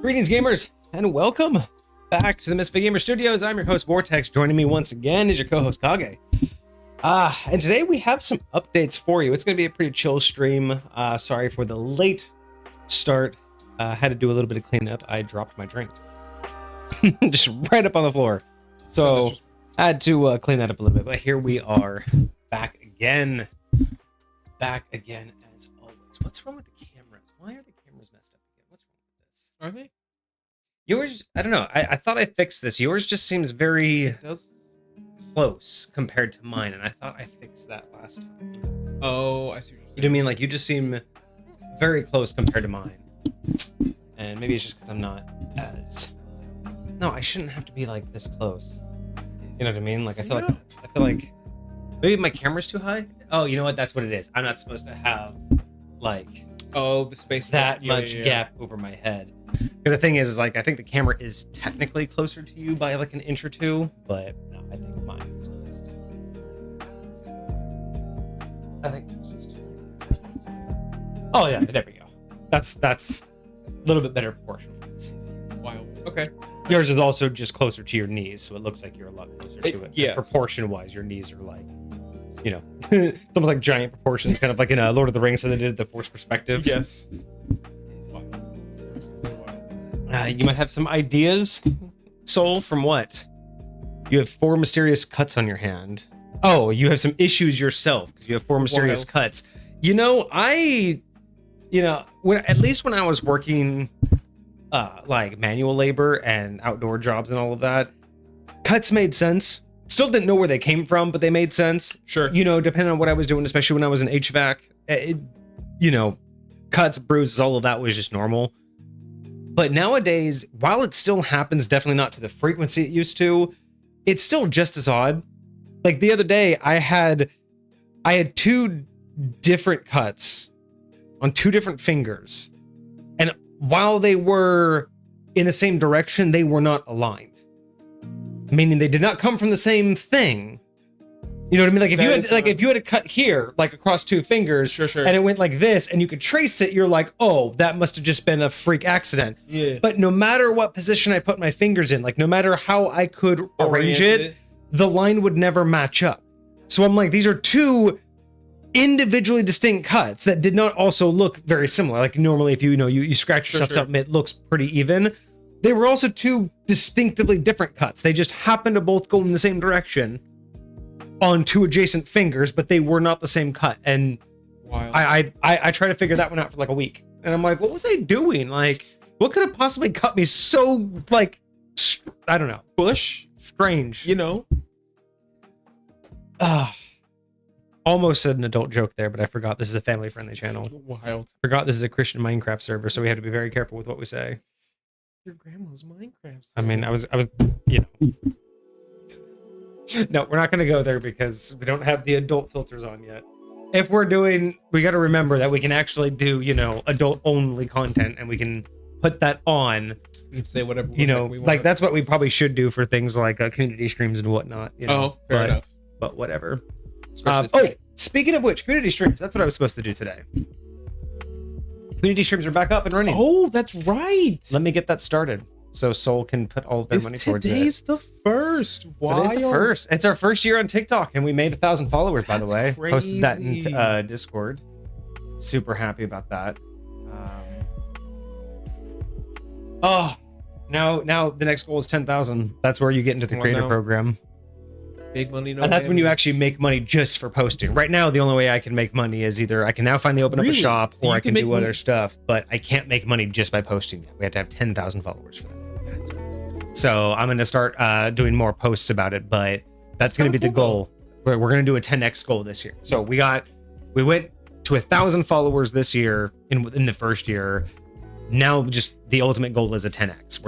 Greetings, gamers, and welcome back to the Misfit Gamer Studios. I'm your host, Vortex. Joining me once again is your co-host, Kage. And today we have some updates for you. It's going to be a pretty chill stream. Sorry for the late start. Had to do a little bit of cleanup. I dropped my drink. Just right up on the floor. So I had to clean that up a little bit. But here we are, back again. Back again as always. What's wrong with the cameras? Why are the cameras messed up again? What's wrong with this? Are they? Yours, I don't know. I thought I fixed this. Yours just seems very close compared to mine, and I thought I fixed that last time. Oh, I see what you're saying. You know what I mean? Like, you just seem very close compared to mine. And maybe it's just because I'm not as... No, I shouldn't have to be, like, this close. You know what I mean? Like, I feel like maybe my camera's too high? Oh, you know what? That's what it is. I'm not supposed to have, like... Oh, the space... that much gap over my head. Because the thing is, like, I think the camera is technically closer to you by, like, an inch or two, but no, I think mine is just... I think it's just... Oh, yeah, there we go. That's a little bit better proportion. Wild. Okay. Yours is also just closer to your knees, so it looks like you're a lot closer to it. Yes. Proportion-wise, your knees are like, you know, it's almost like giant proportions, kind of like in Lord of the Rings, how they did the Force perspective. Yes. Wild. Absolutely wild. You might have some ideas, Soul, from what? You have 4 mysterious cuts on your hand. Oh, you have some issues yourself because you have 4 mysterious cuts. You know, at least when I was working like manual labor and outdoor jobs and all of that, cuts made sense. Still didn't know where they came from, but they made sense. Sure. You know, depending on what I was doing, especially when I was in HVAC, you know, cuts, bruises, all of that was just normal. But nowadays, while it still happens, definitely not to the frequency it used to, it's still just as odd. Like the other day, I had 2 different cuts on 2 different fingers. And while they were in the same direction, they were not aligned. Meaning they did not come from the same thing. You know what I mean? Like if you had a cut here, like across 2 fingers, sure. and it went like this, and you could trace it, you're like, oh, that must have just been a freak accident. Yeah. But no matter what position I put my fingers in, like no matter how I could arrange it, the line would never match up. So I'm like, these are 2 individually distinct cuts that did not also look very similar. Like normally, if you scratch yourself something, it looks pretty even. They were also 2 distinctively different cuts. They just happened to both go in the same direction on 2 adjacent fingers, but they were not the same cut. And I tried to figure that one out for like a week. And I'm like, what was I doing? Like, what could have possibly cut me so, like, I don't know. Strange. You know? Almost said an adult joke there, but I forgot this is a family-friendly channel. Wild. Forgot this is a Christian Minecraft server, so we have to be very careful with what we say. Your grandma's Minecraft. I mean, I was, you know. No, we're not going to go there because we don't have the adult filters on yet. If we're doing, we got to remember that we can actually do, you know, adult-only content, and we can put that on. We can say whatever we want. Like that's what we probably should do for things like community streams and whatnot. You know? Fair enough. But whatever. Oh, speaking of which, community streams. That's what I was supposed to do today. Community streams are back up and running. Oh, that's right. Let me get that started so Soul can put all of their money towards it. Today's the first. Wild. Today's the first. It's our first year on TikTok, and we made 1,000 followers, by the way. Crazy. Posted that in Discord. Super happy about that. Now the next goal is 10,000. That's where you get into the creator program. Big money, no. And that's when you actually make money just for posting. Right now, the only way I can make money is either I can now finally open up a shop, or I can do other stuff, but I can't make money just by posting yet. We have to have 10,000 followers for that. So I'm going to start doing more posts about it, but that's going to be the goal. We're going to do a 10x goal this year. So we went to 1,000 followers this year in the first year. Now just the ultimate goal is a 10x.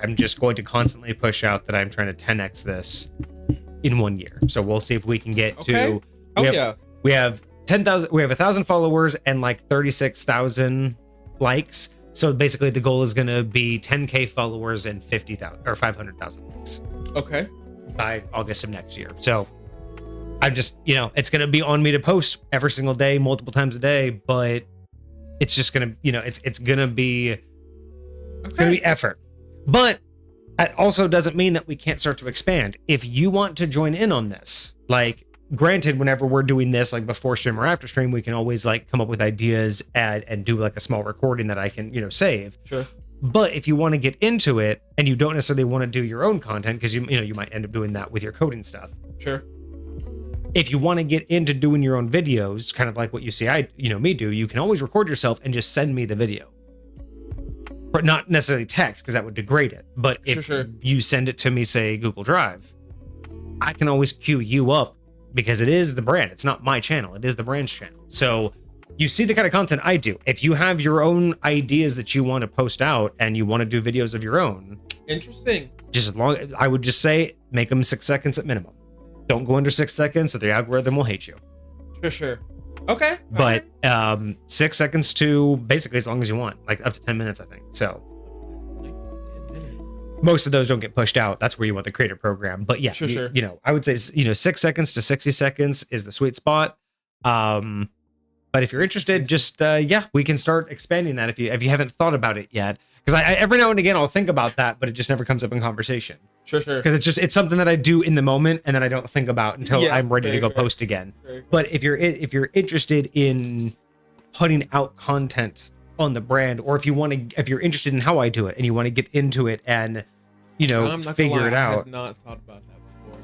I'm just going to constantly push out that I'm trying to 10x this in 1 year. So we'll see if we can get to we have 10,000, we have 1,000 followers and like 36,000 likes. So basically the goal is going to be 10k followers and 50,000 or 500,000 likes. Okay. By August of next year. So I'm just, you know, it's going to be on me to post every single day, multiple times a day, but it's just going to, you know, it's going to be It's going to be effort. But that also doesn't mean that we can't start to expand. If you want to join in on this, like, granted, whenever we're doing this, like before stream or after stream, we can always like come up with ideas and do like a small recording that I can, save. Sure. But if you want to get into it and you don't necessarily want to do your own content, because you might end up doing that with your coding stuff. Sure. If you want to get into doing your own videos, kind of like what you see me do, you can always record yourself and just send me the video. But not necessarily text, because that would degrade it. But if you send it to me, say Google Drive, I can always queue you up, because it is the brand. It's not my channel. It is the brand's channel. So you see the kind of content I do. If you have your own ideas that you want to post out and you want to do videos of your own. Interesting. I would just say, make them 6 seconds at minimum. Don't go under 6 seconds, so the algorithm will hate you. Sure. Okay. But 6 seconds to basically as long as you want, like up to 10 minutes, I think. So most of those don't get pushed out. That's where you want the creator program. But yeah, sure. I would say 6 seconds to 60 seconds is the sweet spot. But if you're interested, just we can start expanding that if you haven't thought about it yet. Because I every now and again I'll think about that, but it just never comes up in conversation. Sure. Because it's something that I do in the moment and then I don't think about until I'm ready to go post again. But if you're interested in putting out content on the brand, or if you're interested in how I do it and you want to get into it and figure it out. I have not thought about that before.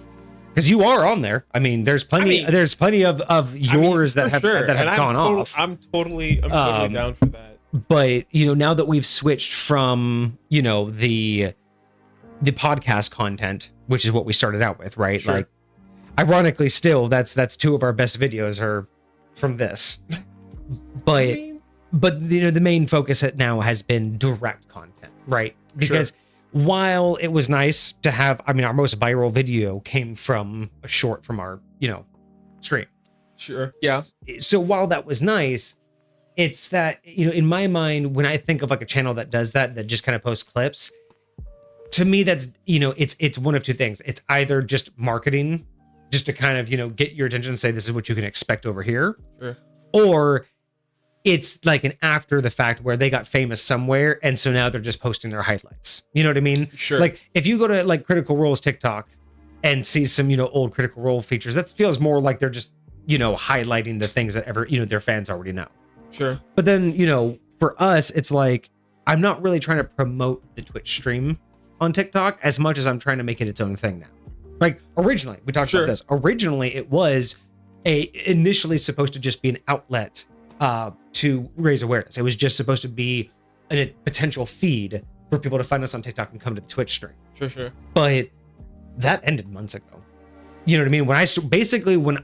Because you are on there. I mean, there's plenty of yours that have gone off. I'm totally down for that. But now that we've switched from the podcast content, which is what we started out with, right? Sure. Like, ironically, still that's 2 of our best videos are from this. But the main focus now has been direct content, right? Because while it was nice to have, our most viral video came from a short from our stream. Sure. Yeah. So while that was nice, it's that in my mind, when I think of like a channel that does that just kind of posts clips, to me that's it's one of two things. It's either just marketing, just to kind of get your attention and say this is what you can expect over here, or it's like an after the fact where they got famous somewhere and so now they're just posting their highlights. You know what I mean? Sure. Like if you go to like Critical Role's TikTok and see some old Critical Role features, that feels more like they're just highlighting the things that their fans already know. Sure. But then for us, it's like I'm not really trying to promote the Twitch stream on TikTok as much as I'm trying to make it its own thing now. Like originally, we talked about this. Originally, it was initially supposed to just be an outlet to raise awareness. It was just supposed to be a potential feed for people to find us on TikTok and come to the Twitch stream. Sure. But that ended months ago. You know what I mean? When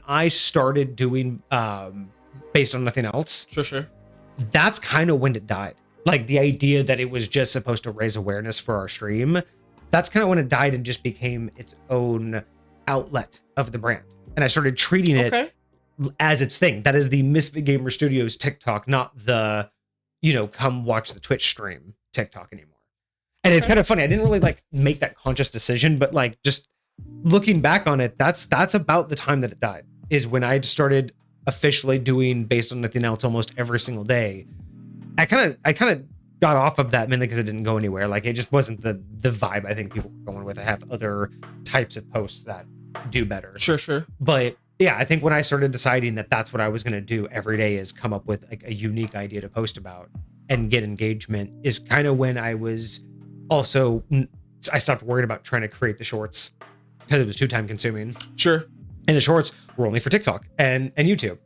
I started doing based on nothing else. Sure. That's kind of when it died. Like the idea that it was just supposed to raise awareness for our stream. That's kind of when it died and just became its own outlet of the brand. And I started treating it as its thing. That is the Misfit Gamer Studios TikTok, not the, come watch the Twitch stream TikTok anymore. And it's kind of funny. I didn't really like make that conscious decision, but like just looking back on it, that's about the time that it died, is when I started officially doing based on nothing else almost every single day. I kind of got off of that mainly because it didn't go anywhere. Like it just wasn't the vibe I think people were going with. I have other types of posts that do better. Sure. But yeah, I think when I started deciding that that's what I was going to do every day is come up with like a unique idea to post about and get engagement, is kind of when I stopped worrying about trying to create the shorts because it was too time consuming. Sure. And the shorts were only for TikTok and YouTube.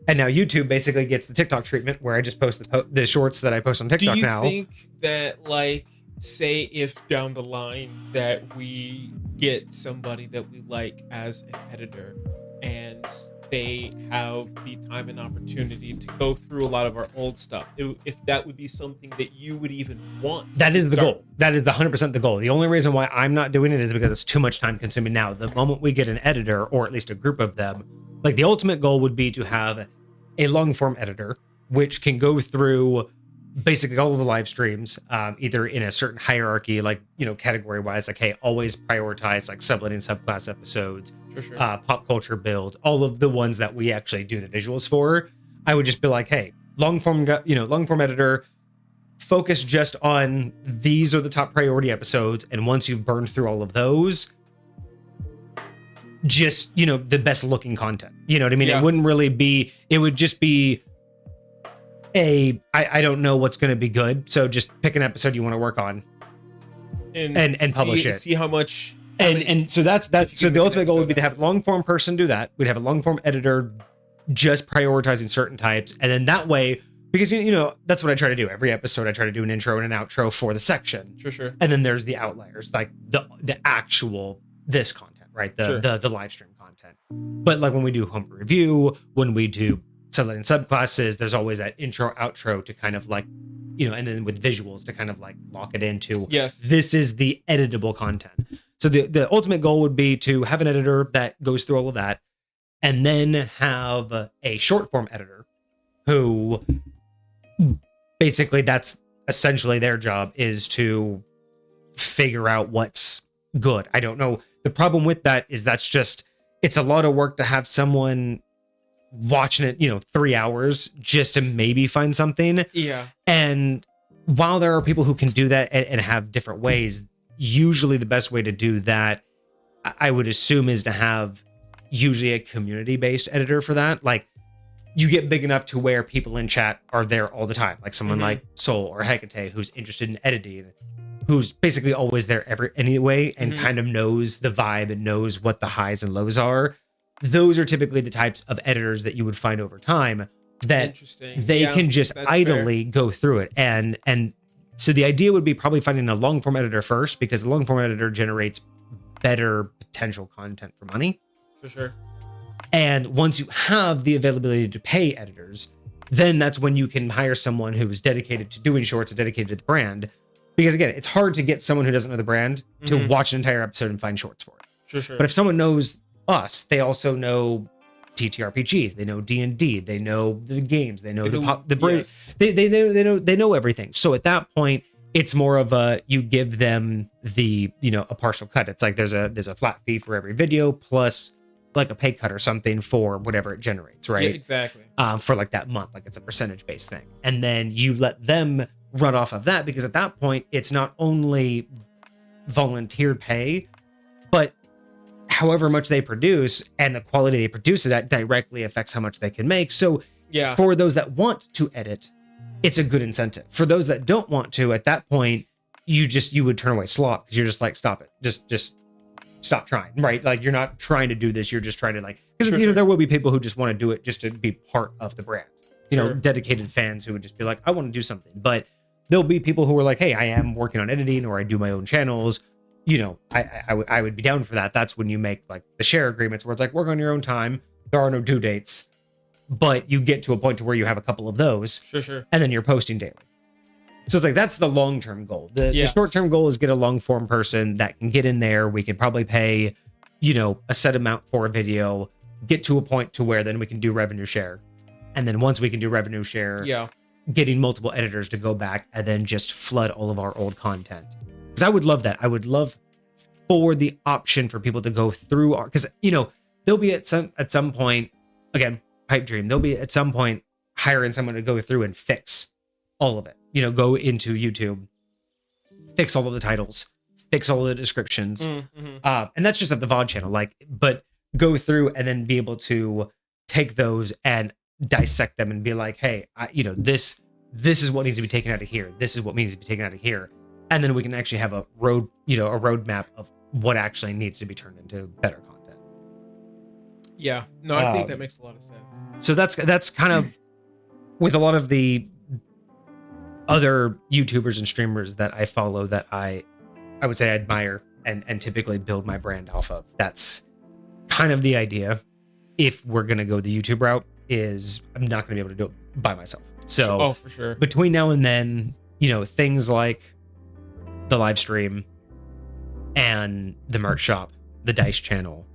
And now YouTube basically gets the TikTok treatment where I just post the shorts that I post on TikTok now. Do you think that, like, say if down the line that we get somebody that we like as an editor and they have the time and opportunity to go through a lot of our old stuff, if that would be something that you would even want? That is the goal. That is the 100% the goal. The only reason why I'm not doing it is because it's too much time consuming now. The moment we get an editor, or at least a group of them, like the ultimate goal would be to have a long form editor, which can go through basically all of the live streams, either in a certain hierarchy, like, category wise, like, hey, always prioritize like subletting subclass episodes, pop culture build, all of the ones that we actually do the visuals for. I would just be like, hey, long form editor, focus just on these are the top priority episodes, and once you've burned through all of those, just, the best looking content. You know what I mean? Yeah. It wouldn't really be, it would just be I don't know what's going to be good, so just pick an episode you want to work on and publish it. See how much. And so that's so the ultimate goal would be to have a long form person do that. We'd have a long form editor just prioritizing certain types, and then that way, because that's what I try to do every episode. I try to do an intro and an outro for the section. Sure. And then there's the outliers, like the actual this content, right? The live stream content. But like when we do home review, when we do sublet and subclasses, there's always that intro outro to kind of like, and then with visuals to kind of like lock it into, yes, this is the editable content. So the ultimate goal would be to have an editor that goes through all of that, and then have a short form editor who basically that's essentially their job, is to figure out what's good. I don't know. The problem with that is it's a lot of work to have someone watching it, 3 hours just to maybe find something. Yeah. And while there are people who can do that and have different ways, usually the best way to do that, I would assume, is to have usually a community-based editor for that. Like, you get big enough to where people in chat are there all the time, like someone like Soul or Hecate, who's interested in editing, who's basically always there anyway, and kind of knows the vibe and knows what the highs and lows are. Those are typically the types of editors that you would find over time that they can just idly go through it. And so the idea would be probably finding a long form editor first, because the long form editor generates better potential content for money. For sure. And once you have the availability to pay editors, then that's when you can hire someone who is dedicated to doing shorts and dedicated to the brand. Because again, it's hard to get someone who doesn't know the brand to watch an entire episode and find shorts for it. Sure. But if someone knows us, they also know TTRPGs, they know D&D, they know the games, they know the brand. Yes. They know everything. So at that point, it's more of you give them the a partial cut. It's like there's a flat fee for every video plus like a pay cut or something for whatever it generates, right? Yeah, exactly. For like that month, like it's a percentage based thing, and then you let them run off of that, because at that point it's not only volunteer pay, but however much they produce and the quality they produce it at directly affects how much they can make. So yeah, for those that want to edit, it's a good incentive. For those that don't want to, at that point, you would turn away slot, because you're just like, stop it, just stop trying, right? Like, you're not trying to do this, you're just trying to like, because there will be people who just want to do it just to be part of the brand, dedicated fans who would just be like, I want to do something. But there'll be people who are like, hey, I am working on editing, or I do my own channels, I would be down for that. That's when you make like the share agreements where it's like, work on your own time, there are no due dates, but you get to a point to where you have a couple of those, sure, and then you're posting daily. So it's like, that's the long-term goal. The short-term goal is get a long-form person that can get in there. We can probably pay, a set amount for a video, get to a point to where then we can do revenue share. And then once we can do revenue share, getting multiple editors to go back and then just flood all of our old content. Because I would love that. I would love for the option for people to go through our, because, they'll be at some point, again, pipe dream, they'll be at some point hiring someone to go through and fix all of it. Go into YouTube, fix all of the titles, fix all of the descriptions. And that's just at the VOD channel, but go through and then be able to take those and dissect them and be like, hey, this is what needs to be taken out of here. This is what needs to be taken out of here. And then we can actually have a roadmap of what actually needs to be turned into better content. Yeah, no, I think that makes a lot of sense. So that's kind of with a lot of the other YouTubers and streamers that I follow that I would say I admire and typically build my brand off of. That's kind of the idea. If we're going to go the YouTube route, is I'm not going to be able to do it by myself. So for sure. Between now and then, things like the live stream and the merch shop, the Dice channel,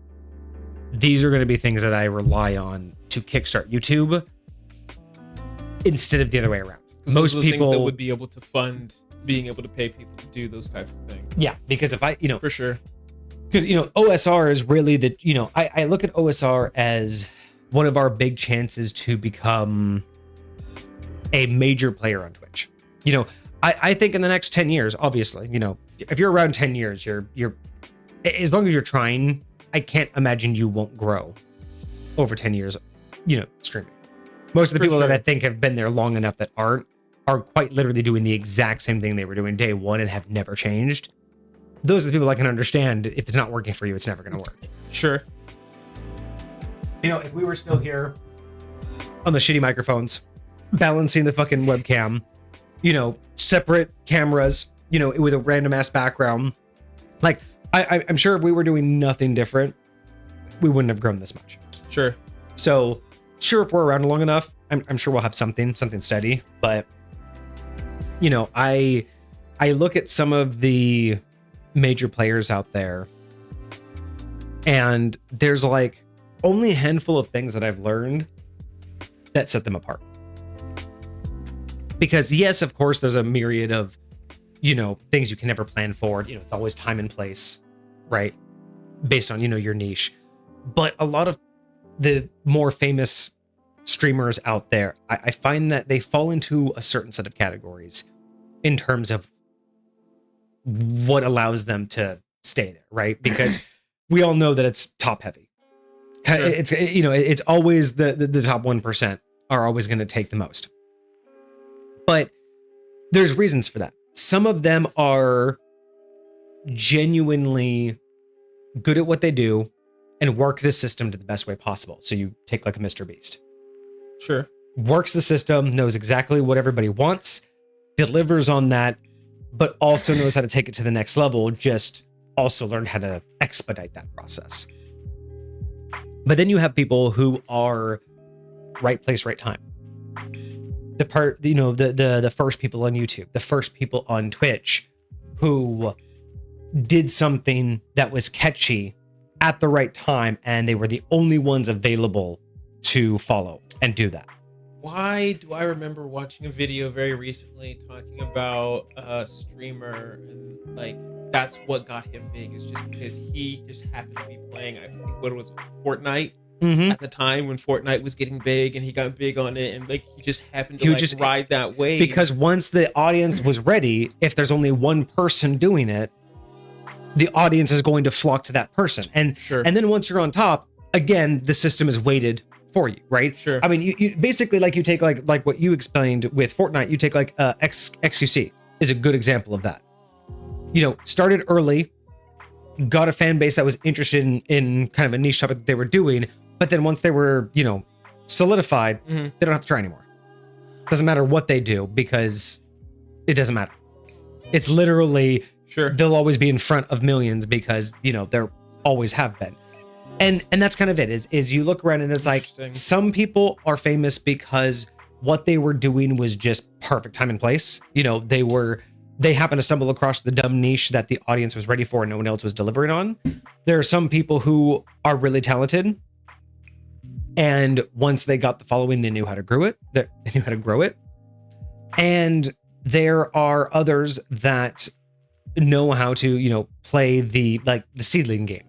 these are going to be things that I rely on to kickstart YouTube instead of the other way around. Most people things that would be able to fund being able to pay people to do those types of things. Yeah, because if I, for sure, because OSR is really the, I look at OSR as one of our big chances to become a major player on Twitch. I think in the next 10 years, obviously, you know, if you're around 10 years, you're as long as you're trying, I can't imagine you won't grow over 10 years, you know, streaming. Most of the people that I think have been there long enough that are quite literally doing the exact same thing they were doing day one and have never changed. Those are the people I can understand. If it's not working for you, it's never going to work. Sure. You know, if we were still here on the shitty microphones, balancing the fucking webcam, you know, separate cameras, you know, with a random ass background, like I'm sure if we were doing nothing different, we wouldn't have grown this much. Sure. So sure, if we're around long enough, I'm sure we'll have something steady. But you know, I look at some of the major players out there, and there's like only a handful of things that I've learned that set them apart. Because yes, of course, there's a myriad of, you know, things you can never plan for. You know, it's always time and place, right? Based on, you know, your niche. But a lot of the more famous streamers out there, I find that they fall into a certain set of categories in terms of what allows them to stay there, right? Because we all know that it's top heavy. Sure. It's, you know, it's always the top 1% are always going to take the most. But there's reasons for that. Some of them are genuinely good at what they do and work the system to the best way possible. So you take like a Mr. Beast. Sure. Works the system, knows exactly what everybody wants, delivers on that, but also knows how to take it to the next level, just also learned how to expedite that process. But then you have people who are right place, right time. The part, you know, the first people on YouTube, the first people on Twitch who did something that was catchy at the right time, and they were the only ones available to follow and do that. Why do I remember watching a video very recently talking about a streamer and like that's what got him big, is just because he just happened to be playing, I think, what was it, Fortnite at the time when Fortnite was getting big, and he got big on it, and like he just happened to just ride that wave. Because once the audience was ready, if there's only one person doing it, the audience is going to flock to that person. And and then once you're on top, again, the system is weighted for you, right? Sure. I mean, you basically, like, you take like what you explained with Fortnite, you take like XQC is a good example of that. You know, started early, got a fan base that was interested in kind of a niche topic that they were doing, but then once they were, you know, solidified, they don't have to try anymore. Doesn't matter what they do, because it doesn't matter. It's literally, they'll always be in front of millions because, you know, they're always have been. And that's kind of it, is you look around and it's like some people are famous because what they were doing was just perfect time and place. You know, they happened to stumble across the dumb niche that the audience was ready for and no one else was delivering on. There are some people who are really talented, and once they got the following, they knew how to grow it. They knew how to grow it. And there are others that know how to, you know, play the seedling game,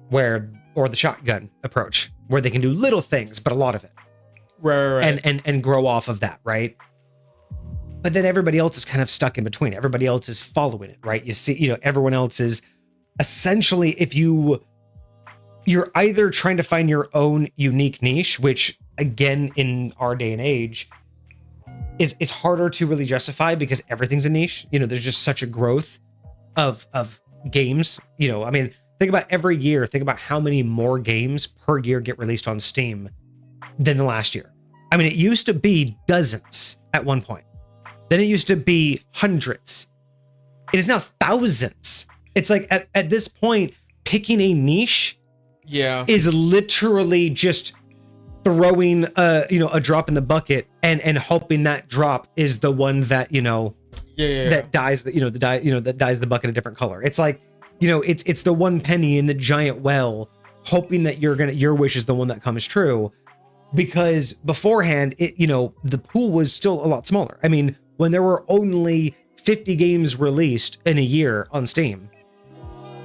or the shotgun approach, where they can do little things, but a lot of it. Right. And grow off of that, right? But then everybody else is kind of stuck in between. Everybody else is following it, right? You see, you know, everyone else is essentially, if you're either trying to find your own unique niche, which again, in our day and age, it's harder to really justify because everything's a niche. You know, there's just such a growth of games. You know, I mean, think about every year, think about how many more games per year get released on Steam than the last year. I mean, it used to be dozens at one point. Then it used to be hundreds. It is now thousands. It's like at this point, picking a niche is literally just throwing a drop in the bucket and hoping that drop is the one that, you know, that dyes that dyes the bucket a different color. It's like, you know, it's the one penny in the giant well, hoping that your wish is the one that comes true. Because beforehand, the pool was still a lot smaller. I mean, when there were only 50 games released in a year on Steam,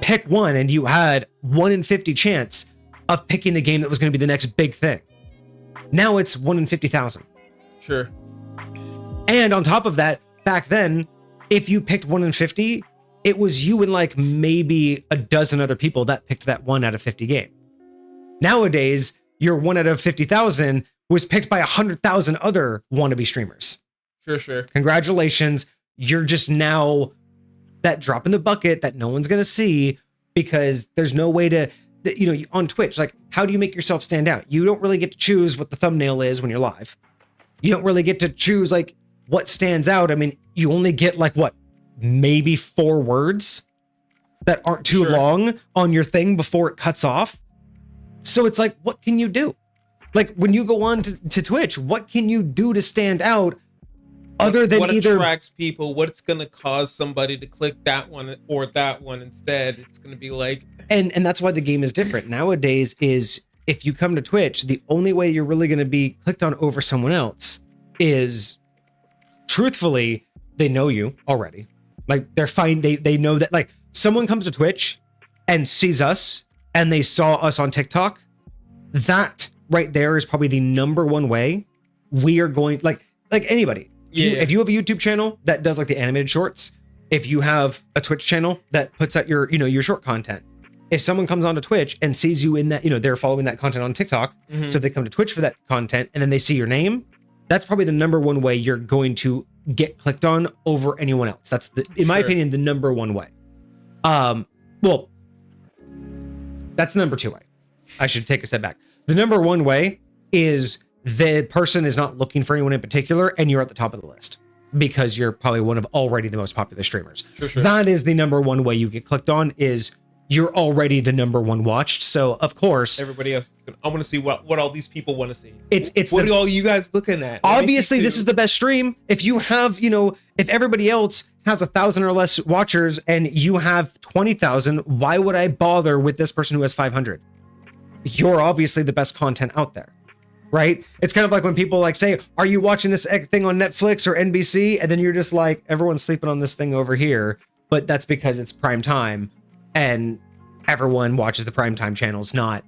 pick one and you had 1 in 50 chance of picking the game that was going to be the next big thing. Now it's 1 in 50,000. Sure. And on top of that, back then, if you picked 1 in 50, it was you and like maybe a dozen other people that picked that 1 out of 50 game. Nowadays, your 1 out of 50,000 was picked by 100,000 other wannabe streamers. Sure. Congratulations. You're just now that drop in the bucket that no one's going to see, because there's no way to, on Twitch, like, how do you make yourself stand out? You don't really get to choose what the thumbnail is when you're live. You don't really get to choose like what stands out. I mean, you only get like what, maybe 4 words that aren't too long on your thing before it cuts off. So it's like, what can you do? Like when you go on to Twitch, what can you do to stand out other than what either attracts people? What's going to cause somebody to click that one or that one instead? It's going to be like, and that's why the game is different nowadays. Is if you come to Twitch, the only way you're really going to be clicked on over someone else is, truthfully, they know you already. Like they're fine. They know that like someone comes to Twitch and sees us and they saw us on TikTok. That right there is probably the number one way we are going, like anybody. If you have a YouTube channel that does like the animated shorts, if you have a Twitch channel that puts out your, your short content, if someone comes onto Twitch and sees you in that, they're following that content on TikTok. So if they come to Twitch for that content and then they see your name, that's probably the number one way you're going to get clicked on over anyone else. That's in my opinion, the number one way. Well, that's the number 2 way. I should take a step back. The number 1 way is the person is not looking for anyone in particular and you're at the top of the list because you're probably one of already the most popular streamers. Sure. That is the number 1 way you get clicked on, is you're already the number 1 watched. So of course, everybody else is I want to see what all these people want to see. It's what are all you guys looking at? Obviously, this is the best stream. If you have, if everybody else has 1,000 or less watchers and you have 20,000, why would I bother with this person who has 500? You're obviously the best content out there, right? It's kind of like when people like say, are you watching this thing on Netflix or NBC? And then you're just like, everyone's sleeping on this thing over here, but that's because it's prime time and everyone watches the primetime channels, not,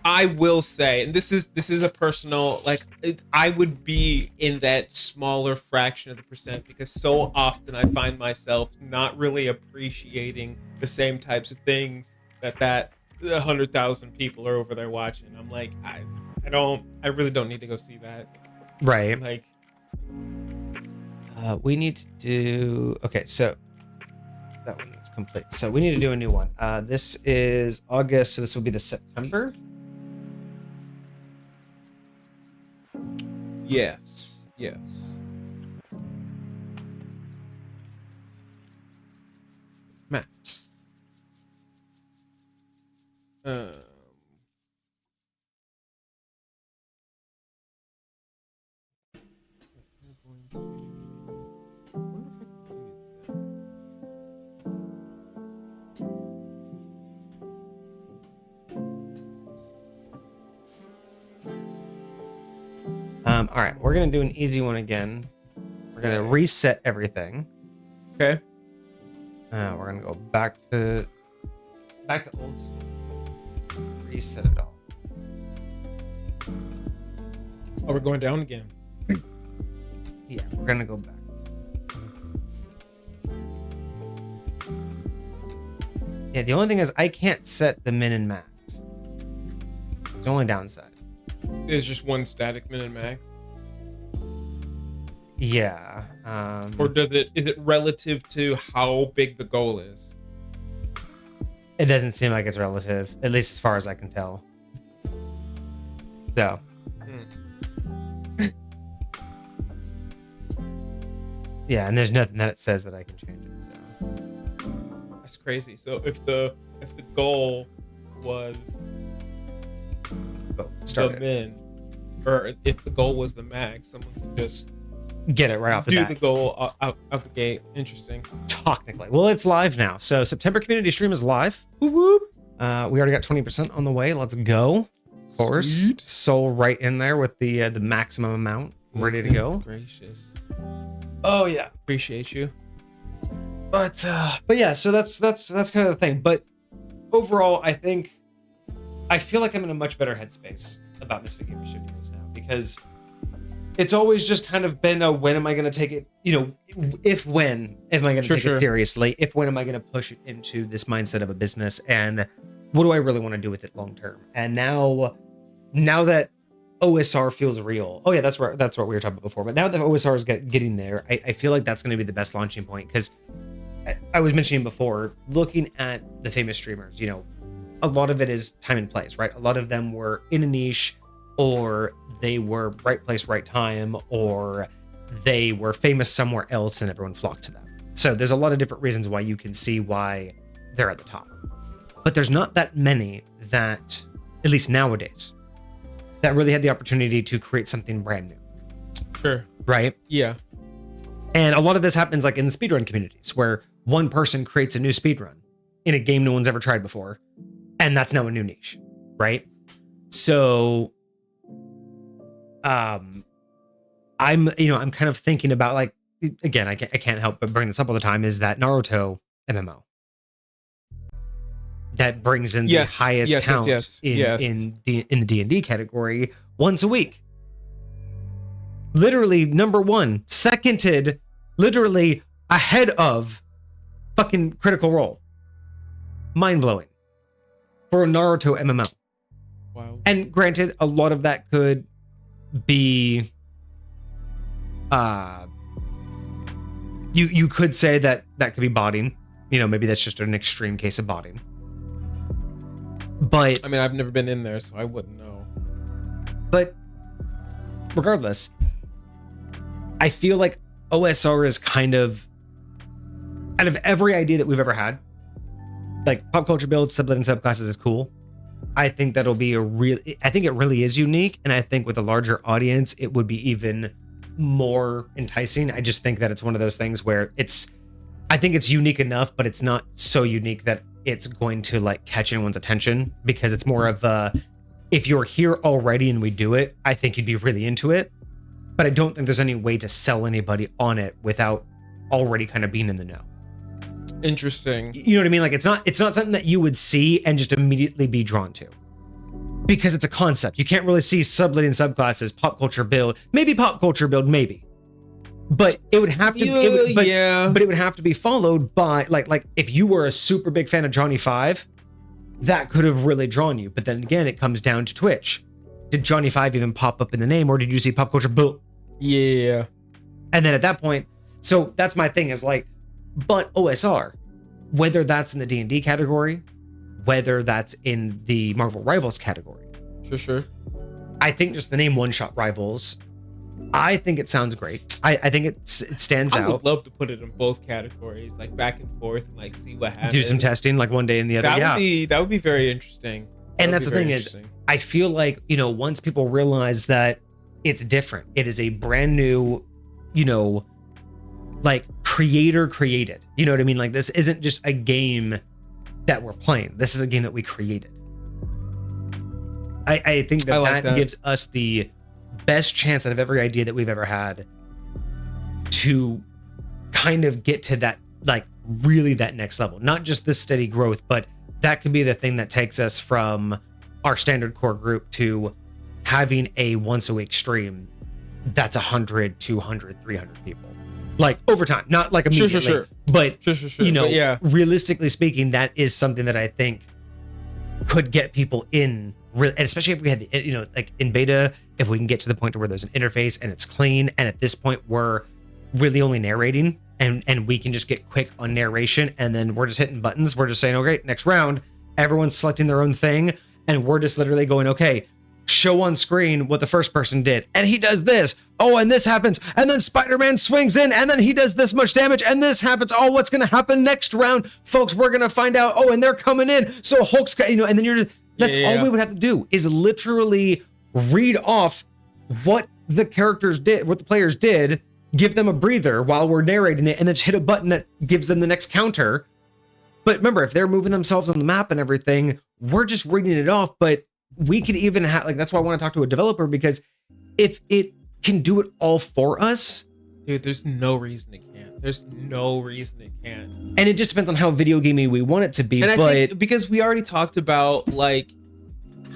I will say, and this is a personal, like, I would be in that smaller fraction of the percent because so often I find myself not really appreciating the same types of things that 100,000 people are over there watching. I'm like, I really don't need to go see that. Right. Like, we need to do, okay, so that one is complete. So we need to do a new one. This is August, so this will be the September. Yes. Maps. All right, we're gonna do an easy one again. We're gonna reset everything. Okay. We're gonna go back to old school. Reset it all. Oh, we're going down again. Yeah, we're gonna go back. Yeah, the only thing is I can't set the min and max. It's the only downside. There's just one static min and max. Yeah. Or is it relative to how big the goal is? It doesn't seem like it's relative, at least as far as I can tell. So. Yeah, and there's nothing that it says that I can change it. So. That's crazy. So if the goal was the min, or if the goal was the max, someone could just get it right off the bat. Do the goal out the gate. Interesting. Technically. Well, it's live now. So September community stream is live. Whoop, whoop. We already got 20% on the way. Let's go. Of course. Sweet. Soul right in there with the maximum amount. Ready to go. Gracious. Oh yeah. Appreciate you. But yeah, so that's kind of the thing. But overall, I feel like I'm in a much better headspace about Misfit Gamer Studios now, because it's always just kind of been a when am I going to take it, when am I going to take it seriously? When am I going to push it into this mindset of a business? And what do I really want to do with it long term? And now that OSR feels real. Oh yeah, that's what we were talking about before. But now that OSR is getting there, I feel like that's going to be the best launching point, because I was mentioning before, looking at the famous streamers, a lot of it is time and place, right? A lot of them were in a niche, or they were right place, right time, or they were famous somewhere else and everyone flocked to them. So there's a lot of different reasons why you can see why they're at the top. But there's not that many that, at least nowadays, that really had the opportunity to create something brand new. Sure. Right? Yeah. And a lot of this happens like in the speedrun communities, where one person creates a new speedrun in a game no one's ever tried before, and that's now a new niche, right? So I'm kind of thinking about, like, again, I can't help but bring this up all the time, is that Naruto MMO that brings in the highest count in the D&D category once a week. Literally number one, seconded, literally ahead of fucking Critical Role. Mind-blowing for a Naruto MMO. Wow. And granted, a lot of that could be you could say that could be botting. Maybe that's just an extreme case of botting. But I mean, I've never been in there, so I wouldn't know. But regardless, I feel like OSR is kind of, out of every idea that we've ever had, like pop culture build, sublet and subclasses is cool. I think that'll be I think it really is unique. And I think with a larger audience, it would be even more enticing. I just think that it's one of those things where I think it's unique enough, but it's not so unique that it's going to like catch anyone's attention, because it's more of if you're here already and we do it, I think you'd be really into it. But I don't think there's any way to sell anybody on it without already kind of being in the know. Interesting. You know what I mean? Like it's not something that you would see and just immediately be drawn to, because it's a concept. You can't really see sublet and subclasses, pop culture build, maybe, but it would have to. But it would have to be followed by like if you were a super big fan of Johnny Five, that could have really drawn you. But then again, it comes down to Twitch. Did Johnny Five even pop up in the name, or did you see pop culture build? Yeah. And then at that point, so that's my thing, is like, but OSR, whether that's in the D&D category, whether that's in the Marvel Rivals category. Sure. I think just the name One Shot Rivals, I think it sounds great. I think it stands out. I would love to put it in both categories, like back and forth, and like see what happens. Do some testing, like one day in the other. That would be very interesting. And that's the thing is, I feel like, once people realize that it's different, it is a brand new, like creator created. You know what I mean? Like this isn't just a game that we're playing. This is a game that we created. I think that gives us the best chance out of every idea that we've ever had to kind of get to that, like really that next level. Not just this steady growth, but that could be the thing that takes us from our standard core group to having a once a week stream that's 100, 200, 300 people. Like over time, not like immediately, sure. But sure. Realistically speaking, that is something that I think could get people in, and especially if we had the, like in beta, if we can get to the point where there's an interface and it's clean, and at this point we're really only narrating, and we can just get quick on narration, and then we're just hitting buttons. We're just saying, okay, next round, everyone's selecting their own thing, and we're just literally going, okay, show on screen what the first person did, and he does this, oh, and this happens, and then Spider-Man swings in, and then he does this much damage, and this happens. Oh, what's gonna happen next round, folks? We're gonna find out. Oh, and they're coming in, so Hulk's got, and then you're just, that's all we would have to do, is literally read off what the characters did, what the players did, give them a breather while we're narrating it, and then just hit a button that gives them the next counter. But remember, if they're moving themselves on the map and everything, we're just reading it off. But we could even have, like, that's why I want to talk to a developer, because if it can do it all for us, dude, there's no reason it can't. There's no reason it can't. And it just depends on how video gamey we want it to be. And but I think because we already talked about like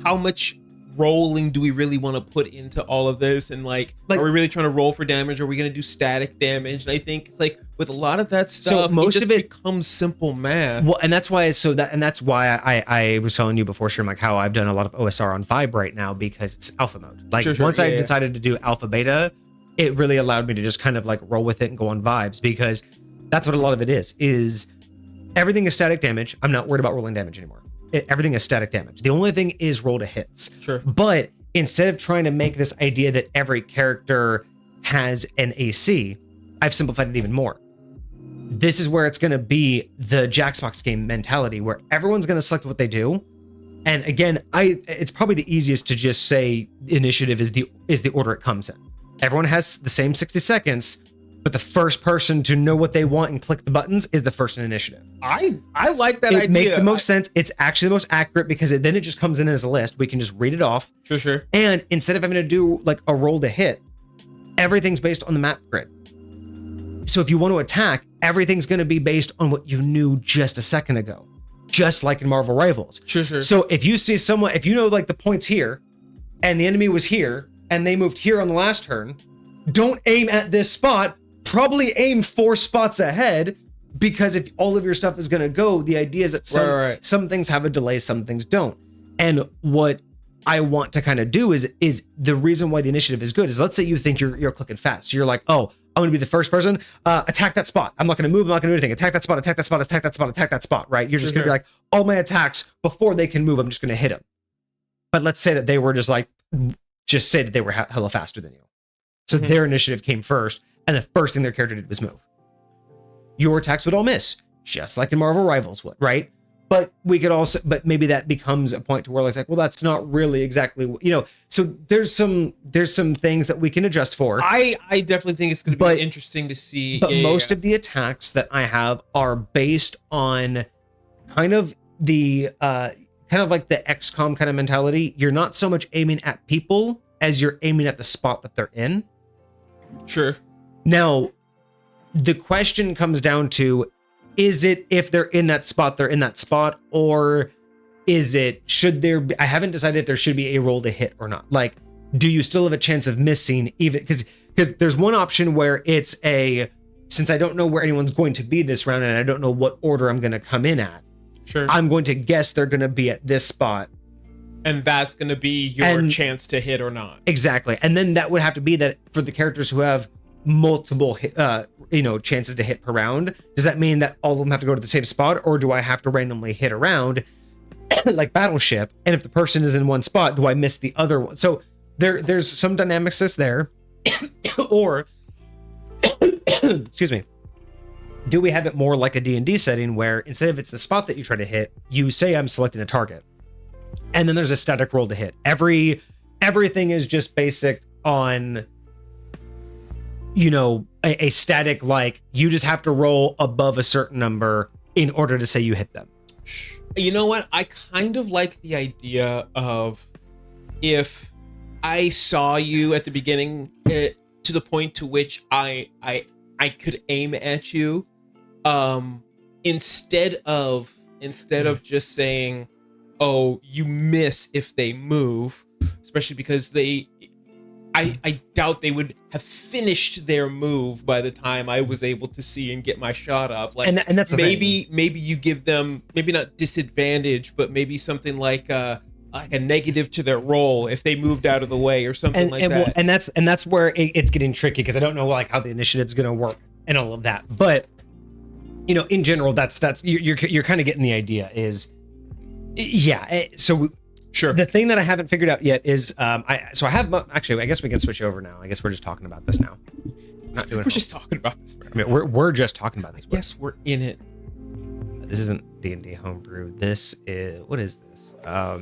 how much rolling do we really want to put into all of this? And like, are we really trying to roll for damage? Are we going to do static damage? And I think it's like with a lot of that stuff, most of it becomes simple math. Well, and that's why that's why I was telling you before, Sherm, like how I've done a lot of OSR on Vibe right now because it's alpha mode. Like once I decided to do alpha beta, it really allowed me to just kind of like roll with it and go on vibes, because that's what a lot of it is everything is static damage. I'm not worried about rolling damage anymore. Everything is static damage. The only thing is roll to hits. Sure. But instead of trying to make this idea that every character has an AC, I've simplified it even more. This is where it's going to be the Jackbox game mentality, where everyone's going to select what they do. And again, it's probably the easiest to just say initiative is the order it comes in. Everyone has the same 60 seconds, but the first person to know what they want and click the buttons is the first in initiative. I like that idea. It makes the most sense. It's actually the most accurate because then it just comes in as a list. We can just read it off. Sure. And instead of having to do like a roll to hit, everything's based on the map grid. So if you want to attack, everything's going to be based on what you knew just a second ago, just like in Marvel Rivals. Sure. So if you see someone, if you know like the points here and the enemy was here and they moved here on the last turn, don't aim at this spot. Probably aim 4 spots ahead, because if all of your stuff is going to go, the idea is that some things have a delay, some things don't. And what I want to kind of do is the reason why the initiative is good is, let's say you think you're clicking fast. So you're like, oh, I'm going to be the first person, attack that spot. I'm not going to move. I'm not going to do anything. Attack that spot, attack that spot, attack that spot, attack that spot, right? You're just going to be like, all my attacks before they can move, I'm just going to hit them. But let's say that they were just say that they were hella faster than you. So their initiative came first, and the first thing their character did was move. Your attacks would all miss, just like in Marvel Rivals would, right? But we could also, but maybe that becomes a point to where it's like, well, that's not really exactly, so there's some things that we can adjust for. I definitely think it's going to be interesting to see. But most of the attacks that I have are based on kind of the, like the XCOM kind of mentality. You're not so much aiming at people as you're aiming at the spot that they're in. Sure. Now, the question comes down to, is it if they're in that spot, they're in that spot, or should there be, I haven't decided if there should be a roll to hit or not. Like, do you still have a chance of missing, even because there's one option where it's since I don't know where anyone's going to be this round and I don't know what order I'm going to come in at. Sure. I'm going to guess they're going to be at this spot. And that's going to be your chance to hit or not. Exactly. And then that would have to be that for the characters who have multiple, chances to hit per round. Does that mean that all of them have to go to the same spot, or do I have to randomly hit around like Battleship? And if the person is in one spot, do I miss the other one? So there's some dynamics there. Or, excuse me, do we have it more like a D&D setting where instead of it's the spot that you try to hit, you say I'm selecting a target, and then there's a static roll to hit. Everything is just basic on, a static, like you just have to roll above a certain number in order to say you hit them. You know what? I kind of like the idea of, if I saw you at the beginning to the point to which I could aim at you, instead of just saying, oh, you miss if they move, especially because I doubt they would have finished their move by the time I was able to see and get my shot off. Like, and that's maybe you give them, maybe not disadvantage, but maybe something like a negative to their roll if they moved out of the way or something like that. Well, and that's where it's getting tricky, because I don't know like how the initiative's going to work and all of that. But in general, that's you're kind of getting the idea. So. Sure. The thing that I haven't figured out yet is, I guess we can switch over now. I guess we're just talking about this now. Not doing. We're just talking about this. I mean, we're just talking about this. Yes, we're in it. This isn't D&D homebrew. This is, what is this? Well,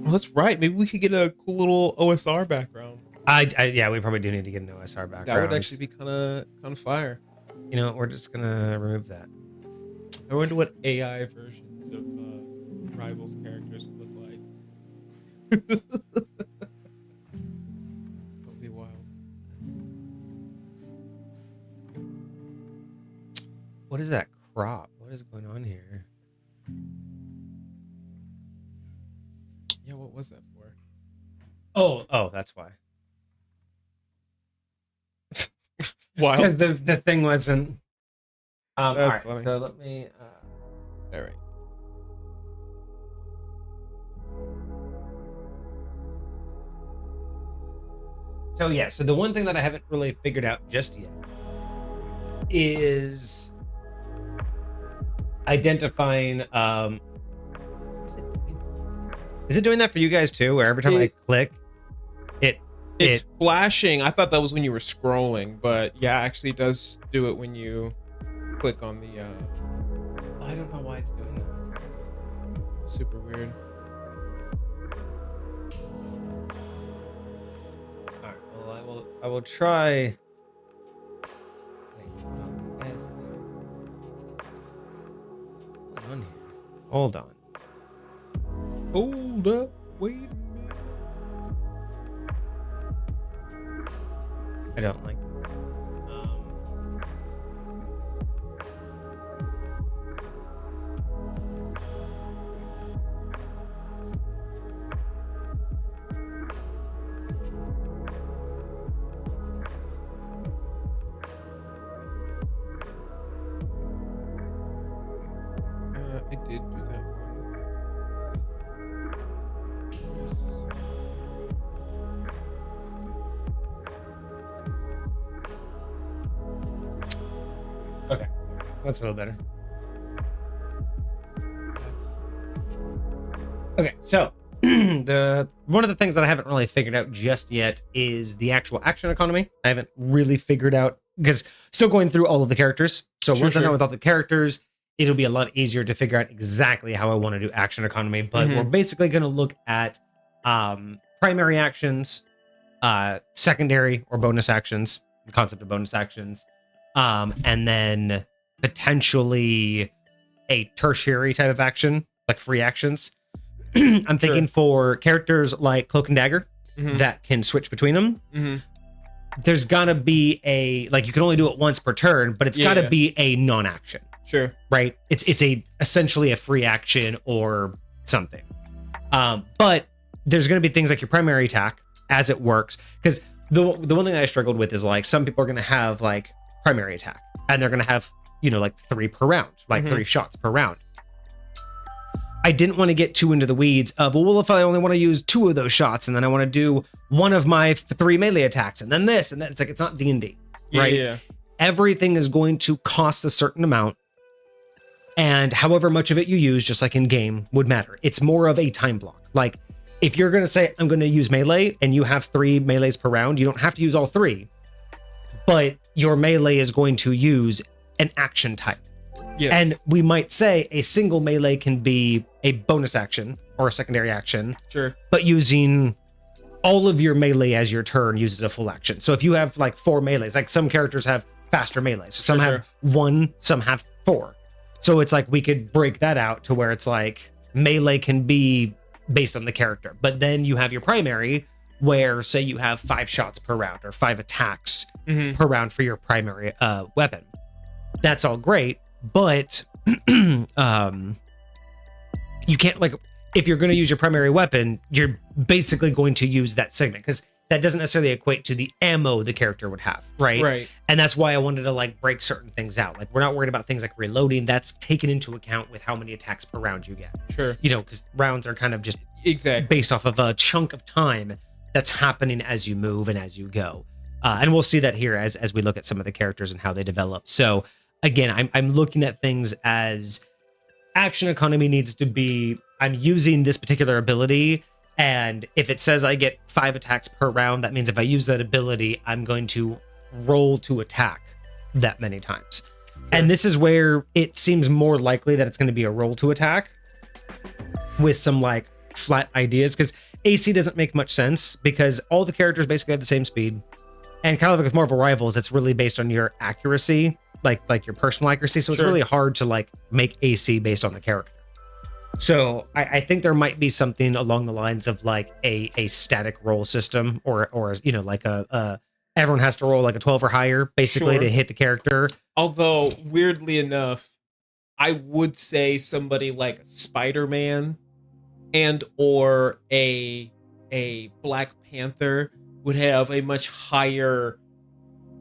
that's right. Maybe we could get a cool little OSR background. Yeah, we probably do need to get an OSR background. That would actually be kind of fire. We're just gonna remove that. I wonder what AI versions of Rivals characters would look like. That'll be wild. What is that crop? What is going on here? Yeah, what was that for? Oh, that's why. Wow. Because the thing wasn't. All right. Funny. So let me. All right. So yeah. So the one thing that I haven't really figured out just yet is identifying. Is it doing that for you guys too? Where every time I click, it's flashing. I thought that was when you were scrolling, but yeah, actually it does do it when you click on the I don't know why it's doing that. super weird. All right. Well, I will try. Wait, hold on. Hold up. Wait a minute. I don't like. I did do that one. Yes. Okay, that's a little better. Okay, so the one of the things that I haven't really figured out just yet is the actual action economy. I haven't really figured out because still going through all of the characters. So once I know without the characters, it'll be a lot easier to figure out exactly how I want to do action economy. But we're basically going to look at primary actions, secondary or bonus actions, the concept of bonus actions, and then potentially a tertiary type of action, like free actions. I'm thinking for characters like Cloak and Dagger that can switch between them. There's gotta be like you can only do it once per turn, but it's gotta be a non-action. Sure. Right? It's essentially a free action or something. But there's gonna be things like your primary attack as it works. Because the one thing that I struggled with is like some people are gonna have like primary attack and they're gonna have, like 3 per round, like 3 shots per round. I didn't want to get too into the weeds of, well, if I only want to use 2 of those shots and then I want to do 1 of my 3 melee attacks and then this and then it's like, it's not D&D, right? Yeah. Everything is going to cost a certain amount and however much of it you use, just like in game, would matter. It's more of a time block. Like if you're going to say, I'm going to use melee and you have 3 melees per round, you don't have to use all 3, but your melee is going to use an action type. Yes. And we might say a single melee can be a bonus action or a secondary action. Sure. But using all of your melee as your turn uses a full action. So if you have like 4 melees, like some characters have faster melees. So some have 1, some have 4. So it's like we could break that out to where it's like melee can be based on the character. But then you have your primary where say you have 5 shots per round or 5 attacks per round for your primary weapon. That's all great. But you can't, like, if you're going to use your primary weapon, you're basically going to use that segment because that doesn't necessarily equate to the ammo the character would have, right? Right. And that's why I wanted to like break certain things out. Like we're not worried about things like reloading. That's taken into account with how many attacks per round you get. Sure. Because rounds are kind of just based off of a chunk of time that's happening as you move and as you go. And we'll see that here as we look at some of the characters and how they develop. So again, I'm looking at things as action economy needs to be, I'm using this particular ability, and if it says I get 5 attacks per round, that means if I use that ability, I'm going to roll to attack that many times. Sure. And this is where it seems more likely that it's going to be a roll to attack with some like flat ideas, because AC doesn't make much sense because all the characters basically have the same speed. And kind of like it's more of a rivals, it's really based on your accuracy, like your personal accuracy. So it's really hard to like make AC based on the character. So I think there might be something along the lines of like a static roll system or like a everyone has to roll like a 12 or higher basically to hit the character. Although weirdly enough, I would say somebody like Spider-Man and or a a Black Panther would have a much higher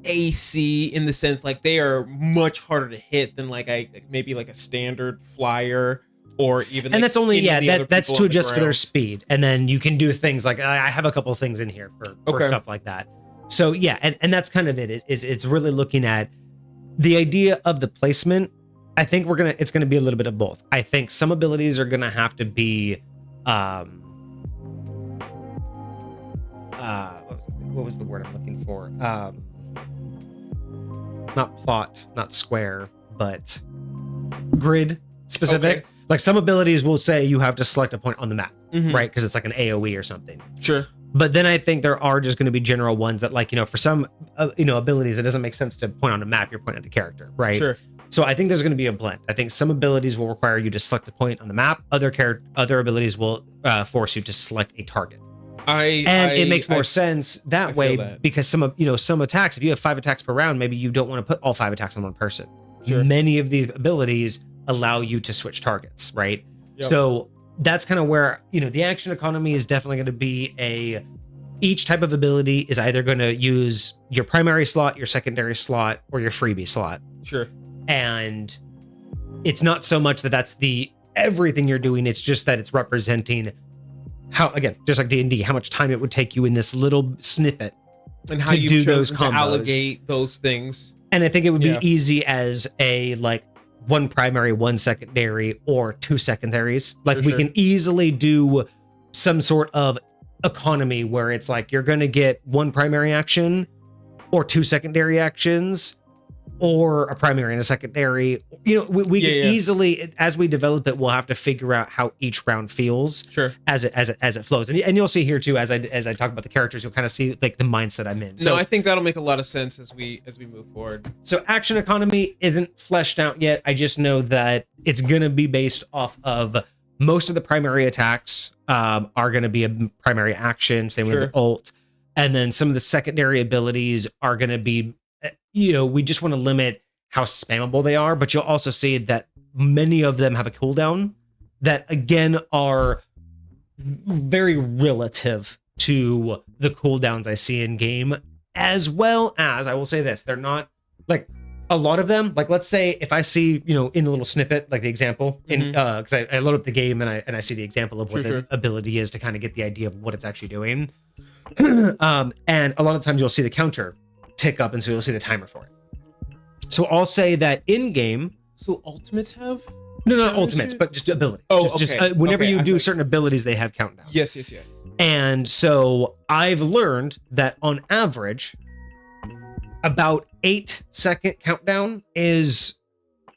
AC, in the sense like they are much harder to hit than maybe like a standard flyer, or even and like that's only that's to adjust for their ground. speed, and then you can do things like I have a couple of things in here for stuff like that. So yeah, and that's kind of it. Is it's really looking at the idea of the placement. I think it's gonna be a little bit of both. I think some abilities are gonna have to be what was the word I'm looking for? Not plot, not square, but grid specific. Okay. Like some abilities will say you have to select a point on the map, Mhm. right? Because it's like an AoE or something. Sure. But then I think there are just going to be general ones that, like, for some, abilities, it doesn't make sense to point on a map. You're pointing at a character, right? Sure. So I think there's going to be a blend. I think some abilities will require you to select a point on the map. Other abilities will force you to select a target. It makes more sense that way because some attacks, if you have 5 attacks per round, maybe you don't want to put all 5 attacks on one person. Sure. Many of these abilities allow you to switch targets, right? Yep. So that's kind of where, the action economy is definitely going to be each type of ability is either going to use your primary slot, your secondary slot, or your freebie slot. Sure. And it's not so much that that's everything you're doing. It's just that it's representing how, again, just like D&D, how much time it would take you in this little snippet and how you do those combos, to allocate those things. And I think it would be easy as a one primary, one secondary, or 2 secondaries. We can easily do some sort of economy where it's like you're going to get 1 primary action or 2 secondary actions or a primary and a secondary. We can easily, as we develop it, we'll have to figure out how each round feels as it flows. And you'll see here too, as I talk about the characters, you'll kind of see like the mindset I'm in. So I think that'll make a lot of sense as we move forward. So action economy isn't fleshed out yet. I just know that it's going to be based off of most of the primary attacks are going to be a primary action, same with the ult. And then some of the secondary abilities are going to be, we just want to limit how spammable they are, but you'll also see that many of them have a cooldown that, again, are very relative to the cooldowns I see in game, as well as, I will say this, they're not, like, a lot of them, like, let's say if I see, in the little snippet, like the example, because I load up the game and I see the example of what the ability is to kind of get the idea of what it's actually doing. And a lot of times you'll see the counter tick up, and so you'll see the timer for it. So I'll say that in game. So ultimates have? No, not ultimates, but just abilities. Oh, just whenever you do certain abilities, they have countdowns. Yes. And so I've learned that on average, about 8-second countdown is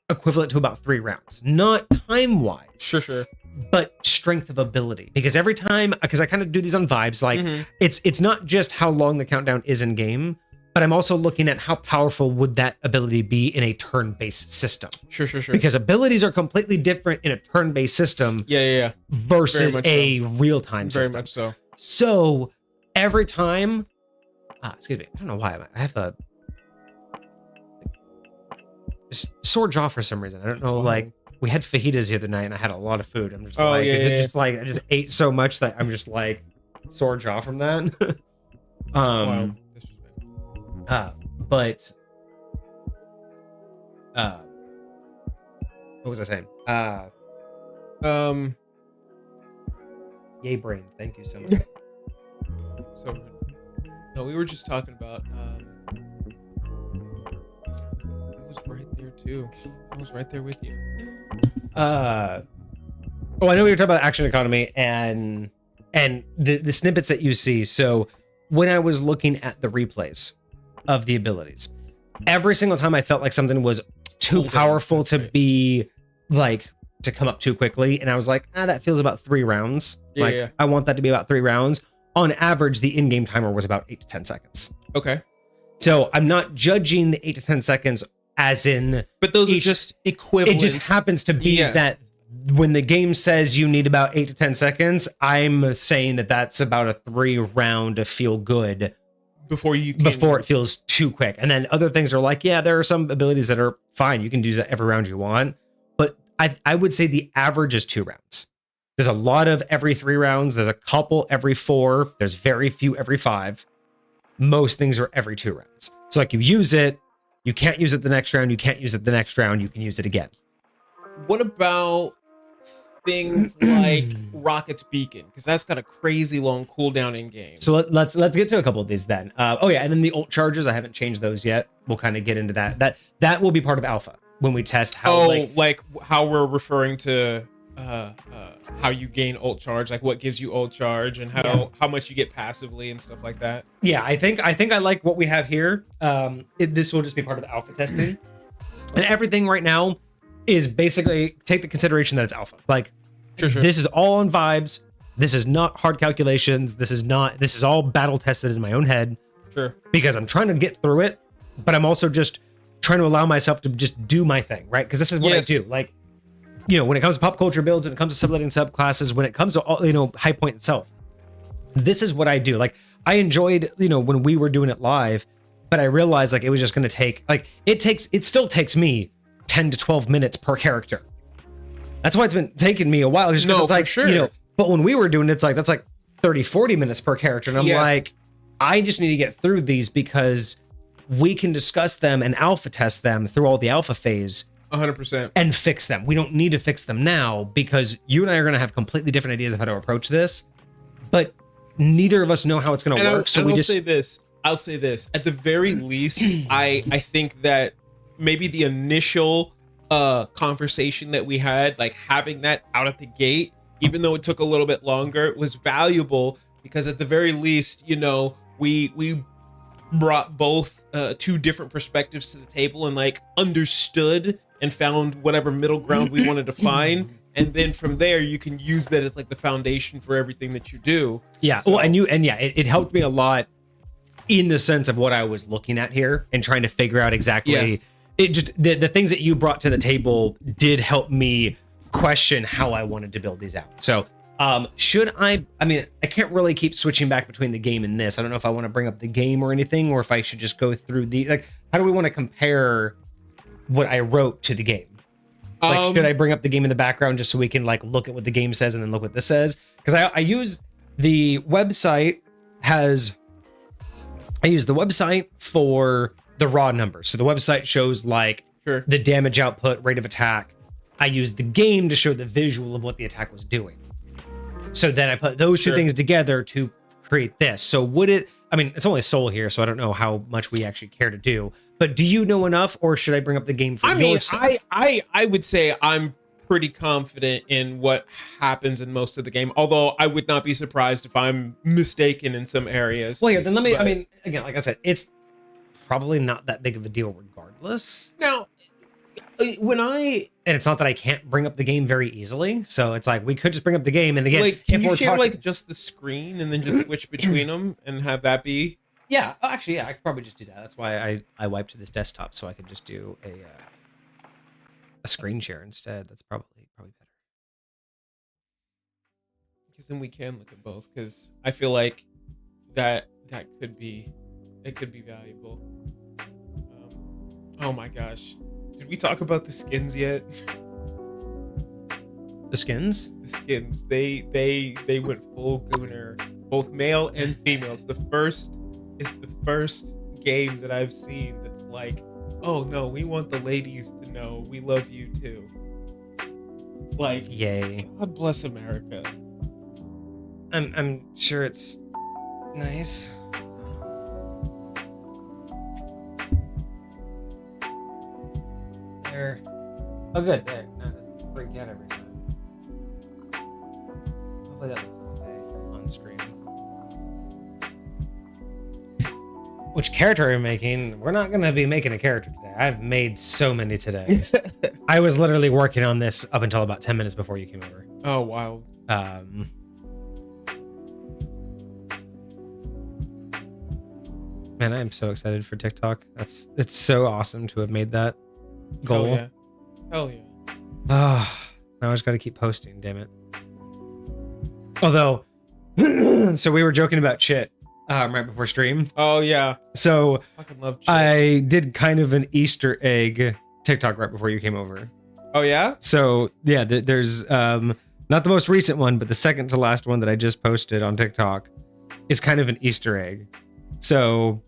equivalent to about 3 rounds. Not time-wise. Sure. But strength of ability, because every time, because I kind of do these on vibes, like it's not just how long the countdown is in game, but I'm also looking at how powerful would that ability be in a turn-based system. Sure. Because abilities are completely different in a turn-based system. Yeah. Versus a real-time system. Very much so. So every time, excuse me, I don't know why I have a sore jaw for some reason. I don't know, like. We had fajitas the other night, and I had a lot of food. I'm just I just ate so much that I'm just like sore jaw from that. Wow. But what was I saying? Yay brain! Thank you so much. So, no, we were just talking about. I was right there too. I was right there with you. I know we were talking about action economy and the snippets that you see. So when I was looking at the replays of the abilities, every single time I felt like something was too powerful to be like to come up too quickly, and I was like, that feels about 3 rounds. I want that to be about 3 rounds. On average, the in-game timer was about 8 to 10 seconds. Okay. So I'm not judging the 8 to 10 seconds as in, but those are just equivalent. It just happens to be that when the game says you need about 8 to 10 seconds, I'm saying that that's about a 3 round to feel good before it feels too quick. And then other things are like, there are some abilities that are fine. You can do that every round you want, but I would say the average is 2 rounds. There's a lot of every 3 rounds. There's a couple every 4. There's very few every 5. Most things are every 2 rounds. So like you use it, you can't use it the next round. You can't use it the next round. You can use it again. What about things like Rocket's Beacon? Because that's got a crazy long cooldown in game. So let's get to a couple of these then. Oh yeah, and then the ult charges. I haven't changed those yet. We'll kind of get into that. That will be part of alpha when we test how. Like how we're referring to how you gain ult charge, like what gives you ult charge, and how much you get passively and stuff like that. Yeah, I think I like what we have here. This will just be part of the alpha testing, and everything right now is basically take the consideration that it's alpha. Like, sure. This is all on vibes. This is not hard calculations. This is all battle tested in my own head. Sure. Because I'm trying to get through it, but I'm also just trying to allow myself to just do my thing, right? Because this is what I do. Like, when it comes to pop culture builds, when it comes to subletting subclasses, when it comes to High Point itself, this is what I do. Like, I enjoyed, when we were doing it live, but I realized like it was just going to take it still takes me 10 to 12 minutes per character. That's why it's been taking me a while. Just it's like, sure. But when we were doing it, that's like 30, 40 minutes per character. And I'm like, I just need to get through these because we can discuss them and alpha test them through all the alpha phase 100% and fix them. We don't need to fix them now because you and I are going to have completely different ideas of how to approach this, but neither of us know how it's going to work. I'll say this. At the very least, I think that maybe the initial conversation that we had, like having that out at the gate, even though it took a little bit longer, was valuable because at the very least, we brought both 2 different perspectives to the table and like understood and found whatever middle ground we wanted to find. And then from there, you can use that as like the foundation for everything that you do. Yeah. So, it helped me a lot in the sense of what I was looking at here and trying to figure out exactly. Yes. It just the things that you brought to the table did help me question how I wanted to build these out. So should I can't really keep switching back between the game and this. I don't know if I want to bring up the game or anything, or if I should just go through how do we want to compare what I wrote to the game? Like, should I bring up the game in the background just so we can like look at what the game says and then look what this says? Because I use the website for the raw numbers. So the website shows like the damage output, rate of attack. I use the game to show the visual of what the attack was doing. So then I put those 2 things together to create this. So it's only Soul here, so I don't know how much we actually care to do. But do you know enough, or should I bring up the game for your side? I would say I'm pretty confident in what happens in most of the game, although I would not be surprised if I'm mistaken in some areas. Well, yeah, then let me, again, like I said, it's probably not that big of a deal regardless. Now, and it's not that I can't bring up the game very easily, so it's like we could just bring up the game, and again, like, can you share just the screen and then just switch between them and have that be? Yeah, actually, yeah, I could probably just do that. That's why I wiped to this desktop so I could just do a screen share instead. That's probably better. Because then we can look at both. Because I feel like that could be valuable. Oh my gosh. Did we talk about the skins yet? The skins? The skins. They went full gooner. Both male and female. It's the first game that I've seen that's like, oh no, we want the ladies to know we love you too. Like, yay. God bless America. I'm sure it's nice. There. Oh, good. There. Now it doesn't freak out every time. Hopefully that looks okay on screen. Which character are we making? We're not going to be making a character today. I've made so many today. I was literally working on this up until about 10 minutes before you came over. Oh, wow. Man, I am so excited for TikTok. It's so awesome to have made that goal. Hell yeah. Oh, now I just got to keep posting, damn it. Although, so we were joking about Chit right before stream. Oh yeah. So fucking love Chit. I did kind of an Easter egg TikTok right before you came over. Oh yeah. So yeah, there's not the most recent one, but the second to last one that I just posted on TikTok is kind of an Easter egg. So,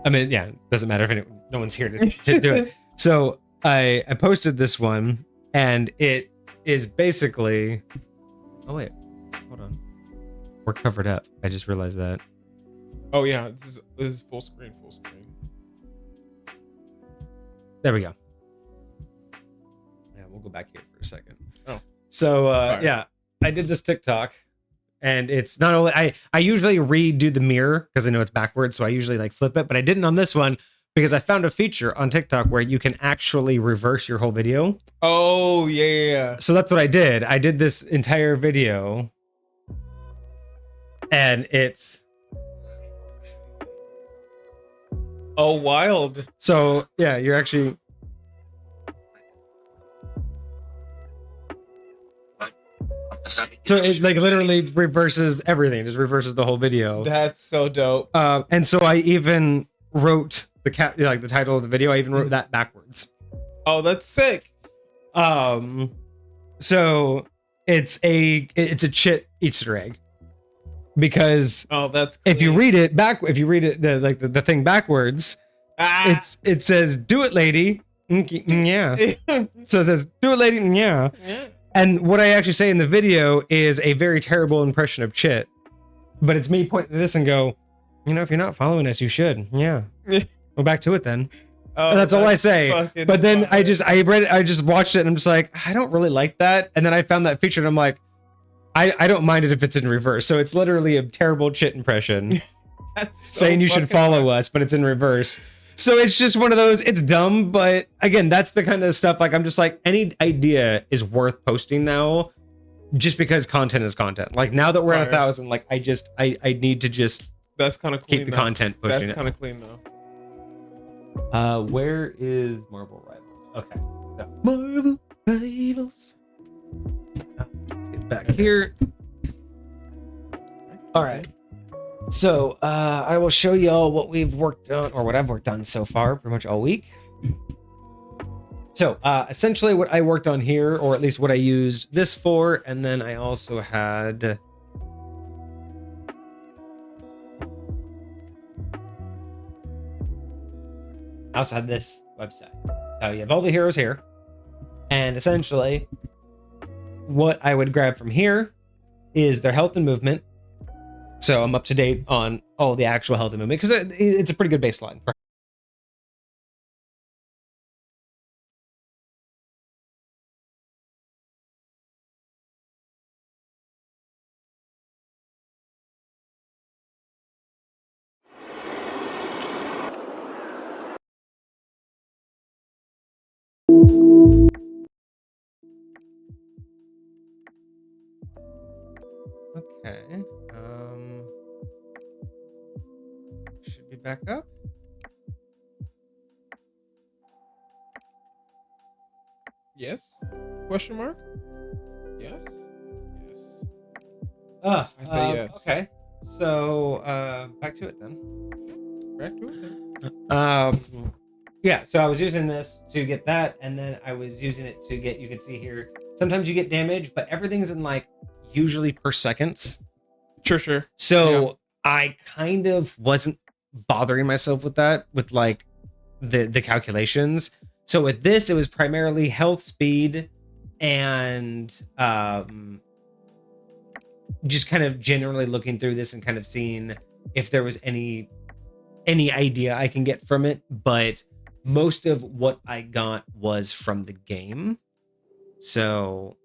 I mean, yeah, it doesn't matter if no one's here to do it. So I posted this one, and it is basically. Oh wait, hold on. We're covered up. I just realized that. Oh yeah, this is full screen. Full screen. There we go. Yeah, we'll go back here for a second. Oh. So yeah, I did this TikTok, and it's not only I usually redo the mirror because I know it's backwards, so I usually like flip it, but I didn't on this one because I found a feature on TikTok where you can actually reverse your whole video. Oh yeah. So that's what I did. I did this entire video, and it's. Oh, wild. So yeah, you're actually. So it like literally reverses everything, just reverses the whole video. That's so dope. And so I even wrote the the title of the video. I even wrote that backwards. Oh, that's sick. So it's a chit Easter egg. Because that's clean. if you read it the thing backwards, it says "Do it, lady." Yeah. So it says "Do it, lady." Yeah. And what I actually say in the video is a very terrible impression of chit, but it's me pointing to this and go, if you're not following us, you should. Yeah. Go back to it then. Oh, that's all I say. But then I read it, I just watched it, and I'm just like, I don't really like that. And then I found that feature, and I'm like, I don't mind it if it's in reverse. So it's literally a terrible chit impression saying you should follow us, but it's in reverse. So it's just one of those, it's dumb, but again, that's the kind of stuff like I'm just like, any idea is worth posting now just because content is content. Like now that we're at 1,000, like I need to just that's kind of keep the content pushing. That's kind of clean though. Where is Marvel Rivals? Okay. So. Marvel Rivals. Let's get back here. All right. So I will show y'all what we've worked on, or what I've worked on so far, pretty much all week. So essentially what I worked on here, or at least what I used this for, and then I also had... I also had this website. So you have all the heroes here. And essentially, what I would grab from here is their health and movement. So I'm up to date on all the actual health and movement, because it's a pretty good baseline. Okay. Should be back up. Yes? Question mark? Yes? I say yes. Okay. So back to it then. Back to it then. Yeah, so I was using this to get that, and then I was using it to get, you can see here, sometimes you get damage, but everything's in like usually per seconds. Sure. So yeah. I kind of wasn't bothering myself with that, with like the calculations. So with this, it was primarily health, speed, and just kind of generally looking through this and kind of seeing if there was any idea I can get from it. But most of what I got was from the game. So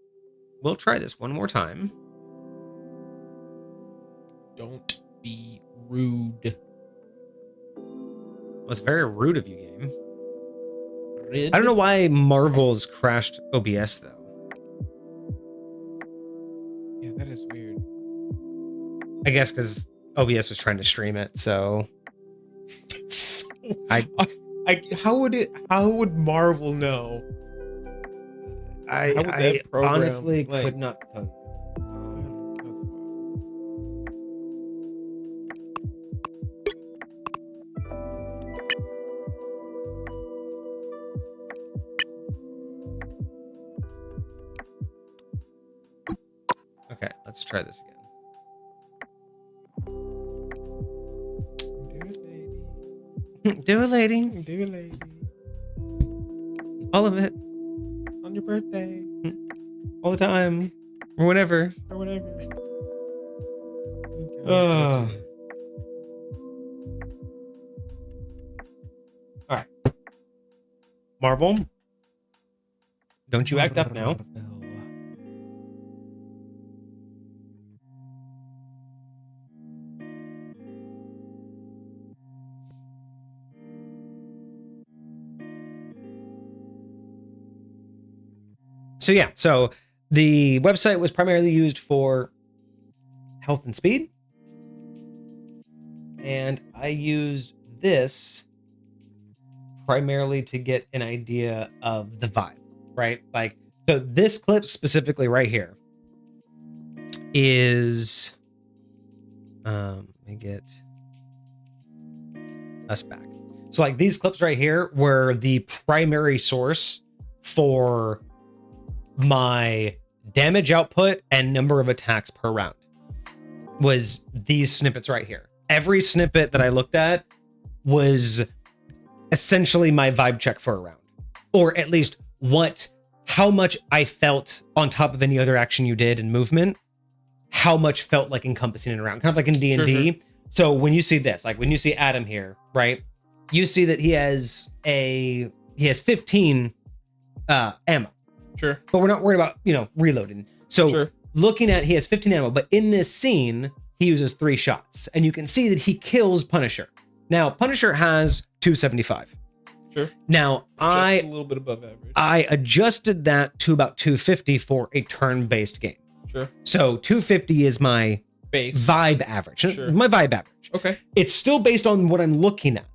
we'll try this one more time. Don't be rude. Well, it's very rude of you, game. I don't know why Marvel's crashed OBS though. Yeah, that is weird. I guess because OBS was trying to stream it, so how would Marvel know? I honestly could not tell you. Let's try this again. Do it, lady. Do it, lady. All of it. On your birthday. All the time. Or whenever. Or whatever. All right. Marble. Don't you act up now. So yeah, so the website was primarily used for health and speed. And I used this primarily to get an idea of the vibe, right? Like, so this clip specifically right here is, let me get us back. So like these clips right here were the primary source for my damage output and number of attacks per round, was these snippets right here. Every snippet that I looked at was essentially my vibe check for a round, or at least how much I felt on top of any other action you did in movement, how much felt like encompassing it around, kind of like in D&D. Sure. So when you see this, like when you see Adam here, right, you see that he has 15 ammo. Sure. But we're not worried about, reloading. So looking at, he has 15 ammo, but in this scene, he uses 3 shots. And you can see that he kills Punisher. Now, Punisher has 275. Sure. Now, a little bit above average. I adjusted that to about 250 for a turn-based game. Sure. So 250 is my base vibe average. Sure. My vibe average. Okay. It's still based on what I'm looking at.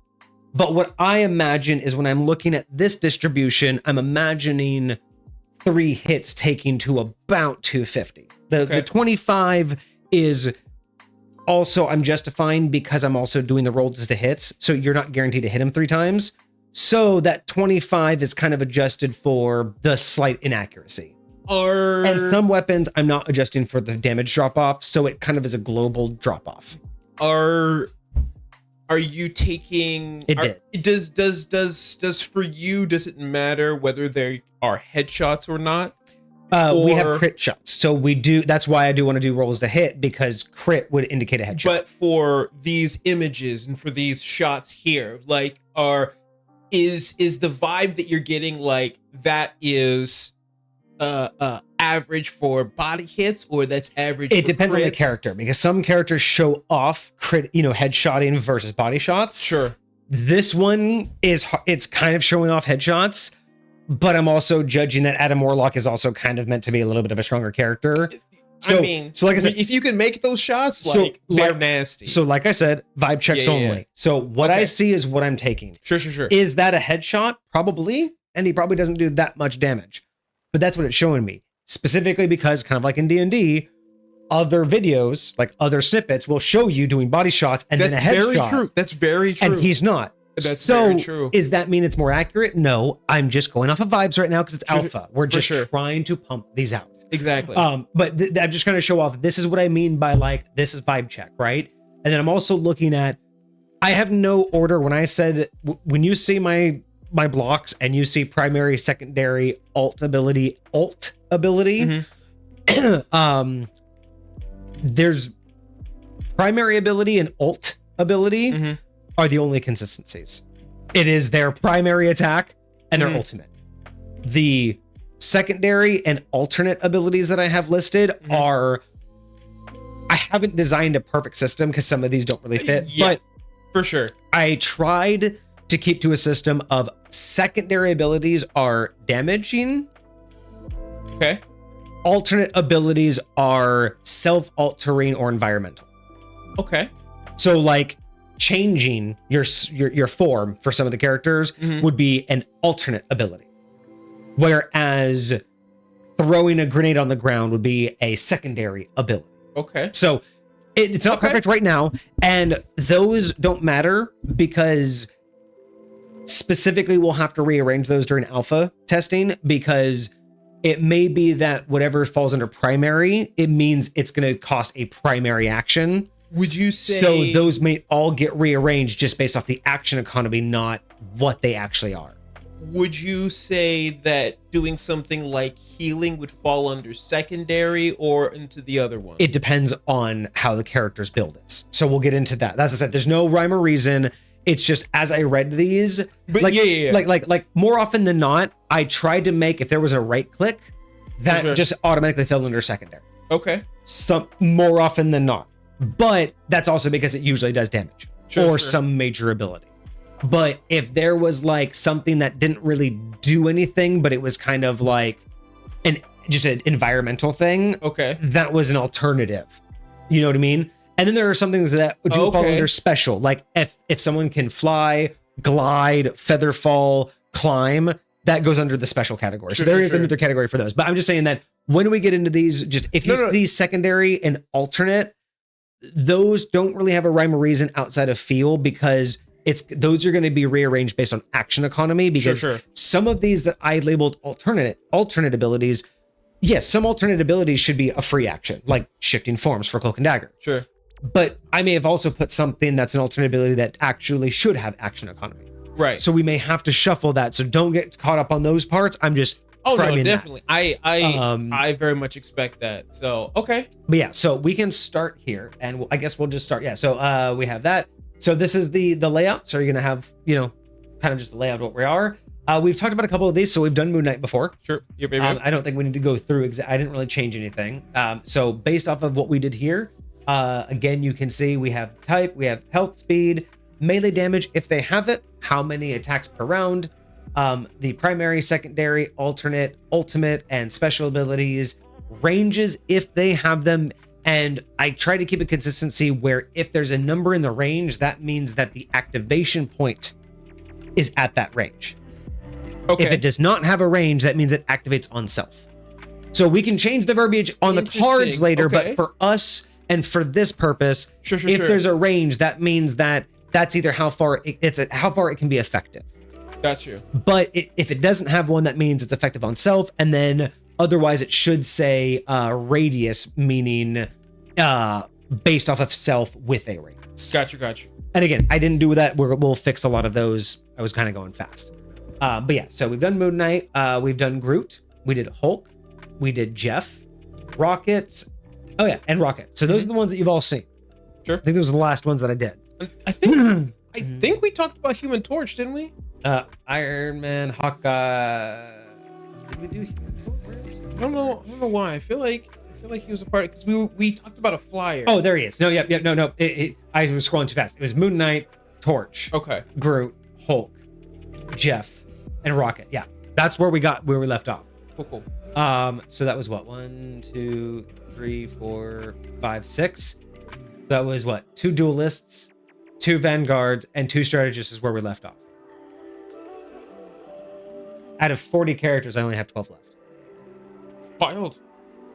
But what I imagine is when I'm looking at this distribution, I'm imagining 3 hits taking to about 250. The 25 is also, I'm justifying because I'm also doing the rolls to hits. So you're not guaranteed to hit him 3 times. So that 25 is kind of adjusted for the slight inaccuracy. And some weapons, I'm not adjusting for the damage drop off. So it kind of is a global drop off. Are you taking? Does for you? Does it matter whether they are headshots or not? We have crit shots, so we do. That's why I do want to do rolls to hit, because crit would indicate a headshot. But for these images and for these shots here, like, is the vibe that you're getting like that is average for body hits, or that's average? It depends on the crits? character, because some characters show off crit, headshotting versus body shots. Sure. This one it's kind of showing off headshots, but I'm also judging that Adam Warlock is also kind of meant to be a little bit of a stronger character. So like I said, if you can make those shots, they're nasty. So like I said, vibe checks only. Yeah. So what I see is what I'm taking. Sure. Is that a headshot? Probably. And he probably doesn't do that much damage. But that's what it's showing me. Specifically because, kind of like in D&D, other videos, like other snippets, will show you doing body shots and then a headshot. That's very true. And he's not. That's very true. Does that mean it's more accurate? No, I'm just going off of vibes right now because it's alpha. We're just trying to pump these out. Exactly. But I'm just going to show off. This is what I mean by like, this is vibe check, right? And then I'm also looking at, I have no order. When I said, when you see my blocks and you see primary, secondary, alt ability, mm-hmm. There's primary ability and alt ability mm-hmm. are the only consistencies. It is their primary attack and their ultimate. The secondary and alternate abilities that I have listed are, I haven't designed a perfect system because some of these don't really fit, but for sure. I tried to keep to a system of secondary abilities are damaging. Okay. Alternate abilities are self-altering or environmental. Okay. So like changing your form for some of the characters would be an alternate ability. Whereas throwing a grenade on the ground would be a secondary ability. Okay. So it's not perfect right now. And those don't matter because specifically we'll have to rearrange those during alpha testing because It may be that whatever falls under primary, it means it's going to cost a primary action. Would you say so? Those may all get rearranged just based off the action economy, not what they actually are. Would you say that doing something like healing would fall under secondary or into the other one? It depends on how the character's build is. So we'll get into that. As I said, there's no rhyme or reason. It's just as I read these, but like more often than not, I tried to make, if there was a right click, that just automatically fell under secondary. Okay. Some more often than not. But that's also because it usually does damage some major ability. But if there was like something that didn't really do anything, but it was kind of like just an environmental thing, that was an alternative. You know what I mean? And then there are some things that do fall under special, like if someone can fly, glide, feather fall, climb, that goes under the special category. So there is another category for those. But I'm just saying that when we get into these, just if you see secondary and alternate, those don't really have a rhyme or reason outside of feel, because those are going to be rearranged based on action economy, because some of these that I labeled alternate abilities, yes, some alternate abilities should be a free action, like shifting forms for Cloak and Dagger. Sure. But I may have also put something that's an alternate ability that actually should have action economy. Right. So we may have to shuffle that. So don't get caught up on those parts. I'm just no, definitely. I very much expect that. So but yeah, so we can start here, and I guess we'll just start. Yeah. So we have that. So this is the layout. So you're gonna have, kind of just the layout of what we are. We've talked about a couple of these. So we've done Moon Knight before. Sure. Yep. I don't think we need to go through. I didn't really change anything. So based off of what we did here, again, you can see we have type, we have health, speed, melee damage if they have it, how many attacks per round, the primary, secondary, alternate, ultimate, and special abilities, ranges if they have them. And I try to keep a consistency where if there's a number in the range, that means that the activation point is at that range. If it does not have a range, that means it activates on self. So we can change the verbiage on the cards later, but for us and for this purpose, if there's a range, that means that that's either how far how far it can be effective. Got you. But if it doesn't have one, that means it's effective on self, and then otherwise it should say radius, meaning based off of self with a radius. Got you. And again, I didn't do that. We'll fix a lot of those. I was kind of going fast. But yeah, so we've done Moon Knight, we've done Groot, we did Hulk, we did Jeff, Rockets. Oh yeah, and Rocket. So those are the ones that you've all seen. Sure. I think those are the last ones that I did. I think we talked about Human Torch, didn't we? Iron Man, Hawkeye. Did we do Human Torch? I don't know why. I feel like he was a part, because we talked about a flyer. Oh, there he is. No, no. I was scrolling too fast. It was Moon Knight, Torch. Okay. Groot, Hulk, Jeff, and Rocket. Yeah, that's where we left off. Cool. So that was what, 1, 2, 3, 4, 5, 6. So that was what, 2 duelists, 2 vanguards, and 2 strategists is where we left off. Out of 40 characters, I only have 12 left. Wild.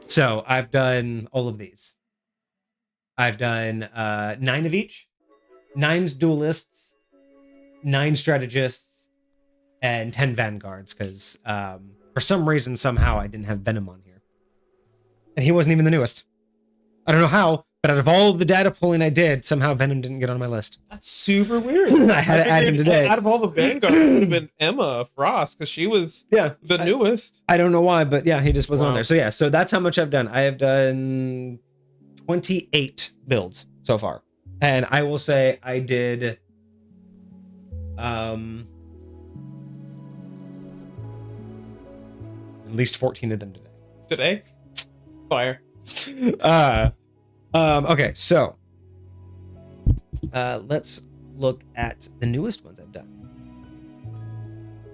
So I've done all of these. I've done 9 of each. 9's duelists, 9 strategists, and 10 vanguards, because for some reason, somehow, I didn't have Venom on here. And he wasn't even the newest. I don't know how, but out of all of the data pulling I did, somehow Venom didn't get on my list. That's super weird. I had to add him today. Out of all the vanguards, it would have been Emma Frost, because she was the newest. I don't know why, but yeah, he just wasn't on there. So yeah, so that's how much I've done. I have done 28 builds so far. And I will say I did at least 14 of them today. Today? Fire. Okay, so let's look at the newest ones I've done.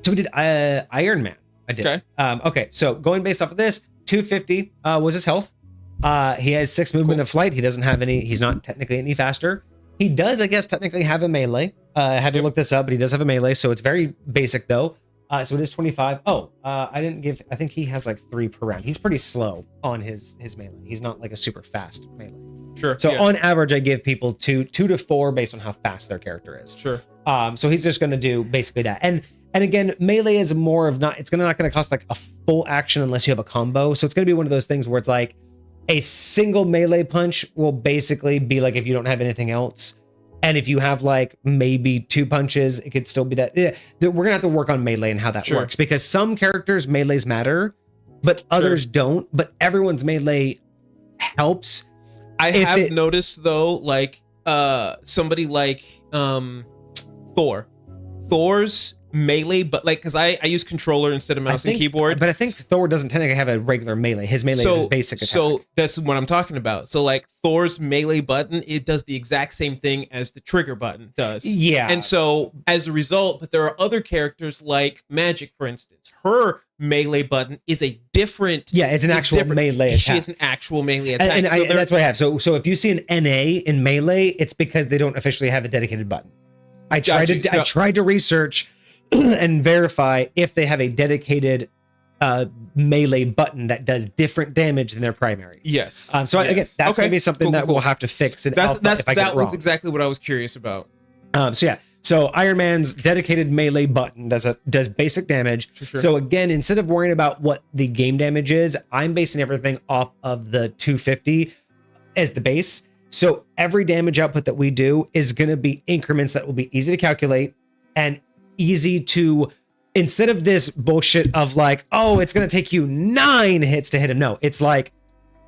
So we did Iron Man. I did. Okay. Okay, so going based off of this, 250 was his health. He has 6 movement of flight. He doesn't have any. He's not technically any faster. He does, I guess, technically have a melee. I had to look this up, but he does have a melee, so it's very basic though. So it is 25. I didn't give. I think he has like 3 per round. He's pretty slow on his melee. He's not like a super fast melee. Sure. So on average, I give people 2 to 4 based on how fast their character is. Sure. So he's just going to do basically that. And And again, melee is more of not, it's not going to cost like a full action unless you have a combo. So it's going to be one of those things where it's like a single melee punch will basically be like if you don't have anything else. And if you have like maybe 2 punches, it could still be that. Yeah, we're going to have to work on melee and how that works, because some characters melees matter, but others don't. But everyone's melee helps. I have noticed though, like somebody like Thor's melee, but like, because I use controller instead of mouse and keyboard, but I think Thor doesn't tend to have a regular melee. His melee is his basic attack. So that's what I'm talking about. So like Thor's melee button, it does the exact same thing as the trigger button does. Yeah. And so as a result, but there are other characters like Magic, for instance. Her melee button is a different. Yeah, it's an actual melee attack. She has an actual melee attack. And that's what I have. So if you see an NA in melee, it's because they don't officially have a dedicated button. I tried to research and verify if they have a dedicated melee button that does different damage than their primary. Yes. Again, that's going to be something that we'll have to fix in alpha if I get it wrong. That was exactly what I was curious about. So Iron Man's dedicated melee button does basic damage. Sure. So again, instead of worrying about what the game damage is, I'm basing everything off of the 250 as the base. So every damage output that we do is going to be increments that will be easy to calculate and easy to, instead of this bullshit of like, oh, it's going to take you 9 hits to hit him. No, it's like,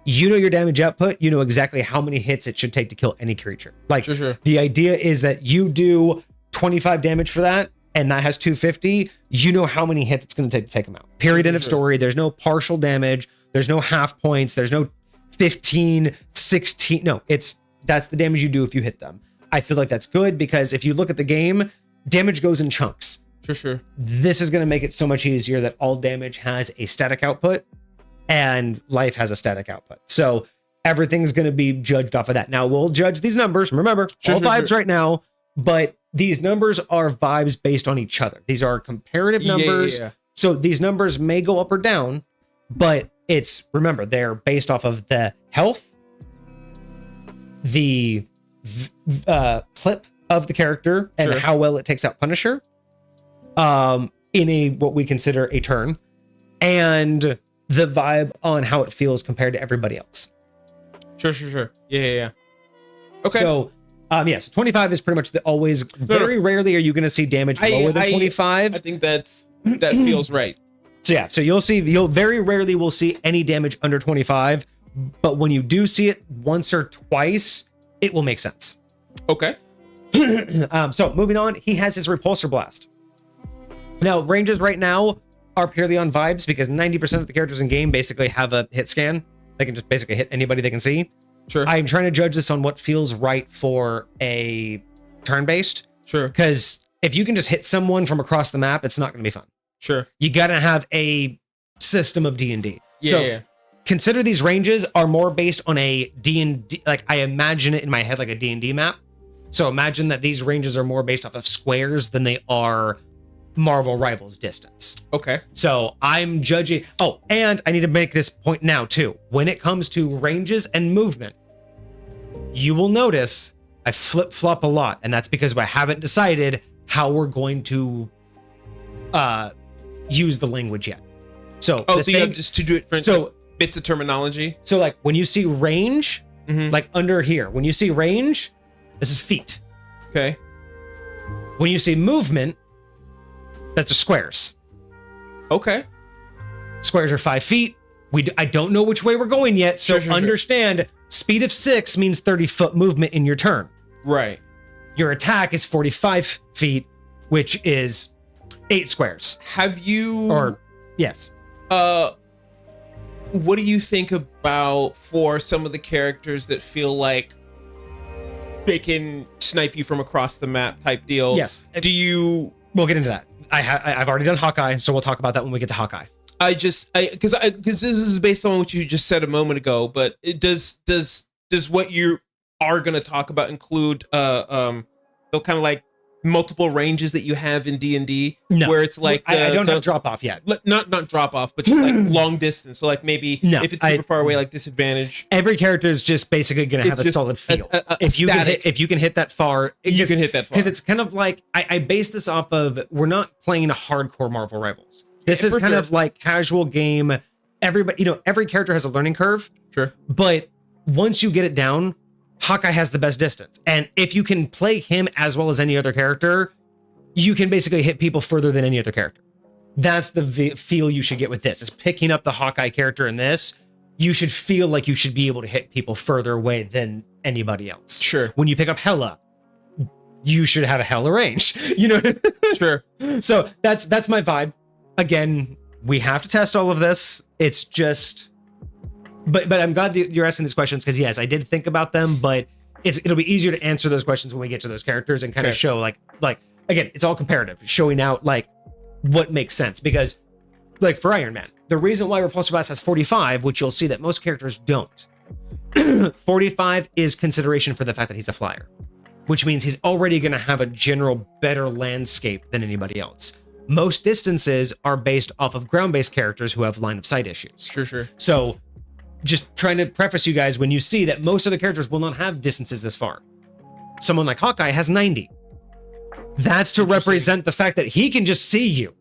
you know your damage output, you know exactly how many hits it should take to kill any creature. Like the idea is that you do 25 damage for that, and that has 250. You know how many hits it's going to take him out. Period. End of story. There's no partial damage. There's no half points. There's no 15, 16. No, that's the damage you do if you hit them. I feel like that's good because if you look at the game, damage goes in chunks. Sure. This is going to make it so much easier that all damage has a static output and life has a static output. So everything's going to be judged off of that. Now we'll judge these numbers. Remember, all vibes right now, but these numbers are vibes based on each other. These are comparative numbers. Yeah. So these numbers may go up or down, but remember, they're based off of the health, the clip of the character, and how well it takes out Punisher in what we consider a turn, and the vibe on how it feels compared to everybody else. Sure. Yeah. Okay. So, yes, 25 is pretty much always. Very rarely are you going to see damage lower than 25. I think that feels right. So yeah, you'll very rarely will see any damage under 25, but when you do see it once or twice, it will make sense. Okay. So moving on, he has his repulsor blast. Now ranges right now are purely on vibes because 90% of the characters in game basically have a hit scan. They can just basically hit anybody they can see. Sure. I'm trying to judge this on what feels right for a turn-based. Sure. Because if you can just hit someone from across the map, it's not going to be fun. Sure. You got to have a system of D&D. Consider these ranges are more based on a D&D, like I imagine it in my head like a D&D map. So imagine that these ranges are more based off of squares than they are Marvel Rivals distance. Okay. So I'm judging. Oh, and I need to make this point now too. When it comes to ranges and movement, you will notice I flip-flop a lot, and that's because I haven't decided how we're going to use the language yet. So you have just to do it for bits of terminology. So like when you see range, like under here, when you see range, this is feet. Okay. When you see movement, that's the squares. Okay. Squares are 5 feet. I don't know which way we're going yet, so understand speed of 6 means 30-foot movement in your turn. Right. Your attack is 45 feet, which is 8 squares. Have you... Yes. What do you think about for some of the characters that feel like they can snipe you from across the map type deal? Yes. We'll get into that. I've already done Hawkeye, so we'll talk about that when we get to Hawkeye. Because this is based on what you just said a moment ago, but does what you are going to talk about include they'll kind of like multiple ranges that you have in D&D? No, where it's like I don't have drop off yet. Not drop off, but just like long distance. So like maybe if it's super far away, like disadvantage. Every character is just basically going to have a solid feel. If you can hit that far, you can hit that far. Because it's kind of like I base this off of, we're not playing a hardcore Marvel Rivals. This is kind of like casual game. Everybody, every character has a learning curve. Sure. But once you get it down, Hawkeye has the best distance. And if you can play him as well as any other character, you can basically hit people further than any other character. That's the feel you should get with this, is picking up the Hawkeye character in this. You should feel like you should be able to hit people further away than anybody else. Sure. When you pick up Hela, you should have a Hela range. Sure. So that's my vibe. Again, we have to test all of this. It's just... But I'm glad that you're asking these questions, because yes, I did think about them, but it'll be easier to answer those questions when we get to those characters and kind of show like again, it's all comparative, showing out like what makes sense. Because like for Iron Man, the reason why Repulsor Blast has 45, which you'll see that most characters don't, 45 is consideration for the fact that he's a flyer, which means he's already going to have a general better landscape than anybody else. Most distances are based off of ground-based characters who have line of sight issues. Sure. So just trying to preface you guys, when you see that most of the characters will not have distances this far. Someone like Hawkeye has 90. That's to represent the fact that he can just see you.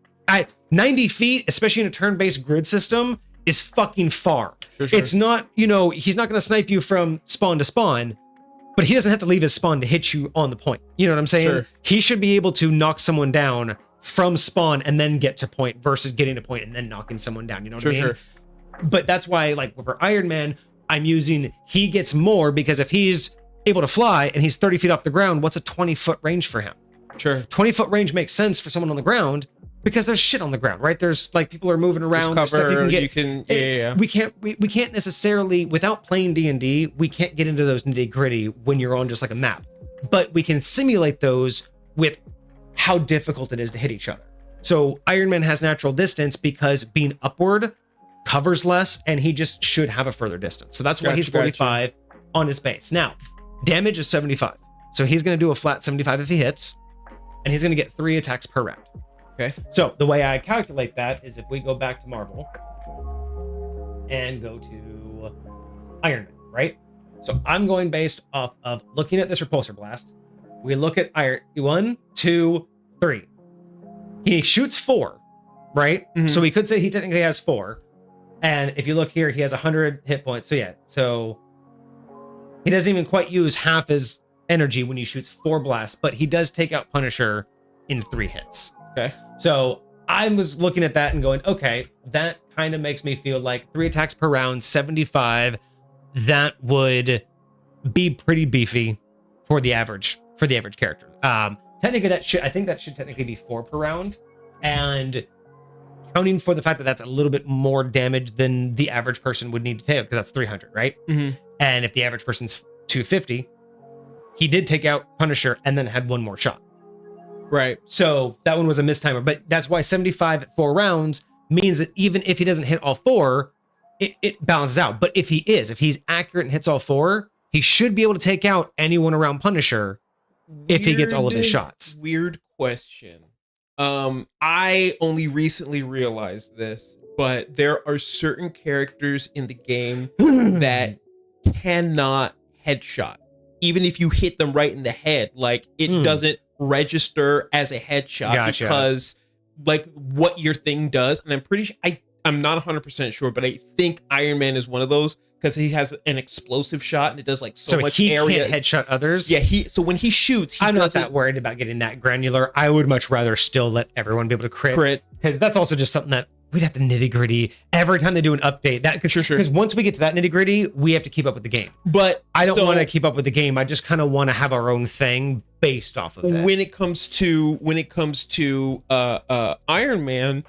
90 feet, especially in a turn-based grid system, is fucking far. Sure. It's not, he's not going to snipe you from spawn to spawn, but he doesn't have to leave his spawn to hit you on the point. You know what I'm saying? Sure. He should be able to knock someone down from spawn and then get to point versus getting to point and then knocking someone down. You know what I mean? Sure. But that's why, like, for Iron Man, I'm using, he gets more, because if he's able to fly and he's 30 feet off the ground, what's a 20-foot range for him? Sure. 20-foot range makes sense for someone on the ground, because there's shit on the ground, right? There's like people are moving around. There's cover, you can get. We can't necessarily, without playing D&D, we can't get into those nitty gritty when you're on just like a map. But we can simulate those with how difficult it is to hit each other. So Iron Man has natural distance because being upward covers less, and he just should have a further distance. So that's why he's 45 on his base. Now, damage is 75. So he's going to do a flat 75 if he hits, and he's going to get 3 attacks per round. Okay. So the way I calculate that is if we go back to Marvel and go to Iron Man, right? So I'm going based off of looking at this Repulsor Blast. We look at Iron 1, 2, 3. He shoots 4, right? Mm-hmm. So we could say he technically has 4. And if you look here, he has 100 hit points. So yeah, so he doesn't even quite use half his energy when he shoots 4 blasts, but he does take out Punisher in 3 hits. Okay. So I was looking at that and going, okay, that kind of makes me feel like 3 attacks per round, 75. That would be pretty beefy for the average character. Technically, I think that should technically be 4 per round, and counting for the fact that that's a little bit more damage than the average person would need to take, because that's 300, right? Mm-hmm. And if the average person's 250, he did take out Punisher and then had 1 more shot. Right. So that one was a mistimer, but that's why 75 at 4 rounds means that even if he doesn't hit all 4, it balances out. But if he's accurate and hits all 4, he should be able to take out anyone around Punisher if he gets all of his shots. Weird question. I only recently realized this, but there are certain characters in the game that cannot headshot. Even if you hit them right in the head, like it doesn't register as a headshot because like what your thing does. And I'm pretty sure, I'm not 100% sure, but I think Iron Man is one of those, because he has an explosive shot and it does like so much he area. Can't headshot others. Yeah, so when he shoots, I'm not that worried about getting that granular. I would much rather still let everyone be able to crit, because that's also just something that we'd have to nitty gritty every time they do an update. That because once we get to that nitty gritty, we have to keep up with the game. But I don't want to keep up with the game. I just kind of want to have our own thing based off of that. When it comes to Iron Man,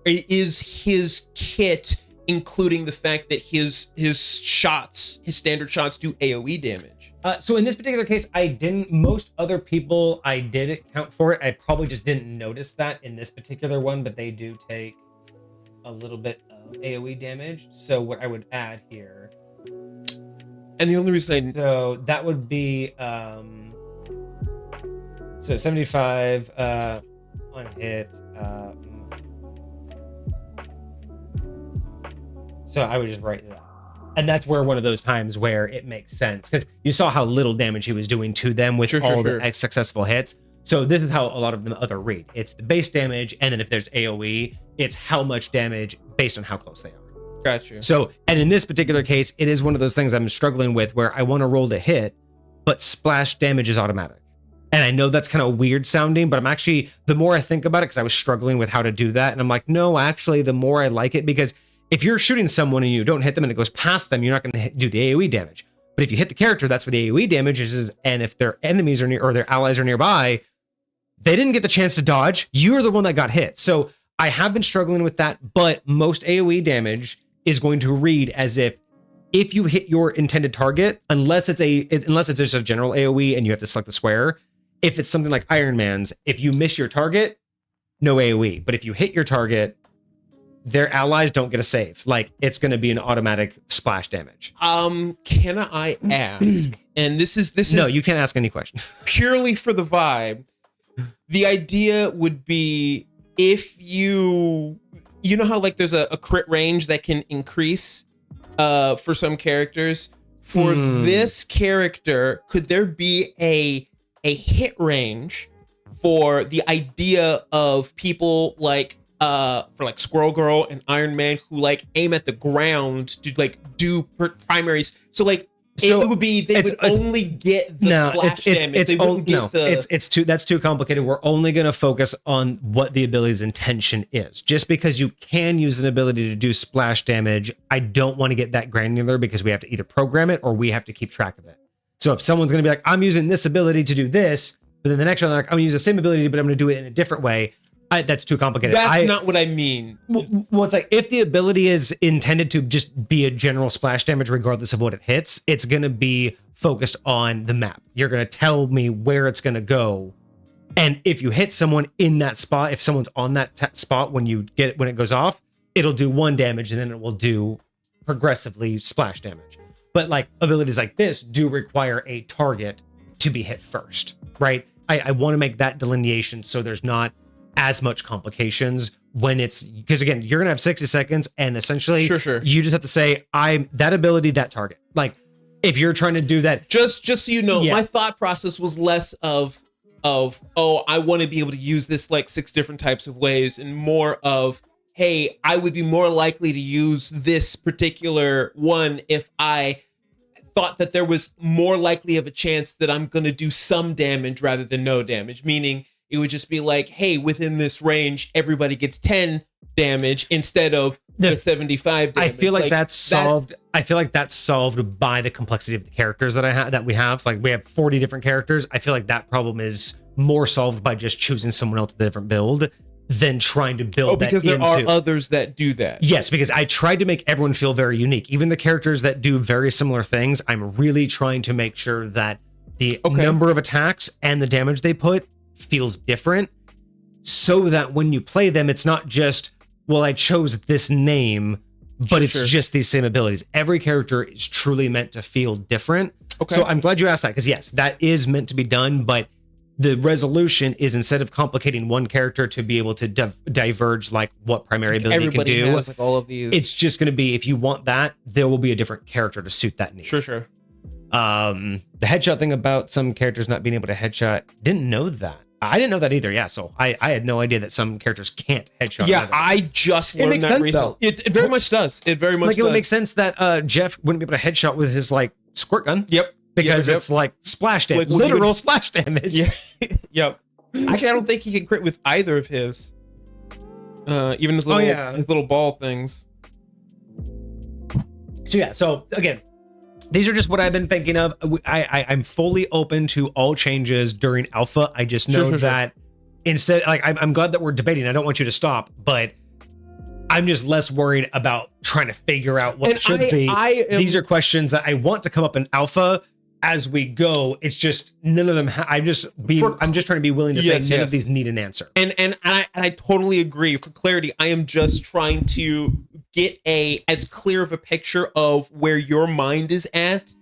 is his kit including the fact that his standard shots do AoE damage? So in this particular case, I didn't. Most other people, I did account for it. I probably just didn't notice that in this particular one, but they do take a little bit of AoE damage. So what I would add here And the only reason So that would be so 75 on hit. So I would just write that. And that's where one of those times where it makes sense, because you saw how little damage he was doing to them with all the successful hits. So this is how a lot of the other read. It's the base damage, and then if there's AoE, it's how much damage based on how close they are. Gotcha. So, and in this particular case, it is one of those things I'm struggling with where I want to roll to hit, but splash damage is automatic. And I know that's kind of weird sounding, but I'm actually, the more I think about it, because I was struggling with how to do that, and I'm like, no, actually, the more I like it, because if you're shooting someone and you don't hit them and it goes past them, you're not going to do the AoE damage. But if you hit the character, that's where the AoE damage is. And if their enemies are near or their allies are nearby, they didn't get the chance to dodge. You're the one that got hit. So I have been struggling with that, but most AoE damage is going to read as if you hit your intended target, unless it's just a general AoE and you have to select the square. If it's something like Iron Man's, if you miss your target, no AoE. But if you hit your target, their allies don't get a save. Like, it's going to be an automatic splash damage. Can I ask? And this is no, you can't ask any question. Purely for the vibe. The idea would be if you know how like there's a crit range that can increase for some characters. For this character, could there be a hit range for the idea of people like for like Squirrel Girl and Iron Man who like aim at the ground to like do primaries? So like it would be they would only get the splash damage. That's too complicated. We're only going to focus on what the ability's intention is. Just because you can use an ability to do splash damage, I don't want to get that granular, because we have to either program it or we have to keep track of it. So if someone's going to be like, I'm using this ability to do this, but then the next one they're like, I'm going to use the same ability, but I'm going to do it in a different way, that's too complicated. That's not what I mean. Well, it's like, if the ability is intended to just be a general splash damage regardless of what it hits, it's going to be focused on the map. You're going to tell me where it's going to go. And if you hit someone in that spot, if someone's on that spot when it goes off, it'll do 1 damage, and then it will do progressively splash damage. But like abilities like this do require a target to be hit first, right? I want to make that delineation so there's not as much complications when it's, because again, you're gonna have 60 seconds, and essentially you just have to say, I'm that ability, that target. Like, if you're trying to do that, just so you know, my thought process was less of oh, I want to be able to use this like 6 different types of ways, and more of, hey, I would be more likely to use this particular one if I thought that there was more likely of a chance that I'm going to do some damage rather than no damage. Meaning it would just be like, hey, within this range, everybody gets 10 damage instead of the 75 damage. I feel like that's solved. I feel like that's solved by the complexity of the characters that we have. Like, we have 40 different characters. I feel like that problem is more solved by just choosing someone else with a different build than trying to build that into. Because there are others that do that. Yes, because I tried to make everyone feel very unique. Even the characters that do very similar things, I'm really trying to make sure that the number of attacks and the damage they put feels different, so that when you play them, it's not just, well, I chose this name, but it's just these same abilities. Every character is truly meant to feel different. So I'm glad you asked that, because yes, that is meant to be done, but the resolution is, instead of complicating one character to be able to diverge like what primary ability everybody can do, has like all of these. It's just going to be, if you want that, there will be a different character to suit that need. Sure. The headshot thing about some characters not being able to headshot, didn't know that. I didn't know that either. Yeah, so I had no idea that some characters can't headshot. Yeah, I just learned that recently. It very much does. It very much does. It would make sense that Jeff wouldn't be able to headshot with his like squirt gun. Yep. Because it's like splash damage, like, literal splash damage. Yeah. Yep. Actually, I don't think he can crit with either of his. Even his little ball things. So yeah. So again, these are just what I've been thinking of. I'm fully open to all changes during alpha. I just know that instead, like, I'm glad that we're debating. I don't want you to stop, but I'm just less worried about trying to figure out what it should be. These are questions that I want to come up in alpha as we go. It's just none of them. I'm just trying to be willing to say none of these need an answer. And I totally agree. For clarity, I am just trying to get as clear of a picture of where your mind is at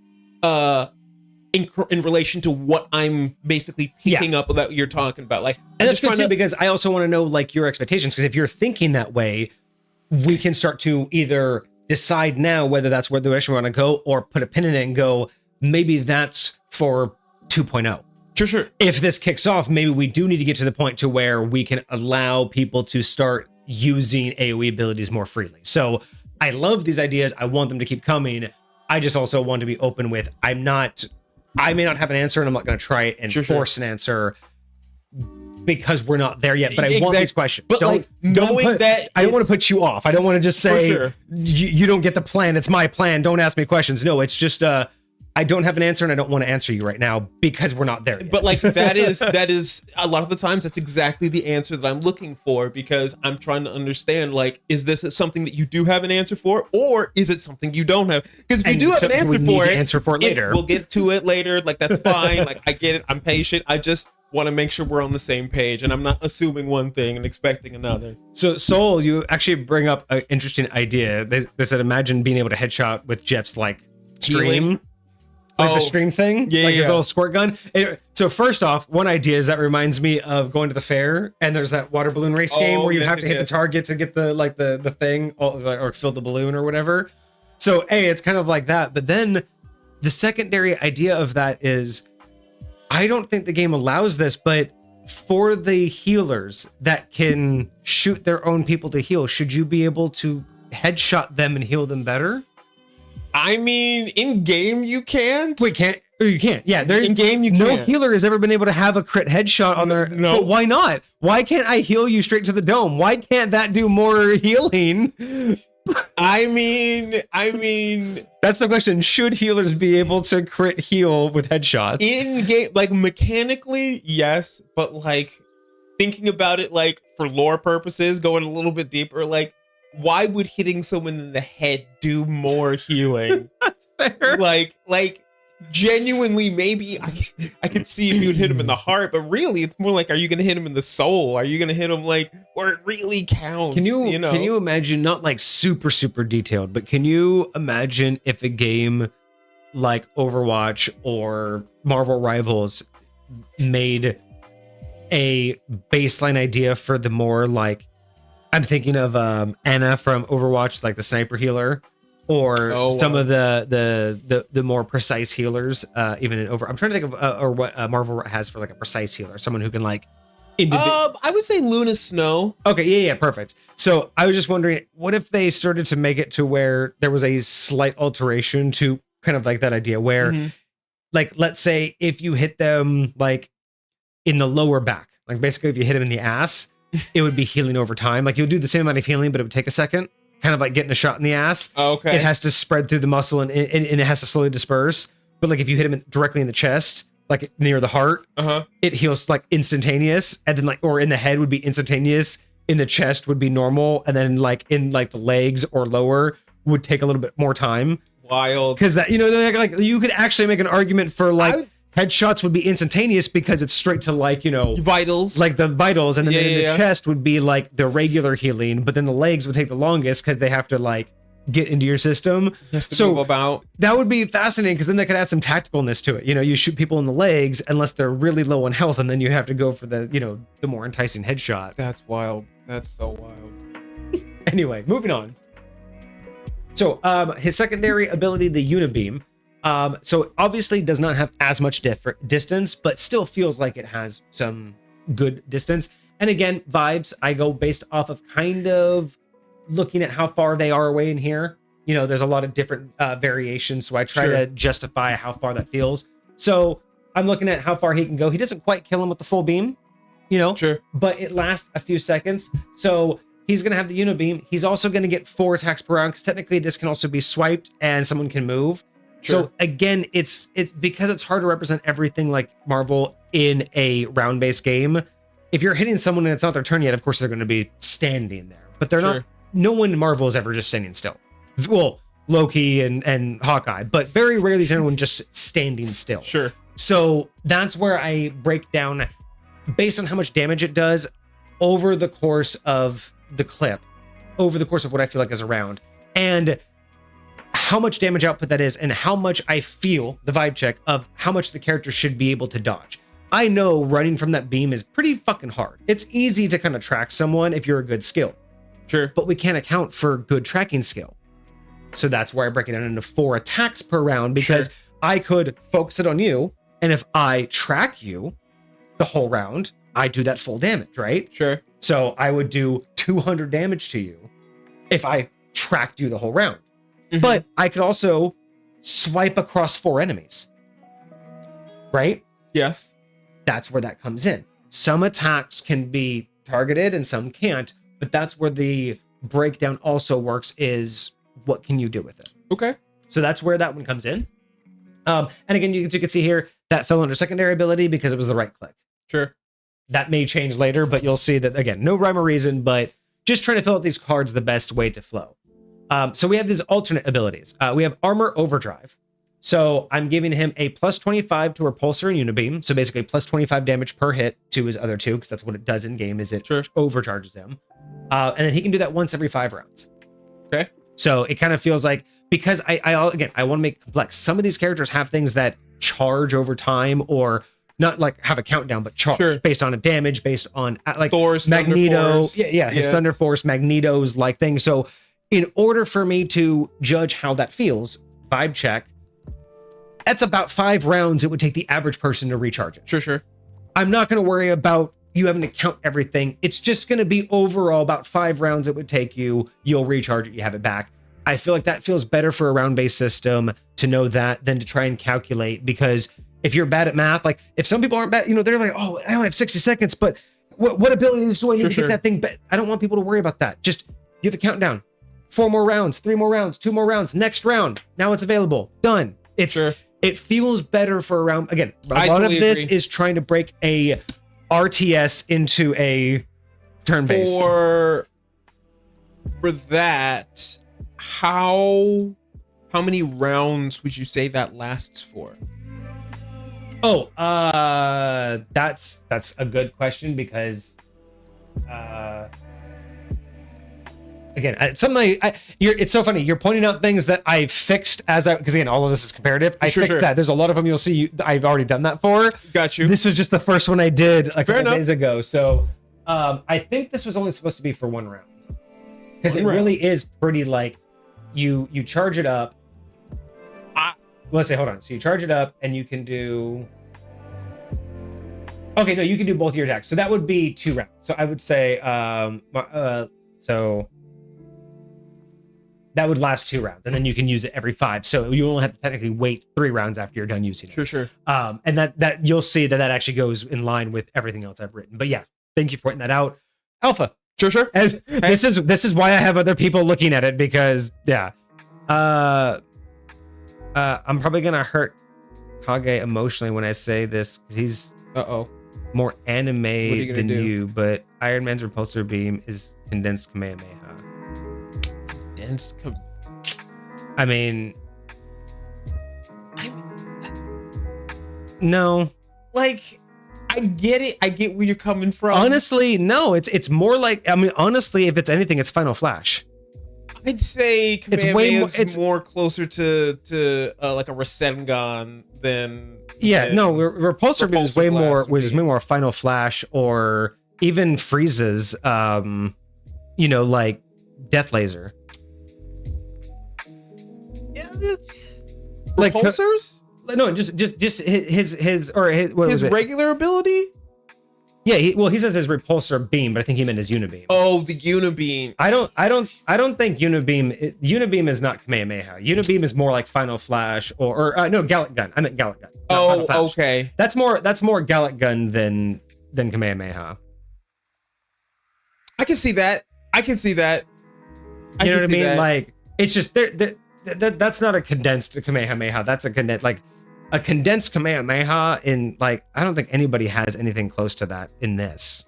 in relation to what I'm basically picking up that you're talking about. Like, and that's good too, because I also want to know like your expectations, because if you're thinking that way, we can start to either decide now whether that's where the direction we want to go, or put a pin in it and go, maybe that's for 2.0. Sure. If this kicks off, maybe we do need to get to the point to where we can allow people to start using AoE abilities more freely. So I love these ideas. I want them to keep coming. I just also want to be open with, I may not have an answer, and I'm not going to try it and force an answer because we're not there yet. But I want these questions. But I don't want to put you off. I don't want to just say you don't get the plan. It's my plan. Don't ask me questions. No, it's just I don't have an answer, and I don't want to answer you right now because we're not there yet. But like that is a lot of the times that's exactly the answer that I'm looking for, because I'm trying to understand, like, is this something that you do have an answer for, or is it something you don't have? Because if you do have an answer for it later. We'll get to it later. Like, that's fine. Like, I get it. I'm patient. I just want to make sure we're on the same page, and I'm not assuming one thing and expecting another. So Soul, you actually bring up an interesting idea. They said, imagine being able to headshot with Jeff's like stream. Like the stream thing, his little squirt gun. So first off, one idea is that reminds me of going to the fair, and there's that water balloon race game where you have to hit the target to get the thing, or fill the balloon or whatever. So it's kind of like that. But then the secondary idea of that is, I don't think the game allows this, but for the healers that can shoot their own people to heal, should you be able to headshot them and heal them better? I mean, in game you can't. Wait, can't? You can't. Yeah, in game you can't. No healer has ever been able to have a crit headshot on their. No. But why not? Why can't I heal you straight to the dome? Why can't that do more healing? I mean, that's the question. Should healers be able to crit heal with headshots in game? Like, mechanically, yes, but like thinking about it, like for lore purposes, going a little bit deeper, like, why would hitting someone in the head do more healing? That's fair. Like genuinely, maybe I could see if you would hit him in the heart, but really, it's more like, are you going to hit him in the soul? Are you going to hit him like where it really counts? Can you imagine, not like super detailed, but can you imagine if a game like Overwatch or Marvel Rivals made a baseline idea for the more like, I'm thinking of Anna from Overwatch, like the sniper healer, or some of the more precise healers, even in I'm trying to think of or what Marvel has for like a precise healer, someone who can like. I would say Luna Snow. Okay, yeah, perfect. So I was just wondering, what if they started to make it to where there was a slight alteration to kind of like that idea, where, like, let's say if you hit them like in the lower back, like basically if you hit them in the ass, it would be healing over time. Like, you'll do the same amount of healing, but it would take a second. Kind of like getting a shot in the ass. Okay. It has to spread through the muscle and it has to slowly disperse. But like if you hit him directly in the chest, like near the heart, it heals like instantaneous. And then like, or in the head would be instantaneous. In the chest would be normal. And then like in like the legs or lower would take a little bit more time. Wild. Because that, like you could actually make an argument for like, headshots would be instantaneous because it's straight to like, vitals, like the vitals. And then in the chest would be like the regular healing, but then the legs would take the longest because they have to like get into your system. So about that would be fascinating, because then they could add some tacticalness to it. You shoot people in the legs unless they're really low on health, and then you have to go for the, the more enticing headshot. That's wild. That's so wild. Anyway, moving on. So his secondary ability, the Unibeam. So obviously does not have as much distance, but still feels like it has some good distance. And again, vibes, I go based off of kind of looking at how far they are away in here. There's a lot of different variations, so I try to justify how far that feels. So I'm looking at how far he can go. He doesn't quite kill him with the full beam, but it lasts a few seconds. So he's going to have the Unibeam. He's also going to get 4 attacks per round, because technically this can also be swiped and someone can move. So again, it's because it's hard to represent everything like Marvel in a round-based game. If you're hitting someone and it's not their turn yet, of course they're going to be standing there. But they're not. No one in Marvel is ever just standing still. Well, Loki and Hawkeye, but very rarely is anyone just standing still. So that's where I break down based on how much damage it does over the course of the clip, over the course of what I feel like is a round, and how much damage output that is and how much I feel the vibe check of how much the character should be able to dodge. I know running from that beam is pretty fucking hard. It's easy to kind of track someone if you're a good skill. Sure. But we can't account for good tracking skill. So that's where I break it down into 4 attacks per round, because I could focus it on you. And if I track you the whole round, I do that full damage, right? Sure. So I would do 200 damage to you if I tracked you the whole round. Mm-hmm. But I could also swipe across 4 enemies, right? Yes. That's where that comes in. Some attacks can be targeted and some can't, but that's where the breakdown also works, is what can you do with it? Okay. So that's where that one comes in. And again, you can see here that fell under secondary ability because it was the right click. Sure. That may change later, but you'll see that, again, no rhyme or reason, but just trying to fill out these cards the best way to flow. So we have these alternate abilities. We have Armor Overdrive. So I'm giving him a plus 25 to Repulsor and Unibeam. So basically plus 25 damage per hit to his other 2, because that's what it does in game, is it overcharges him. And then he can do that once every 5 rounds. Okay. So it kind of feels like, because I want to make it complex. Some of these characters have things that charge over time, or not like have a countdown, but charge based on a damage, based on like Thor's Magneto. His Thunder Force, Magneto's like thing. So in order for me to judge how that feels, vibe check, that's about 5 rounds it would take the average person to recharge it. Sure. I'm not going to worry about you having to count everything. It's just going to be overall about 5 rounds it would take you. You'll recharge it, you have it back. I feel like that feels better for a round-based system to know that than to try and calculate, because if you're bad at math, like if some people aren't bad, they're like, oh, I only have 60 seconds, but what abilities do I need to get that thing? But I don't want people to worry about that. Just, you have to count down. 4 more rounds, 3 more rounds, 2 more rounds, next round. Now it's available. Done. It feels better for a round. Again, a lot of this is trying to break a RTS into a turn-based. For that, how many rounds would you say that lasts for? Oh, that's a good question, because again, it's so funny. You're pointing out things that I fixed because again, all of this is comparative. I fixed that. There's a lot of them you'll see I've already done that for. Got you. This was just the first one I did a couple days ago. So I think this was only supposed to be for 1 round, because it really is pretty like you charge it up. Let's say, hold on. So you charge it up and you can do. Okay, no, you can do both your attacks. So that would be 2 rounds. So I would say, so that would last 2 rounds, and then you can use it every 5. So you only have to technically wait 3 rounds after you're done using it. Sure. And that you'll see that actually goes in line with everything else I've written. But yeah, thank you for pointing that out, Alpha. Sure. And this is why I have other people looking at it, because I'm probably gonna hurt Kage emotionally when I say this, because he's more anime than you, but Iron Man's repulsor beam is condensed Kamehameha. No. Like, I get it. I get where you're coming from. Honestly, no. It's more like, honestly, if it's anything, it's Final Flash. I'd say Kamehameha is more closer to like a Rasengan than. Yeah, no. Repulsor beam is way more Final Flash, or even Frieza's, like Death Laser. Yeah, like repulsors? No, just his regular ability. Yeah, he says his repulsor beam, but I think he meant his Unibeam. Oh, the Unibeam. I don't think Unibeam is not Kamehameha. Unibeam is more like Final Flash or Gallic Gun. I meant Gallic Gun. Oh, okay. That's more Gallic Gun than Kamehameha. I can see that. You know what I mean? Like, it's just that's not a condensed Kamehameha. That's a condensed Kamehameha in, like, I don't think anybody has anything close to that in this.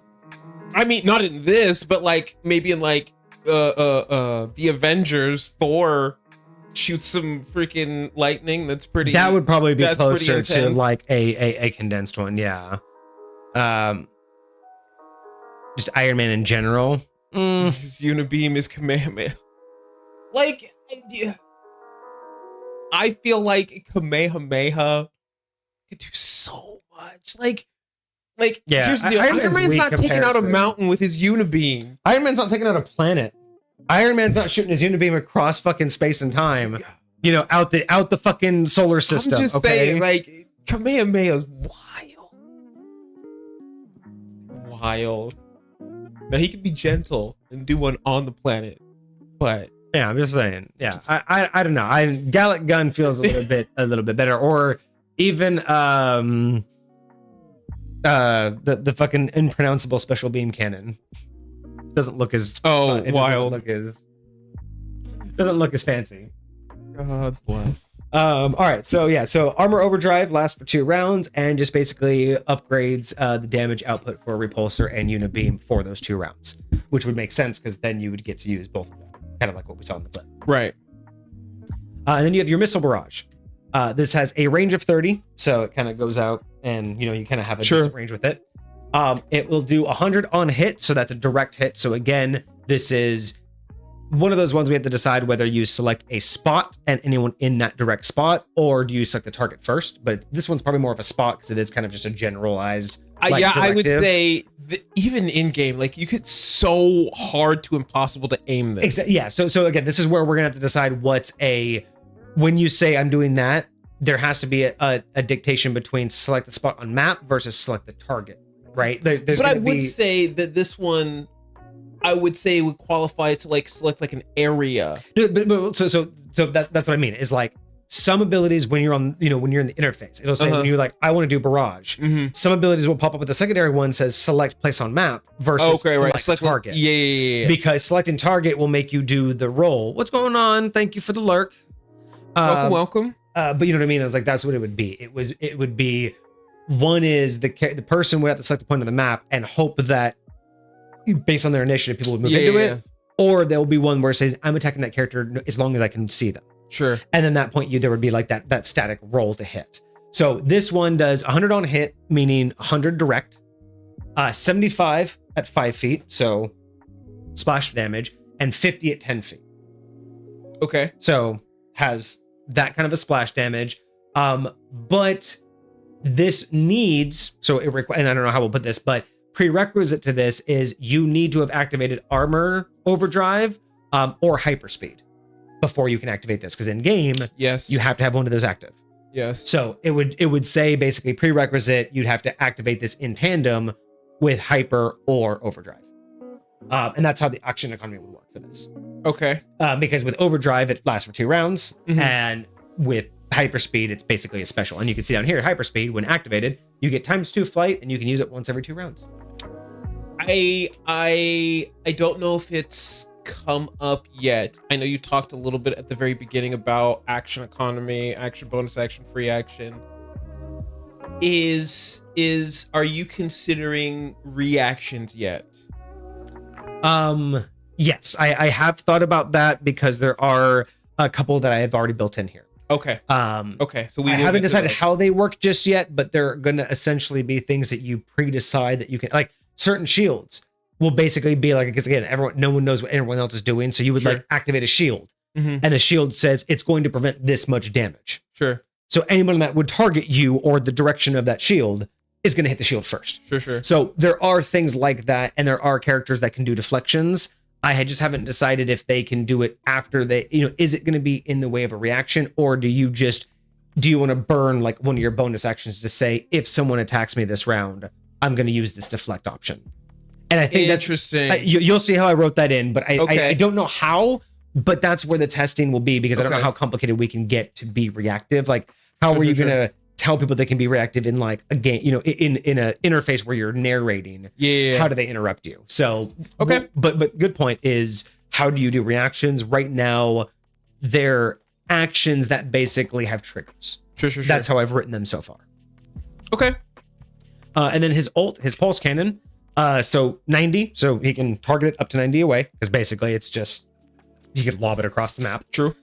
I mean, not in this, but like maybe in like the Avengers, Thor shoots some freaking lightning. That would probably be closer to like a condensed one, yeah. Just Iron Man in general. His Unibeam is Kamehameha. Like, I feel like Kamehameha could do so much. Like Yeah, here's the deal. Iron Man's not taking out a mountain with his unibeam. Iron Man's not taking out a planet. Iron Man's not shooting his unibeam across fucking space and time. You know, out the fucking solar system. I'm just saying, like, Kamehameha's wild. Now he could be gentle and do one on the planet, but yeah, I'm just saying. Yeah, I don't know. Gallic gun feels a little bit better, or even the fucking impronounceable special beam cannon doesn't look as wild. Doesn't look as fancy. God bless. All right, so armor overdrive lasts for 2 rounds and just basically upgrades the damage output for repulsor and unibeam for those 2 rounds, which would make sense because then you would get to use both of them, kind of like what we saw in the clip. Right. And then you have your missile barrage. This has a range of 30, so it kind of goes out and you kind of have a decent range with it. It will do 100 on hit, so that's a direct hit. So again, this is one of those ones we have to decide whether you select a spot and anyone in that direct spot, or do you select the target first. But this one's probably more of a spot because it is kind of just a generalized yeah, I would say even in game, like, you could so hard to impossible to aim this. Yeah, so again, this is where we're gonna have to decide when you say I'm doing that, there has to be a dictation between select the spot on map versus select the target, right? But I would say that this one, I would say would qualify to like select like an area. But so that's what I mean is like some abilities when you're on, when you're in the interface, it'll say when you're like, I want to do barrage. Some abilities will pop up with the secondary one says select place on map versus select target. Yeah. Because selecting target will make you do the roll. What's going on? Thank you for the lurk. Welcome. But you know what I mean? I was like, that's what it would be. It would be one is the person would have to select the point on the map and hope that based on their initiative, people would move into it, or there'll be one where it says, I'm attacking that character as long as I can see them. Sure. And then that point, there would be like that static roll to hit. So this one does 100 on hit, meaning 100 direct, 75 at 5 feet, so splash damage, and 50 at 10 feet. Okay. So has that kind of a splash damage. But this needs, and I don't know how we'll put this, but prerequisite to this is you need to have activated armor overdrive or hyperspeed before you can activate this, because in game, yes, you have to have one of those active. Yes. So it would say basically prerequisite, you'd have to activate this in tandem with hyper or overdrive. And that's how the action economy would work for this. Okay. Because with overdrive, it lasts for 2 rounds, and with hyperspeed, it's basically a special. And you can see down here, hyperspeed, when activated, you get ×2 flight, and you can use it once every 2 rounds. I don't know if it's come up yet. I know you talked a little bit at the very beginning about action economy, action bonus, action free action. Are you considering reactions yet? Yes, I have thought about that because there are a couple that I have already built in here. Okay. Okay. So I haven't decided how they work just yet, but they're going to essentially be things that you pre-decide that you can, like certain shields will basically be like, because again, no one knows what everyone else is doing. So you would like activate a shield, and the shield says it's going to prevent this much damage. Sure. So anyone that would target you or the direction of that shield is going to hit the shield first. Sure. So there are things like that, and there are characters that can do deflections. I just haven't decided if they can do it after they, is it going to be in the way of a reaction, or do you want to burn like one of your bonus actions to say, if someone attacks me this round, I'm going to use this deflect option. And I think that's interesting. You'll see how I wrote that in, but I don't know how, but that's where the testing will be, because I don't know how complicated we can get to be reactive. Like, how are you going to tell people they can be reactive in like a game, in an interface where you're narrating? How do they interrupt you? So, but good point is, how do you do reactions? Right now, they're actions that basically have triggers. Sure. That's how I've written them so far. Okay. And then his pulse cannon, so 90, so he can target it up to 90 away, because basically it's just, you can lob it across the map. True.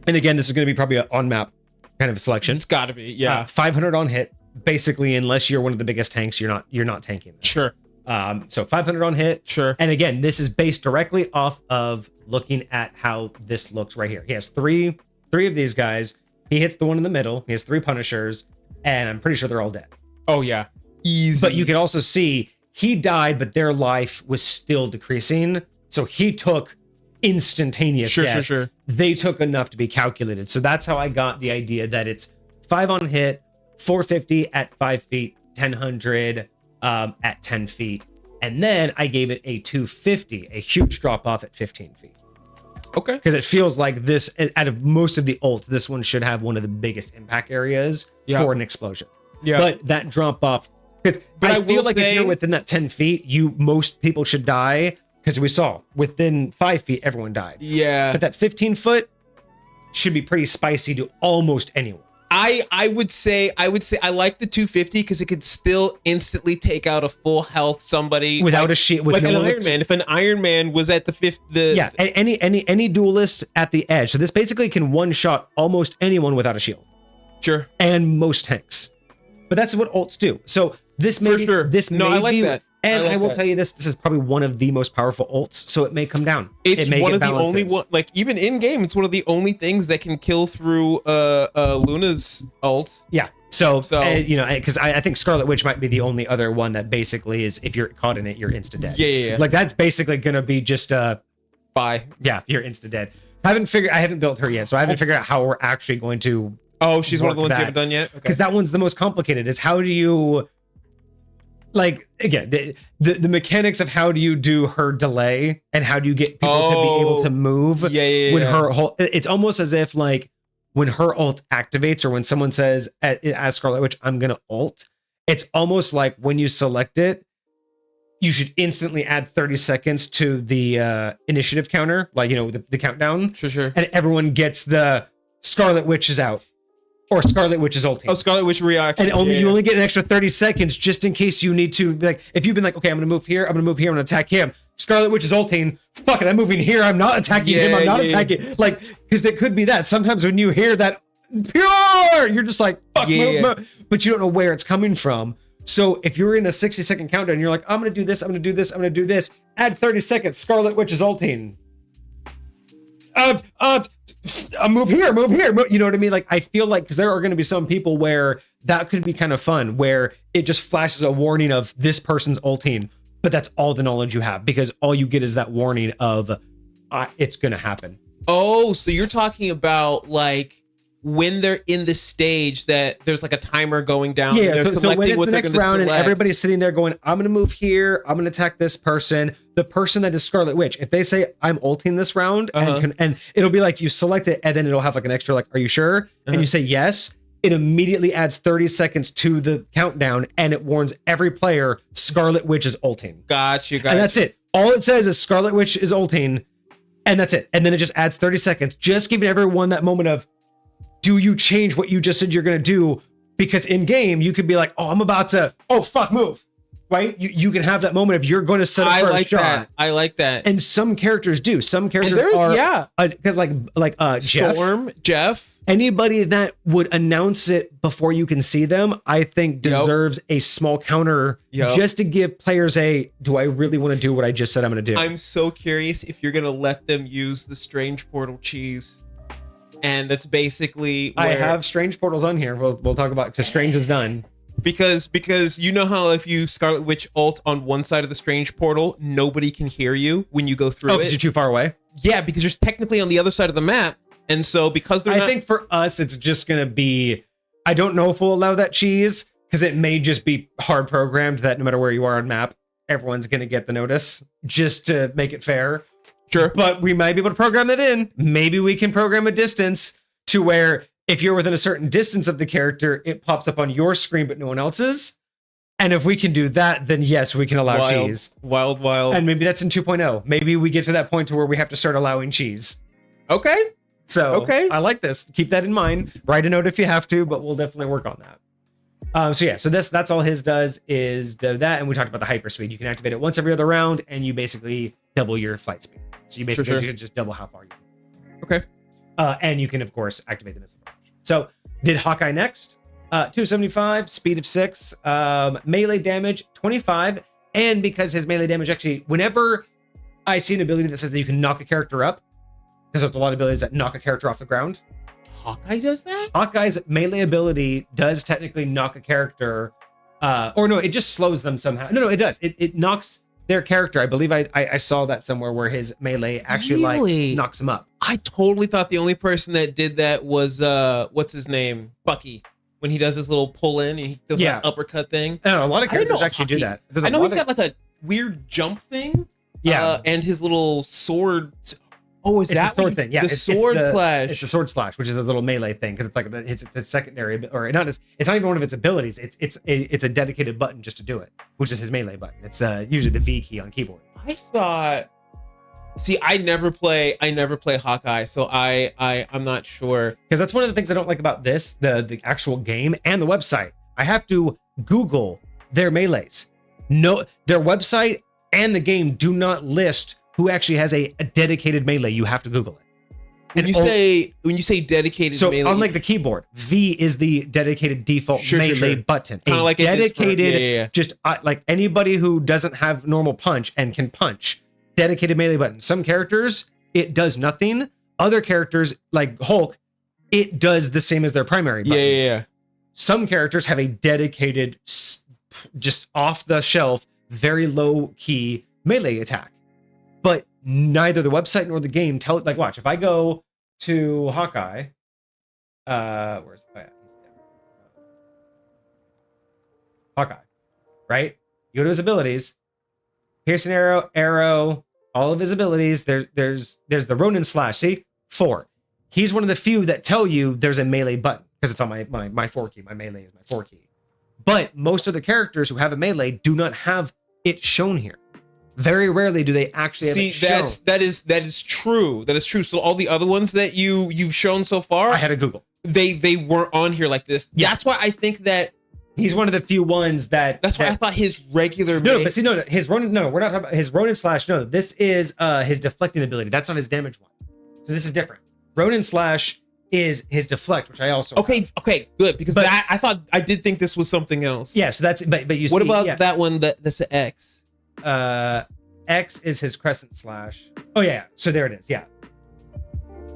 And again, this is going to be probably an on-map kind of a selection. It's got to be, yeah. 500 on hit. Basically, unless you're one of the biggest tanks, you're not tanking this. Sure. So 500 on hit. Sure. And again, this is based directly off of looking at how this looks right here. He has three of these guys. He hits the one in the middle. He has 3 Punishers, and I'm pretty sure they're all dead. Oh yeah, easy. But you can also see he died, but their life was still decreasing. So he took instantaneous death. Sure. They took enough to be calculated. So that's how I got the idea that it's 5 on hit, 450 at 5 feet, 1000 at 10 feet. And then I gave it a 250, a huge drop off at 15 feet. Okay. Because it feels like this, out of most of the ults, this one should have one of the biggest impact areas for an explosion. Yeah. But that drop off, because I feel like if you're within that 10 feet, most people should die. Because we saw within 5 feet, everyone died. Yeah. But that 15 foot should be pretty spicy to almost anyone. I would say I like the 250 because it could still instantly take out a full health somebody without a shield, with like an Iron Man. If an Iron Man was at the fifth, any duelist at the edge. So this basically can one shot almost anyone without a shield. Sure. And most tanks. But that's what ults do. So this may be, I like that. And I will tell you this is probably one of the most powerful ults, so it may come down. It's one of the only one, like even in game, it's one of the only things that can kill through Luna's ult. Yeah. So because I think Scarlet Witch might be the only other one that basically is, if you're caught in it, you're insta dead. Yeah. Like that's basically gonna be just bye. Yeah, you're insta dead. I haven't built her yet, so I haven't figured out how we're actually going to. Oh, she's one of the ones you haven't done yet? Because that one's the most complicated, is how do you, like, again, the mechanics of how do you do her delay and how do you get people to be able to move when her whole, it's almost as if like when her ult activates or when someone says as Scarlet Witch, I'm going to ult, it's almost like when you select it, you should instantly add 30 seconds to the initiative counter, like, the countdown. Sure. And everyone gets the Scarlet Witch is out. Or Scarlet Witch is ulting. Oh, Scarlet Witch reaction. And you only get an extra 30 seconds just in case you need to, like, if you've been like, okay, I'm going to move here, I'm going to attack him. Scarlet Witch is ulting. Fuck it, I'm moving here. I'm not attacking him. I'm not attacking. Like, because it could be that. Sometimes when you hear that, pure, you're just like, fuck, move. But you don't know where it's coming from. So if you're in a 60-second countdown, you're like, I'm going to do this, I'm going to do this, I'm going to do this. Add 30 seconds. Scarlet Witch is ulting. Move here. You know what I mean? Like, I feel like, because there are going to be some people where that could be kind of fun, where it just flashes a warning of this person's ulting, but that's all the knowledge you have, because all you get is that warning of it's going to happen. Oh, so you're talking about like when they're in the stage that there's like a timer going down. Yeah, so when it's the next round and everybody's sitting there going, I'm going to move here, I'm going to attack this person. The person that is Scarlet Witch, if they say, I'm ulting this round, and it'll be like you select it, and then it'll have like an extra, like, are you sure? And you say yes, it immediately adds 30 seconds to the countdown, and it warns every player Scarlet Witch is ulting. Got you. And that's it. All it says is Scarlet Witch is ulting, and that's it. And then it just adds 30 seconds, just giving everyone that moment of, do you change what you just said you're going to do? Because in game, you could be like, oh, I'm about to, oh, fuck, move. Right? You can have that moment if you're going to set up for a shot. I like that. And some characters do. Some characters are, because like Jeff. Anybody that would announce it before you can see them, I think deserves a small counter just to give players do I really want to do what I just said I'm going to do? I'm so curious if you're going to let them use the Strange Portal cheese. And that's basically I have Strange Portals on here. We'll talk about, because Strange is done. Because you know how if you Scarlet Witch ult on one side of the Strange Portal, nobody can hear you when you go through it. Because you're too far away? Yeah, because you're technically on the other side of the map. And so because they're I think for us, it's just going to be, I don't know if we'll allow that cheese, because it may just be hard programmed that no matter where you are on map, everyone's going to get the notice, just to make it fair. Sure. But we might be able to program that in. Maybe we can program a distance to where if you're within a certain distance of the character, it pops up on your screen, but no one else's. And if we can do that, then yes, we can allow cheese. Wild. And maybe that's in 2.0. Maybe we get to that point to where we have to start allowing cheese. Okay. So I like this. Keep that in mind. Write a note if you have to, but we'll definitely work on that. So that's all his does is that. And we talked about the hyperspeed. You can activate it once every other round, and you basically double your flight speed. So you basically can just double how far you can. Okay. And you can, of course, activate the missile. So did Hawkeye next. 275, speed of 6, melee damage 25. And because his melee damage actually, whenever I see an ability that says that you can knock a character up, because there's a lot of abilities that knock a character off the ground. Hawkeye does that? Hawkeye's melee ability does technically knock a character, or no, it just slows them somehow. No, it does. It knocks their character. I believe I saw that somewhere where his melee actually like knocks him up. I totally thought the only person that did that was what's his name? Bucky. When he does his little pull in and he does that uppercut thing. A lot of characters actually do that. I know he's got like a weird jump thing. Yeah. And his little sword. Oh, is that the sword thing? Yeah, the sword slash. It's a sword slash, which is a little melee thing because it's like it's a secondary, or not. It's not even one of its abilities. It's a dedicated button just to do it, which is his melee button. It's usually the V key on keyboard. I thought. See, I never play Hawkeye, so I'm not sure. Because that's one of the things I don't like about this, the actual game and the website. I have to Google their melees. No, their website and the game do not list who actually has a dedicated melee. You have to Google it. When you say dedicated melee, so unlike the keyboard, V is the dedicated default melee button. Kind of like dedicated, just like anybody who doesn't have normal punch and can punch. Dedicated melee button. Some characters, it does nothing. Other characters, like Hulk, it does the same as their primary button. Yeah. Some characters have a dedicated, just off the shelf, very low key melee attack. But neither the website nor the game tell. Like, watch, if I go to Hawkeye, where's Hawkeye, right? You go to his abilities. Piercing arrow, all of his abilities. There's the Ronin slash. See, 4. He's one of the few that tell you there's a melee button because it's on my 4 key. My melee is my 4 key. But most of the characters who have a melee do not have it shown here. Very rarely do they actually have it shown. that is true. That is true. So all the other ones that you've shown so far, I had to Google. They weren't on here like this. Yeah. That's why I think that. He's one of the few ones that. That's why I thought his regular. But see, his Ronin. No, we're not talking about his Ronin slash. No, this is his deflecting ability. That's not his damage one. So this is different. Ronin slash is his deflect, which I also. Okay, good because I did think this was something else. Yeah, so that's but you. What about that one that's the X? X is his crescent slash. Oh yeah, so there it is. Yeah.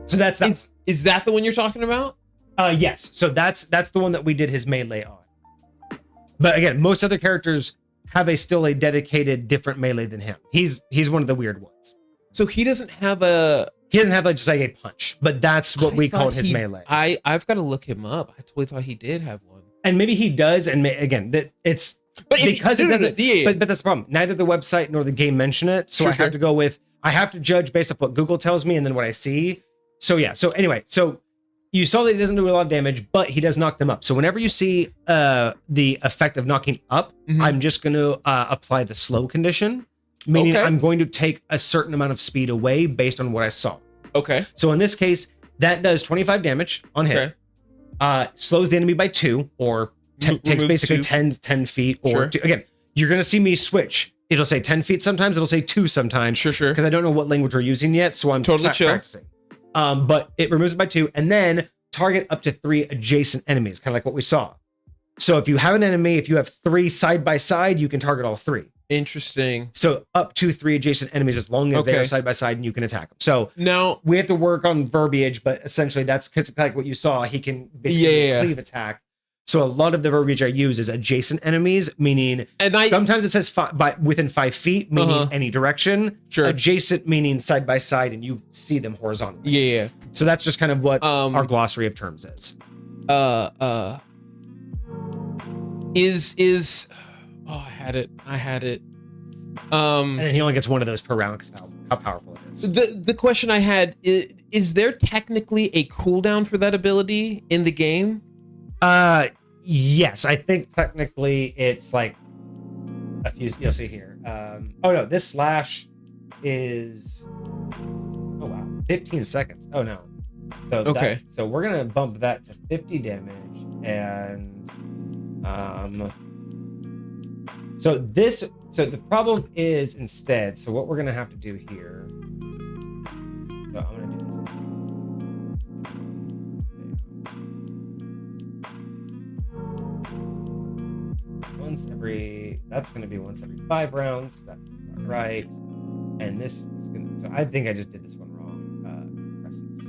So that's is that the one you're talking about? Yes. So that's the one that we did his melee on. But again, most other characters have still a dedicated different melee than him. He's one of the weird ones. So he doesn't have just like a punch, but that's what we called his melee. I've got to look him up. I totally thought he did have one. And maybe he does. And again, it's because it doesn't. But that's the problem. Neither the website nor the game mention it. So I have to go with. I have to judge based off what Google tells me and then what I see. So yeah. So anyway, you saw that he doesn't do a lot of damage, but he does knock them up. So whenever you see the effect of knocking up, I'm just going to apply the slow condition, meaning I'm going to take a certain amount of speed away based on what I saw. Okay. So in this case, that does 25 damage on hit. Slows the enemy by 2, or takes basically 10 feet. Or again, you're going to see me switch. It'll say 10 feet sometimes. It'll say 2 sometimes. Sure. Because I don't know what language we're using yet, so I'm totally practicing. But it removes it by 2, and then target up to 3 adjacent enemies, kind of like what we saw. So if you have an enemy, if you have 3 side by side, you can target all 3. Interesting. So up to 3 adjacent enemies, as long as they are side by side, and you can attack them. So now we have to work on verbiage, but essentially that's because like what you saw, he can basically cleave attack. So a lot of the verbiage I use is adjacent enemies, meaning sometimes it says within 5 feet, meaning any direction. Sure. Adjacent meaning side by side, and you see them horizontally. Yeah. So that's just kind of what our glossary of terms is. I had it. And he only gets one of those per round because how powerful it is. The question I had is there technically a cooldown for that ability in the game? Yes, I think technically it's like a few. You'll see here. Oh no, this slash is 15 seconds. Oh no. So so we're gonna bump that to 50 damage, and so the problem is instead. So what we're gonna have to do here. So I'm gonna do this. That's going to be once every 5 rounds. That's right. And this is gonna. So I think I just did this one wrong. Pressing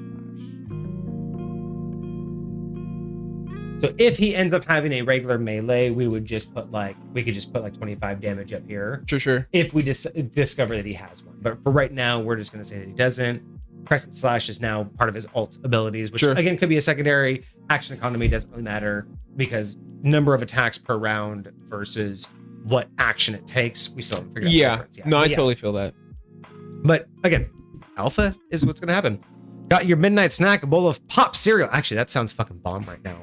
slash. So if he ends up having a regular melee, we could just put like 25 damage up here. Sure. If we discover that he has one, but for right now, we're just gonna say that he doesn't. Press slash is now part of his alt abilities, which again could be a secondary. Action economy doesn't really matter because number of attacks per round versus what action it takes. We still haven't figured out the difference yet. No, I totally feel that. But again, alpha is what's gonna happen. Got your midnight snack, a bowl of pop cereal. Actually, that sounds fucking bomb right now.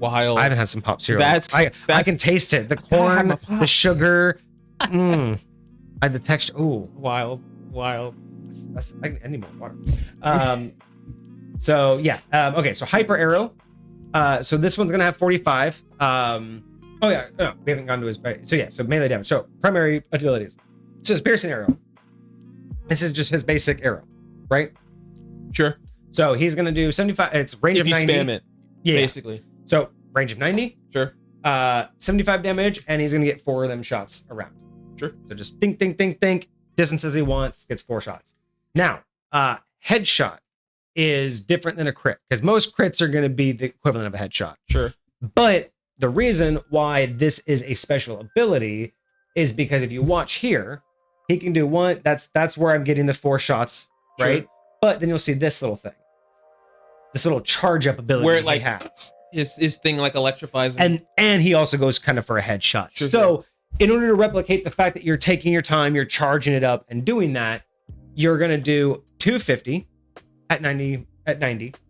Wild. I haven't had some pop cereal. I can taste it. The corn, the sugar. The texture. Ooh, wild. I need more water. So yeah. Okay. So hyper arrow. So this one's gonna have 45. Oh yeah. No, we haven't gone to his. So yeah. So melee damage. So primary abilities. So it's piercing arrow. This is just his basic arrow, right? Sure. So he's gonna do 75. It's range of 90. Spam it. Yeah. Basically. So range of 90. Sure. 75 damage, and he's gonna get 4 of them shots around. Sure. So just think. Distances he wants, gets 4 shots. Now, headshot is different than a crit because most crits are going to be the equivalent of a headshot. Sure. But the reason why this is a special ability is because if you watch here, he can do one. That's where I'm getting the 4 shots, right? Sure. But then you'll see this little thing, this little charge up ability where it like he has. His thing like electrifies him. And he also goes kind of for a headshot. Sure, so in order to replicate the fact that you're taking your time, you're charging it up and doing that, you're going to do 250 at 90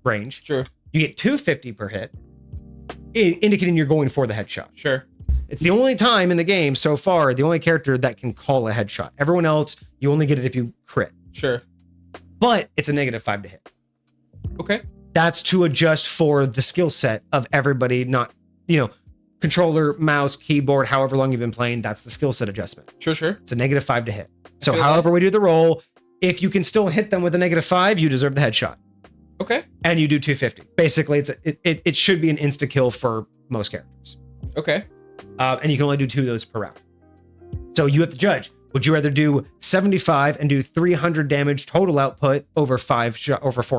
range. Sure. You get 250 per hit, indicating you're going for the headshot. Sure. It's the only time in the game so far, the only character that can call a headshot. Everyone else, you only get it if you crit. Sure. But it's a -5 to hit. Okay. That's to adjust for the skill set of everybody, not, controller, mouse, keyboard, however long you've been playing, that's the skill set adjustment. Sure. It's a -5 to hit. So however we do the roll, if you can still hit them with a -5, you deserve the headshot. Okay. And you do 250. Basically, it should be an insta kill for most characters. Okay. And you can only do 2 of those per round. So you have to judge. Would you rather do 75 and do 300 damage total output over 4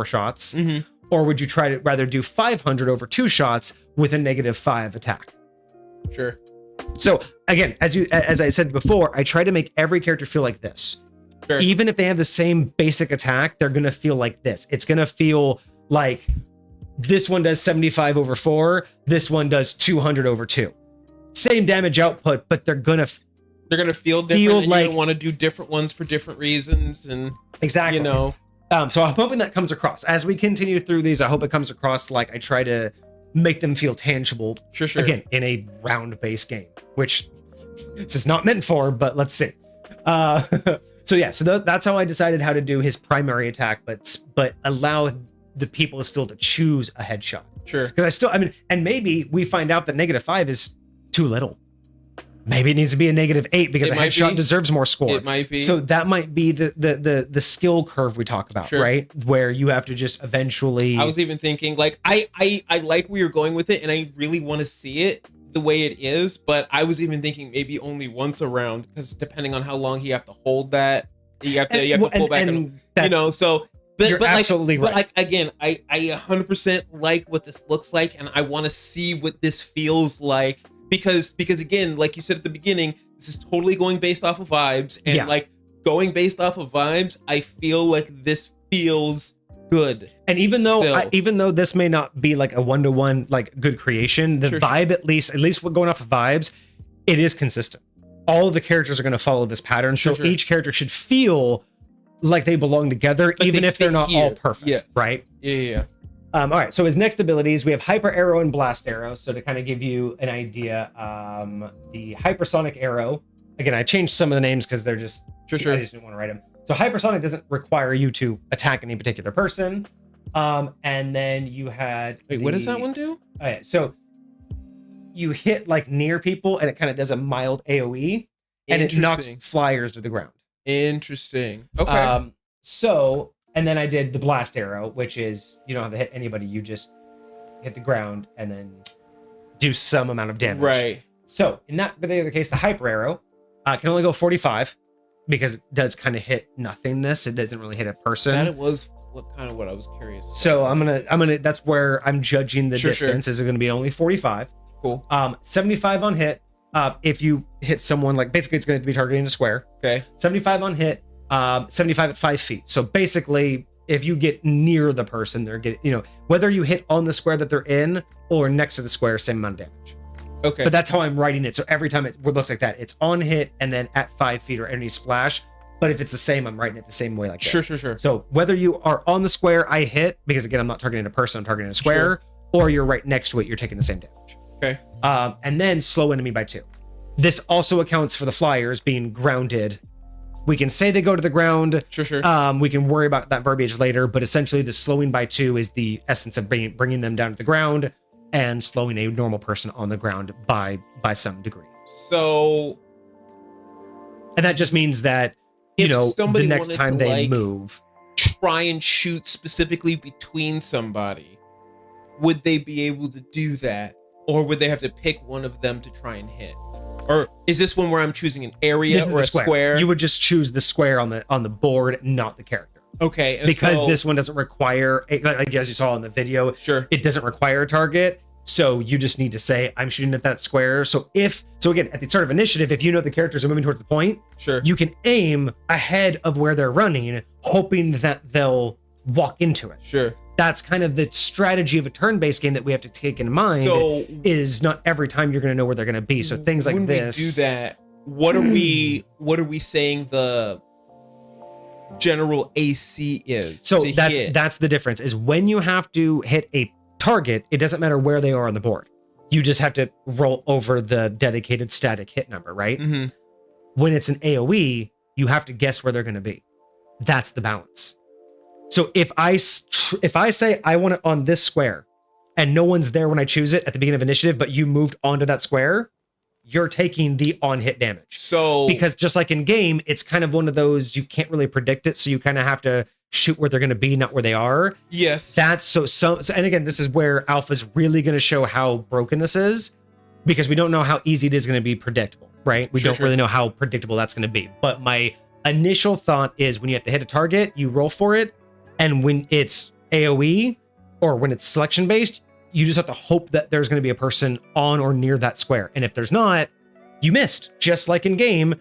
shots? Mm-hmm. Or would you rather do 500 over 2 shots with a -5 attack? Sure. So again, as I said before, I try to make every character feel like this. Sure. Even if they have the same basic attack, they're gonna feel like this. It's gonna feel like this one does 75 over 4, this one does 200 over 2. Same damage output, but they're gonna feel different. And you want to do different ones for different reasons, and exactly. So I'm hoping that comes across as we continue through these. I hope it comes across like I try to make them feel tangible. Sure. Again, in a round-based game, which this is not meant for, but let's see. So that's how I decided how to do his primary attack, but allow the people still to choose a headshot. Sure. Because and maybe we find out that -5 is too little. Maybe it needs to be a -8 because a headshot deserves more score. It might be. So that might be the skill curve we talk about, sure. right? Where you have to just eventually. I was even thinking like I like where you're going with it, and I really want to see it the way it is. But I was even thinking maybe only once a round, because depending on how long you have to hold that, you have to pull back, So. But absolutely right. But like again, I 100% like what this looks like, and I want to see what this feels like. Because again, like you said at the beginning, this is totally going based off of vibes, and like going based off of vibes, I feel like this feels good. And even though this may not be like a 1-to-1 like good creation, the vibe at least we're going off of vibes, it is consistent. All of the characters are going to follow this pattern, so each character should feel like they belong together, like even if they're not all perfect, right? Yeah. All right, so his next abilities, we have Hyper Arrow and Blast Arrow. So to kind of give you an idea, the Hypersonic Arrow, again, I changed some of the names because they're just, I just didn't want to write them. So Hypersonic doesn't require you to attack any particular person. And then you had... Wait, what does that one do? So you hit like near people and it kind of does a mild AoE and it knocks flyers to the ground. Interesting. Okay. And then I did the Blast Arrow, which is you don't have to hit anybody, you just hit the ground and then do some amount of damage. Right. So in that particular case, the Hyper Arrow can only go 45 because it does kind of hit nothingness. It doesn't really hit a person. That was what I was curious about. So I'm gonna that's where I'm judging the distance. Is it gonna be only 45? Cool. 75 on hit. If you hit someone, like basically it's going to be targeting a square. Okay. 75 on hit. 75 at 5 feet. So basically, if you get near the person, they're getting, you know, whether you hit on the square that they're in or next to the square, same amount of damage. Okay. But that's how I'm writing it. So every time it looks like that, it's on hit and then at 5 feet or any splash. But if it's the same, I'm writing it the same way like this. Sure. So whether you are on the square, I hit, because again, I'm not targeting a person, I'm targeting a square, or you're right next to it, you're taking the same damage. Okay. And then slow enemy by 2. This also accounts for the flyers being grounded. We can say they go to the ground. Sure. We can worry about that verbiage later, but essentially the slowing by 2 is the essence of bringing them down to the ground and slowing a normal person on the ground by some degree. So, and that just means that, you know, the next time they move, try and shoot specifically between somebody, would they be able to do that? Or would they have to pick one of them to try and hit? Or is this one where I'm choosing an area or a square? You would just choose the square on the board, not the character. Okay. And because this one doesn't require, like as you saw in the video, it doesn't require a target. So you just need to say, I'm shooting at that square. So again, at the start of initiative, if you know the characters are moving towards the point, you can aim ahead of where they're running, hoping that they'll walk into it. That's kind of the strategy of a turn-based game that we have to take in mind. So, is not every time you're going to know where they're going to be. So things like this. When we do that, what are we saying the general AC is? So that's the difference. Is when you have to hit a target, it doesn't matter where they are on the board. You just have to roll over the dedicated static hit number, right? Mm-hmm. When it's an AoE, you have to guess where they're going to be. That's the balance. So if I say I want it on this square and no one's there when I choose it at the beginning of initiative, but you moved onto that square, you're taking the on hit damage. So because just like in game, it's kind of one of those, you can't really predict it. So you kind of have to shoot where they're going to be, not where they are. Yes. That's so, and again, this is where Alpha's really going to show how broken this is, because we don't know how easy it is going to be predictable, right? We don't really know how predictable that's going to be. But my initial thought is when you have to hit a target, you roll for it. And when it's AoE or when it's selection based, you just have to hope that there's going to be a person on or near that square. And if there's not, you missed. Just like in game,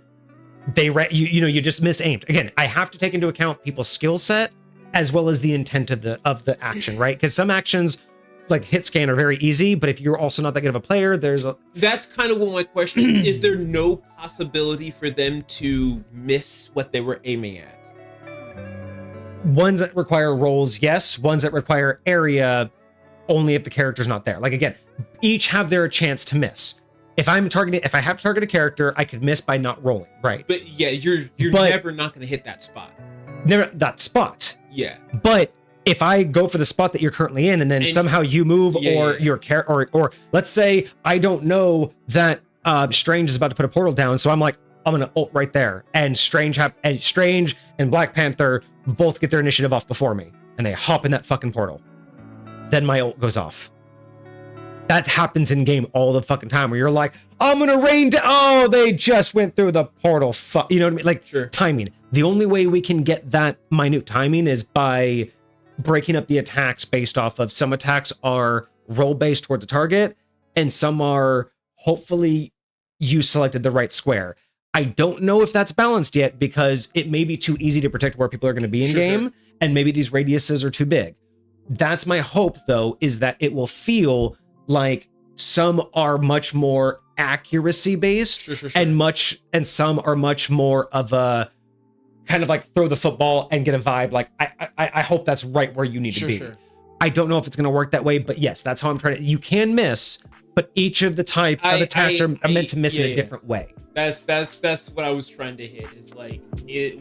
you just misaimed. Again, I have to take into account people's skill set as well as the intent of the action, right? Because some actions like hit scan are very easy, but if you're also not that good of a player, that's kind of what my question is. Is there no possibility for them to miss what they were aiming at? Ones that require rolls, yes. Ones that require area, only if the character's not there. Like again, each have their chance to miss. If I have to target a character, I could miss by not rolling, right? But yeah, you're never not going to hit that spot. Never that spot. Yeah. But if I go for the spot that you're currently in, and then somehow you move, your character, or let's say I don't know that Strange is about to put a portal down, so I'm like, I'm gonna ult right there, and Strange and Black Panther both get their initiative off before me, and they hop in that fucking portal. Then my ult goes off. That happens in game all the fucking time, where you're like, I'm gonna rain down. Oh, they just went through the portal. You know what I mean? Like timing. The only way we can get that minute timing is by breaking up the attacks based off of some attacks are roll based towards a target, and some are hopefully you selected the right square. I don't know if that's balanced yet, because it may be too easy to predict where people are going to be in game, and maybe these radiuses are too big. That's my hope, though, is that it will feel like some are much more accuracy based, and some are much more of a kind of like throw the football and get a vibe. Like I hope that's right where you need to be. I don't know if it's going to work that way, but yes, that's how I'm trying to. You can miss, but each of the types of attacks are meant to miss in a different way. That's what I was trying to hit, is like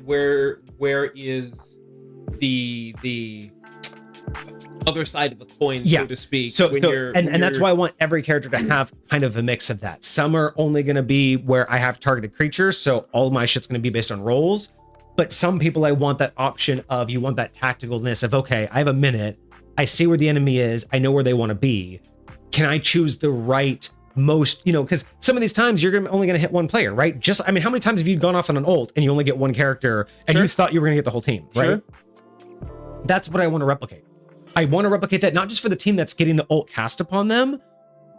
where is the other side of the coin, so to speak. And that's why I want every character to have kind of a mix of that. Some are only going to be where I have to target a creature, so all of my shit's going to be based on rolls. But some people, I want that option of, you want that tacticalness of, okay, I have a minute, I see where the enemy is, I know where they want to be. Can I choose the right most, because some of these times you're only going to hit one player, right? How many times have you gone off on an ult and you only get one character and you thought you were going to get the whole team, right? Sure. That's what I want to replicate. I want to replicate that not just for the team that's getting the ult cast upon them,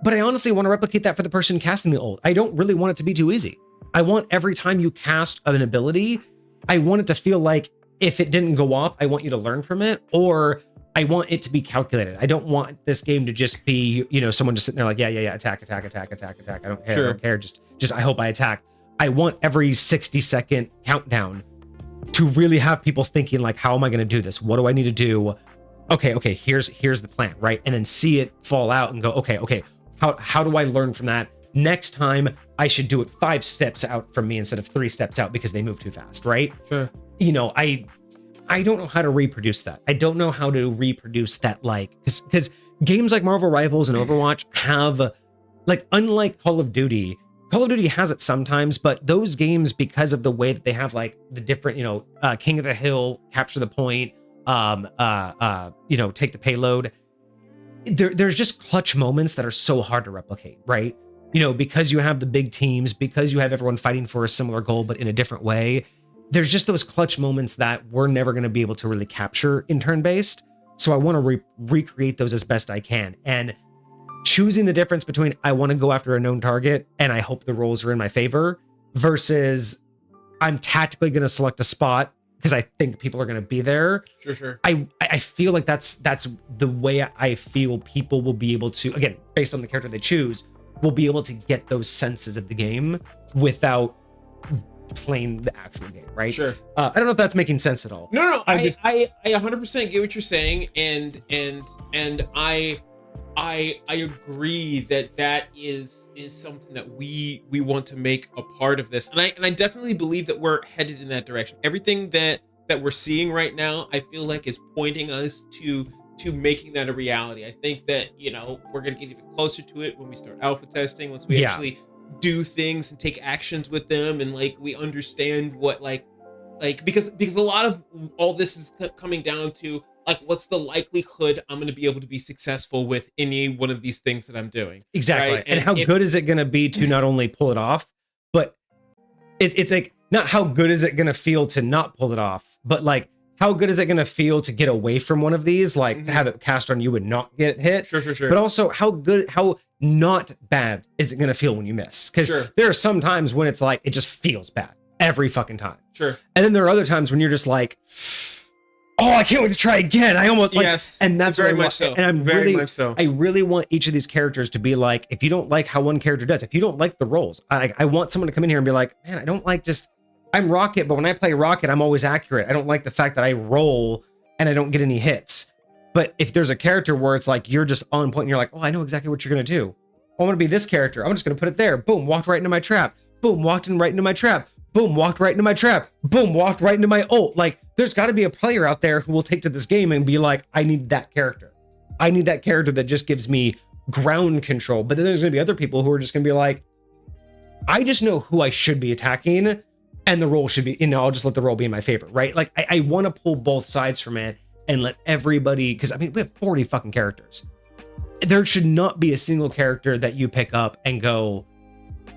but I honestly want to replicate that for the person casting the ult. I don't really want it to be too easy. I want every time you cast an ability, I want it to feel like if it didn't go off, I want you to learn from it, or I want it to be calculated. I don't want this game to just be, someone just sitting there like, yeah, attack. I don't care. I don't care. Just I hope I attack. I want every 60-second countdown to really have people thinking like, how am I going to do this? What do I need to do? Okay, here's the plan, right? And then see it fall out and go, okay, how do I learn from that? Next time I should do it 5 steps out from me instead of 3 steps out because they move too fast, right? Sure. I don't know how to reproduce that. I don't know how to reproduce that, like, because games like Marvel Rivals and Overwatch have, like, unlike Call of Duty has it sometimes, but those games, because of the way that they have like the different, King of the Hill, capture the point, take the payload. There's just clutch moments that are so hard to replicate, right? Because you have the big teams, because you have everyone fighting for a similar goal, but in a different way. There's just those clutch moments that we're never going to be able to really capture in turn-based. So I want to recreate those as best I can. And choosing the difference between I want to go after a known target and I hope the rolls are in my favor versus I'm tactically going to select a spot because I think people are going to be there. Sure. I feel like that's the way I feel people will be able to, again, based on the character they choose, will be able to get those senses of the game without playing the actual game, right? Sure. I don't know if that's making sense at all. No. I 100% get what you're saying, and I agree that is something that we want to make a part of this, and I definitely believe that we're headed in that direction. Everything that we're seeing right now, I feel like is pointing us to making that a reality. I think that we're gonna get even closer to it when we start alpha testing, once we actually do things and take actions with them, and like we understand what like because a lot of all this is coming down to like, what's the likelihood I'm going to be able to be successful with any one of these things that I'm doing? Exactly. Right? And how good is it going to be to not only pull it off, but it's like, not how good is it going to feel to not pull it off, but like, how good is it going to feel to get away from one of these, like to have it cast on you and not get hit? Sure. But also how not bad is it going to feel when you miss? Because there are some times when it's like, it just feels bad every fucking time. Sure. And then there are other times when you're just like, oh, I can't wait to try again. I almost like, yes, and that's very what I much so. And I'm very really, much so. I really want each of these characters to be like, if you don't like how one character does, if you don't like the rolls, I want someone to come in here and be like, man, I don't like I'm Rocket, but when I play Rocket, I'm always accurate. I don't like the fact that I roll and I don't get any hits. But if there's a character where it's like, you're just on point and you're like, oh, I know exactly what you're going to do. I want to be this character. I'm just going to put it there. Boom, walked right into my trap. Boom, walked right into my trap. Boom, walked right into my trap. Boom, walked right into my ult. Like, there's got to be a player out there who will take to this game and be like, I need that character. I need that character that just gives me ground control. But then there's going to be other people who are just going to be like, I just know who I should be attacking, and the role should be, I'll just let the role be in my favor, right? Like, I want to pull both sides from it and let everybody, because I mean, we have 40 fucking characters. There should not be a single character that you pick up and go,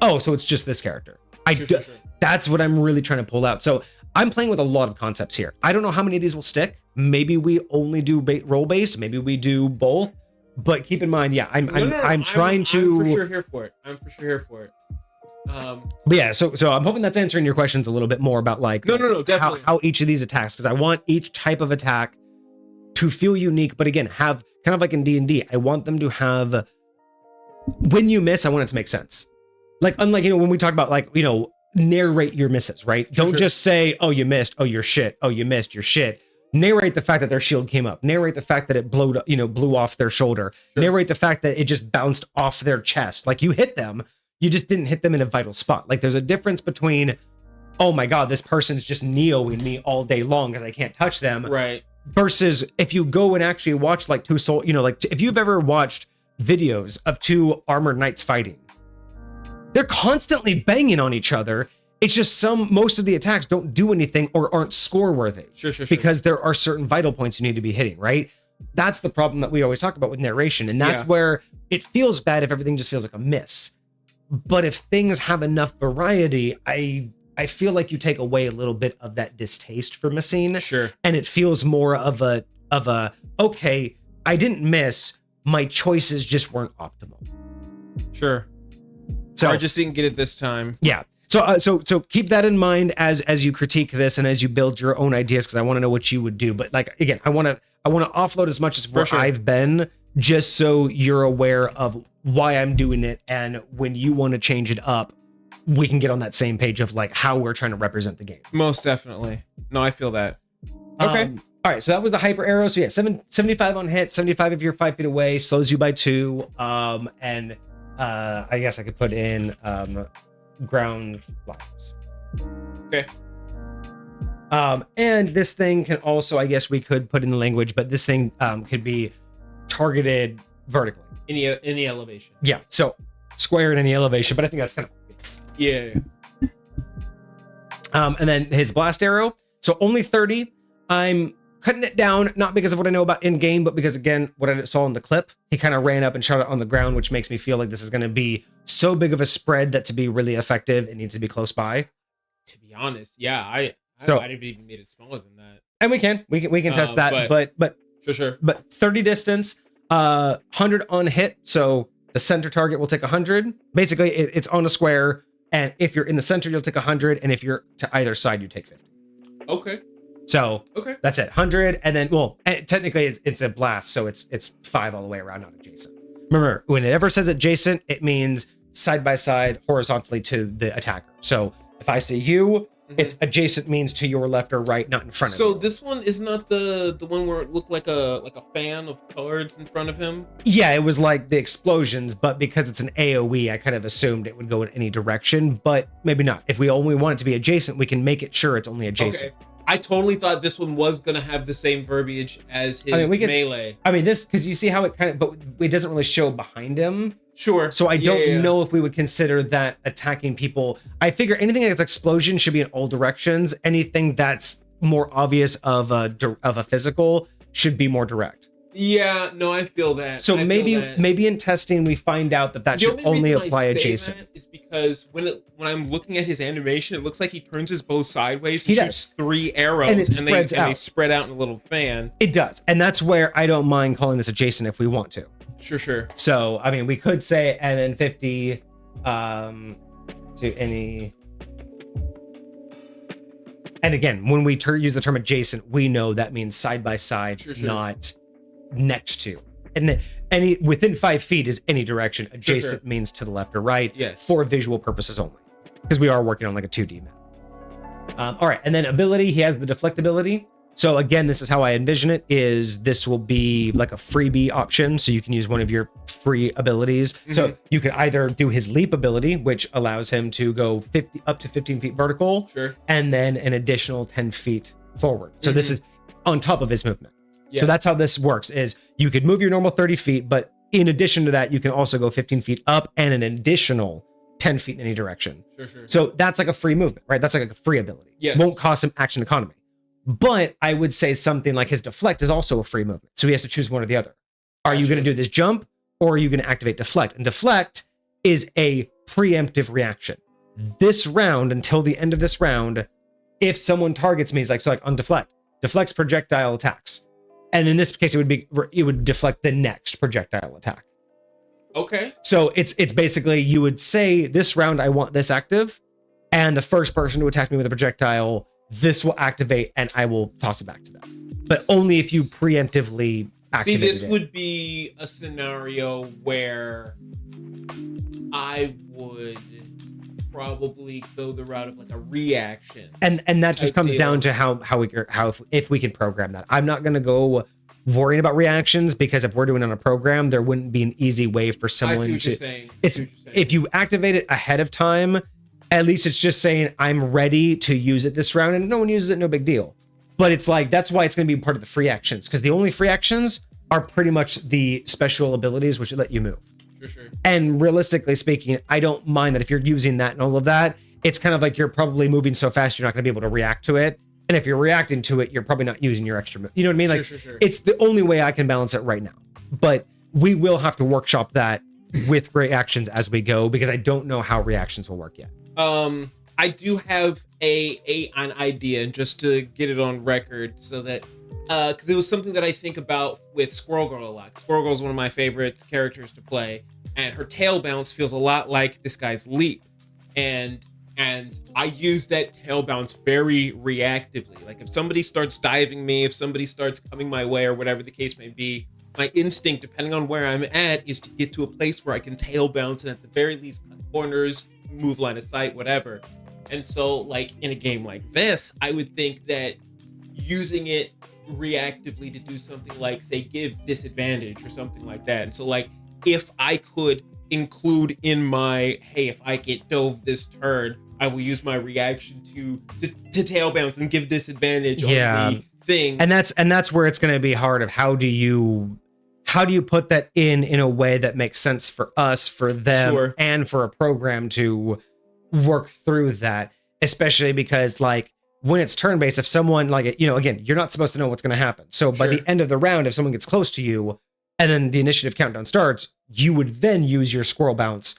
oh, so it's just this character. Sure. That's what I'm really trying to pull out. So I'm playing with a lot of concepts here. I don't know how many of these will stick. Maybe we only do role based. Maybe we do both. But keep in mind, I'm trying to. I'm for sure here for it. But yeah, so I'm hoping that's answering your questions a little bit more about like definitely how each of these attacks, because I want each type of attack to feel unique, but again, have kind of like in D&D, I want them to have, when you miss, I want it to make sense. Like, unlike, when we talk about like, narrate your misses, right? Don't just say, oh, you missed, oh, you're shit, oh, you missed, you're shit. Narrate the fact that their shield came up. Narrate the fact that it blew off their shoulder. Sure. Narrate the fact that it just bounced off their chest. Like, you hit them, you just didn't hit them in a vital spot. Like, there's a difference between, oh my God, this person's just Neoing me all day long because I can't touch them. Right. Versus if you go and actually watch like two soul, like if you've ever watched videos of two armored knights fighting, they're constantly banging on each other. It's just most of the attacks don't do anything or aren't score worthy. Sure. Because there are certain vital points you need to be hitting, right? that's the problem that we always talk about with narration. And that's where it feels bad if everything just feels like a miss. But if things have enough variety, I feel like you take away a little bit of that distaste for missing. Sure. And it feels more of a, okay, I didn't miss, my choices just weren't optimal. Sure. So I just didn't get it this time. Yeah. So keep that in mind as you critique this and as you build your own ideas, because I want to know what you would do. But like, again, I want to offload as much as where I've been, just so you're aware of why I'm doing it. And when you want to change it up, we can get on that same page of like how we're trying to represent the game. Most definitely. No, I feel that. Okay. All right. So that was the hyper arrow. So yeah, 75 on hit, 75 if you're 5 feet away, slows you by 2. And I guess I could put in ground flaps. Okay. And this thing can also, I guess we could put in the language, but this thing could be targeted vertically. Any elevation. Yeah. So square in any elevation, but I think that's kind of obvious. Yeah. And then his blast arrow. So only 30. I'm cutting it down, not because of what I know about in game, but because, again, what I saw in the clip, he kind of ran up and shot it on the ground, which makes me feel like this is going to be so big of a spread that to be really effective, it needs to be close by. To be honest, yeah, I might have even made it smaller than that. And we can test that, but for sure. But 30 distance, 100 on hit, so the center target will take 100. Basically, it's on a square, and if you're in the center, you'll take 100, and if you're to either side, you take 50. Okay. So that's it, 100, and then technically it's a blast, so it's 5 all the way around, not adjacent. Remember, when it ever says adjacent, it means side by side, horizontally to the attacker. So if I say you, it's adjacent means to your left or right, not in front of you. So this one is not the one where it looked like a fan of cards in front of him? Yeah, it was like the explosions, but because it's an AoE, I kind of assumed it would go in any direction, but maybe not. If we only want it to be adjacent, we can make it sure it's only adjacent. Okay. I totally thought this one was going to have the same verbiage as his melee. This, because you see how it kind of, but it doesn't really show behind him. Sure. So I don't know if we would consider that attacking people. I figure anything that's explosion should be in all directions. Anything that's more obvious of a physical should be more direct. Yeah, no, I feel that. So maybe in testing we find out that should only apply adjacent. That is because when I'm looking at his animation, it looks like he turns his bow sideways. He shoots 3 arrows, and they spread out in a little fan. It does, and that's where I don't mind calling this adjacent if we want to. Sure. So we could say and then 50 to any. And again, when we use the term adjacent, we know that means side by side, not next to. And any within 5 feet is any direction. Adjacent means to the left or right. Yes. For visual purposes only, because we are working on like a 2D map. All right, and then ability, he has the deflect ability. So again, this is how I envision it, is this will be like a freebie option. So you can use one of your free abilities. So you could either do his leap ability, which allows him to go up to 15 feet vertical, and then an additional 10 feet forward. So this is on top of his movement. Yeah. So that's how this works, is you could move your normal 30 feet, but in addition to that, you can also go 15 feet up and an additional 10 feet in any direction. So that's like a free movement, right? That's like a free ability. Yes. Won't cost him action economy. But I would say something like his deflect is also a free movement. So he has to choose one or the other. Are you going to do this jump, or are you going to activate deflect? And deflect is a preemptive reaction. This round, until the end of this round, if someone targets me, it's like on deflect, deflects projectile attacks. And in this case, it would deflect the next projectile attack. Okay. So it's basically, you would say this round, I want this active, and the first person to attack me with a projectile, this will activate and I will toss it back to them. But only if you preemptively activate it. See, this would be a scenario where I would probably go the route of like a reaction. And that just comes down to how if we can program that. I'm not going to go worrying about reactions, because if we're doing it on a program, there wouldn't be an easy way for someone to. If you activate it ahead of time, at least it's just saying I'm ready to use it this round, and no one uses it, no big deal. But it's like, that's why it's going to be part of the free actions, because the only free actions are pretty much the special abilities which let you move. Sure. And realistically speaking, I don't mind that if you're using that and all of that, it's kind of like you're probably moving so fast you're not going to be able to react to it. And if you're reacting to it, you're probably not using your extra move. You know what I mean? Like, Sure. it's the only way I can balance it right now. But we will have to workshop that with reactions as we go, because I don't know how reactions will work yet. I do have an idea, just to get it on record, so that because it was something that I think about with Squirrel Girl a lot. Squirrel Girl is one of my favorite characters to play, and her tail bounce feels a lot like this guy's leap, and I use that tail bounce very reactively. Like if somebody starts diving me, if somebody starts coming my way, or whatever the case may be, my instinct, depending on where I'm at, is to get to a place where I can tail bounce and at the very least cut corners, move line of sight, whatever. And so, like, in a game like this, I would think that using it reactively to do something like, say, give disadvantage or something like that. And so, like, if I could include in my, hey, if I get dove this turn, I will use my reaction to tail bounce and give disadvantage on the thing. And that's where it's going to be hard of how do you put that in a way that makes sense for us, for them, and for a program to work through that, especially because, like, when it's turn-based, if someone, like, you know, again, you're not supposed to know what's going to happen. So by the end of the round, if someone gets close to you and then the initiative countdown starts, you would then use your squirrel bounce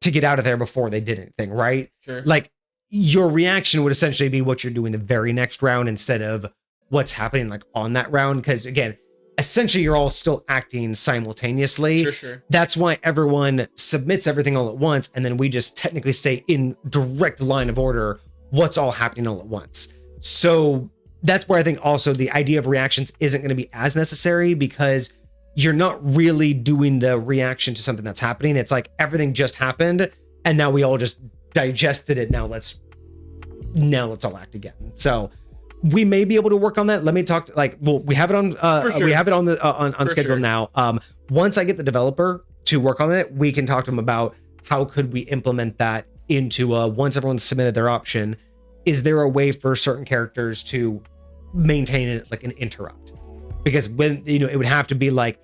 to get out of there before they did anything, right? Like, your reaction would essentially be what you're doing the very next round instead of what's happening, like, on that round. Because, again, essentially you're all still acting simultaneously. That's why everyone submits everything all at once, and then we just technically say in direct line of order what's all happening all at once. So that's where I think also the idea of reactions isn't going to be as necessary, because you're not really doing the reaction to something that's happening. It's like everything just happened and now we all just digested it. Now let's all act again. So we may be able to work on that. Let me talk to, like, well, we have it on we have it on the on schedule now. Once I get the developer to work on it, we can talk to them about how could we implement that into once everyone's submitted their option, is there a way for certain characters to maintain it like an interrupt? Because when, you know, it would have to be like,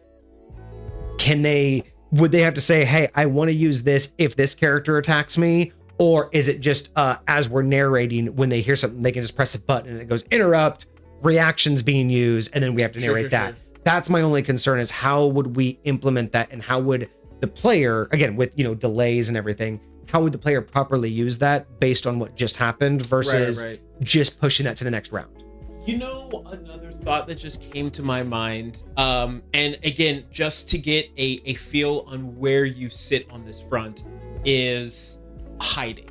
would they have to say, hey, I want to use this if this character attacks me? Or is it just as we're narrating, when they hear something, they can just press a button and it goes interrupt, reactions being used, and then we have to narrate that. That's my only concern, is how would we implement that, and how would the player, again, with, you know, delays and everything, how would the player properly use that based on what just happened versus just pushing that to the next round? You know, another thought that just came to my mind, and again, just to get a feel on where you sit on this front, is hiding.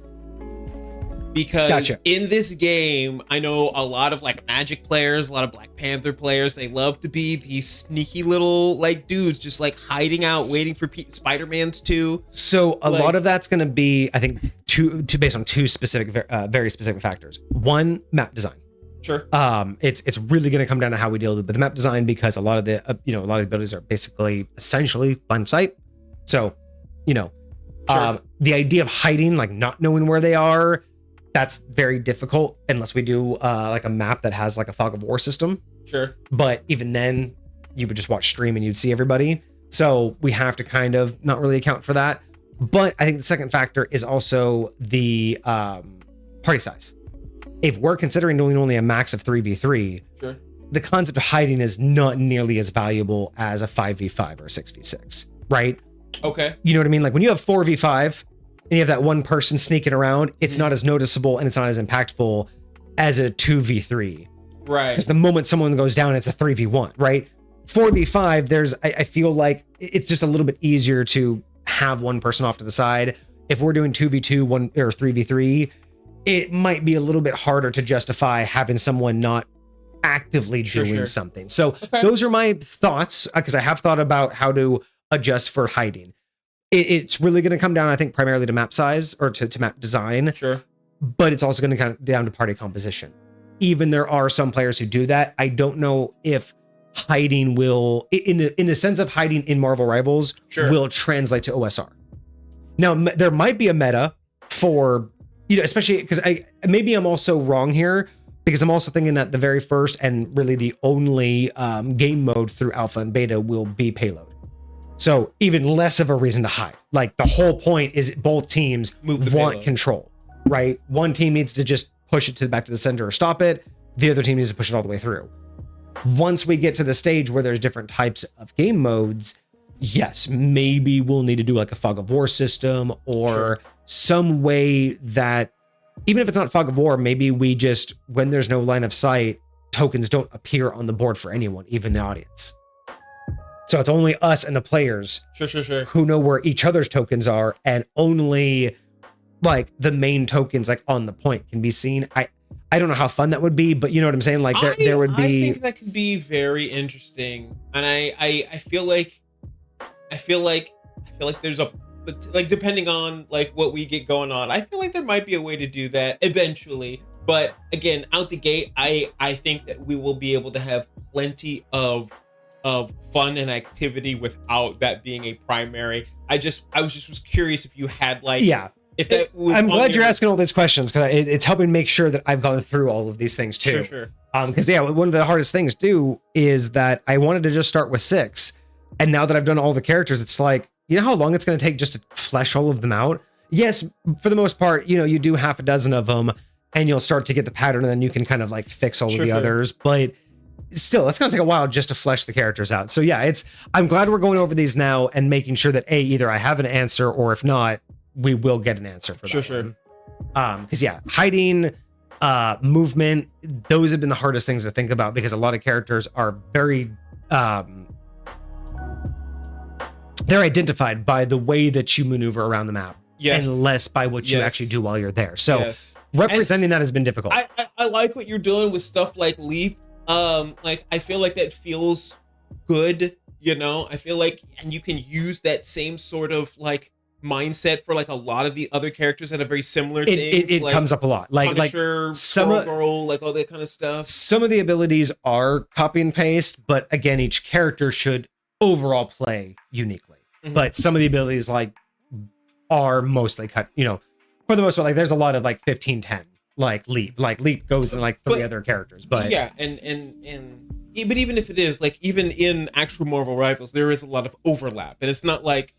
Because in this game, I know a lot of like Magic players, a lot of Black Panther players, they love to be these sneaky little like dudes just like hiding out, waiting for Spider-Man's too. So a lot of that's going to be, I think, based on two specific, very specific factors. One, map design. It's really going to come down to how we deal with the map design, because a lot of the a lot of the abilities are basically essentially line of sight. So, you know, the idea of hiding, like not knowing where they are, that's very difficult unless we do like a map that has like a fog of war system. But even then, you would just watch stream and you'd see everybody. So we have to kind of not really account for that. But I think the second factor is also the party size. If we're considering doing only a max of 3v3, the concept of hiding is not nearly as valuable as a 5v5 or a 6v6, right? You know what I mean? Like when you have 4v5 and you have that one person sneaking around, it's not as noticeable and it's not as impactful as a 2v3. Because the moment someone goes down, it's a 3v1, right? 4v5, I feel like it's just a little bit easier to have one person off to the side. If we're doing 2v2, 1 or 3v3, it might be a little bit harder to justify having someone not actively doing something. So those are my thoughts, because I have thought about how to adjust for hiding. It's really going to come down, I think, primarily to map size or to map design. But it's also going to come down to party composition. Even there are some players who do that. I don't know if hiding will, in the sense of hiding in Marvel Rivals, will translate to OSR. Now, there might be a meta for, you know, especially because maybe I'm also wrong here, because I'm also thinking that the very first and really the only game mode through alpha and beta will be payload. So even less of a reason to hide. Like the whole point is both teams want control, right? One team needs to just push it back to the center or stop it. the other team needs to push it all the way through. Once we get to the stage where there's different types of game modes, yes, maybe we'll need to do like a fog of war system or some way that, even if it's not fog of war, maybe we just, when there's no line of sight, tokens don't appear on the board for anyone, even the audience. So it's only us and the players who know where each other's tokens are, and only like the main tokens like on the point can be seen. I don't know how fun that would be, but you know what I'm saying? Like there would be. I think that could be very interesting, and I feel like there's a, like, depending on like what we get going on, I feel like there might be a way to do that eventually. But again, out the gate, I think that we will be able to have plenty of fun and activity without that being a primary. I was curious if you had like, if that was, I'm glad you're asking all these questions, because it's helping make sure that I've gone through all of these things too. Because one of the hardest things too is that I wanted to just start with 6, and now that I've done all the characters, it's like, you know how long it's going to take just to flesh all of them out? Yes, for the most part, you know, you do half a dozen of them, and you'll start to get the pattern, and then you can kind of like fix all of the others. But still, it's going to take a while just to flesh the characters out. So yeah, I'm glad we're going over these now and making sure that either I have an answer, or if not, we will get an answer for that. Because hiding, movement, those have been the hardest things to think about, because a lot of characters are very they're identified by the way that you maneuver around the map, and less by what you actually do while you're there. So representing that has been difficult. I like what you're doing with stuff like Leap. Like, I feel like that feels good, you know? I feel like, and you can use that same sort of like mindset for like a lot of the other characters that have very similar things. It like comes up a lot, like some girl, like all that kind of stuff. Some of the abilities are copy and paste, but again, each character should overall play uniquely. But some of the abilities like are mostly cut, you know, for the most part. Like there's a lot of like 15-10, like Leap goes in like 3 other characters. But yeah, and but even if it is like, even in actual Marvel Rivals, there is a lot of overlap, and it's not like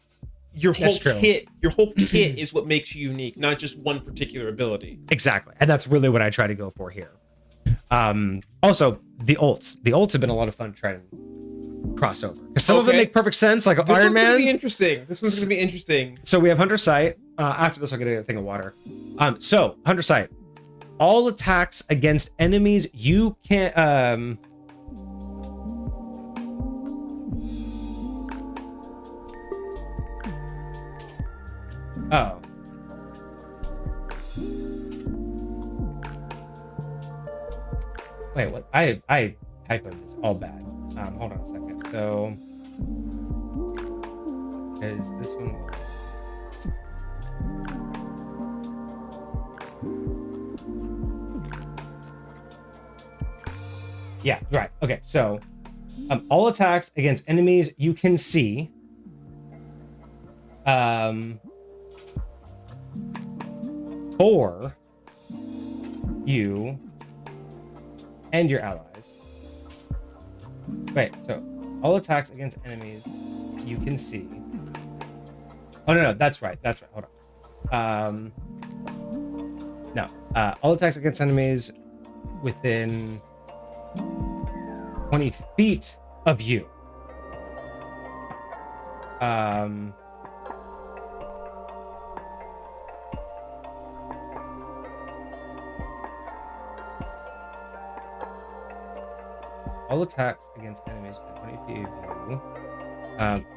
your whole kit is what makes you unique, not just one particular ability. Exactly. And that's really what I try to go for here. Also, the ults have been a lot of fun trying to cross over, because some of them make perfect sense, like Iron Man. This one's gonna be interesting. So we have Hunter Sight. After this, I'll get a thing of water. So Hunter Sight, all attacks against enemies you can wait, what? I typed this all bad. Hold on a second. So is this one? Yeah, right. Okay, so all attacks against enemies you can see for you and your allies. Wait, so all attacks against enemies you can see. Oh no, that's right. Hold on. No. All attacks against enemies within 20 feet of you. All attacks against enemies within 20 feet of you,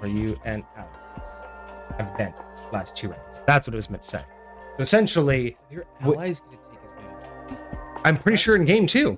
or you and allies, have advantage last 2 rounds. That's what it was meant to say. So essentially, your allies gonna take advantage. I'm pretty sure in game too.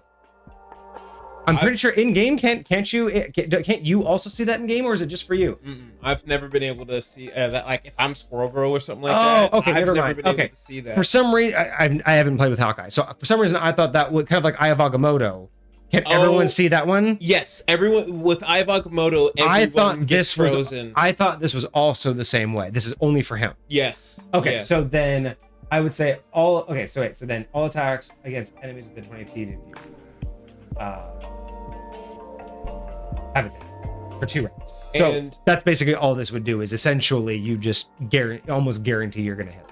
I'm pretty sure in game can't you also see that in game, or is it just for you? I've never been able to see that. Like if I'm Squirrel Girl or something like that. Oh, okay, I've never never mind. been able to see that. For some reason, I haven't played with Hawkeye, so for some reason I thought that would kind of like Eye of Agamotto. Can everyone see that one? Yes, everyone with Eye of Agamotto. I thought this was frozen. I thought this was also the same way. This is only for him. Yes. Okay, yes. So then I would say all. Okay, so wait. So then all attacks against enemies within 20 feet of you have it for 2 rounds. So that's basically all this would do. Is essentially you just almost guarantee you're gonna hit.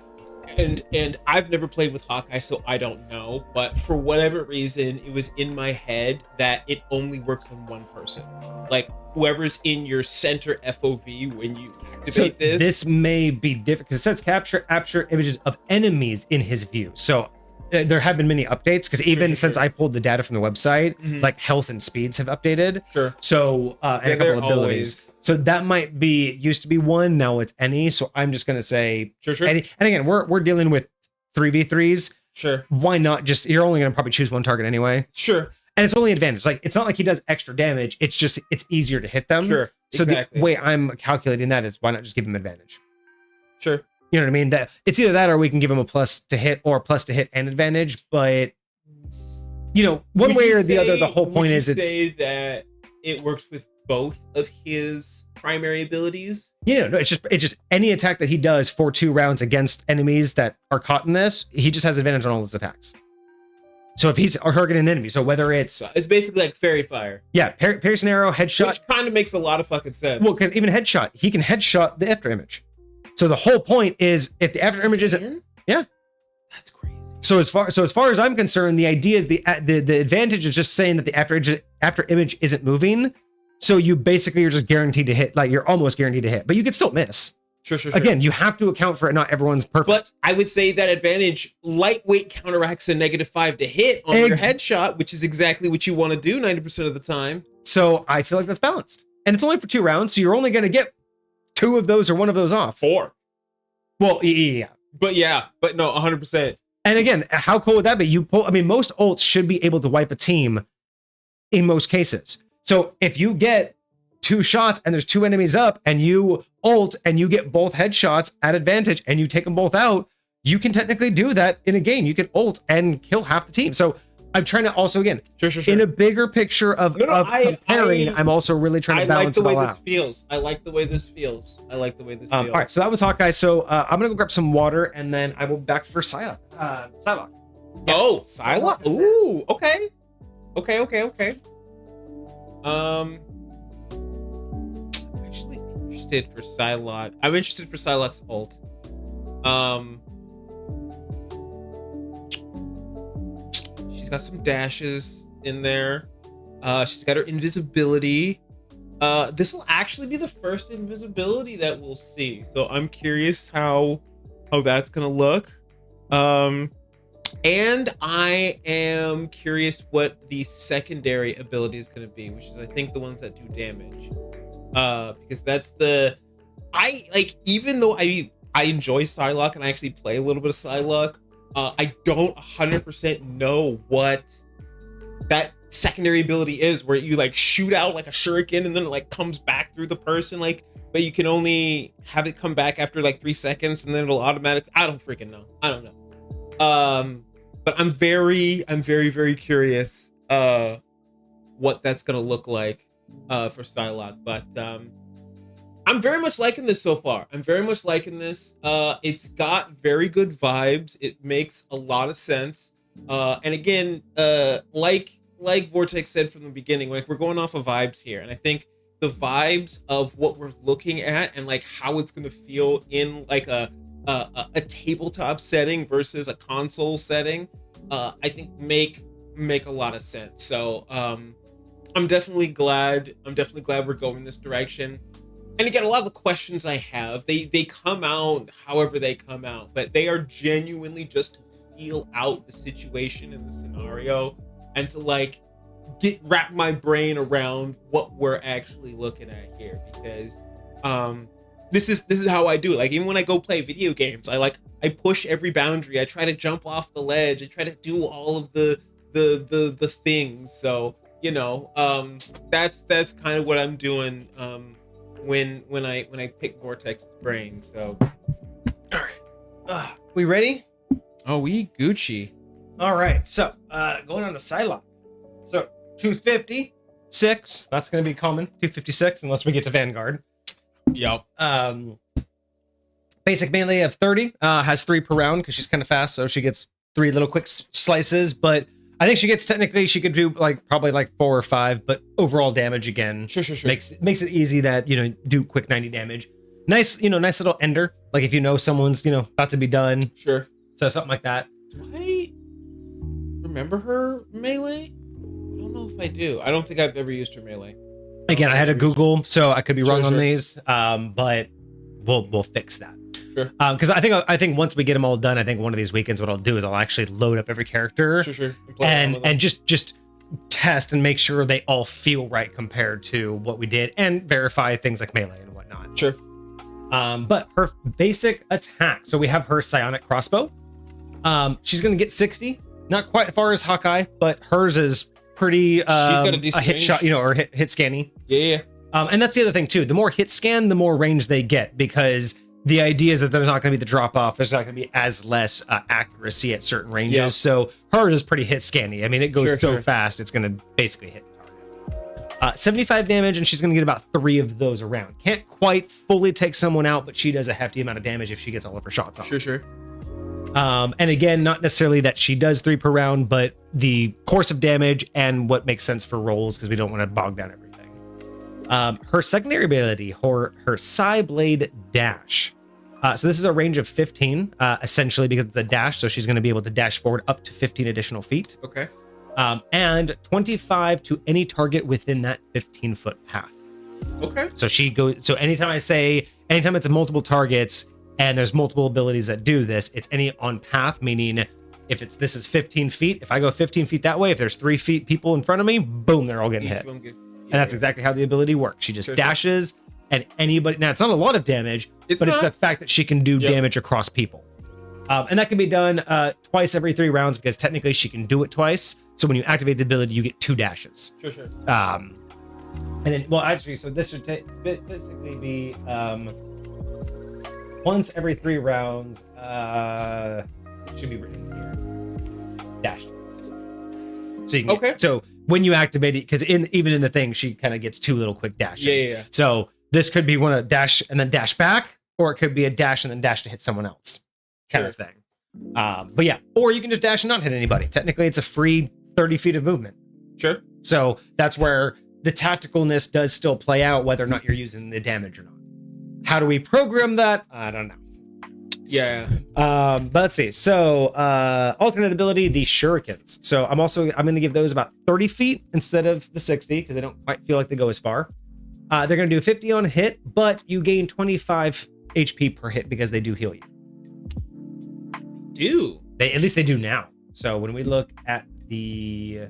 and I've never played with Hawkeye, so I don't know. But for whatever reason, it was in my head that it only works on one person, like whoever's in your center FOV when you activate this. This may be different because it says capture images of enemies in his view. So there have been many updates because even since I pulled the data from the website, like health and speeds have updated. Sure. So and a couple abilities. So that might be used to be one, now it's any. So I'm just gonna say any. And again, we're dealing with 3v3s. Sure. Why not just, you're only gonna probably choose one target anyway. Sure. And it's only advantage. Like it's not like he does extra damage. It's just it's easier to hit them. Sure. So exactly. the way I'm calculating that is why not just give him advantage? Sure. You know what I mean? That it's either that or we can give him a plus to hit or a plus to hit and advantage. But you know, one way or the other, the whole point is it's say that it works with both of his primary abilities. Yeah, no, it's just any attack that he does for 2 rounds against enemies that are caught in this, he just has advantage on all his attacks. So if he's targeting an enemy, so whether it's basically like fairy fire. Yeah, piercing arrow, headshot, which kind of makes a lot of fucking sense. Well, because even headshot, he can headshot the after image. So the whole point is if the after image isn't, yeah, that's crazy. So as far as I'm concerned, the idea is the advantage is just saying that the after image isn't moving. So you basically are just guaranteed to hit, like you're almost guaranteed to hit, but you could still miss. Sure. Again, you have to account for it. Not everyone's perfect. But I would say that advantage lightweight counteracts a -5 to hit on your headshot, which is exactly what you want to do 90% of the time. So I feel like that's balanced. And it's only for 2 rounds, so you're only going to get 2 of those or 1 of those off. 4. Well, yeah. But no, 100%. And again, how cool would that be? I mean, most ults should be able to wipe a team in most cases. So if you get 2 shots and there's 2 enemies up and you ult and you get both headshots at advantage and you take them both out, you can technically do that in a game. You can ult and kill half the team. So I'm trying to also, again, in a bigger picture of comparing, I'm also really trying to balance it all out. I like the way this feels. All right, so that was Hawkeye. So I'm going to go grab some water and then I will be back for Psylocke. Yeah. Oh, Psylocke? Ooh, okay. Okay. Actually interested for Psylocke. I'm interested for Psylocke's ult. She's got some dashes in there. She's got her invisibility. This will actually be the first invisibility that we'll see. So I'm curious how that's gonna look. And I am curious what the secondary ability is going to be, which is I think the ones that do damage. Because that's even though I enjoy Psylocke and I actually play a little bit of Psylocke, I don't 100% know what that secondary ability is, where you like shoot out like a shuriken and then it like comes back through the person, like, but you can only have it come back after like 3 seconds and then it'll automatically, I don't freaking know. I don't know. But I'm very curious what that's gonna look like for Psylocke. But I'm very much liking this so far. I'm very much liking this. It's got very good vibes. It makes a lot of sense. And again, like Vortex said from the beginning, like we're going off of vibes here, and I think the vibes of what we're looking at and like how it's gonna feel in like a tabletop setting versus a console setting, I think make a lot of sense. So I'm definitely glad we're going this direction. And again, a lot of the questions I have, they come out however they come out, but they are genuinely just to feel out the situation and the scenario and to like wrap my brain around what we're actually looking at here, because this is how I do it. Like even when I go play video games, I push every boundary. I try to jump off the ledge. I try to do all of the things. So, you know, that's kind of what I'm doing when I pick Vortex's brain. So all right. We ready? Oh, we Gucci. All right. So, going on to Psylocke. So, 256. That's going to be common. 256 unless we get to Vanguard. Yep. Basic melee of 30, has 3 per round because she's kind of fast, so she gets 3 little quick slices, but I think she could do like probably like 4 or 5, but overall damage again. Sure. Makes it easy that, you know, do quick 90 damage. Nice, nice little ender. Like if someone's, about to be done. Sure. So something like that. Do I remember her melee? I don't know if I do. I don't think I've ever used her melee. Again, I had to Google, so I could be wrong on these. But we'll fix that. Sure. Because I think once we get them all done, I think one of these weekends, what I'll do is I'll actually load up every character. Sure. And just test and make sure they all feel right compared to what we did, and verify things like melee and whatnot. Sure. But her basic attack. So we have her psionic crossbow. She's gonna get 60. Not quite as far as Hawkeye, but hers is pretty. She's got a decent hit range. Shot, or hit scanny. Yeah. And that's the other thing too. The more hit scan, the more range they get, because the idea is that there's not going to be the drop off. There's not going to be as less accuracy at certain ranges. Yeah. So hers is pretty hit scanny. I mean, it goes so fast, it's going to basically hit target. 75 damage, and she's going to get about 3 of those around. Can't quite fully take someone out, but she does a hefty amount of damage if she gets all of her shots off. Sure. And again, not necessarily that she does 3 per round, but the course of damage and what makes sense for rolls, because we don't want to bog down everything. Her secondary ability, her Psy Blade Dash. So this is a range of 15, essentially, because it's a dash, so she's going to be able to dash forward up to 15 additional feet. Okay. And 25 to any target within that 15-foot path. Okay. So anytime it's a multiple targets and there's multiple abilities that do this, it's any on path, meaning if this is 15 feet, if I go 15 feet that way, if there's 3 feet people in front of me, boom, they're all getting hit. And that's exactly how the ability works. She just dashes, and anybody. Now, it's not a lot of damage, but it's the fact that she can do damage across people. And that can be done twice every 3 rounds, because technically she can do it twice. So when you activate the ability, you get 2 dashes. Sure. And then, well, actually, so this should basically be once every 3 rounds. It should be written here. Dash twice. So you can so when you activate it, because even in the thing, she kind of gets 2 little quick dashes. Yeah. So this could be one a dash and then dash back, or it could be a dash and then dash to hit someone else, kind of thing. But yeah, or you can just dash and not hit anybody. Technically, it's a free 30 feet of movement. Sure. So that's where the tacticalness does still play out, whether or not you're using the damage or not. How do we program that? I don't know. Yeah. But let's see. So alternate ability, the shurikens. So I'm going to give those about 30 feet instead of the 60, because I don't quite feel like they go as far. They're going to do 50 on hit, but you gain 25 HP per hit because they do heal you. At least they do now. So when we look at the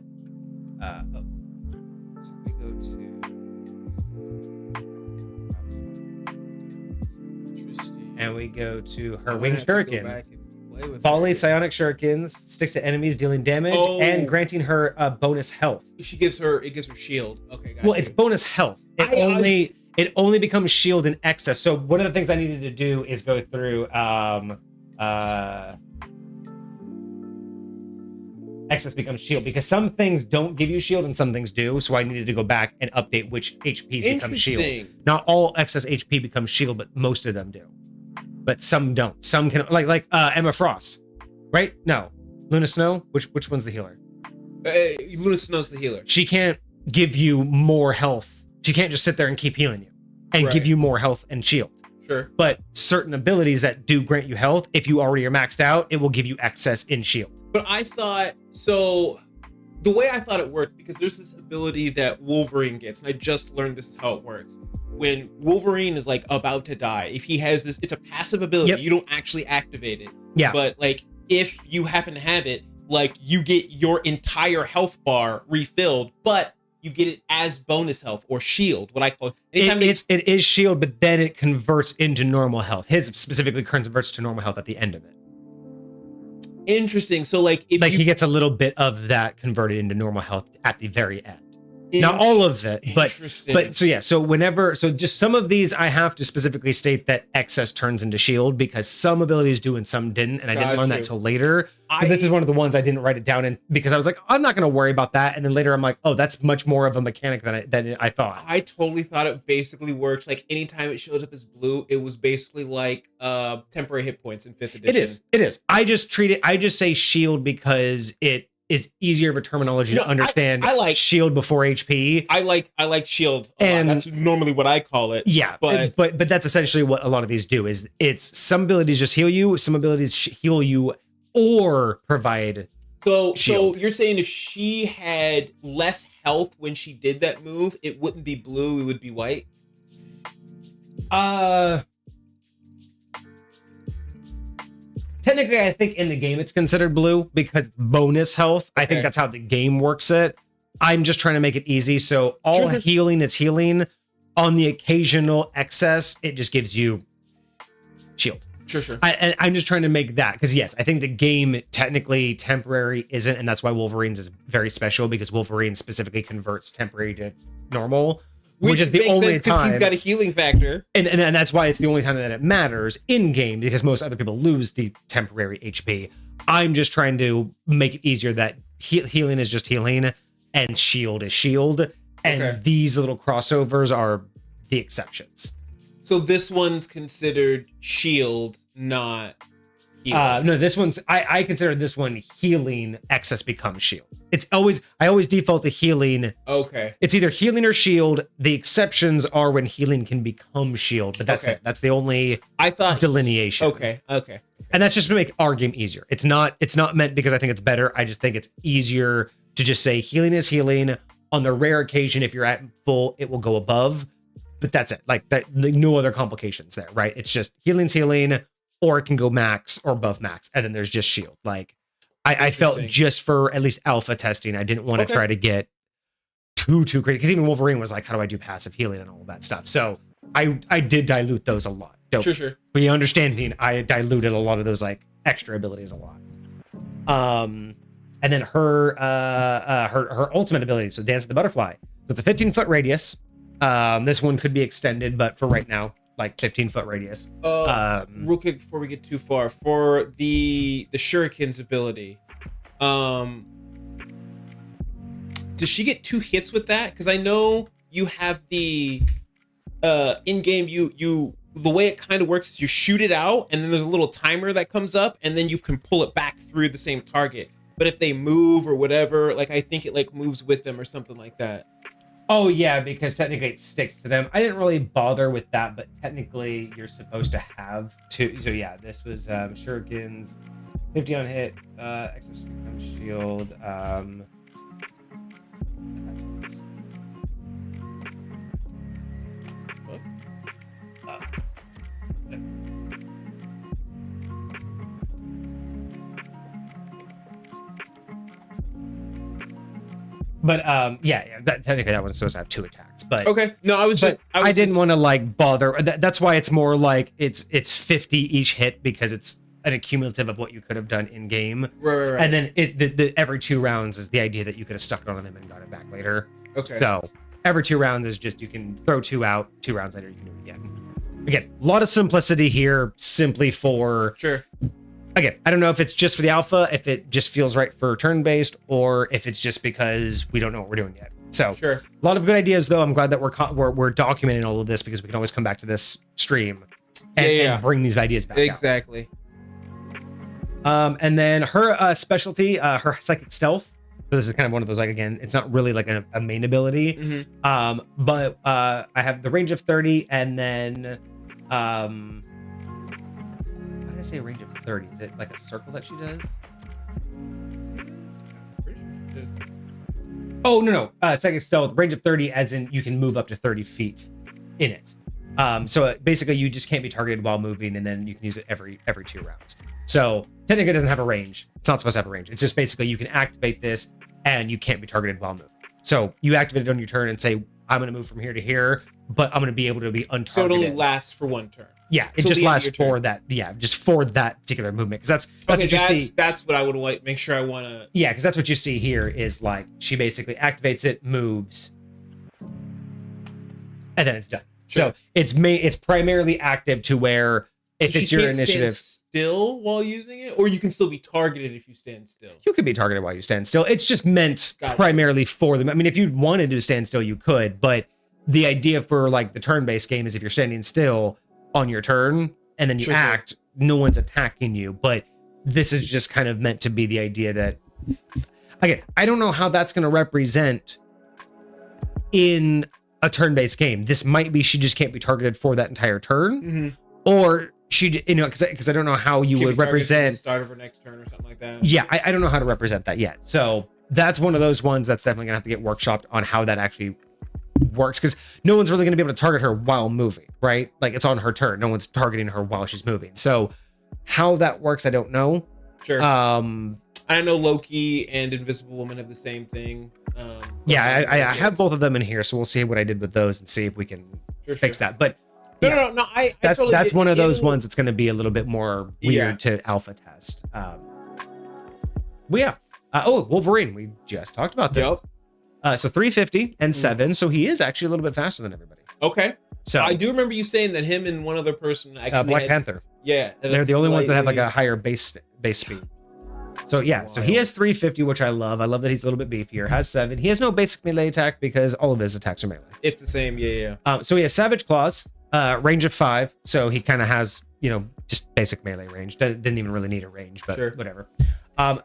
so we go to and we go to her winged shuriken. Volley psionic shurikens sticks to enemies, dealing damage and granting her bonus health. It gives her shield. Okay, got Well, it's bonus health. It only becomes shield in excess. So one of the things I needed to do is go through excess becomes shield, because some things don't give you shield and some things do. So I needed to go back and update which HPs become shield. Not all excess HP becomes shield, but most of them do. But some don't. Some can, like Emma Frost, right? No, Luna Snow. Which one's the healer? Luna Snow's the healer. She can't give you more health. She can't just sit there and keep healing you and give you more health and shield. Sure. But certain abilities that do grant you health, if you already are maxed out, it will give you excess in shield. But I thought, so the way I thought it worked, because there's this ability that Wolverine gets, and I just learned this is how it works. When Wolverine is like about to die, if he has this, it's a passive ability. You don't actually activate it. Yeah. But like, if you happen to have it, like, you get your entire health bar refilled, but you get it as bonus health or shield, what I call it. It is shield, but then it converts into normal health. His specifically converts to normal health at the end of it. Interesting. So like, if he gets a little bit of that converted into normal health at the very end. Not all of it, but so just some of these I have to specifically state that excess turns into shield, because some abilities do and some didn't, and I didn't learn that till later. So this is one of the ones I didn't write it down in, because I was like, I'm not going to worry about that, and then later I'm like, oh, that's much more of a mechanic than I thought. I totally thought it basically works like anytime it shows up as blue, it was basically like temporary hit points in 5th edition. It is. I just say shield because it is easier of a terminology to understand. I like shield before HP. I like shield a lot. That's normally what I call it. Yeah, but that's essentially what a lot of these do. Is it's some abilities just heal you, some abilities heal you or provide. So you're saying if she had less health when she did that move, it wouldn't be blue, it would be white? Technically, I think in the game it's considered blue because bonus health. Okay. I think that's how the game works it. I'm just trying to make it easy. So all healing is healing. On the occasional excess, it just gives you shield. Sure. I'm just trying to make that because yes, I think the game technically temporary isn't, and that's why Wolverine's is very special because Wolverine specifically converts temporary to normal. Which is the only time he's got a healing factor, and that's why it's the only time that it matters in game because most other people lose the temporary HP. I'm just trying to make it easier that healing is just healing and shield is shield, and these little crossovers are the exceptions. So this one's considered shield, not healing. No, this one's I consider this one healing. Excess becomes shield. I always default to healing. Okay. It's either healing or shield. The exceptions are when healing can become shield, but that's it. That's the only delineation. Okay. And that's just to make our game easier. It's not meant because I think it's better. I just think it's easier to just say healing is healing. On the rare occasion, if you're at full, it will go above. But that's it. Like no other complications there, right? It's just healing's healing, or it can go max or above max, and then there's just shield. Like I felt just for at least alpha testing, I didn't want to try to get too crazy because even Wolverine was like, how do I do passive healing and all of that stuff? So I did dilute those a lot. So sure. When you understanding, I diluted a lot of those like extra abilities a lot. And then her ultimate ability, so Dance of the Butterfly. So it's a 15-foot radius. This one could be extended, but for right now, like 15-foot radius. Real quick before we get too far, for the Shuriken's ability, does she get 2 hits with that? Because I know you have the in game you the way it kind of works is you shoot it out and then there's a little timer that comes up and then you can pull it back through the same target. But if they move or whatever, like I think it like moves with them or something like that. Oh yeah, because technically it sticks to them. I didn't really bother with that, but technically you're supposed to have 2. So yeah, this was Shuriken's 50 on hit, excess shield. But technically that one's supposed to have 2 attacks. But no, I didn't want to like bother. That's why it's more like it's 50 each hit because it's an accumulative of what you could have done in game. Right. And then the every 2 rounds is the idea that you could have stuck it on them and got it back later. Okay. So every 2 rounds is just you can throw 2 out. 2 rounds later you can do it again. Again, a lot of simplicity here, simply for sure. Again, I don't know if it's just for the alpha, if it just feels right for turn-based, or if it's just because we don't know what we're doing yet. So, sure. A lot of good ideas, though. I'm glad that we're documenting all of this because we can always come back to this stream and bring these ideas back exactly. out. And then her specialty, her psychic stealth. So this is kind of one of those, like, again, it's not really like a main ability. Mm-hmm. But I have the range of 30, and then how did I say a range of 30? Is it like a circle that she does? Oh, no. Psychic stealth, range of 30, as in you can move up to 30 feet in it. So basically you just can't be targeted while moving, and then you can use it every 2 rounds. So technically it doesn't have a range. It's not supposed to have a range. It's just basically you can activate this and you can't be targeted while moving. So you activate it on your turn and say, I'm going to move from here to here, but I'm going to be able to be untargeted. So it only lasts for 1 turn. Yeah, it just lasts for that. Yeah, just for that particular movement. Because that's what you see. That's what I would like. Make sure I want to. Yeah, because that's what you see here is like she basically activates it, moves, and then it's done. Sure. So it's primarily active to where if it's your initiative. Still while using it, or you can still be targeted if you stand still. You could be targeted while you stand still. It's just meant primarily for them. I mean, if you wanted to stand still, you could, but the idea for like the turn-based game is if you're standing still on your turn and then you act, no one's attacking you. But this is just kind of meant to be the idea that again, I don't know how that's going to represent in a turn-based game. This might be she just can't be targeted for that entire turn, or she, you know, because I don't know how you would represent the start of her next turn or something like that. Yeah, I don't know how to represent that yet. So that's one of those ones that's definitely gonna have to get workshopped on how that actually works, because no one's really gonna be able to target her while moving, right? Like it's on her turn. No one's targeting her while she's moving. So how that works, I don't know. Sure. I know Loki and Invisible Woman have the same thing. Yeah, I have both of them in here, so we'll see what I did with those and see if we can fix that. But no, that's totally one of those ones that's going to be a little bit more weird to alpha test. Wolverine, we just talked about this. So 350 and 7, so he is actually a little bit faster than everybody. Okay. So I do remember you saying that him and one other person actually Black Panther. Yeah, they're the only ones that have like a higher base speed. So yeah, so he has 350, which I love. I love that he's a little bit beefier. Has 7. He has no basic melee attack because all of his attacks are melee. It's the same, yeah. So he has Savage Claws, range of 5. So he kind of has, you know, just basic melee range. Didn't even really need a range, but whatever.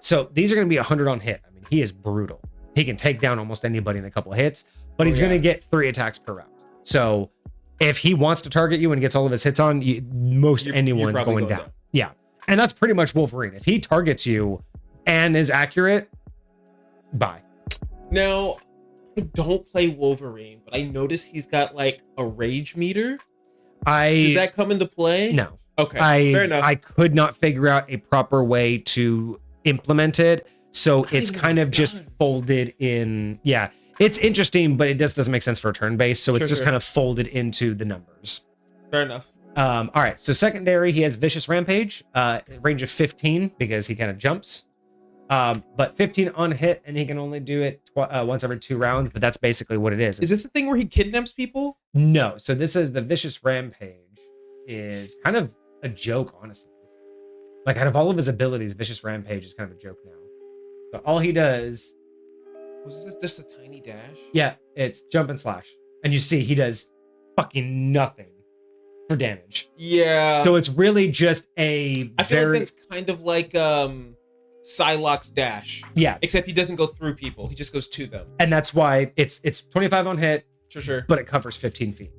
So these are going to be 100 on hit. I mean, he is brutal. He can take down almost anybody in a couple of hits, but he's going to get 3 attacks per round. So if he wants to target you and gets all of his hits on, anyone's going down. Yeah. And that's pretty much Wolverine. If he targets you and is accurate, bye. Now, I don't play Wolverine, but I noticed he's got like a rage meter. Does that come into play? No. Okay, fair enough. I could not figure out a proper way to implement it. So it's kind of just folded in. Yeah, it's interesting, but it just doesn't make sense for a turn base. So it's just kind of folded into the numbers. Fair enough. All right. So secondary, he has Vicious Rampage, range of 15 because he kind of jumps. But 15 on hit, and he can only do it once every 2 rounds. But that's basically what it is. Is this the thing where he kidnaps people? No. So this is the Vicious Rampage. Is kind of a joke, honestly. Like out of all of his abilities, Vicious Rampage is kind of a joke now. So all he does. Was this just a tiny dash? Yeah, it's jump and slash, and you see he does fucking nothing for damage. Yeah. So it's really just a. I feel like that's kind of like Psylocke's dash. Yeah. Except he doesn't go through people; he just goes to them. And that's why it's 25 on hit. Sure. But it covers 15 feet.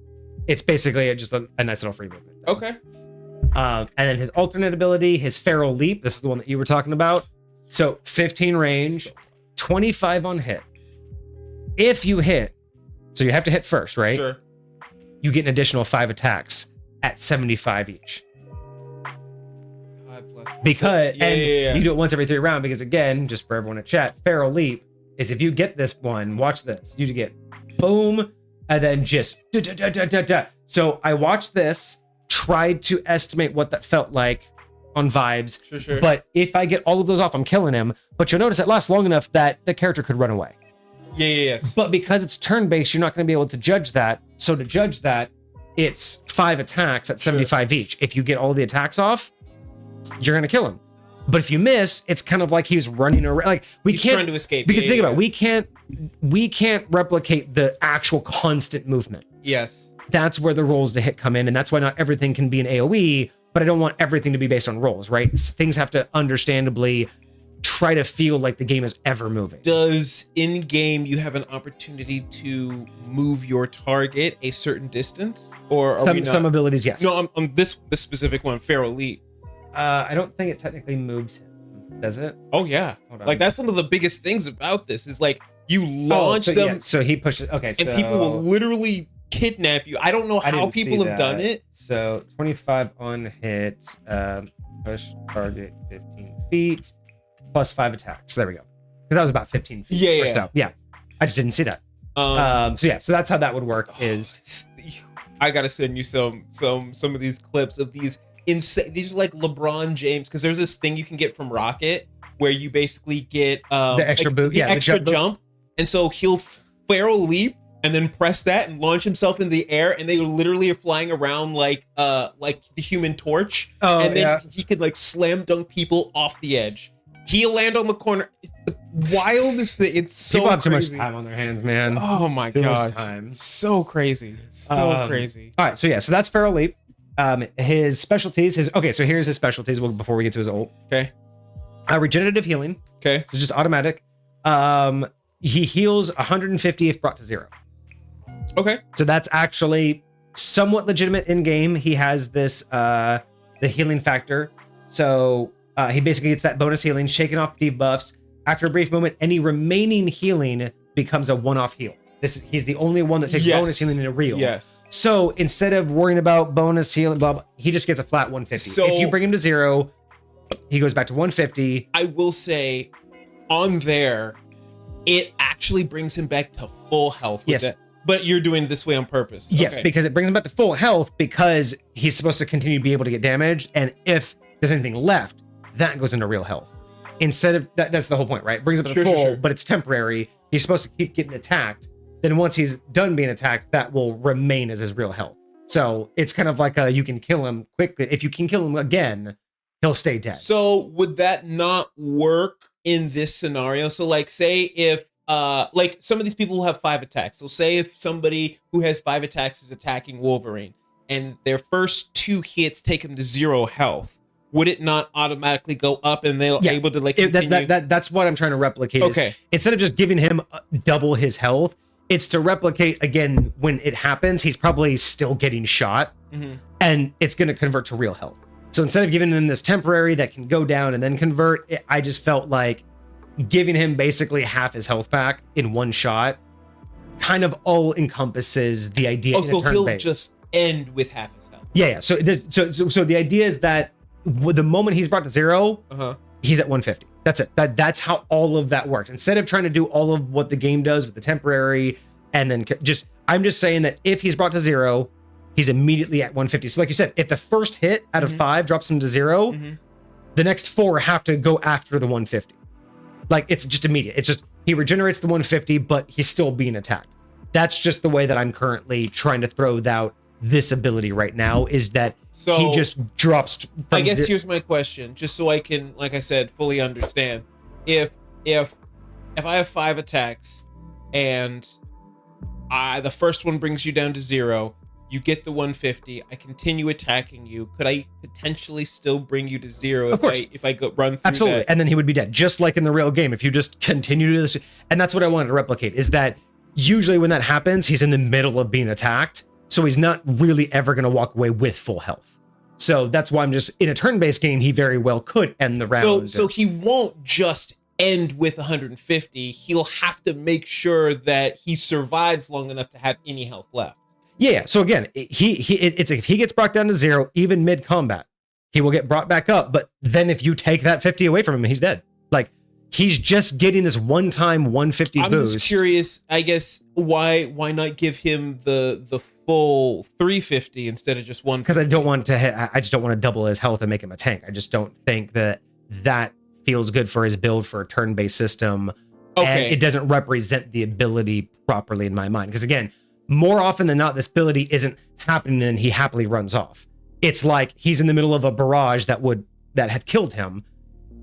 It's basically just a nice little free movement. Okay. And then his alternate ability, his Feral Leap. This is the one that you were talking about. So 15 range, 25 on hit. If you hit, so you have to hit first, right? Sure. You get an additional 5 attacks at 75 each. God bless. Because you do it once every 3 rounds. Because again, just for everyone to chat, Feral Leap is if you get this one, watch this. You get boom, and then just da. So I watched this, tried to estimate what that felt like on vibes. Sure. But if I get all of those off, I'm killing him. But you'll notice it lasts long enough that the character could run away. Yes. But because it's turn-based, you're not going to be able to judge that. So to judge that, it's 5 attacks at 75 each. If you get all the attacks off, you're going to kill him. But if you miss, it's kind of like he's running around. Like he's trying to escape. Because think about it, we can't replicate the actual constant movement. Yes. That's where the rolls to hit come in, and that's why not everything can be an AoE, but I don't want everything to be based on rolls, right? Things have to understandably try to feel like the game is ever moving. Does in-game you have an opportunity to move your target a certain distance? Or are some abilities, yes. No, on this specific one, Feral Leap. I don't think it technically moves him, does it? Oh yeah, like that's one of the biggest things about this is like you launch them. Yeah. So he pushes. Okay, and people will literally kidnap you. I don't know how people have done it. So 25 on hit, push target 15 feet, plus 5 attacks. There we go. That was about 15 feet. Yeah. I just didn't see that. So that's how that would work. I gotta send you some of these clips of these insane. These are like LeBron James, because there's this thing you can get from Rocket where you basically get the extra boot, the extra jump, and so he'll Feral Leap and then press that and launch himself in the air, and they literally are flying around like the Human Torch. And then he could like slam dunk people off the edge. He'll land on the corner. It's the wildest thing. It's so people have crazy. too much time on their hands, man. Oh my god, much time. So crazy, crazy. All right, so that's Feral Leap. His specialties. So here's his specialties. Before we get to his ult. Okay. Regenerative healing. Okay. So just automatic. He heals 150 if brought to 0. Okay. So that's actually somewhat legitimate in game. He has this the healing factor. So he basically gets that bonus healing, shaking off debuffs. After a brief moment, any remaining healing becomes a one-off heal. He's the only one that takes bonus healing in a reel. Yes. So instead of worrying about bonus healing, blah, blah, he just gets a flat 150. So if you bring him to 0, he goes back to 150. I will say, on there, it actually brings him back to full health. With it. But you're doing it this way on purpose. Yes, because it brings him back to full health because he's supposed to continue to be able to get damaged. And if there's anything left, that goes into real health. Instead of that's the whole point, right? Brings him to full, but it's temporary. He's supposed to keep getting attacked. Then once he's done being attacked, that will remain as his real health. So it's kind of like you can kill him quickly. If you can kill him again, he'll stay dead. So would that not work in this scenario? So like say if like some of these people will have 5 attacks. So say if somebody who has 5 attacks is attacking Wolverine and their first 2 hits take him to 0 health, would it not automatically go up and they're able to like continue? That's what I'm trying to replicate. Okay. Instead of just giving him double his health, it's to replicate again when it happens, he's probably still getting shot and it's going to convert to real health. So instead of giving him this temporary that can go down and then convert, I just felt like giving him basically half his health back in one shot kind of all encompasses the idea. Oh, so he'll just end with half his health. Yeah. So the idea is that the moment he's brought to 0, he's at 150. That's it. That's how all of that works. Instead of trying to do all of what the game does with the temporary, and then I'm just saying that if he's brought to 0, he's immediately at 150. So like you said, if the first hit out of 5 drops him to 0, the next 4 have to go after the 150. Like it's just immediate. It's just he regenerates the 150, but he's still being attacked. That's just the way that I'm currently trying to throw out this ability right now, is that he just drops. I guess here's my question, just so I can, like I said, fully understand. If I have 5 attacks and the first one brings you down to 0, you get the 150, I continue attacking you, could I potentially still bring you to 0 if I go run through Absolutely. that? And then he would be dead, just like in the real game. If you just continue to do this, and that's what I wanted to replicate, is that usually when that happens, he's in the middle of being attacked, so he's not really ever going to walk away with full health. So that's why I'm just, in a turn-based game, he very well could end the round. So he won't just end with 150. He'll have to make sure that he survives long enough to have any health left. Yeah. So again, if he gets brought down to 0, even mid-combat, he will get brought back up. But then if you take that 50 away from him, he's dead. Like, he's just getting this one-time 150 boost. I'm just curious, I guess, why not give him the full 350 instead of just 150? Because I don't want to hit. I just don't want to double his health and make him a tank. I just don't think that feels good for his build for a turn-based system. Okay. And it doesn't represent the ability properly in my mind. Because again, more often than not, this ability isn't happening and he happily runs off. It's like he's in the middle of a barrage that had killed him,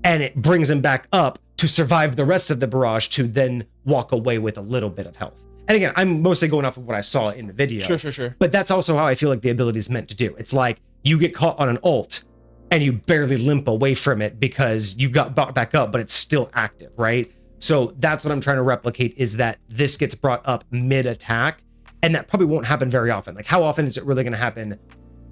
and it brings him back up to survive the rest of the barrage to then walk away with a little bit of health. And again, I'm mostly going off of what I saw in the video. Sure. But that's also how I feel like the ability is meant to do. It's like you get caught on an ult and you barely limp away from it because you got brought back up, but it's still active, right? So that's what I'm trying to replicate, is that this gets brought up mid-attack, and that probably won't happen very often. Like, how often is it really going to happen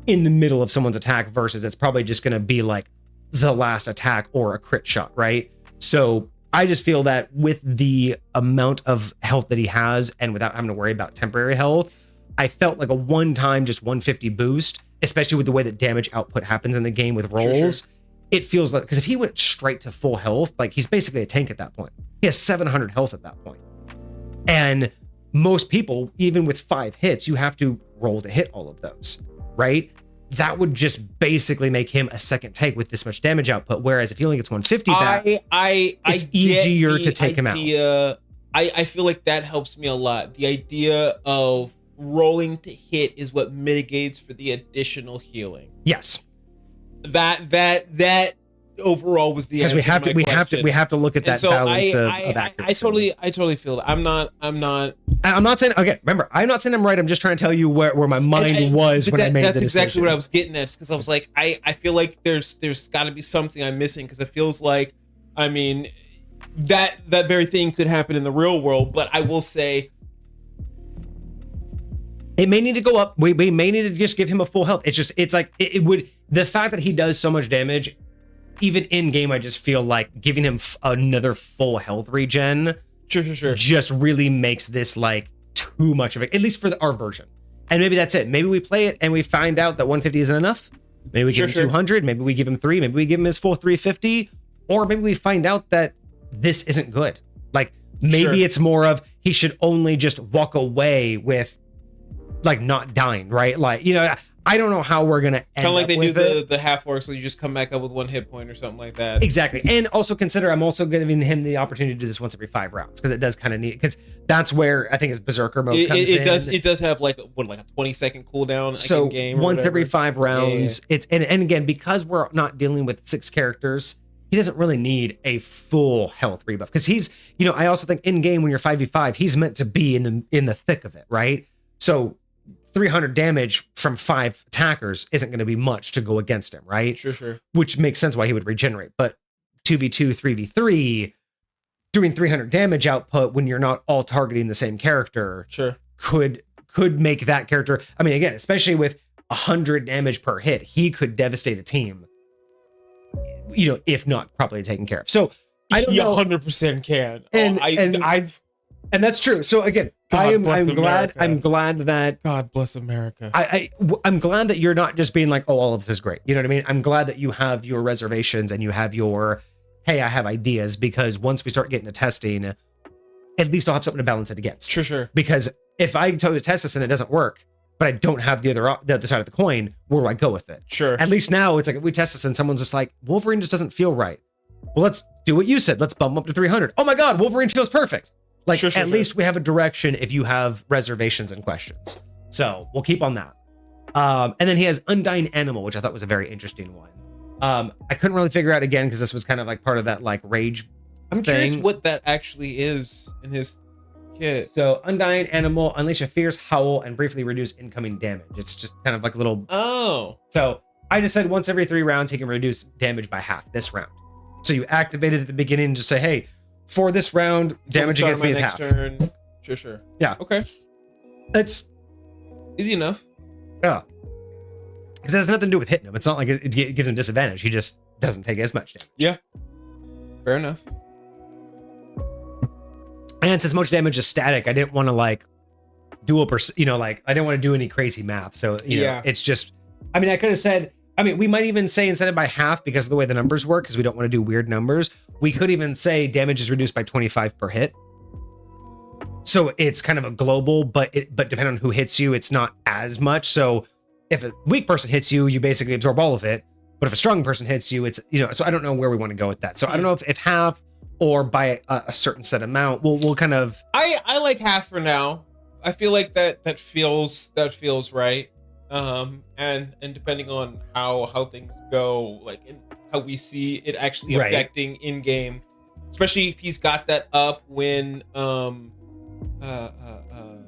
in the middle of someone's attack versus it's probably just going to be like the last attack or a crit shot, right? So I just feel that with the amount of health that he has and without having to worry about temporary health, I felt like a one-time just 150 boost, especially with the way that damage output happens in the game with rolls. Sure. It feels like, because if he went straight to full health, like he's basically a tank at that point. He has 700 health at that point. And most people, even with 5 hits, you have to roll to hit all of those, right? That would just basically make him a second tank with this much damage output. Whereas if he only gets 150 back, it's easier to take him out. I feel like that helps me a lot. The idea of rolling to hit is what mitigates for the additional healing. Yes. That overall was the answer. Because we have to look at that balance of accuracy. I totally feel that. I'm not saying, okay, remember, I'm not saying I'm right. I'm just trying to tell you where my mind was when I made the decision. That's exactly what I was getting at, because I was like, I feel like there's got to be something I'm missing, because it feels like, I mean, that very thing could happen in the real world, but I will say it may need to go up. We may need to just give him a full health. It's like it would, the fact that he does so much damage, even in game, I just feel like giving him another full health regen sure just really makes this like too much of it, at least for our version. And maybe that's it. Maybe we play it and we find out that 150 isn't enough. Maybe we give him 200. Maybe we give him 3. Maybe we give him his full 350. Or maybe we find out that this isn't good. Like maybe it's more of he should only just walk away with like not dying, right? Like, you know, I don't know how we're gonna end kind of like up they with do the half orc, so you just come back up with 1 hit point or something like that. Exactly. And also consider I'm also giving him the opportunity to do this once every 5 rounds, because it does kind of need, because that's where I think his berserker mode comes in. It does have like a 20-second cooldown, so in game once every 5 rounds. It's and again, because we're not dealing with 6 characters, he doesn't really need a full health rebuff, because he's, you know, I also think in game when you're 5v5, he's meant to be in the thick of it, right? So 300 damage from 5 attackers isn't going to be much to go against him, right? Sure. Which makes sense why he would regenerate. But 2v2, 3v3, doing 300 damage output when you're not all targeting the same character, could make that character. I mean, again, especially with 100 damage per hit, he could devastate a team, you know, if not properly taken care of. So I don't know. 100% can. And that's true. So again, I'm glad that God bless America. I'm glad that you're not just being like, oh, all of this is great. You know what I mean? I'm glad that you have your reservations and you have your, hey, I have ideas, because once we start getting to testing, at least I'll have something to balance it against. Sure. Because if I tell you to test this and it doesn't work, but I don't have the other side of the coin, where do I go with it? Sure. At least now it's like if we test this and someone's just like, Wolverine just doesn't feel right. Well, let's do what you said. Let's bump him up to 300. Oh my God, Wolverine feels perfect. Like, at least we have a direction if you have reservations and questions. So we'll keep on that. And then he has Undying Animal, which I thought was a very interesting one. I couldn't really figure out again, because this was kind of like part of that like rage. I'm curious what that actually is in his kit. So Undying Animal, unleash a fierce howl and briefly reduce incoming damage. It's just kind of like a little. Oh. So I just said once every 3 rounds, he can reduce damage by half this round. So you activate it at the beginning and just say, hey, for this round, damage against me is half. Turn. Sure. Yeah. Okay. That's easy enough. Yeah. Because it has nothing to do with hitting him. It's not like it gives him disadvantage. He just doesn't take as much damage. Yeah. Fair enough. And since most damage is static, I didn't want to like do I didn't want to do any crazy math. So, you know, it's just, I mean, I could have said, we might even say instead of by half, because of the way the numbers work, because we don't want to do weird numbers, we could even say damage is reduced by 25 per hit. So it's kind of a global, but depending on who hits you, it's not as much. So if a weak person hits you, you basically absorb all of it. But if a strong person hits you, it's, you know, so I don't know where we want to go with that. So I don't know if half or by a certain set amount, we'll kind of. I like half for now. I feel like that feels right. And depending on how things go, like in how we see it actually affecting in game, especially if he's got that up when the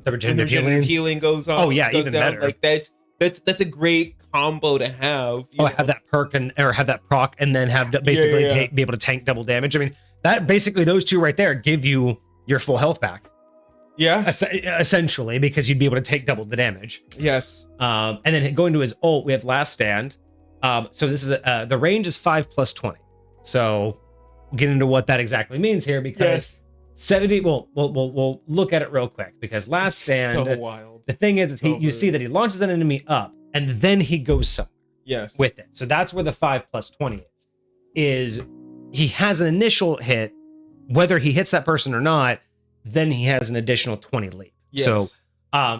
regenerative healing goes on. Oh yeah, even down. better. Like that's a great combo to have. Have that perk or have that proc, and then have basically be able to tank double damage. I mean, that basically those two right there give you your full health back. Yeah, essentially, because you'd be able to take double the damage. Yes. And then going to his ult, we have Last Stand. So this is the range is 5 plus 20. So we'll get into what that exactly means here, because 70. We'll look at it real quick, because Last Stand. So wild. The thing is, you see that he launches an enemy up, and then he goes somewhere. Yes. With it. So that's where the 5 plus 20 is he has an initial hit, whether he hits that person or not. Then he has an additional 20 leap. Yes. So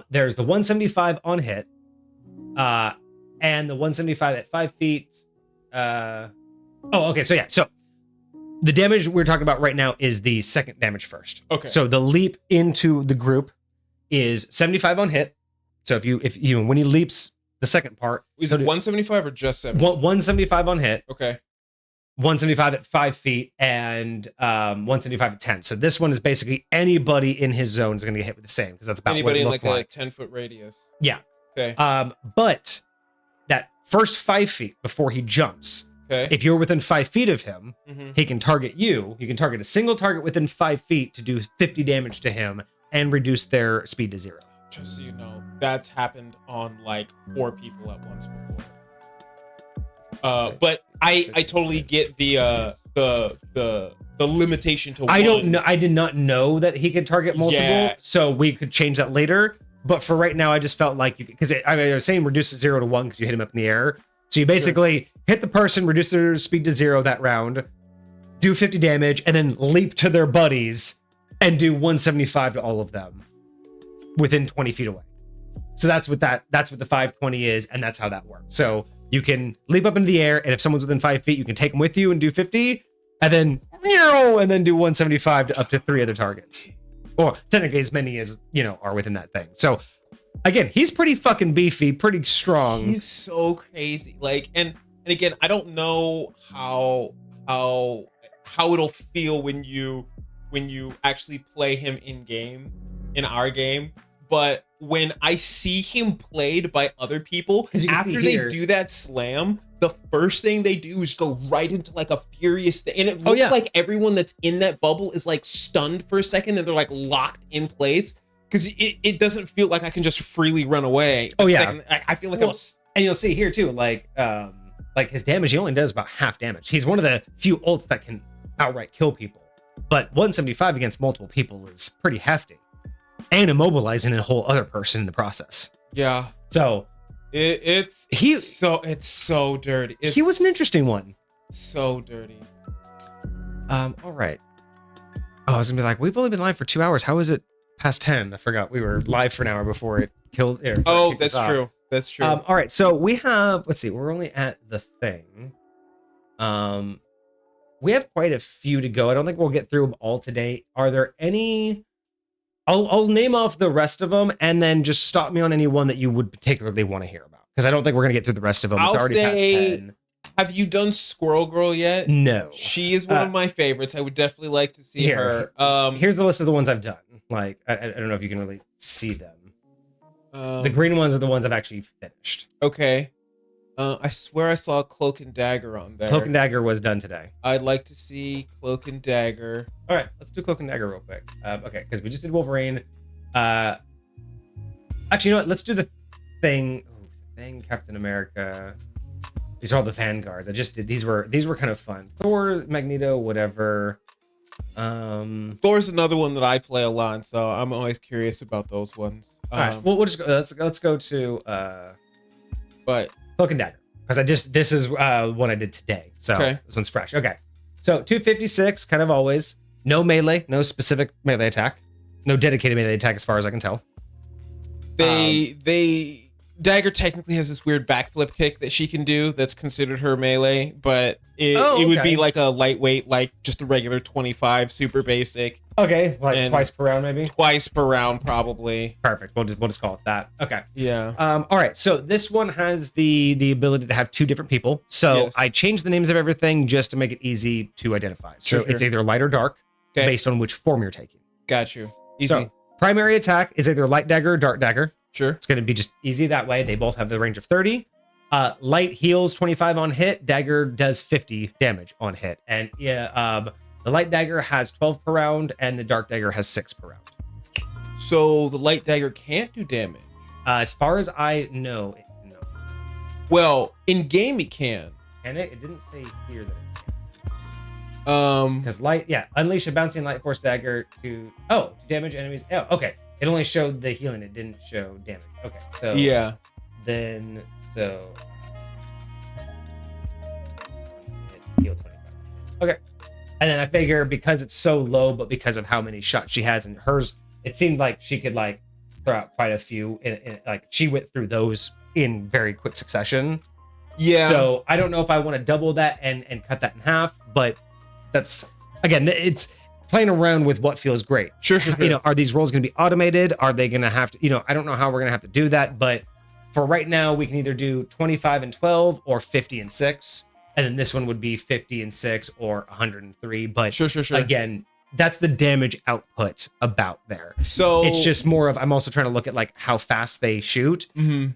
there's the 175 on hit, and the 175 at 5 feet. Okay. So the damage we're talking about right now is the second damage first. Okay. So the leap into the group is 75 on hit. So if you when he leaps the second part, is it 175 or just 70? 175 on hit. Okay. 175 at 5 feet and 175 at 10. So this one is basically anybody in his zone is going to get hit with the same, because that's about anybody what it in like a 10-foot radius. Yeah. Okay. But that first 5 feet before he jumps, Okay. If you're within 5 feet of him, Mhm. he can target you. You can target a single target within 5 feet to do 50 damage to him and reduce their speed to 0. Just so you know, that's happened on like 4 people at once before. But I totally get the limitation to one. I don't know. I did not know that he could target multiple, so we could change that later. But for right now, I just felt like because I was saying reduce it 0 to 1 because you hit him up in the air. So you basically hit the person, reduce their speed to 0 that round, do 50 damage, and then leap to their buddies and do 175 to all of them within 20 feet away. So that's what the 520 is, and that's how that works. So you can leap up into the air, and if someone's within 5 feet, you can take them with you and do 50, and then do 175 to up to 3 other targets. Or technically as many as, are within that thing. So again, he's pretty fucking beefy, pretty strong. He's so crazy. Like, and again, I don't know how it'll feel when you actually play him in our game. But when I see him played by other people, after they do that slam, the first thing they do is go right into like a furious thing. And it looks like everyone that's in that bubble is like stunned for a second and they're like locked in place. Because it doesn't feel like I can just freely run away. I feel like and you'll see here too, like his damage, he only does about half damage. He's one of the few ults that can outright kill people. But 175 against multiple people is pretty hefty. And immobilizing a whole other person in the process. Yeah. So it's so dirty. He was an interesting one. So dirty. All right. Oh, I was gonna be like, we've only been live for 2 hours. How is it past 10? I forgot we were live for an hour before it killed. Oh, that's true. That's true. All right. So we have. Let's see. We're only at the thing. We have quite a few to go. I don't think we'll get through them all today. Are there any? I'll name off the rest of them and then just stop me on any one that you would particularly want to hear about. Because I don't think we're going to get through the rest of them. It's already past 10. Have you done Squirrel Girl yet? No. She is one of my favorites. I would definitely like to see her. Here's the list of the ones I've done. Like, I don't know if you can really see them. The green ones are the ones I've actually finished. Okay. I swear I saw Cloak and Dagger on there. Cloak and Dagger was done today. I'd like to see Cloak and Dagger. All right, let's do Cloak and Dagger real quick. Okay, because we just did Wolverine. Actually, you know what? Let's do the Thing. Oh, Thing, Captain America. These are all the Vanguards. I just did. These were kind of fun. Thor, Magneto, whatever. Thor's another one that I play a lot, so I'm always curious about those ones. All right, well, we'll just go. Let's go to. But. Cloak and Dagger, because this is one I did today, so This one's fresh. Okay, so 256, kind of always. No melee, no specific melee attack, no dedicated melee attack as far as I can tell. Dagger technically has this weird backflip kick that she can do that's considered her melee, but it would be like a lightweight, like just a regular 25, super basic. Okay, like twice per round maybe? Twice per round, probably. Perfect, we'll just call it that. Okay. Yeah. All right, so this one has the ability to have 2 different people. So I changed the names of everything just to make it easy to identify. So it's either light or dark, based on which form you're taking. Got you. Easy. So primary attack is either light dagger or dark dagger. Sure. It's going to be just easy that way. They both have the range of 30. Light heals 25 on hit. Dagger does 50 damage on hit. And the light dagger has 12 per round, and the dark dagger has 6 per round. So the light dagger can't do damage? As far as I know, no. Well, in game it can. And it didn't say here that it can. Because unleash a bouncing light force dagger to damage enemies. Oh, okay. It only showed the healing. It didn't show damage. Okay, so then heal 25. Okay, and then I figure because it's so low, but because of how many shots she has in hers, it seemed like she could like throw out quite a few. Like she went through those in very quick succession. Yeah. So I don't know if I want to double that and cut that in half, but that's again, it's playing around with what feels great. Sure. Are these rolls going to be automated? Are they going to have to, I don't know how we're going to have to do that, but for right now, we can either do 25 and 12 or 50 and 6. And then this one would be 50 and 6 or 103. But sure. Again, that's the damage output about there. So it's just more of, I'm also trying to look at like how fast they shoot.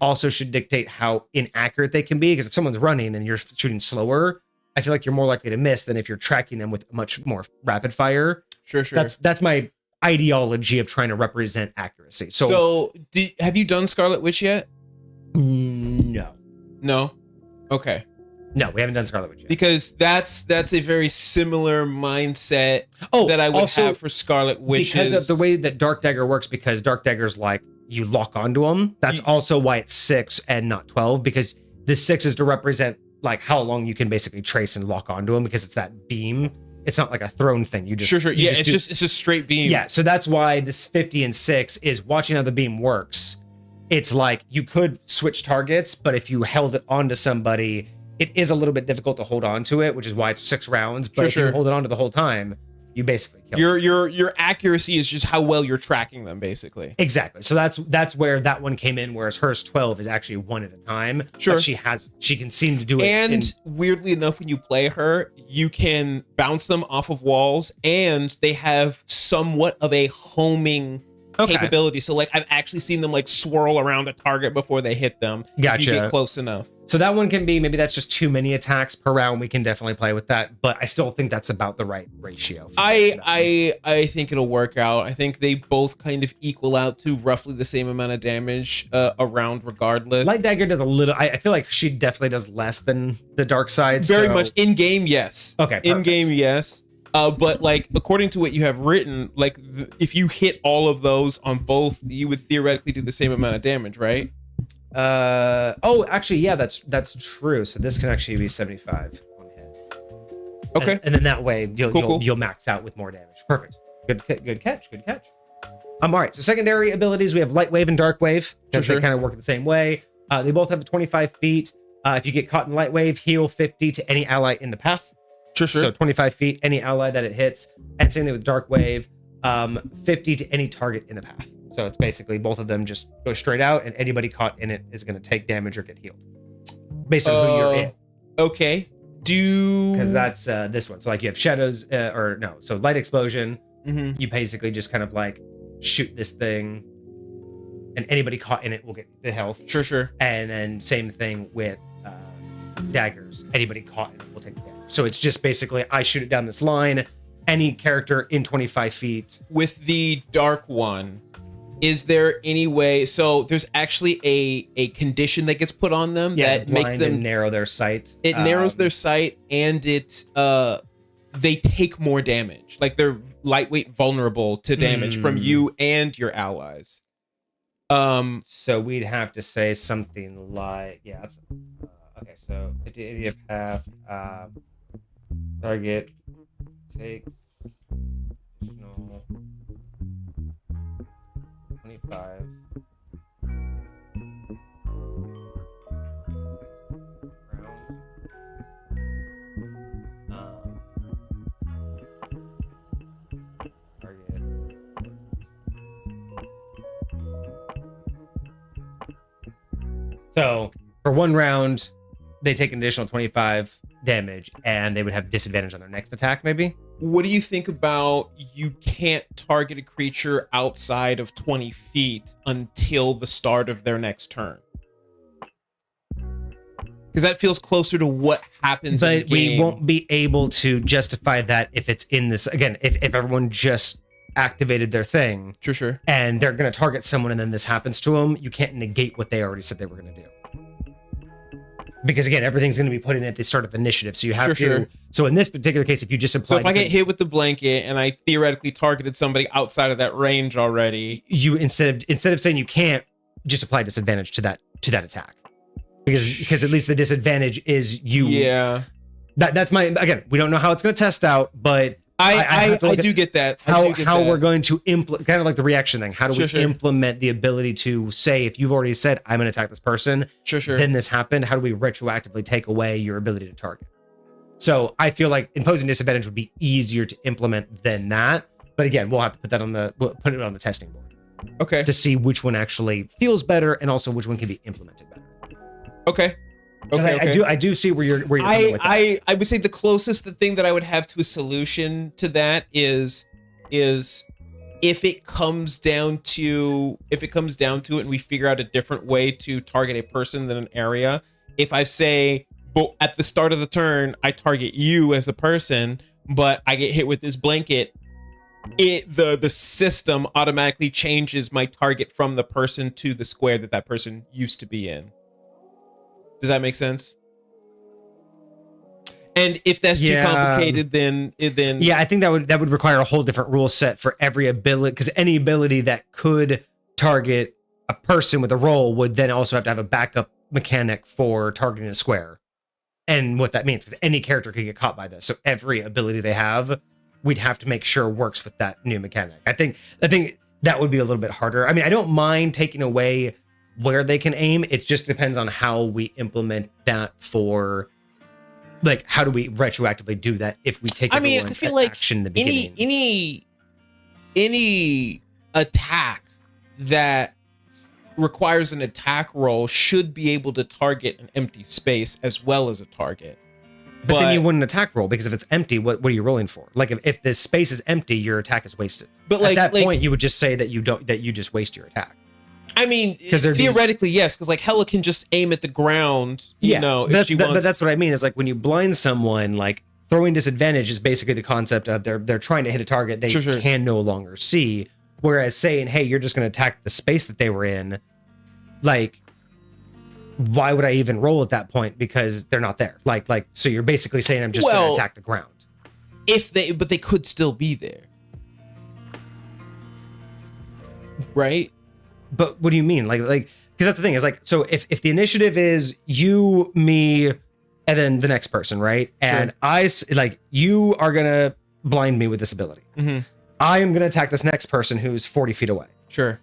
Also should dictate how inaccurate they can be. Because if someone's running and you're shooting slower, I feel like you're more likely to miss than if you're tracking them with much more rapid fire. Sure. That's my ideology of trying to represent accuracy. So have you done Scarlet Witch yet? No. Okay. No, we haven't done Scarlet Witch yet. Because that's a very similar mindset that I would also, have for Scarlet Witch. Because of the way that Dark Dagger works, because Dark Dagger's like, you lock onto them. That's also why it's 6 and not 12, because the 6 is to represent like how long you can basically trace and lock onto them, because it's that beam. It's not like a thrown thing. You just sure. Yeah, it's just straight beam. Yeah, so that's why this 50 and 6 is watching how the beam works. It's like you could switch targets, but if you held it onto somebody, it is a little bit difficult to hold on to it, which is why it's 6 rounds. But if you hold it onto the whole time, you basically kill your accuracy is just how well you're tracking them, basically. Exactly. So that's where that one came in, whereas hers 12 is actually 1 at a time. Sure. But she can seem to do it. And weirdly enough, when you play her, you can bounce them off of walls, and they have somewhat of a homing capability. So like I've actually seen them like swirl around a target before they hit them. Gotcha. If you get close enough. So that one can be, maybe that's just too many attacks per round. We can definitely play with that, but I still think that's about the right ratio. I think it'll work out. I think they both kind of equal out to roughly the same amount of damage around regardless. Light Dagger does a little, I feel like she definitely does less than the dark side. Very much in game, yes. Okay. In game, yes. But like according to what you have written, like if you hit all of those on both, you would theoretically do the same amount of damage, right? Actually, yeah, that's true. So this can actually be 75 on hit. Okay. And then that way you'll max out with more damage. Perfect. Good catch. All right. So secondary abilities, we have Light Wave and Dark Wave, because they kind of work the same way. They both have 25 feet. If you get caught in Light Wave, heal 50 to any ally in the path. Sure. So 25 feet, any ally that it hits. And same thing with Dark Wave, 50 to any target in the path. So it's basically both of them just go straight out, and anybody caught in it is going to take damage or get healed based on who you're in. Okay. Because that's this one. So like you have shadows, so light explosion. Mm-hmm. You basically just kind of like shoot this thing, and anybody caught in it will get the health. Sure. And then same thing with daggers. Anybody caught in it will take the damage. So it's just basically I shoot it down this line. Any character in 25 feet. With the dark one, is there any way? So there's actually a condition that gets put on them that makes them narrow their sight. It narrows their sight, and they take more damage. Like they're lightweight, vulnerable to damage from you and your allies. So we'd have to say something like, okay. So 50 path, target takes additional 25 rounds. Target. So for 1 round, they take an additional 25 damage, and they would have disadvantage on their next attack, maybe. What do you think about you can't target a creature outside of 20 feet until the start of their next turn? Because that feels closer to what happens in the But game. we won't be able to justify that if it's in this, again, if everyone just activated their thing. Sure. And they're going to target someone and then this happens to them, you can't negate what they already said they were going to do. Because again, everything's going to be put in at the start of initiative, so you have to. Sure. So in this particular case, if you just apply, so if I get hit with the blanket and I theoretically targeted somebody outside of that range already, you instead of saying you can't, just apply disadvantage to that attack, because at least the disadvantage is you. Yeah. That's my, again, we don't know how it's going to test out, but I do get that. How we're going to implement, kind of like the reaction thing. How do we implement the ability to say, if you've already said, I'm going to attack this person, then this happened, how do we retroactively take away your ability to target? So I feel like imposing disadvantage would be easier to implement than that. But again, we'll have to put it on the testing board. Okay. To see which one actually feels better and also which one can be implemented better. Okay. I do see where you're coming with that. I would say the closest thing that I would have to a solution to that is if it comes down to it and we figure out a different way to target a person than an area. If I say but at the start of the turn, I target you as the person, but I get hit with this blanket. The system automatically changes my target from the person to the square that person used to be in. Does that make sense? And if that's too complicated, then yeah, I think that would require a whole different rule set for every ability, because any ability that could target a person with a role would then also have to have a backup mechanic for targeting a square. And what that means, because any character could get caught by this, so every ability they have, we'd have to make sure works with that new mechanic. I think that would be a little bit harder. I mean, I don't mind taking away where they can aim. It just depends on how we implement that for. Like, how do we retroactively do that if we take? I feel like action in the beginning? any attack that requires an attack roll should be able to target an empty space as well as a target. But then you wouldn't attack roll, because if it's empty, what are you rolling for? Like, if the space is empty, your attack is wasted. But at that point, you would just say that you just waste your attack. I mean, theoretically, yes, because like Hella can just aim at the ground, you know, if she wants. But that's what I mean, is like when you blind someone, like throwing disadvantage is basically the concept of they're trying to hit a target they can no longer see. Whereas saying, hey, you're just going to attack the space that they were in, like, why would I even roll at that point? Because they're not there. Like, so you're basically saying I'm just going to attack the ground. But they could still be there. Right? But what do you mean? Like, because that's the thing, is like, so if the initiative is you, me, and then the next person, right? And you are going to blind me with this ability. Mm-hmm. I am going to attack this next person who's 40 feet away. Sure.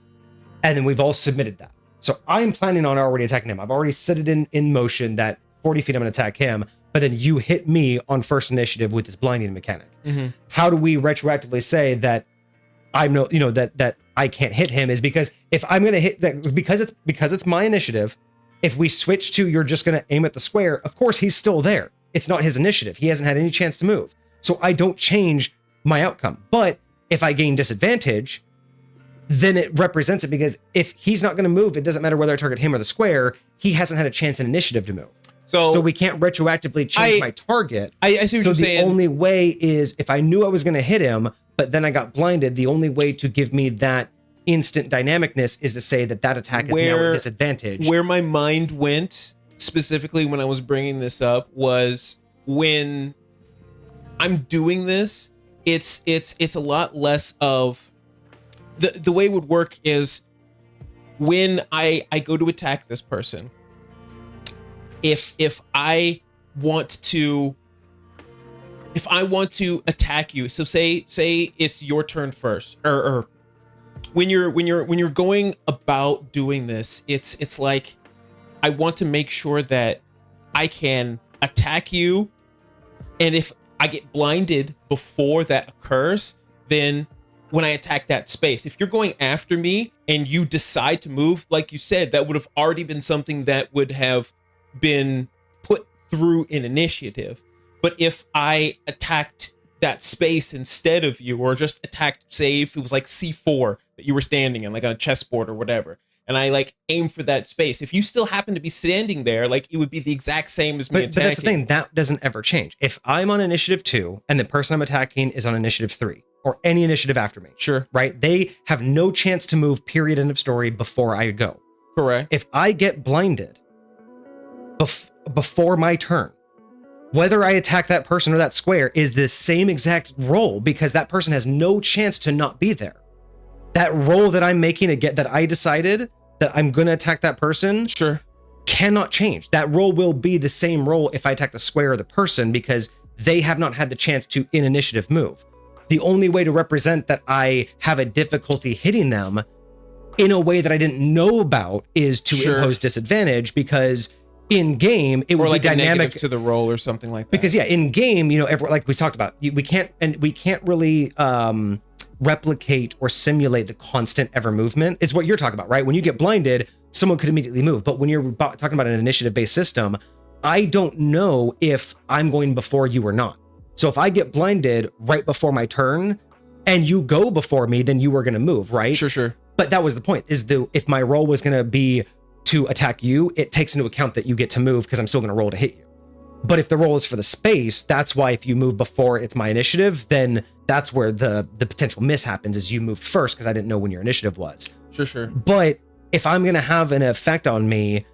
And then we've all submitted that. So I'm planning on already attacking him. I've already set it in motion that 40 feet I'm going to attack him, but then you hit me on first initiative with this blinding mechanic. Mm-hmm. How do we retroactively say that that I can't hit him? Is because if I'm going to hit that, because it's my initiative, if we switch to you're just going to aim at the square, of course he's still there. It's not his initiative. He hasn't had any chance to move. So I don't change my outcome. But if I gain disadvantage, then it represents it, because if he's not going to move, it doesn't matter whether I target him or the square. He hasn't had a chance in initiative to move. So we can't retroactively change my target. I see what you're saying. So the only way is if I knew I was going to hit him, but then I got blinded, the only way to give me that instant dynamicness is to say that attack is now a disadvantage. Where my mind went specifically when I was bringing this up was when I'm doing this, it's a lot less of the way it would work is when I go to attack this person. If I want to attack you, so say it's your turn first, or when you're going about doing this, it's like I want to make sure that I can attack you, and if I get blinded before that occurs, then when I attack that space, if you're going after me and you decide to move, like you said, that would have already been something that would have been put through an initiative. But if I attacked that space instead of you, or just attacked, say if it was like C4 that you were standing in, like on a chessboard or whatever, and I like aim for that space, if you still happen to be standing there, like it would be the exact same as me attacking. But that's the thing, that doesn't ever change. If I'm on initiative 2 and the person I'm attacking is on initiative 3, or any initiative after me, sure, right? They have no chance to move, period, end of story, before I go. Correct. If I get blinded before my turn, whether I attack that person or that square is the same exact roll, because that person has no chance to not be there. That roll that I'm making that I decided that I'm going to attack that person, sure, cannot change. That roll will be the same roll if I attack the square or the person, because they have not had the chance to in initiative move. The only way to represent that I have a difficulty hitting them in a way that I didn't know about is to impose disadvantage, because in game it would like be dynamic to the roll or something like that. Because in game, like we talked about, we can't really replicate or simulate the constant ever movement. It's what you're talking about, right? When you get blinded, someone could immediately move. But when you're talking about an initiative-based system, I don't know if I'm going before you or not. So if I get blinded right before my turn and you go before me, then you were going to move, right? Sure. But that was the point, if my roll was going to be to attack you, it takes into account that you get to move, because I'm still going to roll to hit you. But if the roll is for the space, that's why if you move before it's my initiative, then that's where the potential miss happens, is you moved first because I didn't know when your initiative was. Sure. But if I'm going to have an effect on me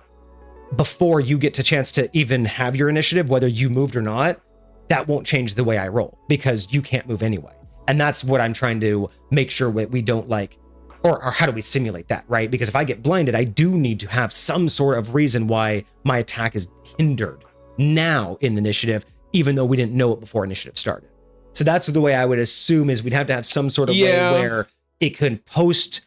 before you get a chance to even have your initiative, whether you moved or not, that won't change the way I roll because you can't move anyway. And that's what I'm trying to make sure we don't like, or how do we simulate that, right? Because if I get blinded, I do need to have some sort of reason why my attack is hindered now in initiative, even though we didn't know it before initiative started. So that's the way I would assume, is we'd have to have some sort of way where it could post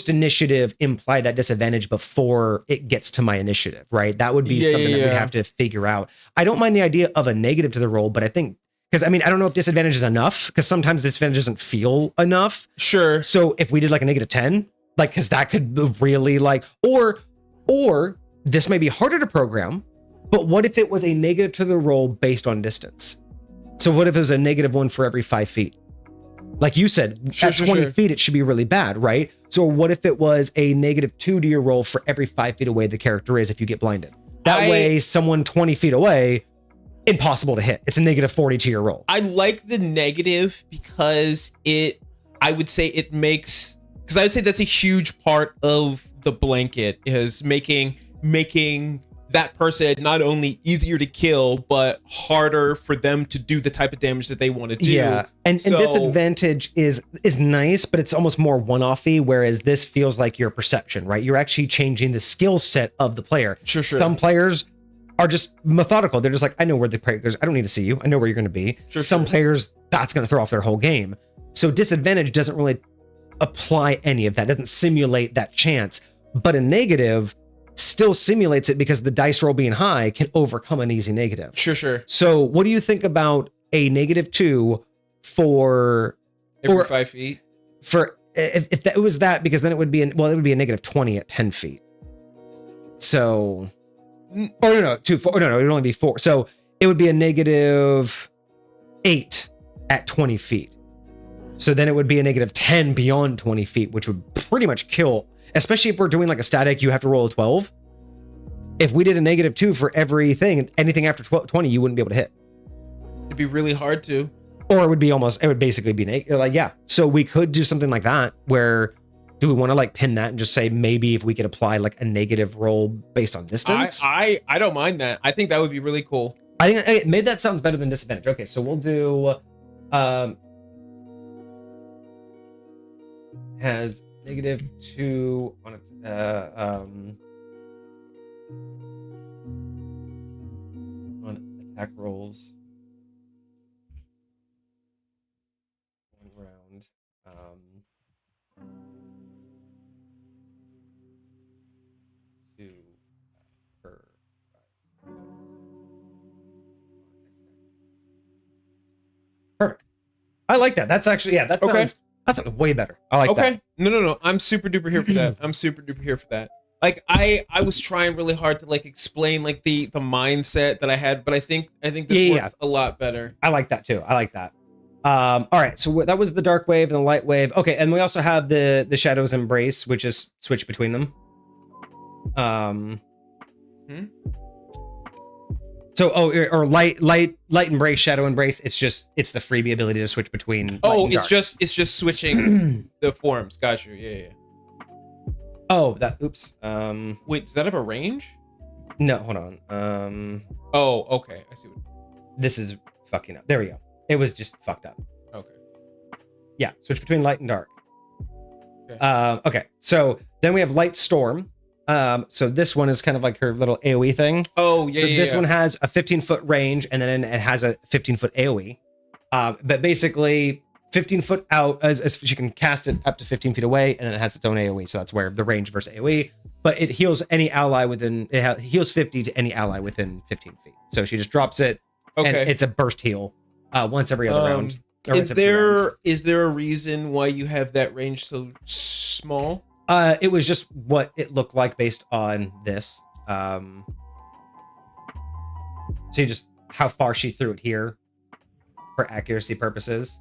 initiative imply that disadvantage before it gets to my initiative, right? That would be something that we'd have to figure out. I don't mind the idea of a negative to the roll, but I think, because I mean, I don't know if disadvantage is enough, because sometimes disadvantage doesn't feel enough. Sure. So if we did like a -10, like, because that could really like, or this may be harder to program, but what if it was a negative to the roll based on distance? So what if it was a -1 for every 5 feet? Like you said, at 20 feet, it should be really bad, right? So what if it was a -2 to your roll for every 5 feet away the character is if you get blinded? That way, someone 20 feet away, impossible to hit. It's a -40 to your roll. I like the negative because I would say that's a huge part of the blanket, is making that person not only easier to kill, but harder for them to do the type of damage that they want to do. Yeah, and disadvantage is nice, but it's almost more one-offy, whereas this feels like your perception, right? You're actually changing the skill set of the player. Sure. Some players are just methodical. They're just like, I know where the player goes. I don't need to see you. I know where you're going to be. Some players, that's going to throw off their whole game. So disadvantage doesn't really apply any of that. It doesn't simulate that chance, but a negative still simulates it because the dice roll being high can overcome an easy negative. Sure. So what do you think about a -2 for every 5 feet? For if that was that, because then it would be it would be a -20 at 10 feet. So, no, it would only be 4. So it would be a -8 at 20 feet. So then it would be a -10 beyond 20 feet, which would pretty much kill. Especially if we're doing like a static, you have to roll a 12. If we did a -2 for everything, anything after 20, you wouldn't be able to hit. It'd be really hard to. Or it would basically be like, yeah. So we could do something like that, where do we want to like pin that and just say maybe if we could apply like a negative roll based on distance? I don't mind that. I think that would be really cool. I think maybe that sounds better than disadvantage. Okay, so we'll do has -2 on it, on attack rolls. One round. Two per. Perfect. I like that. That's actually, yeah, that's okay. That's way better. I like that. Okay. No. I'm super duper here for that. Like I was trying really hard to like explain like the mindset that I had, but I think this works a lot better. I like that too. I like that. All right. So that was the dark wave and the light wave. Okay, and we also have the shadow's embrace, which is switch between them. So, or light embrace, shadow embrace. It's the freebie ability to switch between. Oh, it's just switching the forms. Got you. Yeah. Oh, that. Oops. Wait, does that have a range? No, hold on. Oh, okay. I see. This is fucking up. There we go. It was just fucked up. Okay. Yeah, switch between light and dark. Okay. Okay. So then we have light storm. So this one is kind of like her little AoE thing. Oh, yeah. So this one has a 15-foot range, and then it has a 15-foot AoE. But basically 15 foot out, as she can cast it up to 15 feet away, and then it has its own AoE. So that's where the range versus AoE. But it heals any ally within. It heals 50 to any ally within 15 feet. So she just drops it, and it's a burst heal once every other round. Is there a reason why you have that range so small? It was just what it looked like based on this. So just how far she threw it here for accuracy purposes.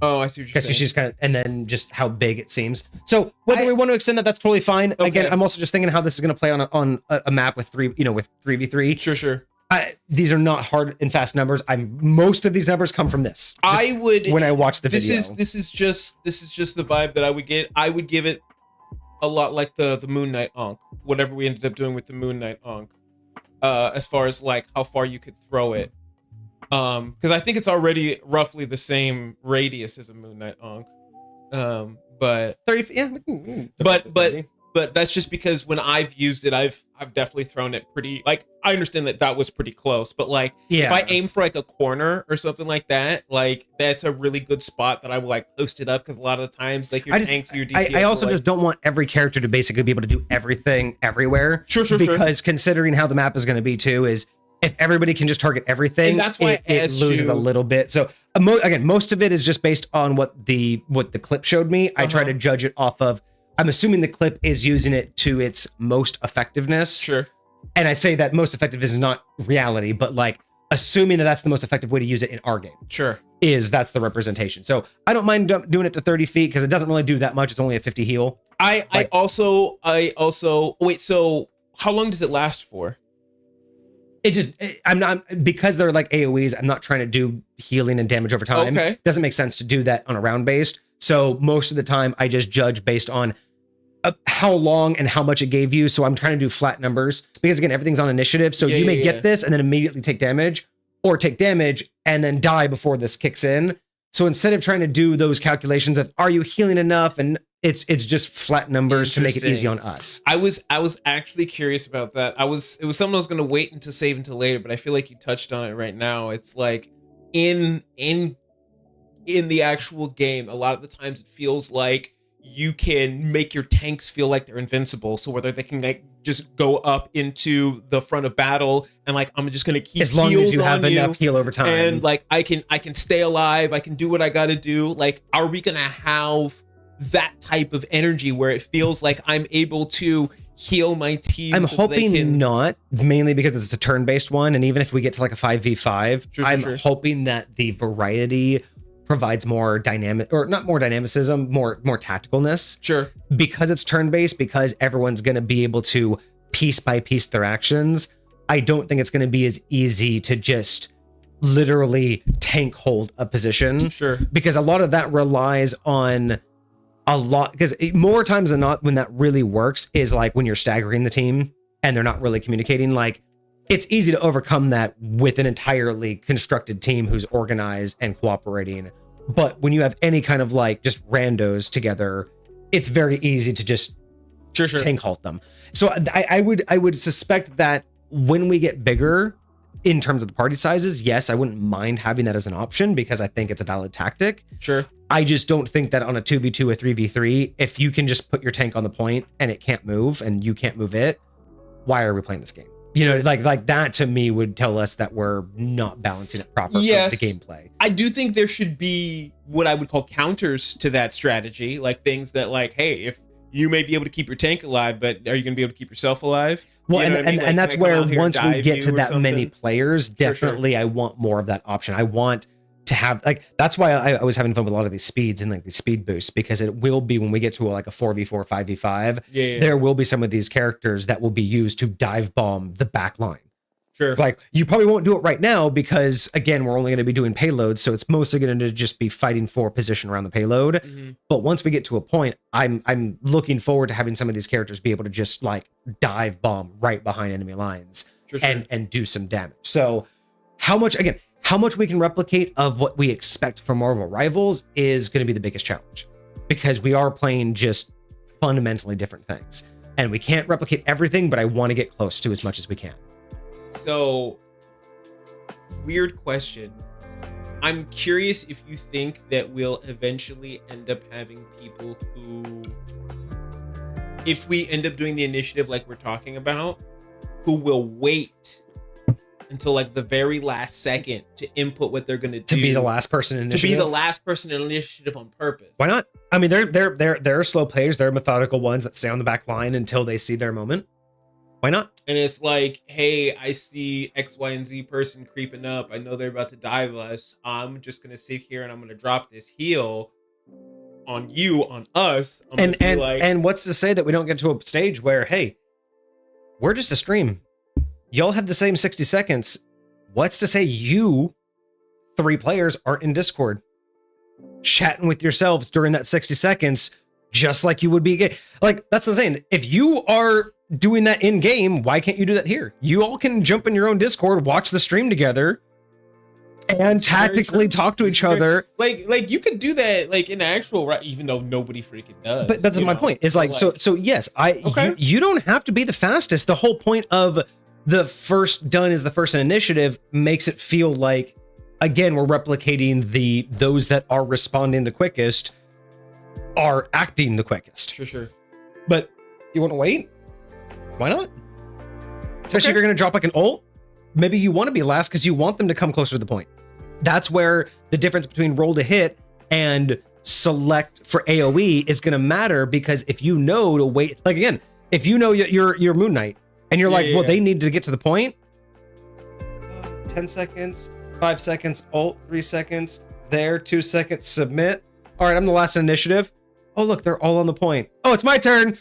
Oh, I see what you're saying. She's kind of, and then just how big it seems. So whether we want to extend that, that's totally fine. Okay. Again, I'm also just thinking how this is going to play on a map with 3v3. Sure. These are not hard and fast numbers. Most of these numbers come from this. I would when I watch the video. This is just the vibe that I would get. I would give it a lot like the Moon Knight Ankh, whatever we ended up doing with the Moon Knight Ankh, as far as like how far you could throw it, because I think it's already roughly the same radius as a Moon Knight Ankh, but 30, yeah, but that's just because when I've used it, I've definitely thrown it pretty, like, I understand that was pretty close, but like, if I aim for like a corner or something like that, like that's a really good spot that I will like post it up, because a lot of the times like your tanks or your DPS I also just don't want every character to basically be able to do everything everywhere. Sure. Because considering how the map is going to be too, is if everybody can just target everything, and that's why it loses a little bit. So again, most of it is just based on what the clip showed me. I try to judge it off of, I'm assuming the clip is using it to its most effectiveness. Sure. And I say that most effective is not reality, but like assuming that that's the most effective way to use it in our game. Sure. That's the representation. So I don't mind doing it to 30 feet because it doesn't really do that much. It's only a 50 heal. I also wait, so how long does it last for? I'm not, because they're like AoEs, I'm not trying to do healing and damage over time. Okay. Doesn't make sense to do that on a round based. So most of the time I just judge based on how long and how much it gave you. So I'm trying to do flat numbers because again, everything's on initiative. So you may get this and then immediately take damage, or take damage and then die before this kicks in. So instead of trying to do those calculations of are you healing enough, and it's just flat numbers to make it easy on us. I was actually curious about that. It was something I was going to wait to save until later, but I feel like you touched on it right now. It's like in the actual game, a lot of the times it feels like you can make your tanks feel like they're invincible. So whether they can like just go up into the front of battle and like, I'm just going to keep, as long as you have enough heal over time, and like I can stay alive, I can do what I got to do. Like, are we going to have that type of energy where it feels like I'm able to heal my team? I'm hoping not, mainly because it's a turn-based one, and even if we get to like a 5v5, I'm hoping that the variety provides more dynamic, or not more dynamicism, more tacticalness. Sure. Because it's turn-based, because everyone's going to be able to piece by piece their actions, I don't think it's going to be as easy to just literally tank hold a position. Sure. Because a lot of that relies on because more times than not, when that really works is like when you're staggering the team and they're not really communicating. Like, it's easy to overcome that with an entirely constructed team who's organized and cooperating. But when you have any kind of like just randos together, it's very easy to just tank halt them. So I would suspect that when we get bigger in terms of the party sizes, yes, I wouldn't mind having that as an option because I think it's a valid tactic. Sure. I just don't think that on a 2v2 or 3v3, if you can just put your tank on the point and it can't move and you can't move it, why are we playing this game? You know, like that to me would tell us that we're not balancing it properly for the gameplay. I do think there should be what I would call counters to that strategy, like things that like, hey, if you may be able to keep your tank alive, but are you going to be able to keep yourself alive? Well, you know and that's where once we get to that many players, definitely I want more of that option. I want to have, like, that's why I was having fun with a lot of these speeds and like these speed boosts, because it will be when we get to like a 4v4, 5v5, there will be some of these characters that will be used to dive bomb the back line. Sure. Like, you probably won't do it right now because, again, we're only going to be doing payloads, so it's mostly going to just be fighting for position around the payload. Mm-hmm. But once we get to a point, I'm looking forward to having some of these characters be able to just like dive bomb right behind enemy lines and do some damage. So how much we can replicate of what we expect from Marvel Rivals is going to be the biggest challenge, because we are playing just fundamentally different things, and we can't replicate everything, but I want to get close to as much as we can. So, weird question. I'm curious if you think that we'll eventually end up having people who, if we end up doing the initiative like we're talking about, who will wait until like the very last second to input what they're going to do. To be the last person in initiative? To be the last person in initiative on purpose. Why not? I mean, they're slow players. They're methodical ones that stay on the back line until they see their moment. Why not? And it's like, hey, I see X, Y, and Z person creeping up. I know they're about to dive us. I'm just going to sit here and I'm going to drop this heal on you, on us. And what's to say that we don't get to a stage where, hey, we're just a stream. y'all have the same 60 seconds. What's to say you 3 players aren't in Discord chatting with yourselves during that 60 seconds, just like you would be? Like, that's what I'm saying. If you are doing that in game, why can't you do that here? You all can jump in your own Discord, watch the stream together, and tactically talk to each other. Like you could do that like in actual, right? Even though nobody freaking does. But that's my point. Is like, so yes, you don't have to be the fastest. The whole point of the first done is the first in initiative makes it feel like, again, we're replicating those that are responding the quickest are acting the quickest. Sure. But you want to wait? Why not? Especially if you're going to drop like an ult, maybe you want to be last because you want them to come closer to the point. That's where the difference between roll to hit and select for AoE is going to matter, because if you know to wait, like again, if you know you're Moon Knight and you're they need to get to the point, 10 seconds, 5 seconds, ult, 3 seconds, there, 2 seconds, submit. All right, I'm the last initiative. Oh, look, they're all on the point. Oh, it's my turn.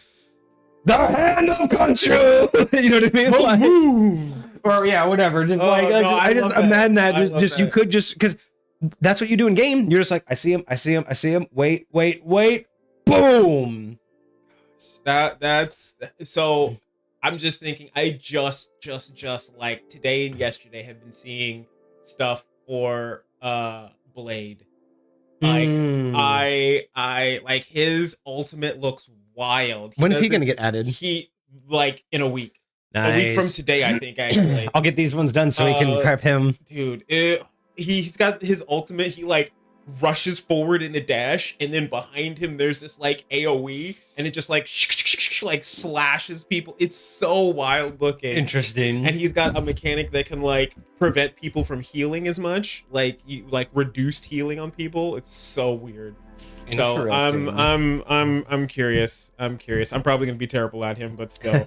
The hand of control. You know what I mean? Or yeah, whatever. Just I just imagine that. Just you could just, because that's what you do in game. You're just like, I see him. Wait. Boom. That's so. I'm just thinking. I just like today and yesterday have been seeing stuff for Blade. Like I like his ultimate looks wild. When is he gonna get added? He like in a week. Nice. A week from today, I think. Actually, I'll get these ones done so we can prep him. Dude, he's got his ultimate. He like rushes forward in a dash, and then behind him there's this like AoE, and it just like slashes people. It's so wild looking. Interesting. And he's got a mechanic that can like prevent people from healing as much, like reduced healing on people. It's so weird. So I'm curious. I'm probably gonna be terrible at him, but still.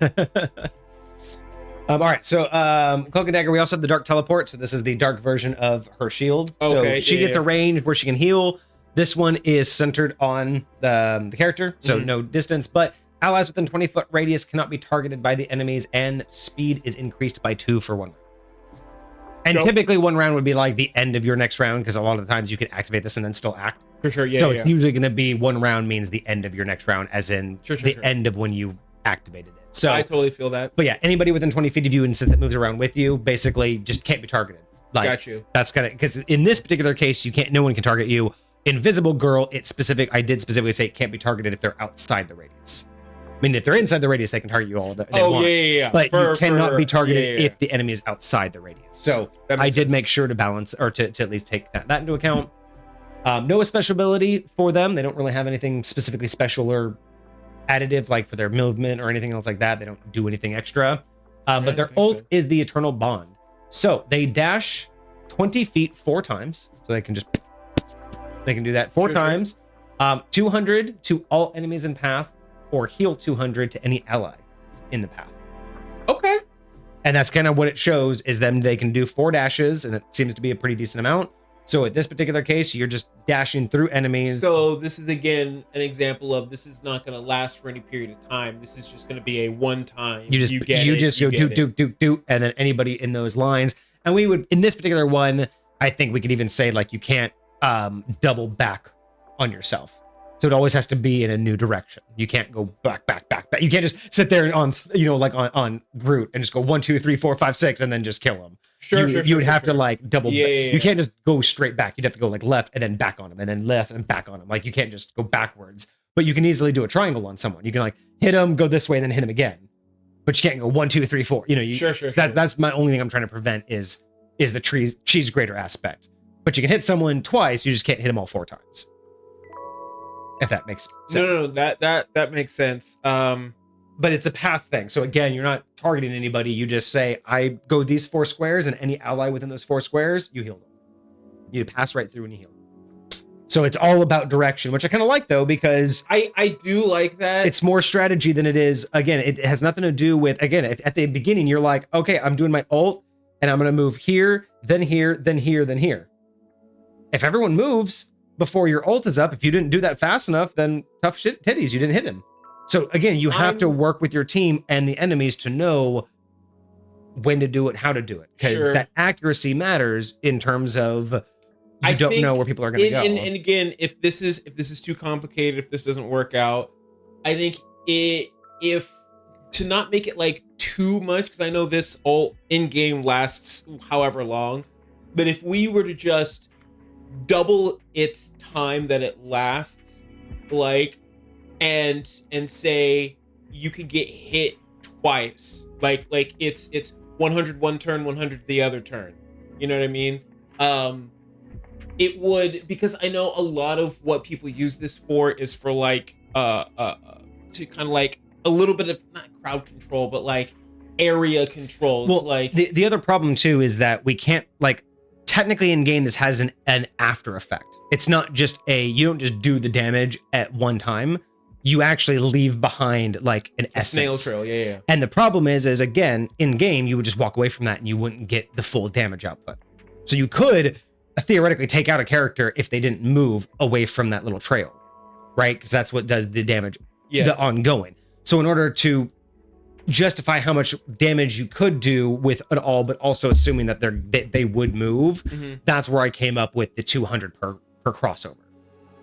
All right, so Cloak and Dagger, we also have the Dark Teleport. So this is the dark version of her shield. Okay, so she gets a range where she can heal. This one is centered on the character, so no distance, but allies within 20-foot radius cannot be targeted by the enemies, and speed is increased by 2 for 1 round. And typically 1 round would be like the end of your next round, because a lot of the times you can activate this and then still act. For sure, So it's usually going to be 1 round means the end of your next round, as in the end of when you activated it. So I totally feel that. But yeah, anybody within 20 feet of you, and since it moves around with you, basically just can't be targeted. Like, got you. That's kind of, because in this particular case, no one can target you. Invisible Girl, I did specifically say it can't be targeted if they're outside the radius. I mean, if they're inside the radius, they can target you all they want. Yeah. But you cannot be targeted if the enemy is outside the radius. So I did make sure to balance, or to at least take that into account. No special ability for them. They don't really have anything specifically special or additive, like for their movement or anything else like that. They don't do anything extra. But their ult is the Eternal Bond. So they dash 20 feet 4 times. So they can do that 4 times. 200 to all enemies in path, or heal 200 to any ally in the path. Okay. And that's kind of what it shows, is they can do 4 dashes, and it seems to be a pretty decent amount. So in this particular case, you're just dashing through enemies. So this is, again, an example of, this is not going to last for any period of time. This is just going to be a one-time. You just go do, and then anybody in those lines. And we would, in this particular one, I think we could even say, like, you can't double back on yourself. So it always has to be in a new direction. You can't go back. You can't just sit there on route and just go 1, 2, 3, 4, 5, 6, and then just kill them. You would have to like double. You can't just go straight back. You'd have to go like left and then back on them, and then left and back on them. Like, you can't just go backwards. But you can easily do a triangle on someone. You can like hit them, go this way, and then hit them again. But you can't go 1, 2, 3, 4. That's my only thing I'm trying to prevent is the cheese grater aspect. But you can hit someone twice. You just can't hit them all 4 times. If that makes sense. No, that makes sense. But it's a path thing. So again, you're not targeting anybody. You just say, I go these 4 squares, and any ally within those 4 squares, you heal them. You pass right through and you heal them. So it's all about direction, which I kind of like, though, because I do like that. It's more strategy than it is. Again, it has nothing to do with, again, at the beginning, you're like, okay, I'm doing my ult, and I'm going to move here, then here, then here, then here. If everyone moves before your ult is up, if you didn't do that fast enough, then tough shit titties, you didn't hit him. So again, you have to work with your team and the enemies to know when to do it, how to do it, because that accuracy matters in terms of you don't know where people are going to go. And again, if this is too complicated, if this doesn't work out, I think if to not make it like too much, because I know this all in game lasts however long, but if we were to just double its time that it lasts, like, and say you can get hit twice, like it's 100 one turn, 100 the other turn, you know what I mean? It would, because I know a lot of what people use this for is for like to kind of like a little bit of not crowd control, but like area control. Well, like the other problem too is that we can't, like, technically in game this has an after effect. It's not just you don't just do the damage at one time. You actually leave behind like an essence. Snail trail, yeah. And the problem is again, in game you would just walk away from that and you wouldn't get the full damage output. So you could theoretically take out a character if they didn't move away from that little trail, right? Because that's what does the damage, the ongoing. So in order to justify how much damage you could do with it all, but also assuming that they would move, that's where I came up with the 200 per crossover.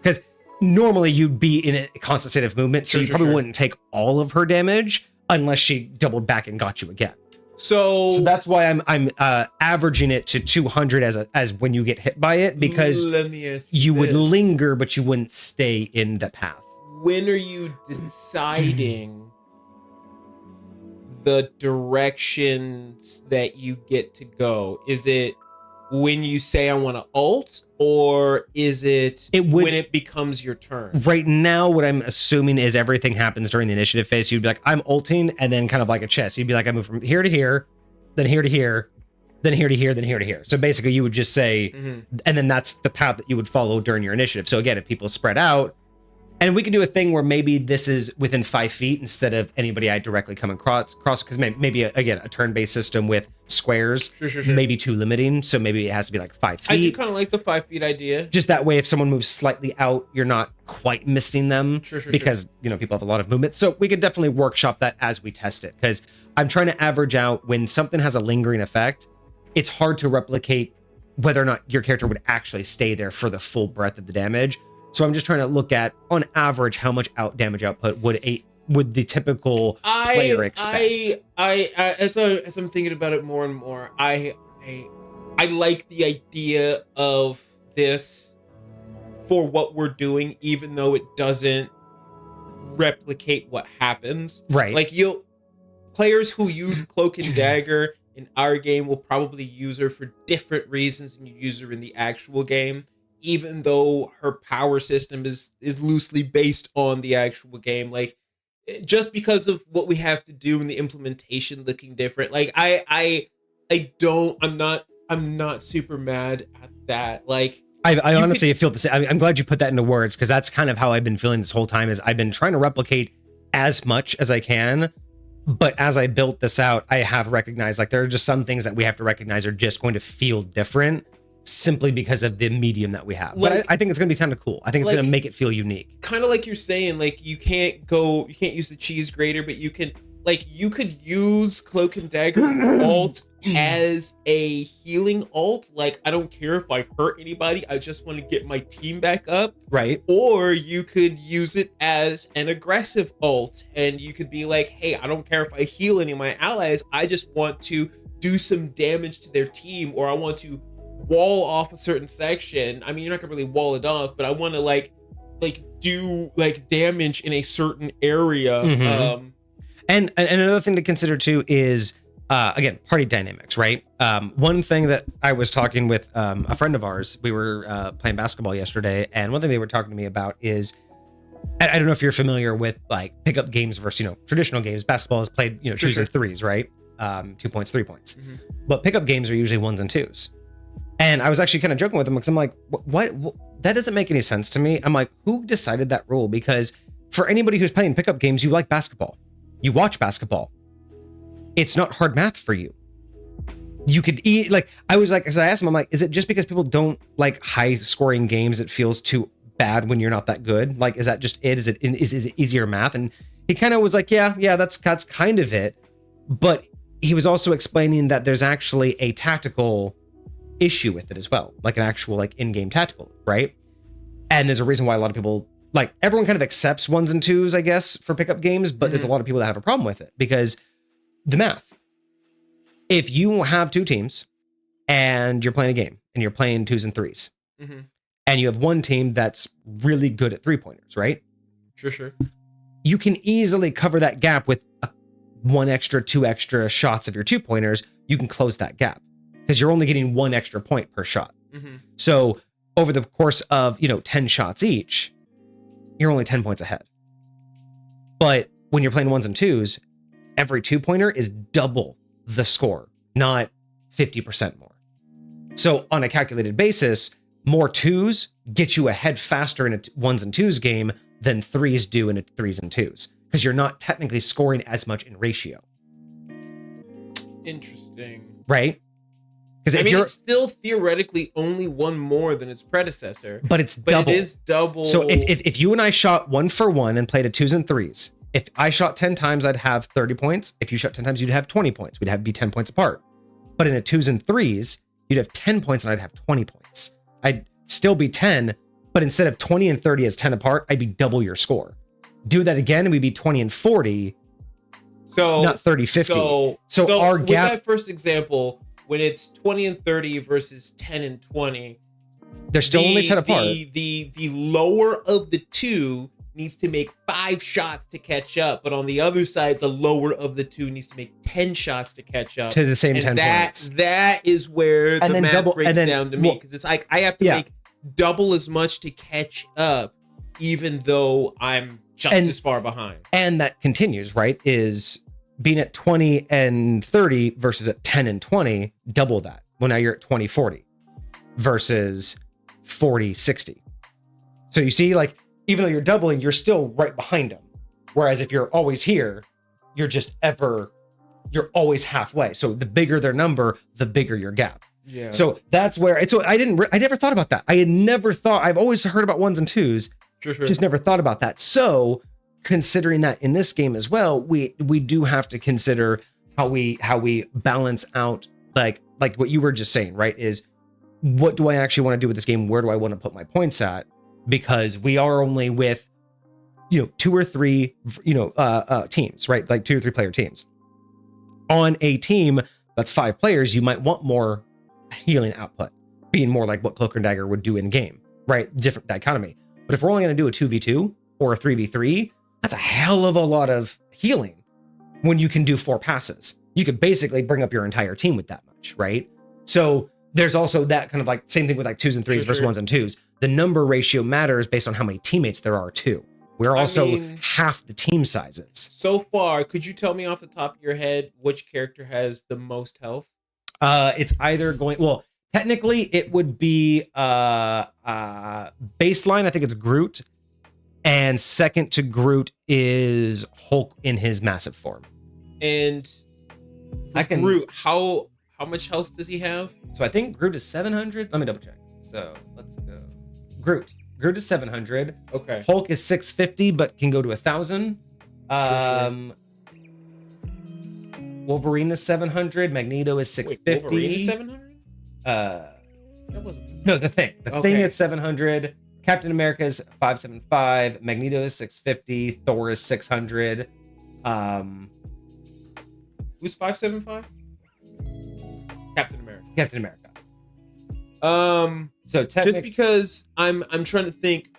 Because normally you'd be in a constant state of movement, so you probably wouldn't take all of her damage unless she doubled back and got you again. So that's why I'm averaging it to 200 as when you get hit by it, because you would linger, but you wouldn't stay in the path. When are you deciding the directions that you get to go? Is it when you say I want to ult, or is it when it becomes your turn? Right now, what I'm assuming is everything happens during the initiative phase. So you'd be like, I'm ulting, and then kind of like a chess. You'd be like, I move from here to here, then here to here, then here to here, then here to here. So basically you would just say, and then that's the path that you would follow during your initiative. So again, if people spread out, and we could do a thing where maybe this is within 5 feet instead of anybody I directly come across, because maybe again, a turn-based system with squares, maybe too limiting. So maybe it has to be like 5 feet. I do kind of like the 5 feet idea. Just that way, if someone moves slightly out, you're not quite missing them, because you know people have a lot of movement. So we could definitely workshop that as we test it, because I'm trying to average out when something has a lingering effect. It's hard to replicate whether or not your character would actually stay there for the full breadth of the damage. So I'm just trying to look at, on average, how much damage output would the typical player expect. As I'm thinking about it more and more, I like the idea of this for what we're doing, even though it doesn't replicate what happens. Right. Like players who use Cloak and Dagger in our game will probably use her for different reasons than you use her in the actual game, even though her power system is loosely based on the actual game. Like, just because of what we have to do in the implementation looking different. Like, I'm not super mad at that. Like, I honestly feel the same. I'm glad you put that into words, because that's kind of how I've been feeling this whole time. Is I've been trying to replicate as much as I can, but as I built this out, I have recognized, like, there are just some things that we have to recognize are just going to feel different, simply because of the medium that we have. Like, but I think it's gonna be kind of cool. I think it's gonna make it feel unique. Kind of like you're saying, like, you can't use the cheese grater, but you could use Cloak and Dagger ult as a healing ult. Like, I don't care if I hurt anybody, I just want to get my team back up. Right. Or you could use it as an aggressive ult, and you could be like, hey, I don't care if I heal any of my allies, I just want to do some damage to their team, or I want to wall off a certain section. I mean, you're not gonna really wall it off, but I want to like do like damage in a certain area. And another thing to consider too is again, party dynamics, right? One thing that I was talking with a friend of ours, we were playing basketball yesterday, and one thing they were talking to me about is, I don't know if you're familiar with like pickup games versus, traditional games. Basketball is played, twos and threes, right? 2 points, 3 points. But pickup games are usually ones and twos. And I was actually kind of joking with him, because I'm like, what? That doesn't make any sense to me. I'm like, who decided that rule? Because for anybody who's playing pickup games, you like basketball. You watch basketball. It's not hard math for you. You could eat, like, I asked him, I'm like, is it just because people don't like high scoring games? It feels too bad when you're not that good. Like, is that just it? Is it easier math? And he kind of was like, yeah, that's kind of it. But he was also explaining that there's actually a tactical issue with it as well, like an actual like in-game tactical, right? And there's a reason why a lot of people, like, everyone kind of accepts ones and twos, I guess, for pickup games, but there's a lot of people that have a problem with it because the math. If you have two teams and you're playing a game and you're playing twos and threes, and you have one team that's really good at 3-pointers, right? Sure. You can easily cover that gap with two extra shots of your 2-pointers. You can close that gap because you're only getting 1 extra point per shot. So over the course of, 10 shots each, you're only 10 points ahead. But when you're playing ones and twos, every 2-pointer is double the score, not 50% more. So on a calculated basis, more twos get you ahead faster in a ones and twos game than threes do in a threes and twos, because you're not technically scoring as much in ratio. Interesting. Right? Because it's still theoretically only one more than its predecessor. But double. It is double. So if you and I shot 1 for 1 and played a twos and threes, if I shot 10 times, I'd have 30 points. If you shot 10 times, you'd have 20 points. We'd be 10 points apart. But in a twos and threes, you'd have 10 points and I'd have 20 points. I'd still be 10, but instead of 20 and 30 as 10 apart, I'd be double your score. Do that again, and we'd be 20 and 40. So not 30, 50. So our gap. With that first example, when it's 20 and 30 versus 10 and 20, they're still only 10 apart. The lower of the two needs to make 5 shots to catch up, but on the other side, the lower of the two needs to make 10 shots to catch up to the same 10 points. That is where the math breaks down to me, because it's like I have to make double as much to catch up, even though I'm just as far behind. And that continues, right? Is being at 20 and 30 versus at 10 and 20, double that. Well, now you're at 20, 40 versus 40, 60. So you see, like, even though you're doubling, you're still right behind them. Whereas if you're always here, you're always halfway. So the bigger their number, the bigger your gap. Yeah. So that's where I never thought about that. I've always heard about ones and twos. Sure. Just never thought about that. So considering that in this game as well, we do have to consider how we balance out, like what you were just saying, right? Is what do I actually want to do with this game? Where do I want to put my points at? Because we are only with, 2 or 3, teams, right? Like 2 or 3 player teams. On a team that's 5 players, you might want more healing output, being more like what Cloak and Dagger would do in game, right? Different dichotomy. But if we're only going to do a 2v2 or a 3v3, that's a hell of a lot of healing when you can do 4 passes. You could basically bring up your entire team with that much, right? So there's also that kind of like same thing with like 2s and 3s versus 1s and 2s. The number ratio matters based on how many teammates there are too. We're also half the team sizes. So far, could you tell me off the top of your head which character has the most health? It's either technically it would be baseline. I think it's Groot. And second to Groot is Hulk in his massive form. And Groot, how much health does he have? So I think Groot is 700. Let me double check. So let's go. Groot is 700. Okay. Hulk is 650, but can go to 1,000. Sure. Wolverine is 700. Magneto is 650. Wait, Wolverine is 700? That wasn't. No, the Thing. The Thing is 700. Captain America is 575. Magneto is 650. Thor is 600. Who's 575? Captain America. So just because I'm trying to think,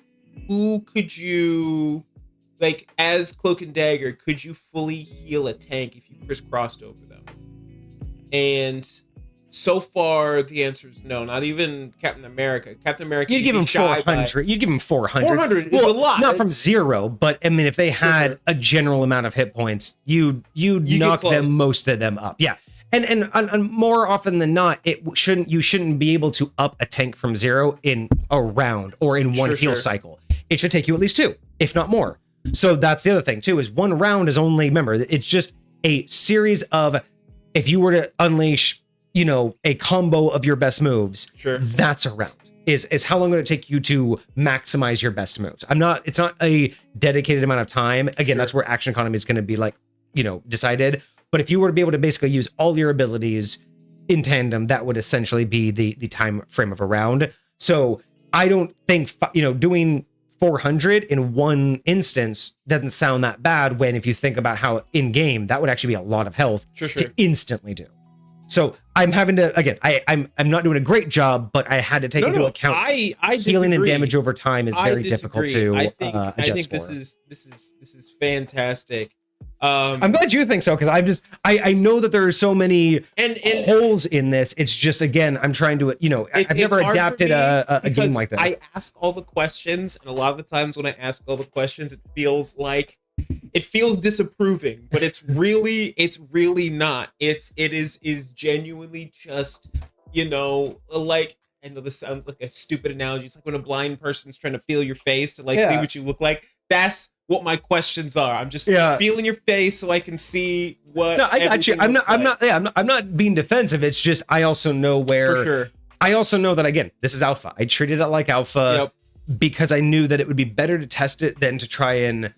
who could you, like, as Cloak and Dagger, could you fully heal a tank if you crisscrossed over them? And so far, the answer is no. Not even Captain America. Captain America. You'd give him 400. You'd give him 400. 400 is a lot. Not from 0, but I mean, if they had a general amount of hit points, you'd knock most of them up. Yeah. And more often than not, you shouldn't be able to up a tank from 0 in a round or in one heal cycle. It should take you at least 2, if not more. So that's the other thing too, is 1 round is only, remember, it's just a series of, if you were to unleash, a combo of your best moves, that's a round. Is how long would it take you to maximize your best moves? It's not a dedicated amount of time. Again, that's where action economy is going to be decided. But if you were to be able to basically use all your abilities in tandem, that would essentially be the time frame of a round. So I don't think, doing 400 in one instance doesn't sound that bad when, if you think about how in game, that would actually be a lot of health to instantly do. So I'm having to, again, I'm not doing a great job, but I had to take into account I healing and damage over time is very difficult to I think this is fantastic. I'm glad you think so, because I know that there are so many holes in this. It's just, again, I'm trying to, I've never adapted a game like this. I ask all the questions, and a lot of the times when I ask all the questions, it feels disapproving, but it's really not. It is genuinely just, like, I know this sounds like a stupid analogy. It's like when a blind person's trying to feel your face to see what you look like. That's what my questions are. I'm just feeling your face so I can see what. No, I got you. I'm not being defensive. It's just, I also know where. For sure. I also know that, again, this is alpha. I treated it like alpha because I knew that it would be better to test it than to try and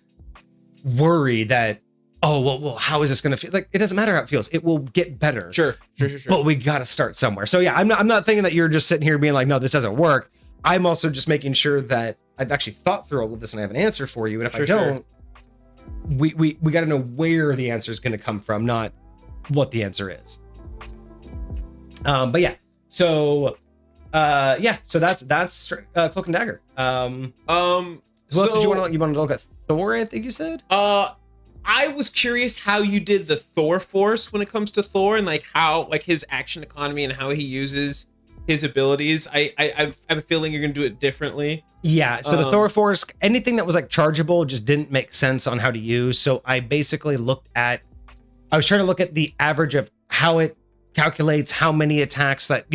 worry that, well, how is this going to feel? Like, it doesn't matter how it feels. It will get better. Sure. But we got to start somewhere. So yeah, I'm not thinking that you're just sitting here being like, no, this doesn't work. I'm also just making sure that I've actually thought through all of this and I have an answer for you. And if I don't, we got to know where the answer is going to come from, not what the answer is. But yeah, so that's Cloak and Dagger. Who else did you want to look at? Thor, I think you said. I was curious how you did the Thor force when it comes to Thor, and like how, like, his action economy and how he uses his abilities. I have a feeling you're gonna do it differently. Yeah, so the Thor force, anything that was like chargeable just didn't make sense on how to use. So I basically I was trying to look at the average of how it calculates how many attacks that,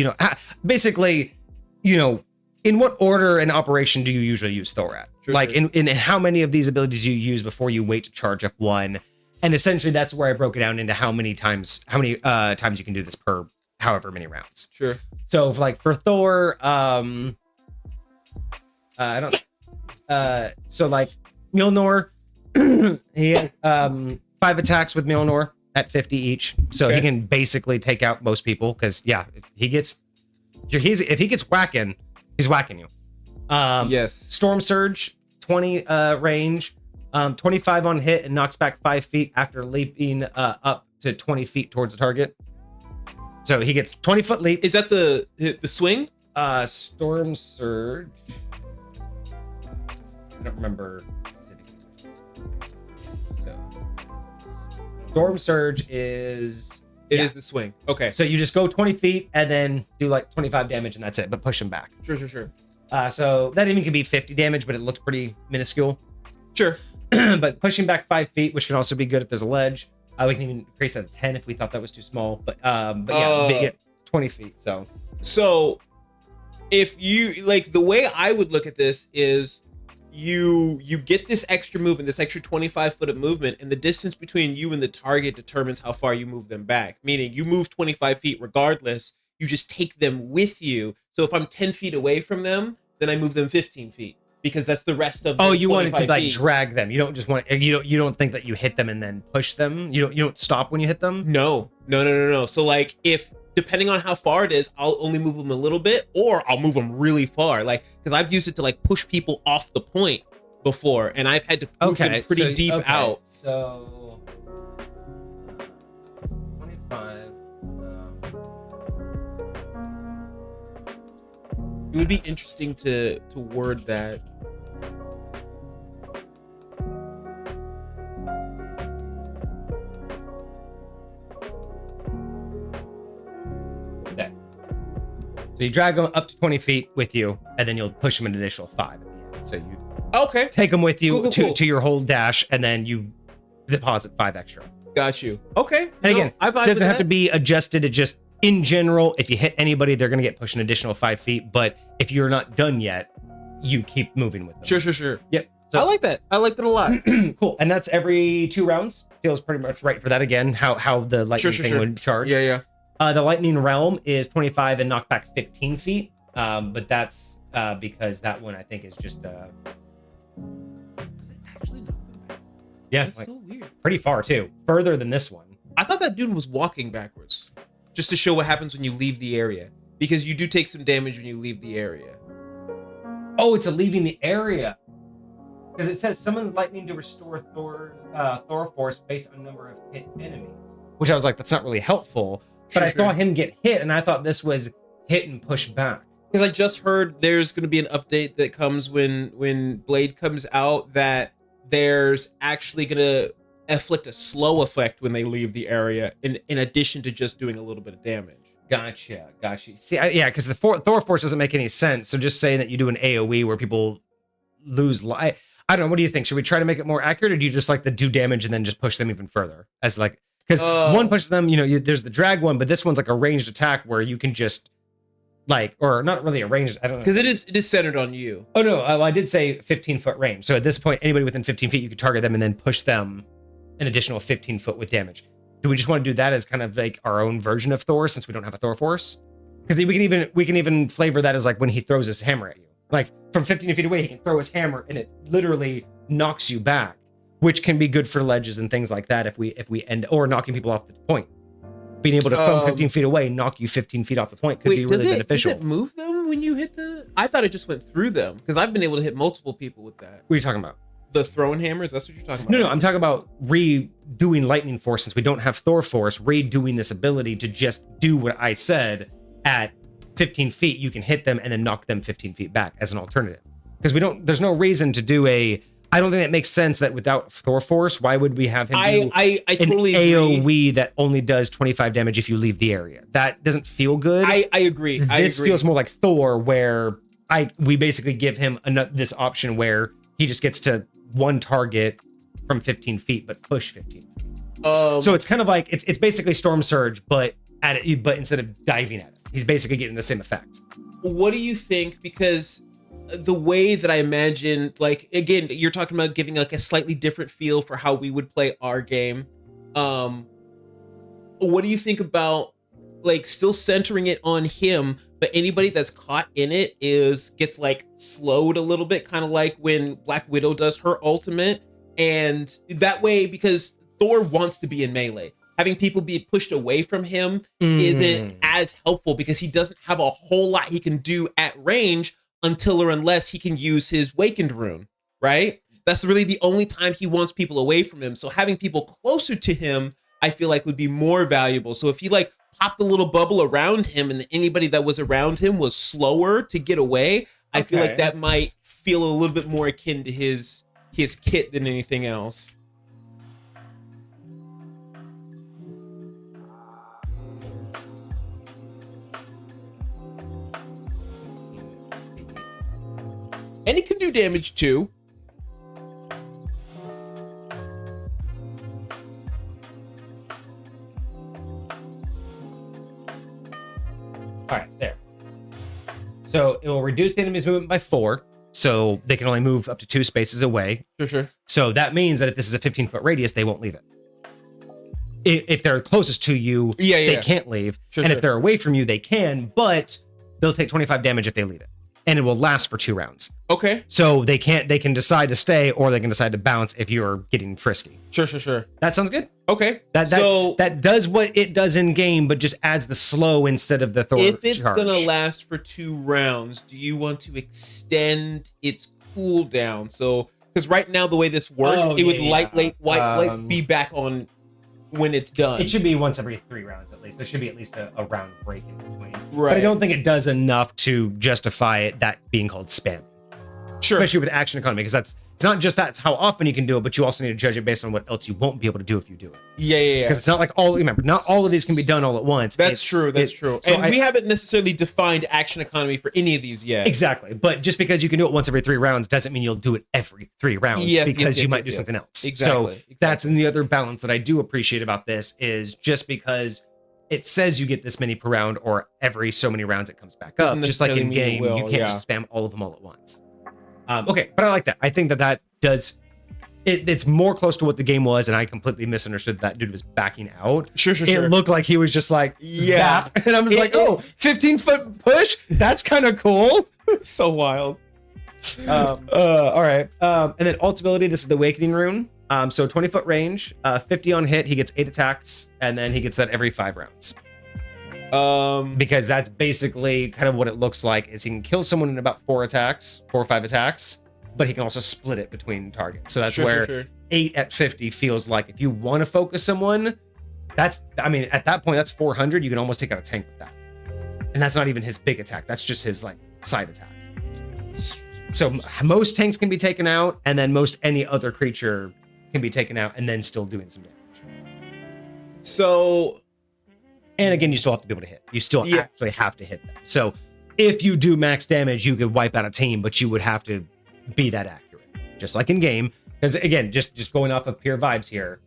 basically, in what order and operation do you usually use Thor at? In how many of these abilities you use before you wait to charge up one? And essentially that's where I broke it down into how many times you can do this per however many rounds. Sure. So for Thor, Mjolnir, he had 5 attacks with Mjolnir at 50 each. So he can basically take out most people, because if he gets whacking, he's whacking you. Yes. Storm Surge, 20 range, 25 on hit, and knocks back 5 feet after leaping up to 20 feet towards the target. So he gets 20-foot leap. Is that the swing? Storm Surge. I don't remember. So Storm Surge is... It is the swing. Okay. So you just go 20 feet and then do like 25 damage and that's it, but push him back. Sure. So that even could be 50 damage, but it looked pretty minuscule. Sure. But pushing back 5 feet, which can also be good if there's a ledge. We can even increase that to 10 if we thought that was too small. But yeah, 20 feet. So if you, like, the way I would look at this is you get this extra movement, this extra 25 foot of movement, and the distance between you and the target determines how far you move them back. Meaning you move 25 feet regardless, you just take them with you. So if I'm 10 feet away from them, then I move them 15 feet. Because that's the rest of the you wanted to like drag them. You don't just want you don't think that you hit them and then push them. You don't stop when you hit them. No. So like, if depending on how far it is, I'll only move them a little bit, or I'll move them really far. Like, because I've used it to like push people off the point before, and I've had to push them pretty deep out. So 25. It would be interesting to word that. Okay. So you drag them up to 20 feet with you, and then you'll push them an additional 5 at the end. So you take them with you to your whole dash, and then you deposit 5 extra. Got you. Okay. And again, it doesn't have to be adjusted. It just, in general, if you hit anybody, they're going to get pushed an additional 5 feet. But if you're not done yet, you keep moving with them. Sure. Yep. So, I like that. I liked it a lot. Cool. And that's every 2 rounds. Feels pretty much right for that. Again, how the lightning thing would charge. Yeah. The lightning realm is 25 and knock back 15 feet. But that's because that one, I think, is just... Is it actually not that bad? Yeah. That's so weird. Pretty far, too. Further than this one. I thought that dude was walking backwards, just to show what happens when you leave the area, because you do take some damage when you leave the area. Oh, it's a leaving the area. Because it says summons lightning to restore Thor force based on number of hit enemies. Which I was like, that's not really helpful. But I saw him get hit, and I thought this was hit and push back. Because I just heard there's going to be an update that comes when Blade comes out, that there's actually going to afflict a slow effect when they leave the area, in addition to just doing a little bit of damage. Gotcha. See, yeah, because the Thor force doesn't make any sense. So just saying that you do an AoE where people lose life. I don't know. What do you think? Should we try to make it more accurate, or do you just like to do damage and then just push them even further? As like, because one pushes them, there's the drag one, but this one's like a ranged attack where you can just like, or not really a ranged, I don't know. Because it is centered on you. Oh no, I did say 15-foot range. So at this point, anybody within 15 feet, you could target them and then push them an additional 15 foot with damage. Do we just want to do that as kind of like our own version of Thor, since we don't have a Thor force? Because we can even flavor that as like when he throws his hammer at you. Like from 15 feet away, he can throw his hammer and it literally knocks you back, which can be good for ledges and things like that if we end, or knocking people off the point. Being able to from 15 feet away, knock you 15 feet off the point could be really beneficial. Does it move them when you hit I thought it just went through them, because I've been able to hit multiple people with that. What are you talking about? The throwing hammers? That's what you're talking about? No, I'm talking about redoing lightning force. Since we don't have Thor force, redoing this ability to just do what I said at 15 feet, you can hit them and then knock them 15 feet back as an alternative. Because there's no reason to do I don't think it makes sense that without Thor force, why would we have him do I totally an AoE agree. that only does 25 damage if you leave the area? That doesn't feel good. I agree. This feels more like Thor, where we basically give him this option where he just gets to one target from 15 feet, but push 15 feet. So it's kind of like, it's basically Storm Surge, but instead of diving at it, he's basically getting the same effect. What do you think? Because the way that I imagine, like, again, you're talking about giving like a slightly different feel for how we would play our game. What do you think about like still centering it on him, but anybody that's caught in it gets like slowed a little bit, kind of like when Black Widow does her ultimate, and that way, because Thor wants to be in melee, having people be pushed away from him isn't as helpful, because he doesn't have a whole lot he can do at range until or unless he can use his Wakened rune, right? That's really the only time he wants people away from him. So having people closer to him, I feel like would be more valuable. So if he like popped a little bubble around him and anybody that was around him was slower to get away, I feel like that might feel a little bit more akin to his kit than anything else. And it can do damage too. All right, there. So it will reduce the enemy's movement by 4. So they can only move up to 2 spaces away. Sure. So that means that if this is a 15-foot radius, they won't leave it. If they're closest to you, they can't leave. If they're away from you, they can, but they'll take 25 damage if they leave it. And it will last for 2 rounds. Okay. So they can decide to stay, or they can decide to bounce if you're getting frisky. Sure. That sounds good. Okay. That does what it does in game, but just adds the slow instead of the Thor If it's charge. gonna last for 2 rounds, do you want to extend its cooldown? So, because right now the way this works, it would light be back on when it's done. It should be once every 3 rounds at least. There should be at least a round break in between. Right. But I don't think it does enough to justify it that being called spam. Sure. Especially with action economy, because it's not just that's how often you can do it, but you also need to judge it based on what else you won't be able to do if you do it. Yeah. Because it's not like remember, not all of these can be done all at once. That's true. So and we haven't necessarily defined action economy for any of these yet. Exactly. But just because you can do it once every 3 rounds doesn't mean you'll do it every 3 rounds, because you might do something else. Exactly. So that's the other balance that I do appreciate about this, is just because it says you get this many per round or every so many rounds it comes back up. Just like in game, you can't just spam all of them all at once. Okay, but I like that. I think that does it's more close to what the game was, and I completely misunderstood that dude was backing out. Sure. It looked like he was just like, zap. And I'm just like, 15-foot push? That's kind of cool. So wild. All right. And then ult ability, this is the Awakening rune. So 20-foot range, 50 on hit, he gets 8 attacks, and then he gets that every 5 rounds. Because that's basically kind of what it looks like, is he can kill someone in about 4 or 5 attacks, but he can also split it between targets. So that's where 8 at 50 feels like if you want to focus someone, at that point, that's 400. You can almost take out a tank with that. And that's not even his big attack. That's just his like side attack. So most tanks can be taken out, and then most any other creature can be taken out and then still doing some damage. So, and again, you still have to be able to hit. You still actually have to hit them. So if you do max damage, you could wipe out a team, but you would have to be that accurate, just like in game. Because again, just going off of pure vibes here,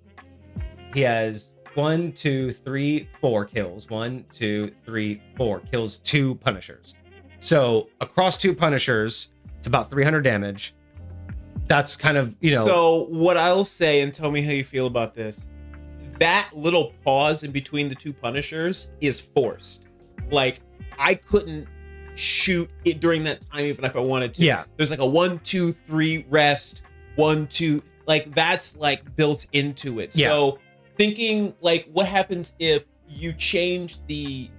he has 1, 2, 3, 4 kills. 1, 2, 3, 4 kills 2 Punishers. So across 2 Punishers, it's about 300 damage. That's kind of, So what I'll say, and tell me how you feel about this, that little pause in between the 2 Punishers is forced. Like, I couldn't shoot it during that time even if I wanted to. Yeah. There's like a 1, 2, 3 rest, 1, 2, like that's like built into it. Yeah. So thinking like what happens if you change the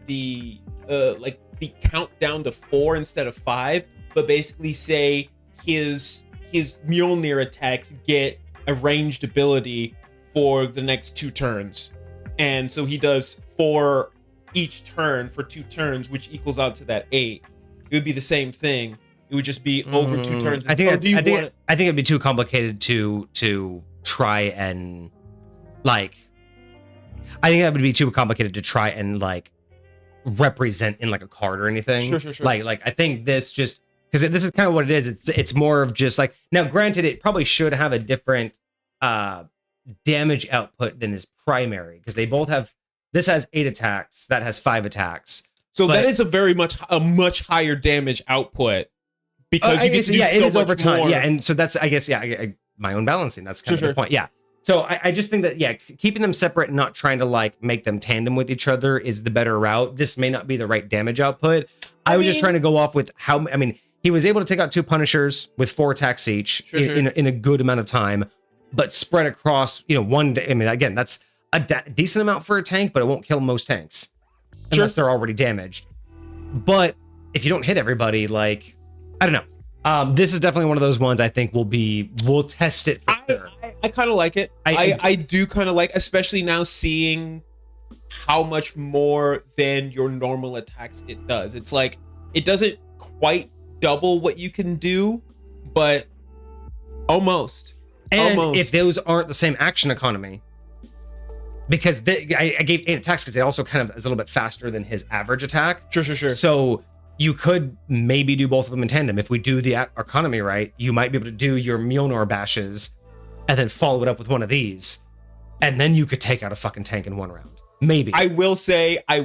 count down to 4 instead of 5, but basically say his Mjolnir attacks get a ranged ability for the next 2 turns. And so he does 4 each turn for 2 turns, which equals out to that 8. It would be the same thing. It would just be over 2 turns. I think it'd be too complicated to try and like. I think that would be too complicated to try and like represent in like a card or anything. Sure. Like I think this just because this is kind of what it is. It's more of just like, now granted, it probably should have a different damage output than his primary, because they both have, this has 8 attacks, that has 5 attacks. So that is a much higher damage output, because you get to do so it is much over time. more. Yeah, and so that's, I guess, my own balancing. That's kind of the point. Yeah. So I just think that, keeping them separate and not trying to like make them tandem with each other is the better route. This may not be the right damage output. I was just trying to go off with how, he was able to take out 2 Punishers with 4 attacks each in a good amount of time, but spread across, one day. Again, that's a decent amount for a tank, but it won't kill most tanks unless they're already damaged. But if you don't hit everybody, like, I don't know. This is definitely one of those ones I think we'll test it for sure. I kind of like it. I do kind of like, especially now seeing how much more than your normal attacks it does. It's like, it doesn't quite double what you can do, but almost. And if those aren't the same action economy, because I gave 8 attacks because it also kind of is a little bit faster than his average attack. Sure. So you could maybe do both of them in tandem. If we do the economy right, you might be able to do your Mjolnir bashes and then follow it up with one of these. And then you could take out a fucking tank in 1 round. Maybe. I will say, I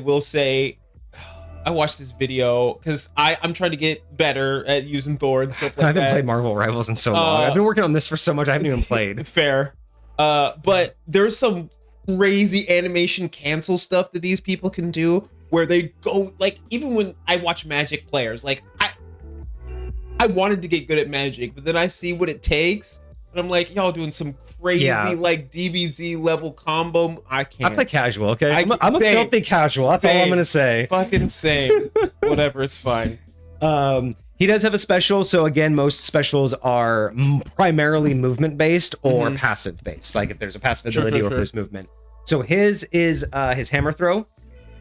watched this video because I'm trying to get better at using Thor and stuff like that. I haven't played Marvel Rivals in so long. I've been working on this for so much I haven't even played. Fair. But there's some crazy animation cancel stuff that these people can do where they go, like, even when I watch Magic players, like, I wanted to get good at Magic, but then I see what it takes, and I'm like, y'all doing some crazy, like, DBZ level combo. I can't. I play casual, okay? I'm a filthy casual. That's all I'm going to say. Fucking same. Whatever, it's fine. He does have a special, so again, most specials are primarily movement-based or passive-based, like if there's a passive ability or if there's movement. So his is his hammer throw.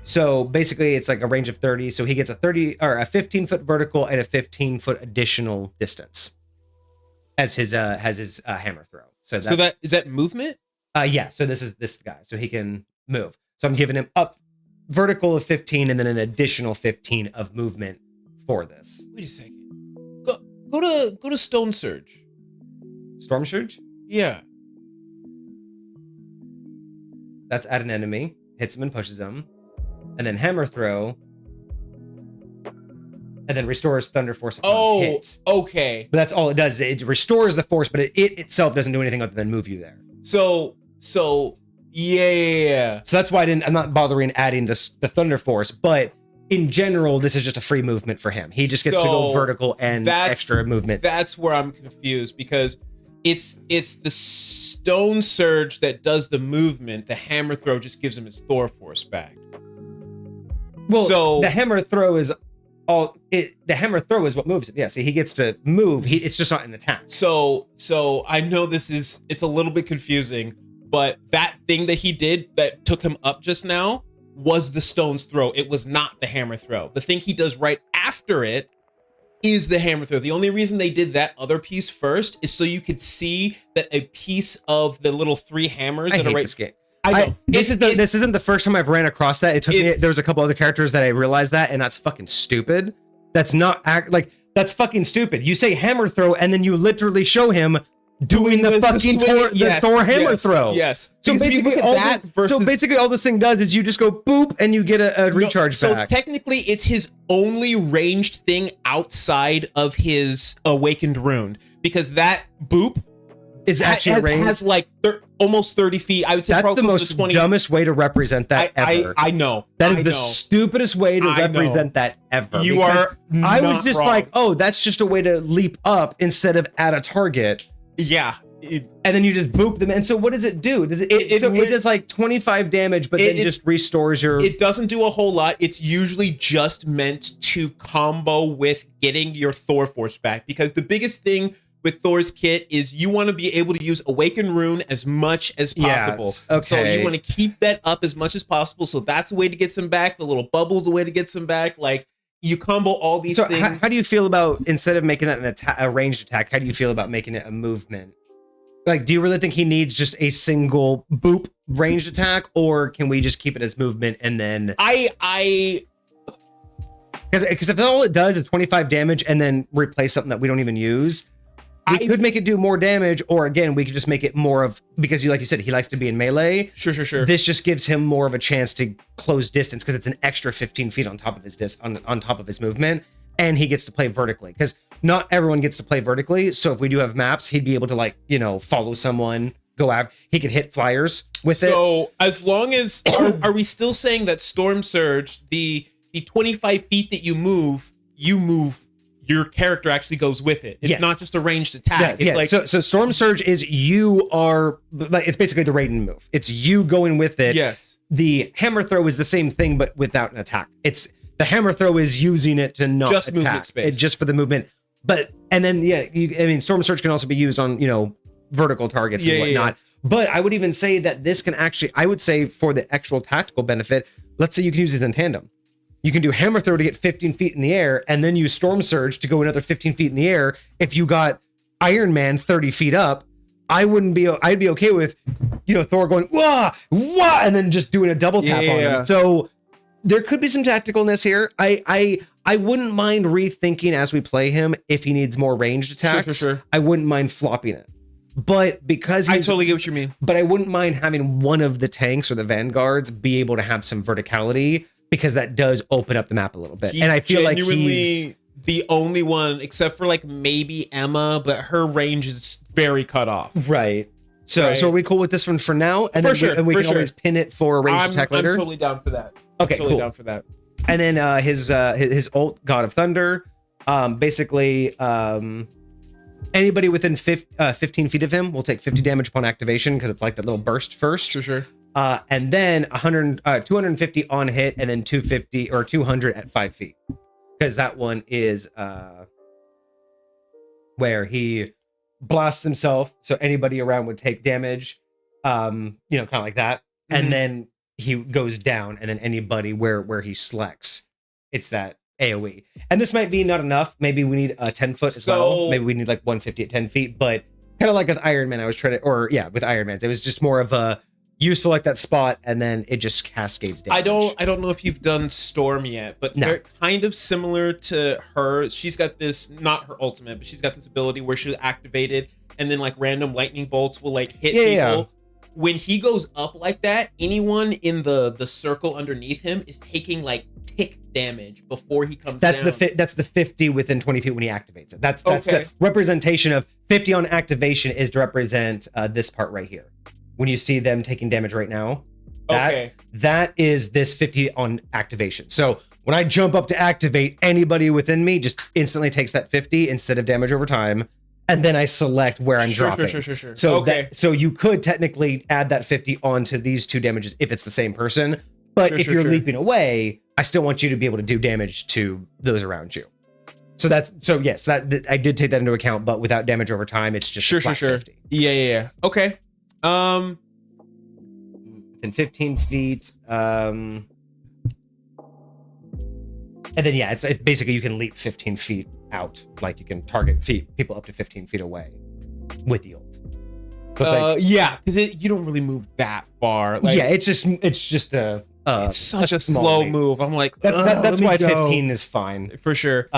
So basically, it's like a range of 30. So he gets a 15-foot vertical and a 15-foot additional distance as his hammer throw. So is that movement? Yeah. So this is this guy. So he can move. So I'm giving him up vertical of 15 and then an additional 15 of movement for this. Wait a second. Go to Stone Surge. Storm Surge? Yeah. That's at an enemy. Hits him and pushes him. And then hammer throw, and then restores thunder force upon hit. Okay. But that's all it does. It restores the force, but it itself doesn't do anything other than move you there. So yeah. So that's why I'm not bothering adding the thunder force, but in general, this is just a free movement for him. He just gets to go vertical and extra movement. That's where I'm confused, because it's the Stone Surge that does the movement. The hammer throw just gives him his Thor force back. Well, so the hammer throw is the hammer throw is what moves it. Yeah, see, he gets to move. It's just not an attack. So I know it's a little bit confusing, but that thing that he did that took him up just now was the stone's throw. It was not the hammer throw. The thing he does right after it is the hammer throw. The only reason they did that other piece first is so you could see that a piece of the little 3 hammers that are right. This game. I know. This isn't the first time I've ran across that. It took me. There was a couple other characters that I realized that, and that's fucking stupid. That's not that's fucking stupid. You say hammer throw, and then you literally show him doing the fucking Thor hammer throw. Yes. So basically, all this thing does is you just go boop, and you get a recharge back. So technically, it's his only ranged thing outside of his awakened rune, because that boop is actually range. Has like almost 30 feet. I would say that's the most dumbest way to represent that ever. I know. That is the stupidest way to represent that ever. You are I was just wrong. Like, oh, that's just a way to leap up instead of at a target. Yeah. And then you just boop them. And so what does it do? It does like 25 damage, but then just restores your... It doesn't do a whole lot. It's usually just meant to combo with getting your Thor force back, because the biggest thing with Thor's kit is you want to be able to use Awaken Rune as much as possible. Yes, okay. So you want to keep that up as much as possible. So that's a way to get some back. The little bubble's the way to get some back. Like, you combo all these things. So how do you feel about, instead of making that a ranged attack, how do you feel about making it a movement? Like, do you really think he needs just a single boop ranged attack, or can we just keep it as movement and then... Because if all it does is 25 damage and then replace something that we don't even use... We could make it do more damage, or again, we could just make it more of, because like you said, he likes to be in melee. Sure. This just gives him more of a chance to close distance, because it's an extra 15 feet on top of his on top of his movement, and he gets to play vertically, because not everyone gets to play vertically. So if we do have maps, he'd be able to follow someone, go after. He could hit flyers with it. So as long as are we still saying that Storm Surge, the 25 feet that you move. Your character actually goes with it. It's not just a ranged attack. It's like so Storm Surge is it's basically the Raiden move. It's you going with it. Yes. The hammer throw is the same thing, but without an attack. It's the hammer throw is using it to not just attack. Movement space. It's just for the movement. But Storm Surge can also be used on vertical targets and whatnot. Yeah. But I would even say that this can actually, I would say, for the actual tactical benefit, let's say you can use it in tandem. You can do hammer throw to get 15 feet in the air, and then use Storm Surge to go another 15 feet in the air. If you got Iron Man 30 feet up, I'd be okay with, Thor going, wah, wah, and then just doing a double tap on him. So there could be some tacticalness here. I wouldn't mind rethinking as we play him if he needs more ranged attacks. Sure. I wouldn't mind flopping it. But because I totally get what you mean. But I wouldn't mind having one of the tanks or the vanguards be able to have some verticality, because that does open up the map a little bit. And I feel like he's the only one, except for like maybe Emma, but her range is very cut off. Right. So are we cool with this one for now? And we can always pin it for a ranged attack later. I'm totally down for that. Okay, totally down for that. And then his ult, God of Thunder, basically anybody within 15 feet of him will take 50 damage upon activation, because it's like that little burst first. Sure. And then 250 on hit, and then 250 or 200 at 5 feet, because that one is where he blasts himself, so anybody around would take damage, kind of like that. Mm-hmm. And then he goes down, and then anybody where he selects, it's that AoE. And this might be not enough. Maybe we need a 10 foot as well. Maybe we need like 150 at 10 feet. But kind of like with Iron Man, with Iron Man, it was just more of a, you select that spot and then it just cascades damage. I don't know if you've done Storm yet, but they're kind of similar to her. She's got this, not her ultimate, but she's got this ability where she'll activate it, and then like random lightning bolts will like hit people. Yeah. When he goes up like that, anyone in the circle underneath him is taking like tick damage before he comes down. That's the 50 within 20 feet when he activates it. That's the representation of 50 on activation is to represent this part right here. When you see them taking damage right now, that is this 50 on activation. So when I jump up to activate, anybody within me just instantly takes that 50 instead of damage over time. and then I select where I'm Sure, dropping. sure. So okay. so you could technically add that 50 onto these 2 damages if it's the same person. But if you're leaping away, I still want you to be able to do damage to those around you. So yes, that I did take that into account, but without damage over time, it's just sure. 50. Yeah. Okay. Within 15 feet. And then it's basically you can leap 15 feet out, like you can target people up to 15 feet away with the ult. So yeah, because you don't really move that far. Like, yeah, it's just a it's such a slow move. I'm like, that's why 15 is fine for sure.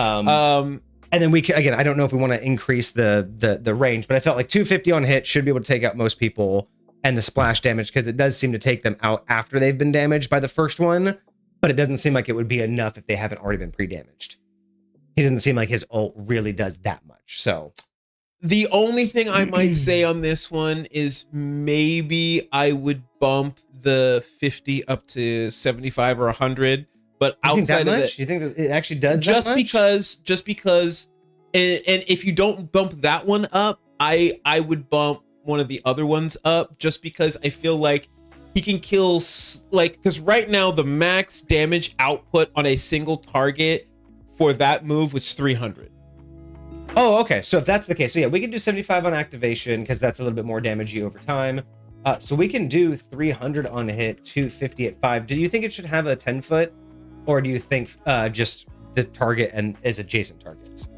And then we can, again, I don't know if we want to increase the range, but I felt like 250 on hit should be able to take out most people, and the splash damage, because it does seem to take them out after they've been damaged by the first one, but it doesn't seem like it would be enough if they haven't already been pre-damaged. He doesn't seem like his ult really does that much. So the only thing I might say on this one is maybe I would bump the 50 up to 75 or 100. But outside of that, you think that it actually does just that much? because, and if you don't bump that one up, I would bump one of the other ones up, just because I feel like he can kill, like, because right now the max damage output on a single target for that move was 300. Oh, okay. So if that's the case, so yeah, we can do 75 on activation because that's a little bit more damagey over time. So we can do 300 on hit, 250 at 5. Do you think it should have a 10-foot? Or do you think just the target and is adjacent targets?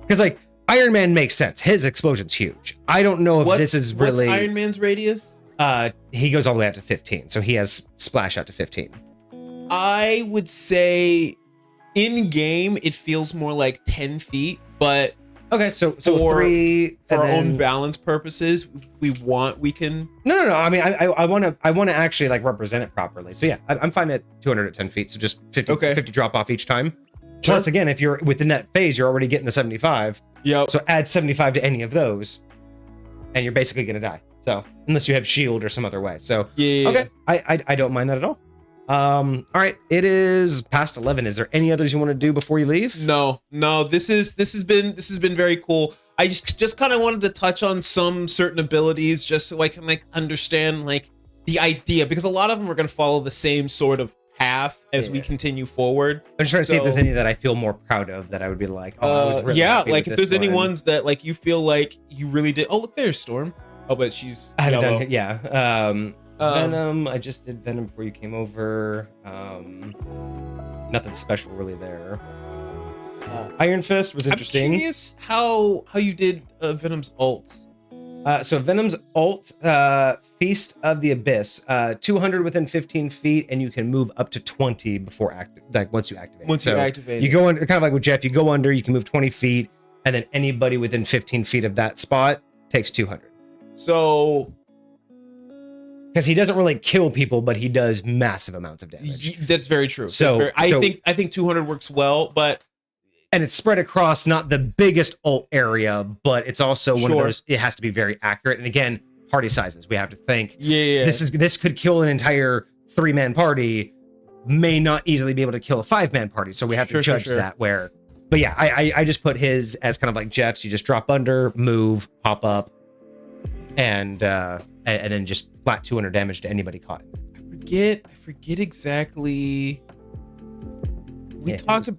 Because like Iron Man makes sense. His explosion's huge. I don't know if this is really. What's Iron Man's radius? He goes all the way out to 15, so he has splash out to 15. I would say in game it feels more like 10 feet, but okay, so 3 for our own balance purposes, if we can. No. I mean, I want to actually like represent it properly. So yeah, I'm fine at 200 at 10 feet. So just 50 drop off each time. Sure. Plus, again, if you're within that phase, you're already getting the 75. Yep. So add 75 to any of those, and you're basically gonna die. So unless you have shield or some other way. So yeah. Okay, I don't mind that at all. All right, it is past 11. Is there any others you want to do before you leave? No. This has been very cool. I just kind of wanted to touch on some certain abilities just so I can like understand like the idea, because a lot of them are going to follow the same sort of path as we continue forward. I'm just trying to see if there's any that I feel more proud of that I would be like, oh, I was really happy like with if there's this any one. ones that like you feel like you really did. Oh, look, there's Storm. Oh, but she's I haven't yellow. done it. Yeah. Venom. I just did Venom before you came over. Nothing special really there. Iron Fist was interesting. I'm curious how you did Venom's ult. So Venom's ult, Feast of the Abyss, 200 within 15 feet, and you can move up to 20 before once you activate. Once you activate, you go under, kind of like with Jeff. You go under, you can move 20 feet, and then anybody within 15 feet of that spot takes 200. So, because he doesn't really kill people, but he does massive amounts of damage. That's very true. I think 200 works well, and it's spread across not the biggest ult area, but it's also one of those. It has to be very accurate. And again, party sizes. We have to think. Yeah. This could kill an entire 3-man party. May not easily be able to kill a 5-man party. So we have to judge that. But yeah, I just put his as kind of like Jeff's. You just drop under, move, pop up, and then just flat 200 damage to anybody caught. I forget exactly. We talked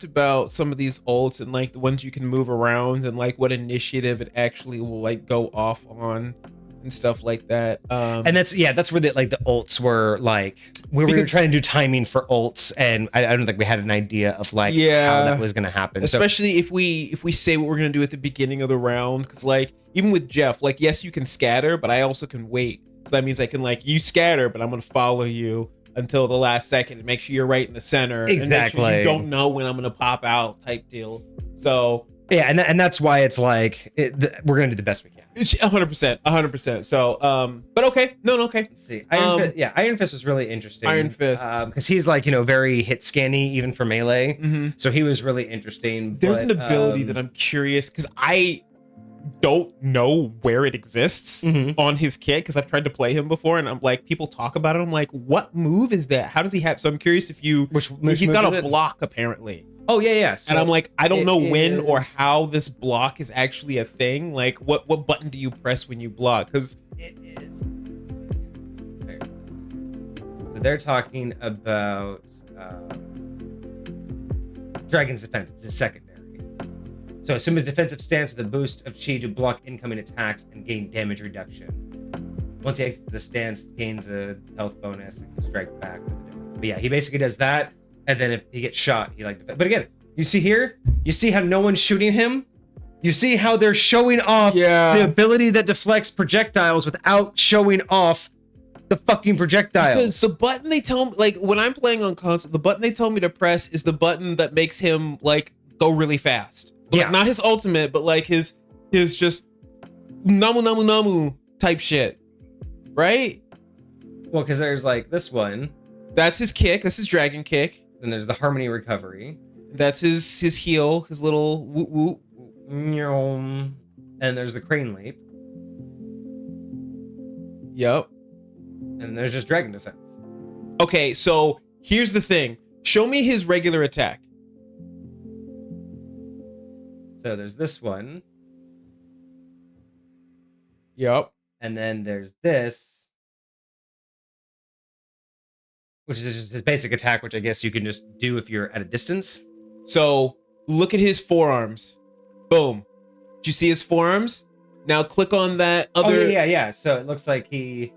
about some of these ults and like the ones you can move around and like what initiative it actually will like go off on and stuff like that. And that's where the ults were like we were trying to do timing for ults, and I don't think we had an idea of like how that was gonna happen. Especially if we say what we're gonna do at the beginning of the round, because like even with Jeff, like yes you can scatter, but I also can wait. So that means I can like you scatter, but I'm gonna follow you until the last second and make sure you're right in the center. Exactly. And make sure you don't know when I'm gonna pop out type deal. So yeah, and that's why it's like we're gonna do the best we can. 100%. So but okay, no, okay. Let's see. Iron Fist was really interesting. Iron Fist, because he's like very hit scanny even for melee. Mm-hmm. So he was really interesting. There's an ability that I'm curious because I don't know where it exists on his kit because I've tried to play him before, and I'm like, people talk about it. I'm like, what move is that? How does he have? So I'm curious if you. He's got a block apparently. Oh yeah. So and I'm like, I don't know when or how this block is actually a thing. Like, what button do you press when you block? Because it is. So they're talking about Dragon's Defense, the secondary. So assume a defensive stance with a boost of chi to block incoming attacks and gain damage reduction. Once he exits the stance, gains a health bonus and can strike back with a different. But yeah, he basically does that, and then if he gets shot, he like. But again, you see here, you see how no one's shooting him. You see how they're showing off the ability that deflects projectiles without showing off the fucking projectiles. Because the button they tell me, like when I'm playing on console, the button they tell me to press is the button that makes him like go really fast. Like, not his ultimate, but like his just namu type shit, right? Well, because there's like this one. That's his kick. That's his dragon kick. Then there's the harmony recovery. That's his heal. His little woot woot. And there's the crane leap. Yep. And there's just dragon defense. Okay, so here's the thing. Show me his regular attack. So there's this one. Yep. And then there's this, which is just his basic attack, which I guess you can just do if you're at a distance. So look at his forearms. Boom. Do you see his forearms? Now click on that other. Oh, yeah. So it looks like he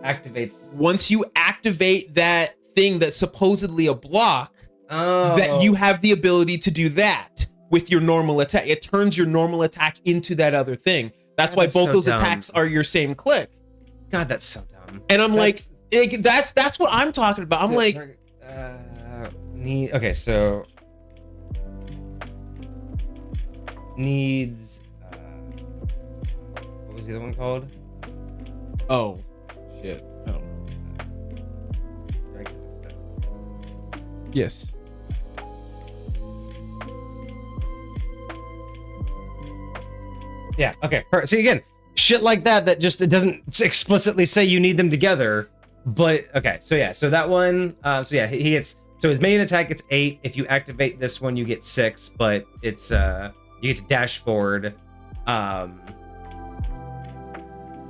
activates. Once you activate that thing that's supposedly a block, that you have the ability to do that with your normal attack. It turns your normal attack into that other thing. That's why both those attacks are your same click. God, that's so dumb. And I'm like, that's what I'm talking about. I'm like, okay, so needs. What was the other one called? Oh, shit. I don't know. Yes. Yeah. Okay. See, again, shit like that just it doesn't explicitly say you need them together. But okay. So yeah. So that one. So yeah, he gets. So his main attack gets 8. If you activate this one, you get 6. But it's you get to dash forward.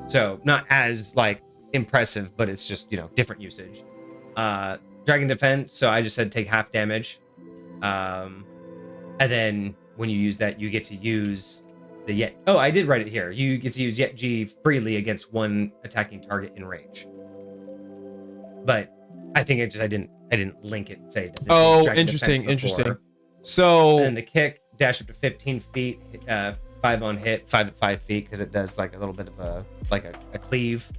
So not as like impressive, but it's just different usage. Dragon defense. So I just said take half damage. And then when you use that, you get to use. I did write it here. You get to use Yet G freely against one attacking target in range. But I think I didn't link it and say that. Oh, interesting. So and the kick, dash up to 15 feet, 5 on hit, 5 at 5 feet because it does like a little bit of a cleave.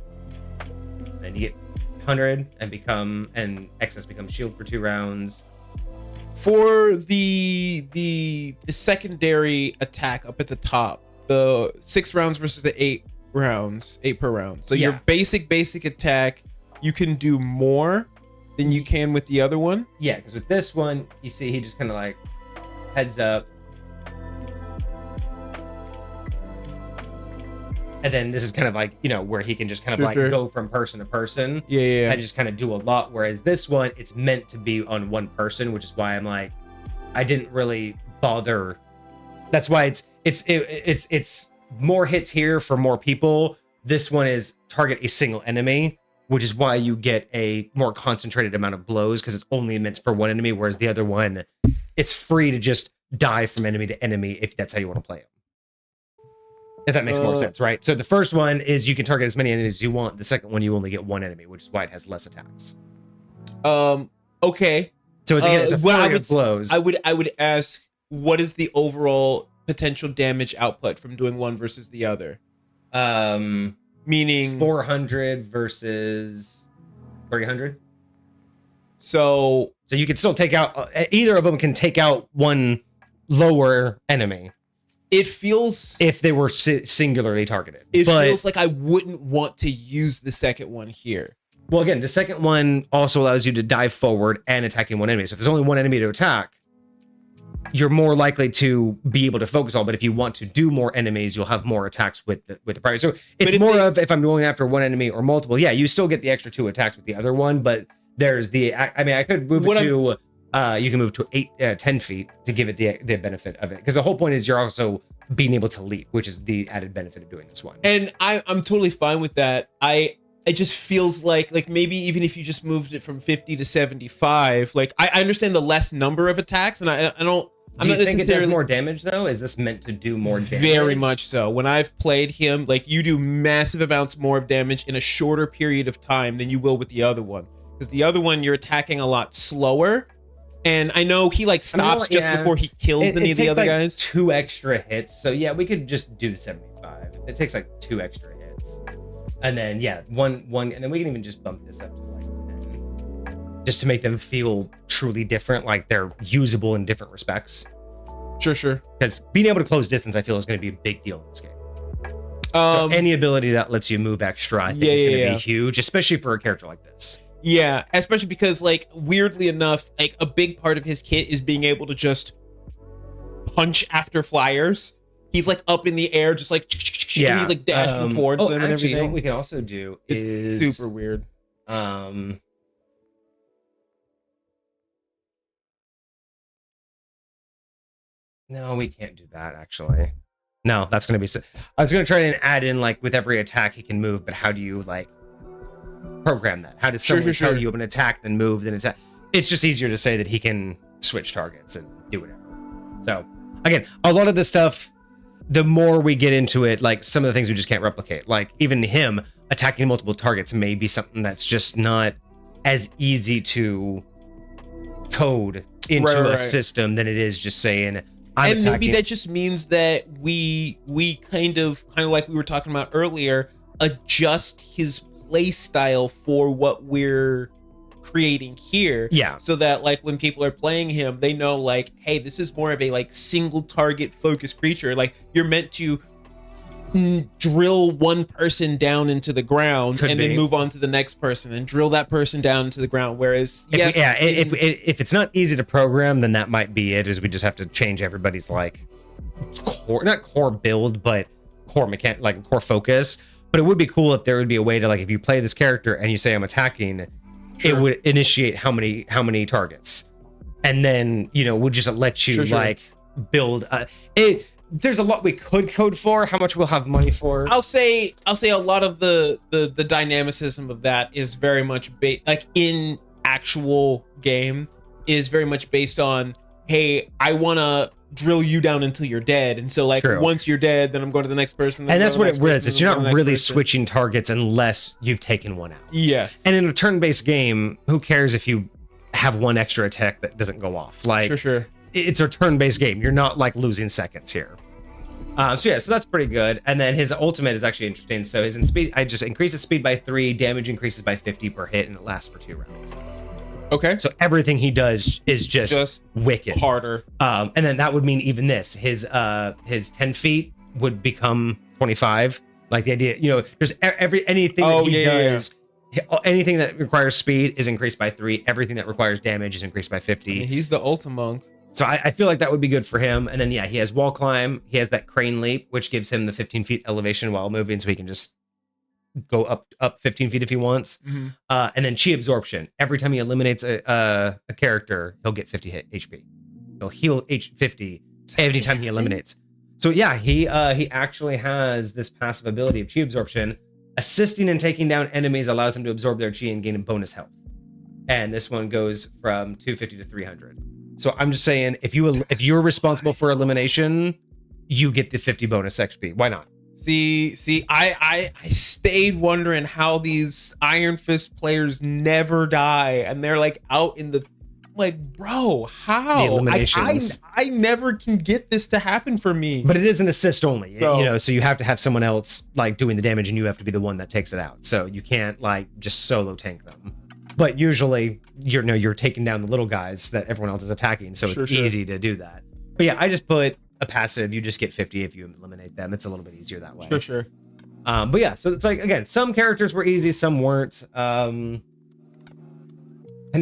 Then you get 100 and excess becomes shield for 2 rounds. For the secondary attack up at the top, the 6 rounds versus the 8 rounds, 8 per round. So your basic attack, you can do more than you can with the other one. Yeah, because with this one, you see he just kind of like heads up. And then this is kind of like, where he can just kind of go from person to person. Yeah. And just kind of do a lot. Whereas this one, it's meant to be on one person, which is why I'm like, I didn't really bother. That's why it's more hits here for more people. This one is target a single enemy, which is why you get a more concentrated amount of blows because it's only meant for one enemy. Whereas the other one, it's free to just die from enemy to enemy if that's how you want to play it. If that makes more sense, right? So the first one is you can target as many enemies as you want. The second one, you only get one enemy, which is why it has less attacks. Okay. So it's a flurry of blows. I would ask, what is the overall potential damage output from doing one versus the other? Meaning 400 versus 300. So you can still take out either of them can take out one lower enemy. It feels if they were singularly targeted. It feels like I wouldn't want to use the second one here. Well, again, the second one also allows you to dive forward and attacking one enemy. So if there's only one enemy to attack, you're more likely to be able to focus all. But if you want to do more enemies, you'll have more attacks with the primary. So it's more of if I'm going after one enemy or multiple. Yeah, you still get the extra 2 attacks with the other one, but there's the. I mean, I could move it to. You can move to 10 feet to give it the benefit of it, because the whole point is you're also being able to leap, which is the added benefit of doing this one. And I'm totally fine with that. It just feels like maybe even if you just moved it from 50 to 75, like I understand the less number of attacks, and I don't. Do you think it does more damage though? Is this meant to do more damage? Very much so. When I've played him, like you do massive amounts more of damage in a shorter period of time than you will with the other one, because the other one you're attacking a lot slower. And I know he like stops just before he kills any of the other guys. 2 extra hits. So yeah, we could just do 75. It takes like 2 extra hits. And then yeah, one and then we can even just bump this up to like 10. Just to make them feel truly different, like they're usable in different respects. Sure. Because being able to close distance, I feel, is going to be a big deal in this game. So any ability that lets you move extra, I think is going to be huge, especially for a character like this. Yeah, especially because, like, weirdly enough, like a big part of his kit is being able to just punch after flyers. He's like up in the air, just like and he's like dashing towards them and everything. What we can also do is super weird. No, we can't do that actually. No, that's gonna be. I was gonna try and add in like with every attack he can move, but how do you like program that? How does someone tell you an attack, then move, then attack? It's just easier to say that he can switch targets and do whatever. So again, a lot of this stuff, the more we get into it, like some of the things we just can't replicate. Like even him attacking multiple targets may be something that's just not as easy to code into a system than it is just saying I'm attacking. Maybe that just means that we kind of like we were talking about earlier, adjust his play style for what we're creating here. Yeah. So that like when people are playing him, they know like, hey, this is more of a like single target focused creature. Like you're meant to drill one person down into the ground then move on to the next person and drill that person down into the ground. Whereas if it's not easy to program, then that might be it, is we just have to change everybody's like not core build, but core mechanic, like core focus. But it would be cool if there would be a way to, like, if you play this character and you say I'm attacking, it would initiate how many targets, and then would just let you build it. There's a lot we could code for. How much we'll have money for? I'll say a lot of the dynamicism of that is very much like in actual game is very much based on, hey, I want to drill you down until you're dead, and so like once you're dead, then I'm going to the next person. And that's what it is. You're not really switching targets unless you've taken one out. Yes. And in a turn-based game, who cares if you have one extra attack that doesn't go off? Like, sure. It's a turn-based game. You're not like losing seconds here. So that's pretty good. And then his ultimate is actually interesting. So his speed, I just increase his speed by 3, damage increases by 50 per hit, and it lasts for 2 rounds. Okay. So everything he does is just wicked harder. And then that would mean even this, his 10 feet would become 25. Like the idea, there's anything that he does. Anything that requires speed is increased by 3. Everything that requires damage is increased by 50. I mean, he's the Ultimonk. So I feel like that would be good for him. And then, he has wall climb. He has that crane leap, which gives him the 15 feet elevation while moving. So he can just go up 15 feet if he wants. Mm-hmm. And then chi absorption. Every time he eliminates a character, he'll get 50 hit HP. He'll heal 50 every time he eliminates. So he actually has this passive ability of chi absorption. Assisting in taking down enemies allows him to absorb their chi and gain a bonus health. And this one goes from 250 to 300. So I'm just saying, if you're responsible for elimination, you get the 50 bonus XP. Why not? See, I stayed wondering how these Iron Fist players never die, and they're like out in the, like, bro, how? The eliminations. I never can get this to happen for me. But it is an assist only, so you have to have someone else like doing the damage, and you have to be the one that takes it out. So you can't like just solo tank them. But usually you're taking down the little guys that everyone else is attacking, so it's easy to do that. But yeah, I just put a passive. You just get 50 if you eliminate them. It's a little bit easier that way. Sure. But yeah, so it's like, again, some characters were easy, some weren't. Penny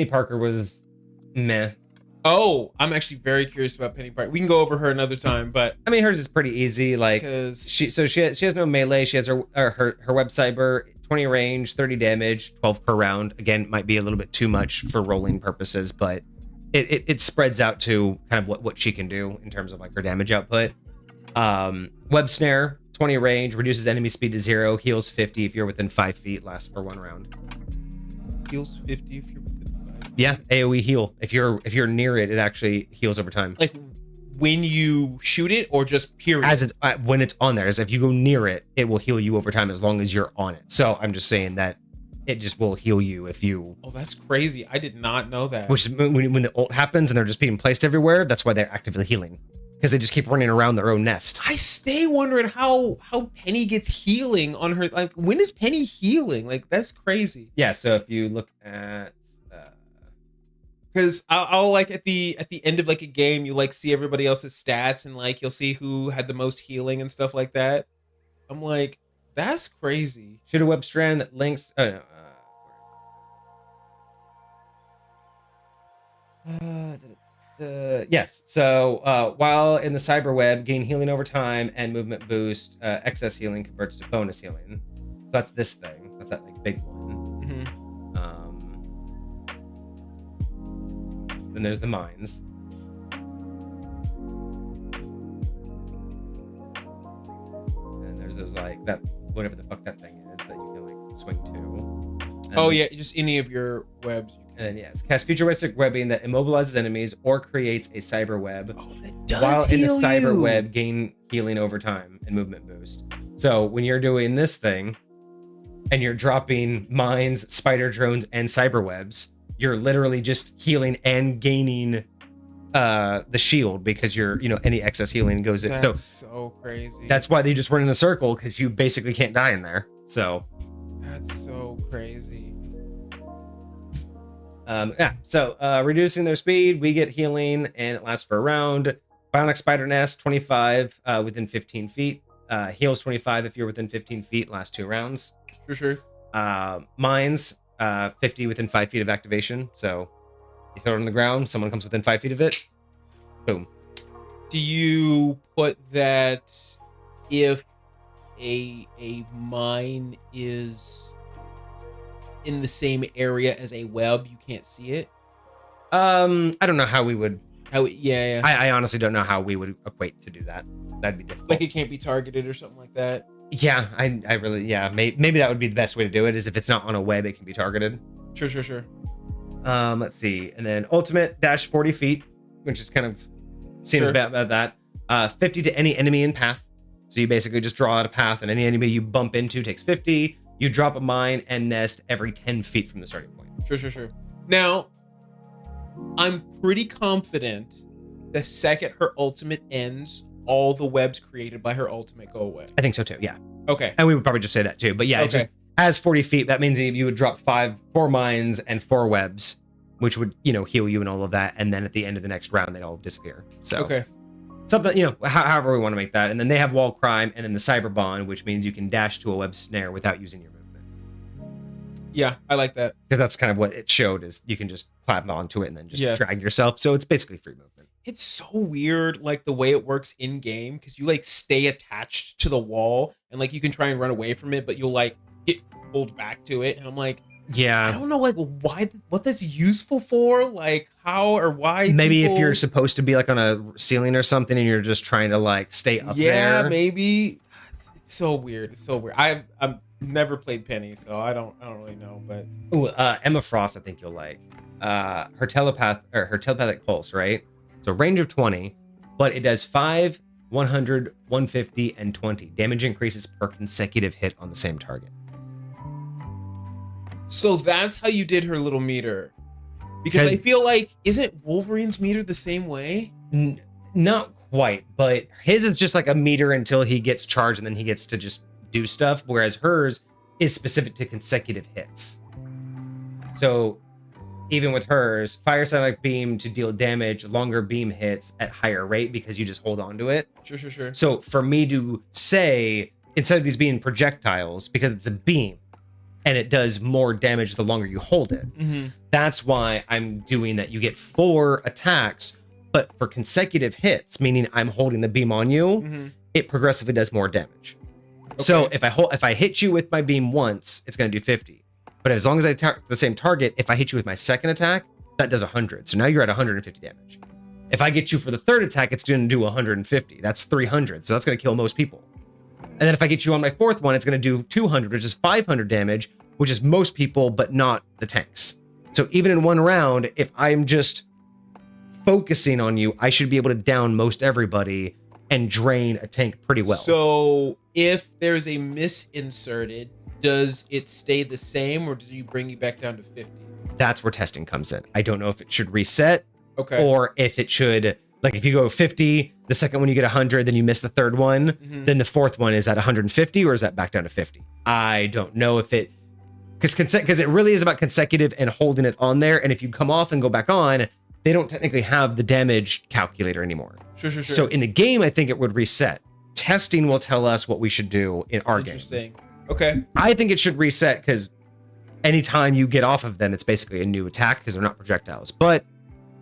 Parker was meh. Oh, I'm actually very curious about Penny Park. We can go over her another time, but I mean, hers is pretty easy. Like she has no melee. She has her web cyber, 20 range, 30 damage, 12 per round. Again, might be a little bit too much for rolling purposes, but it spreads out to kind of what she can do in terms of like her damage output. Web snare, 20 range, reduces enemy speed to 0, heals 50 if you're within 5 feet, lasts for 1 round. Heals 50 if you're within 5 feet. Yeah, AoE heal. If you're near it, it actually heals over time. Like when you shoot it, or just period? As it's when it's on there, as if you go near it, it will heal you over time as long as you're on it. So I'm just saying that it just will heal you if you. Oh, that's crazy! I did not know that. Which is when the ult happens and they're just being placed everywhere. That's why they're actively healing, because they just keep running around their own nest. I stay wondering how Penny gets healing on her. Like, when is Penny healing? Like, that's crazy. Yeah. So if you look at. Because I'll like at the end of like a game, you like see everybody else's stats, and like you'll see who had the most healing and stuff like that. I'm like, that's crazy. Shoot a web strand that links. Yes. So while in the cyber web, gain healing over time and movement boost. Excess healing converts to bonus healing. So that's this thing. That's that like big one. Then there's the mines. And there's those like that whatever the fuck that thing is that you can like swing to. Oh yeah, just any of your webs. And then yes, cast futuristic webbing that immobilizes enemies or creates a cyber web. Oh, that does while in the heal cyber you. web, gain healing over time and movement boost. So when you're doing this thing and you're dropping mines, spider drones, and cyber webs, you're literally just healing and gaining the shield, because you're any excess healing goes in. That's so crazy. That's why they just run in a circle, because you basically can't die in there. So that's so crazy. Yeah. So reducing their speed, we get healing, and it lasts for a round. Bionic spider nest, 25 within 15 feet. Heals 25 if you're within 15 feet. Last 2 rounds. Sure. Mines, 50 within 5 feet of activation. So you throw it on the ground, someone comes within 5 feet of it, boom. Do you put that if a mine is in the same area as a web, you can't see it? I don't know how we would. Yeah. I honestly don't know how we would equate to do that. That'd be difficult. Like it can't be targeted or something like that. Yeah, I really, yeah, maybe that would be the best way to do it, is if it's not on a web, it can be targeted. Sure. Let's see. And then ultimate dash 40 feet, which is kind of seems about that. 50 to any enemy in path. So you basically just draw out a path, and any enemy you bump into takes 50. You drop a mine and nest every 10 feet from the starting point. Sure. Now, I'm pretty confident the second her ultimate ends, all the webs created by her ultimate go away. I think so too, yeah. Okay. And we would probably just say that too. But yeah, It just as 40 feet, that means you would drop 4 mines and 4 webs, which would, heal you and all of that. And then at the end of the next round, they'd all disappear. So okay. Something, however we want to make that. And then they have wall crime and then the cyber bond, which means you can dash to a web snare without using your movement. Yeah, I like that. Because that's kind of what it showed, is you can just climb onto it and then just drag yourself. So it's basically free movement. It's so weird, like the way it works in game, because you like stay attached to the wall and like you can try and run away from it, but you'll like get pulled back to it. And I'm like, I don't know, like what that's useful for, like how or why. Maybe if you're supposed to be like on a ceiling or something and you're just trying to like stay up there. Yeah, maybe. It's so weird. I've never played Penny, so I don't really know. But Emma Frost, I think you'll like. Her telepathic pulse, right? So range of 20, but it does 5, 100, 150, and 20. Damage increases per consecutive hit on the same target. So that's how you did her little meter. Because I feel like, isn't Wolverine's meter the same way? Not quite, but his is just like a meter until he gets charged and then he gets to just do stuff, whereas hers is specific to consecutive hits. So even with hers, fire sonic beam to deal damage, longer beam hits at higher rate because you just hold on to it. Sure. So for me to say, instead of these being projectiles, because it's a beam, and it does more damage the longer you hold it. That's why I'm doing that. You get 4 attacks, but for consecutive hits, meaning I'm holding the beam on you, it progressively does more damage. Okay. So if I hit you with my beam once, it's going to do 50. But as long as I attack the same target, if I hit you with my second attack, that does 100. So now you're at 150 damage. If I get you for the third attack, it's going to do 150. That's 300. So that's going to kill most people. And then if I get you on my fourth one, it's going to do 200, which is 500 damage, which is most people, but not the tanks. So even in one round, if I'm just focusing on you, I should be able to down most everybody and drain a tank pretty well. So if there's a miss inserted, does it stay the same or do you bring it back down to 50? That's where testing comes in. I don't know if it should reset or if it should, like if you go 50, the second one you get 100, then you miss the third one, then the fourth one is at 150, or is that back down to 50? I don't know if it, because it really is about consecutive and holding it on there. And if you come off and go back on, they don't technically have the damage calculator anymore. Sure. So in the game, I think it would reset. Testing will tell us what we should do in our game. Interesting. Okay. I think it should reset because anytime you get off of them, it's basically a new attack because they're not projectiles. But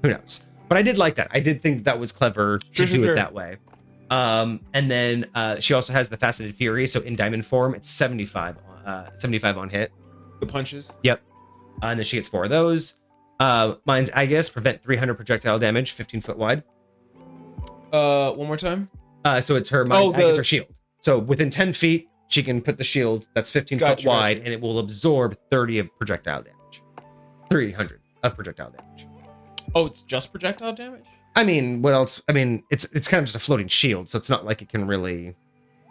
who knows? But I did like that. I did think that was clever to do it that way. And then she also has the Faceted Fury. So in diamond form, it's 75 on hit. The punches? Yep. And then she gets 4 of those. Mine's, I guess, prevent 300 projectile damage, 15 foot wide. One more time? So it's her, her shield. So within 10 feet, she can put the shield that's 15 foot wide, and it will absorb 30 of projectile damage. 300 of projectile damage. Oh, it's just projectile damage? I mean, what else? I mean, it's kind of just a floating shield, so it's not like it can really...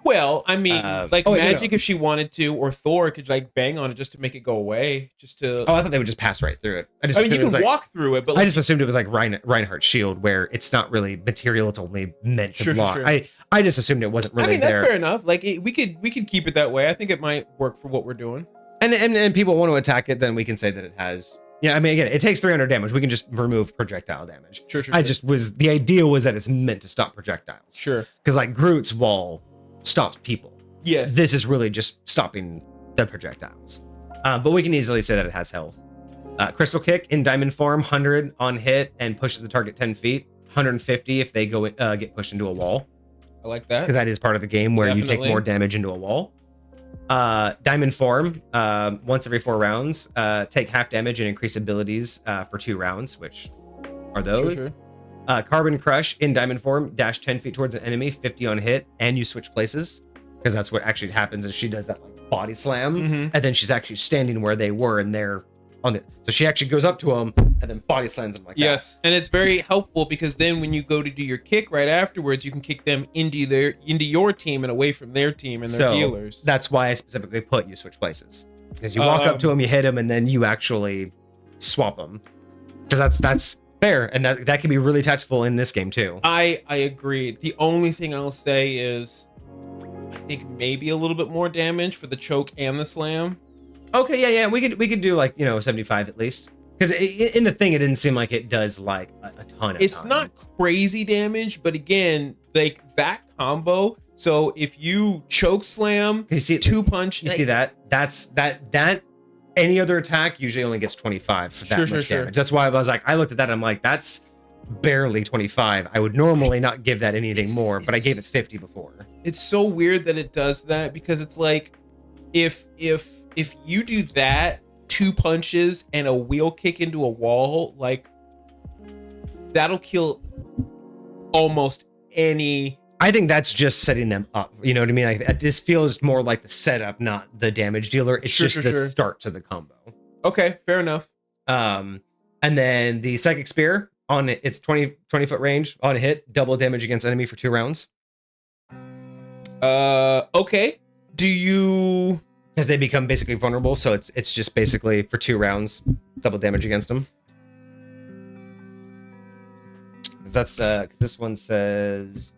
Well, I mean, Magic, if she wanted to, or Thor could like bang on it just to make it go away, just to. Oh, I thought they would just pass right through it. I mean, you can walk through it, but I just assumed it was like Reinhardt's shield, where it's not really material; it's only meant to block. Sure. I just assumed it wasn't really there. That's fair enough. Like we could keep it that way. I think it might work for what we're doing. And people want to attack it, then we can say that it has. Yeah, I mean, again, it takes 300 damage. We can just remove projectile damage. Sure. The idea was that it's meant to stop projectiles. Sure. Because like Groot's wall stops people. Yes. This is really just stopping the projectiles. But we can easily say that it has health. Crystal Kick in diamond form, 100 on hit and pushes the target 10 feet. 150 if they go get pushed into a wall. I like that. Because that is part of the game where you take more damage into a wall. Diamond form, once every 4 rounds, take half damage and increase abilities for 2 rounds, which are those. Sure. Carbon Crush in diamond form, dash 10 feet towards an enemy, 50 on hit, and you switch places. Because that's what actually happens is she does that like body slam, and then she's actually standing where they were, and they're on it. So she actually goes up to them and then body slams them like that. Yes, and it's very helpful because then when you go to do your kick right afterwards, you can kick them into your team and away from their team and their healers. That's why I specifically put you switch places, because you walk up to them, you hit them, and then you actually swap them. Because that's fair, and that can be really tactful in this game too. I agree. The only thing I'll say is, I think maybe a little bit more damage for the choke and the slam. Okay, yeah. We could do like 75 at least, because in the thing it didn't seem like it does like a ton. It's not crazy damage, but again, like that combo. So if you choke slam, you see 2 punch, you see that's any other attack usually only gets 25 for that much damage. That's why I was like, I looked at that and I'm like, that's barely 25. I would normally not give that anything more, but I gave it 50 before. It's so weird that it does that, because it's like if you do that, 2 punches and a wheel kick into a wall, like that'll kill almost any. I think that's just setting them up. You know what I mean? Like, this feels more like the setup, not the damage dealer. It's just the start to the combo. Okay, fair enough. And then the Psychic Spear on it, it's 20 foot range on a hit, double damage against enemy for 2 rounds. Okay. Do you? Because they become basically vulnerable, so it's just basically for 2 rounds, double damage against them. That's because this one says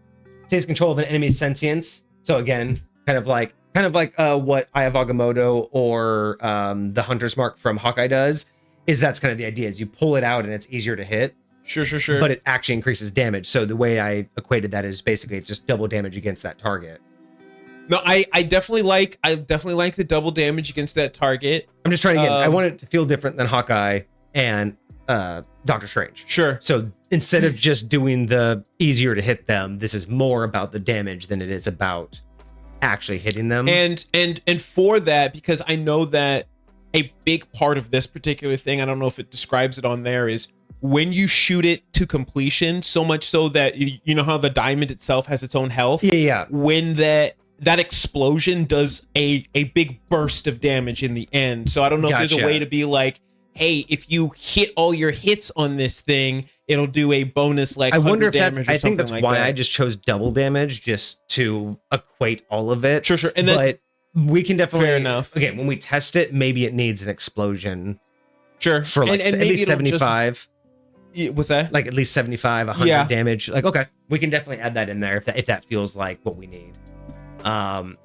takes control of an enemy's sentience. So again, kind of like what Eye of Agamotto or the Hunter's Mark from Hawkeye does. Is that's kind of the idea? Is you pull it out and it's easier to hit. Sure. But it actually increases damage. So the way I equated that is basically it's just double damage against that target. No, I definitely like the double damage against that target. I'm just trying to get. I want it to feel different than Hawkeye and Doctor Strange. Sure. So instead of just doing the easier to hit them, this is more about the damage than it is about actually hitting them. And for that, because I know that a big part of this particular thing, I don't know if it describes it on there, is when you shoot it to completion, so much so that you know how the diamond itself has its own health. Yeah. When that explosion does a big burst of damage in the end. So I don't know if there's a way to be like, hey, if you hit all your hits on this thing, it'll do a bonus like I wonder if that's, damage. I think that's like why I just chose double damage, just to equate all of it. Sure. And but we can definitely, fair enough. Again, when we test it, maybe it needs an explosion. Sure. For like at least 75. What's that? Like at least 75, 100 damage. Like, okay, we can definitely add that in there if that feels like what we need. And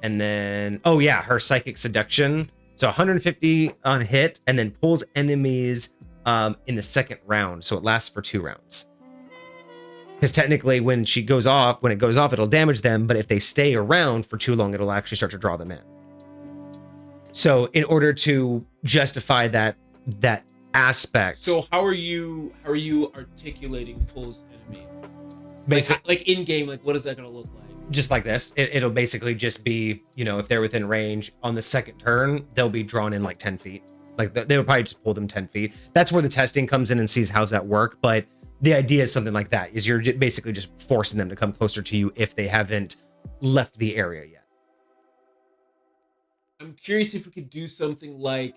then, oh yeah, her psychic seduction. So 150 on hit, and then pulls enemies in the second round. So it lasts for 2 rounds. Because technically, when it goes off, it'll damage them. But if they stay around for too long, it'll actually start to draw them in. So in order to justify that aspect. So how are you articulating pulls enemy? Basically, like in game, like what is that gonna look like? Just like this, it'll basically just be, if they're within range on the second turn, they'll be drawn in like 10 feet. Like they would probably just pull them 10 feet. That's where the testing comes in and sees how's that work. But the idea is something like that, is you're basically just forcing them to come closer to you if they haven't left the area yet. I'm curious if we could do something like,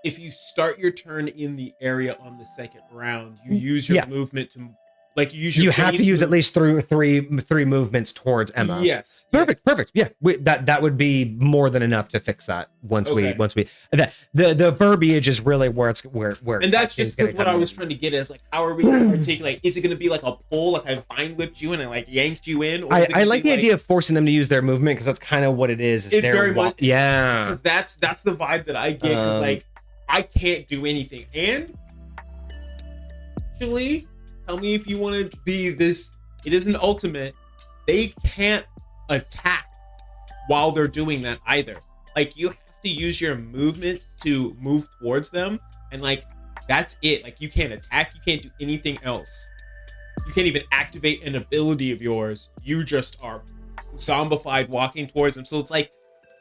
if you start your turn in the area on the second round, you use your movement to, like, you have to use at least three movements towards Emma. Yes. Perfect. Yeah, that would be more than enough to fix that. Once we the verbiage is really where and that's just what I was trying to get is like, how are we going to articulate? Is it going to be like a pull, like I vine whipped you and I like yanked you in? Or I like the idea of forcing them to use their movement, because that's kind of what it is. It very much, yeah. Because that's the vibe that I get. Because like I can't do anything, and actually. Tell me if you want to be this. It isn't ultimate. They can't attack while they're doing that either. Like you have to use your movement to move towards them, and like that's it. Like you can't attack. You can't do anything else. You can't even activate an ability of yours. You just are zombified walking towards them. So it's like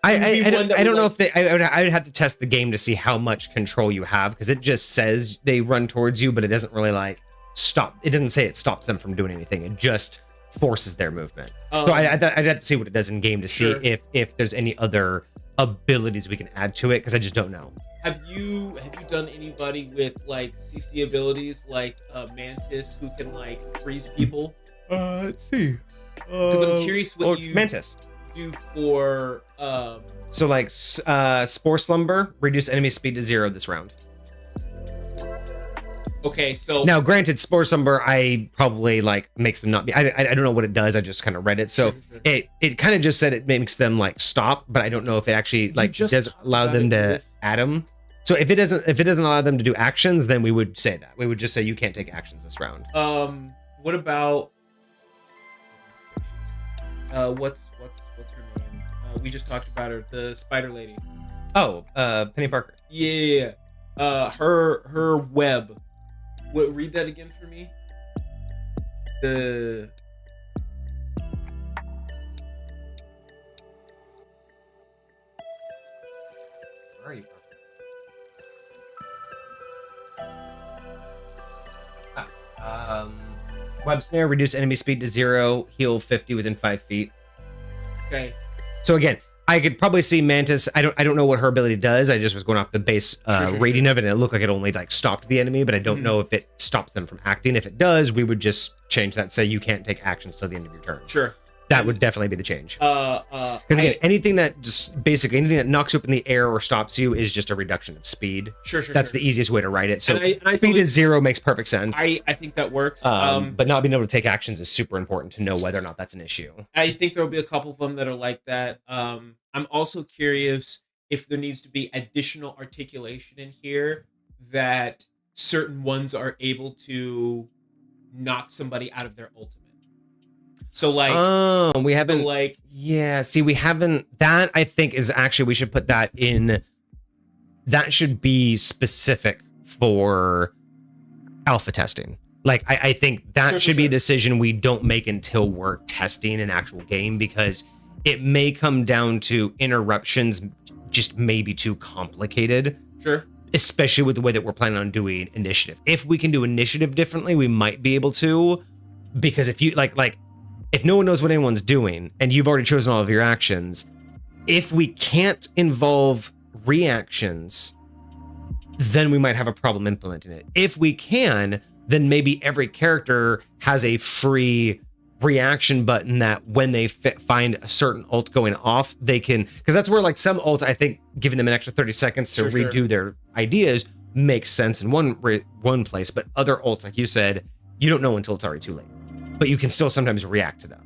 I don't know if I would have to test the game to see how much control you have, because it just says they run towards you, but it doesn't really like stop. It doesn't say it stops them from doing anything. It just forces their movement. So I'd have to see what it does in game to see if there's any other abilities we can add to it, because I just don't know. Have you done anybody with like CC abilities like Mantis, who can like freeze people? Let's see. Because I'm curious what you Mantis do for so like Spore Slumber, reduce enemy speed to 0 this round. Okay, so now granted, Spore Slumber I probably like makes them not be. I don't know what it does. I just kind of read it, so it kind of just said it makes them like stop, but I don't know if it actually like does allow them to add them. So if it doesn't allow them to do actions, then we would say that we would just say you can't take actions this round. What about what's her name? We just talked about her, the Spider Lady. Oh, Penny Parker. Yeah, her web. What? Read that again for me. Where are you? Web snare, reduce enemy speed to 0, heal 50 within 5 feet. Okay. So again, I could probably see Mantis. I don't know what her ability does. I just was going off the base rating of it, and it looked like it only like stopped the enemy, but I don't know if it stops them from acting. If it does, we would just change that. Say you can't take actions till the end of your turn. Sure. That would definitely be the change. Because again, anything that knocks you up in the air or stops you is just a reduction of speed. Sure. That's the easiest way to write it. So speed is 0 makes perfect sense. I think that works. But not being able to take actions is super important to know whether or not that's an issue. I think there will be a couple of them that are like that. I'm also curious if there needs to be additional articulation in here that certain ones are able to knock somebody out of their ultimate. So like, we haven't like, yeah. See, we haven't. That I think is actually we should put that in. That should be specific for alpha testing. Like I think that should be a decision we don't make until we're testing an actual game, because it may come down to interruptions just maybe too complicated. Sure. Especially with the way that we're planning on doing initiative. If we can do initiative differently, we might be able to, because if you like if no one knows what anyone's doing and you've already chosen all of your actions, if we can't involve reactions, then we might have a problem implementing it. If we can, then maybe every character has a free reaction button that when they find a certain ult going off, they can, because that's where like some ult, I think giving them an extra 30 seconds to redo their ideas makes sense in one place, but other ults, like you said, you don't know until it's already too late, but you can still sometimes react to them.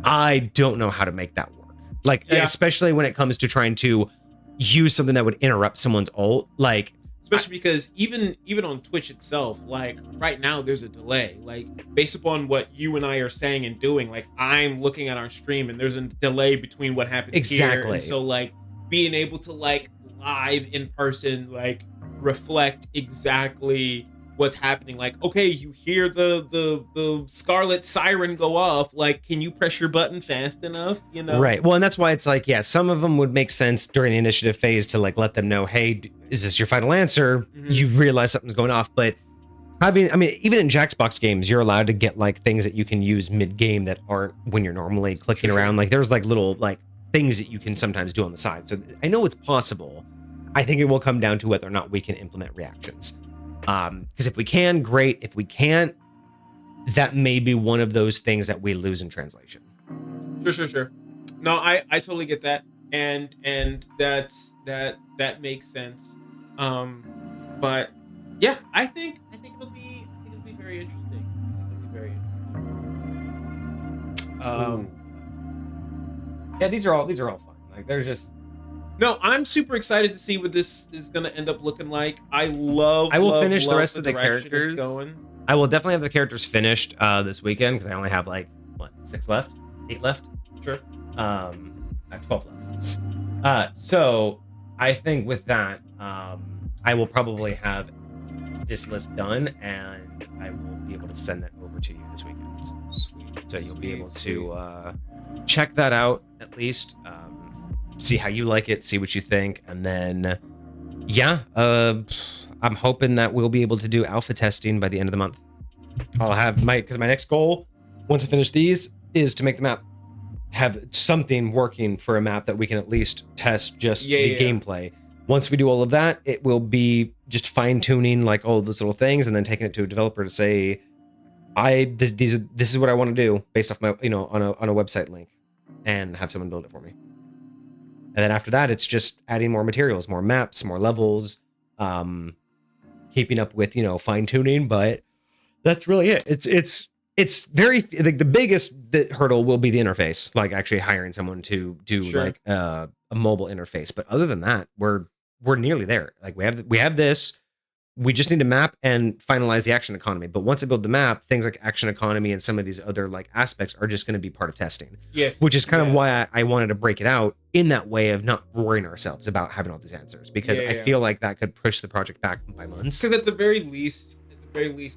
I don't know how to make that work. Like, especially when it comes to trying to use something that would interrupt someone's ult, like, especially because even on Twitch itself, like right now there's a delay, like based upon what you and I are saying and doing, like I'm looking at our stream and there's a delay between what happens here. And so like being able to like live in person, like reflect exactly what's happening. Like, okay, you hear the Scarlet siren go off, like can you press your button fast enough, you know? Right. Well, and that's why it's like, yeah, some of them would make sense during the initiative phase to like let them know, hey, is this your final answer? You realize something's going off. But having, I mean, even in Jackbox games, you're allowed to get like things that you can use mid-game that aren't when you're normally clicking around. Like there's like little like things that you can sometimes do on the side. So I know it's possible. I think it will come down to whether or not we can implement reactions. Because if we can, great. If we can't, that may be one of those things that we lose in translation. Sure. No, I totally get that, and that makes sense. But yeah, I think it'll be very interesting. Yeah, these are all fun. Like they're just. No, I'm super excited to see what this is going to end up looking like. I will finish the rest of the characters. I will definitely have the characters finished this weekend, because I only have like, what, 6 left? 8 left? Sure. I have 12 left. So I think with that, I will probably have this list done, and I will be able to send that over to you this weekend. Sweet. So you'll be able to check that out at least. See how you like it, see what you think, and then I'm hoping that we'll be able to do alpha testing by the end of the month. I'll have because my next goal, once I finish these, is to make the map have something working for a map that we can at least test just the gameplay. Once we do all of that, it will be just fine-tuning like all those little things, and then taking it to a developer to say, this is what I want to do based off my on a website link, and have someone build it for me. And then after that, it's just adding more materials, more maps, more levels, keeping up with, fine tuning. But that's really it. It's very like the biggest hurdle will be the interface, like actually hiring someone to do like a mobile interface. But other than that, we're nearly there. Like we have this. We just need to map and finalize the action economy. But once I build the map, things like action economy and some of these other like aspects are just going to be part of testing. Yes. Which is kind of why I wanted to break it out in that way of not worrying ourselves about having all these answers, because I feel like that could push the project back by months. Because at the very least,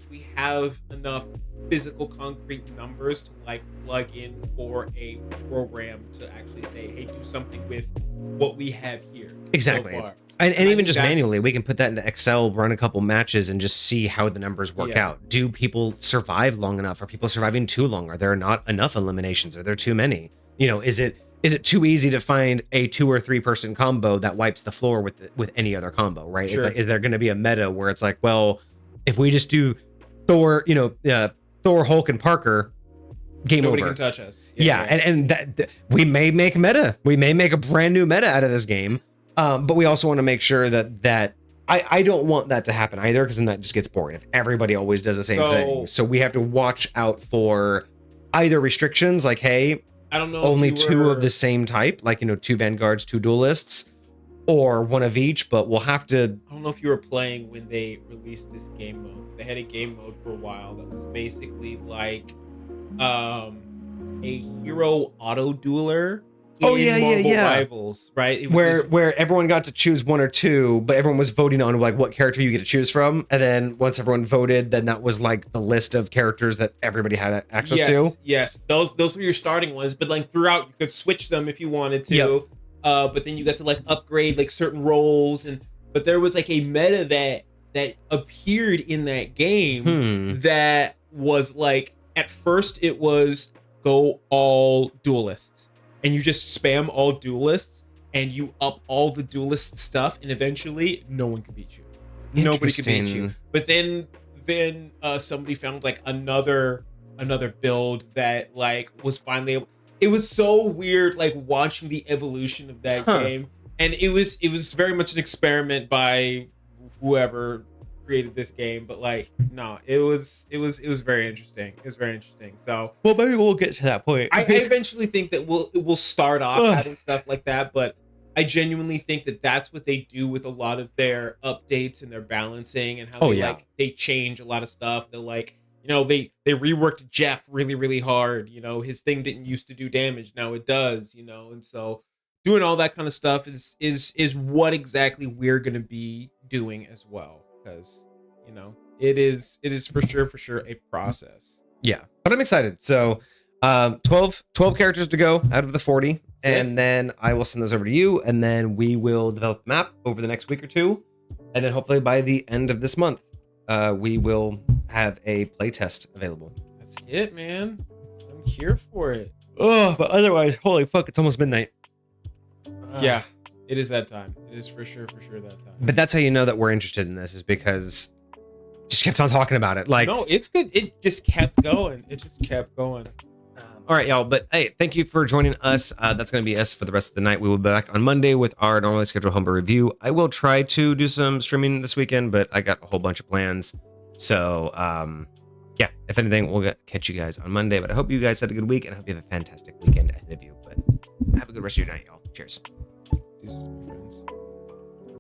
we have enough physical concrete numbers to like plug in for a program to actually say, hey, do something with what we have here. Exactly. So far. And even just manually, we can put that into Excel, run a couple matches, and just see how the numbers work out. Do people survive long enough? Are people surviving too long? Are there not enough eliminations? Are there too many? Is it too easy to find a 2 or 3 person combo that wipes the floor with any other combo, right? Sure. Is there going to be a meta where it's like, well, if we just do Thor, Thor, Hulk, and Parker, game Nobody over. Can touch us. And that we may make meta. We may make a brand new meta out of this game. But we also want to make sure that I don't want that to happen either, because then that just gets boring if everybody always does the same thing. So we have to watch out for either restrictions, like, hey, I don't know, only 2 of the same type, like 2 Vanguards, 2 Duelists, or 1 of each. But we'll have to. I don't know if you were playing when they released this game mode. They had a game mode for a while that was basically like a hero auto dueler. Oh, yeah, Rivals, right? It was where everyone got to choose one or two, but everyone was voting on like what character you get to choose from, and then once everyone voted, then that was like the list of characters that everybody had access to. Yes, those were your starting ones, but like throughout you could switch them if you wanted to. Yep. But then you got to like upgrade like certain roles, but there was like a meta that appeared in that game that was like, at first it was go all duelists, and you just spam all duelists and you up all the duelist stuff, and eventually no one can beat you. Nobody can beat you. But then somebody found like another build that like was finally able. It was so weird, like watching the evolution of that game, and it was very much an experiment by whoever created this game. But like, no, it was very interesting. It was very interesting. So, well, maybe we'll get to that point. I eventually think that it will start off having stuff like that, but I genuinely think that that's what they do with a lot of their updates and their balancing, and how they change a lot of stuff. They're like, they reworked Jeff really, really hard. His thing didn't used to do damage, now it does. And so doing all that kind of stuff is what exactly we're gonna be doing as well, because it is for sure a process. Yeah, but I'm excited. So 12 characters to go out of the 40, and then I will send those over to you, and then we will develop a map over the next week or two, and then hopefully by the end of this month we will have a playtest available. That's it, man. I'm here for it. Oh, but otherwise, holy fuck, it's almost midnight. Yeah, it is that time. It is for sure that time. But that's how you know that we're interested in this, is because just kept on talking about it. Like, no, it's good. It just kept going. All right, y'all. But hey, thank you for joining us. That's going to be us for the rest of the night. We will be back on Monday with our normally scheduled homebrew review. I will try to do some streaming this weekend, but I got a whole bunch of plans. So, yeah, if anything, we'll catch you guys on Monday. But I hope you guys had a good week, and I hope you have a fantastic weekend ahead of you. But have a good rest of your night, y'all. Cheers. Peace, friends.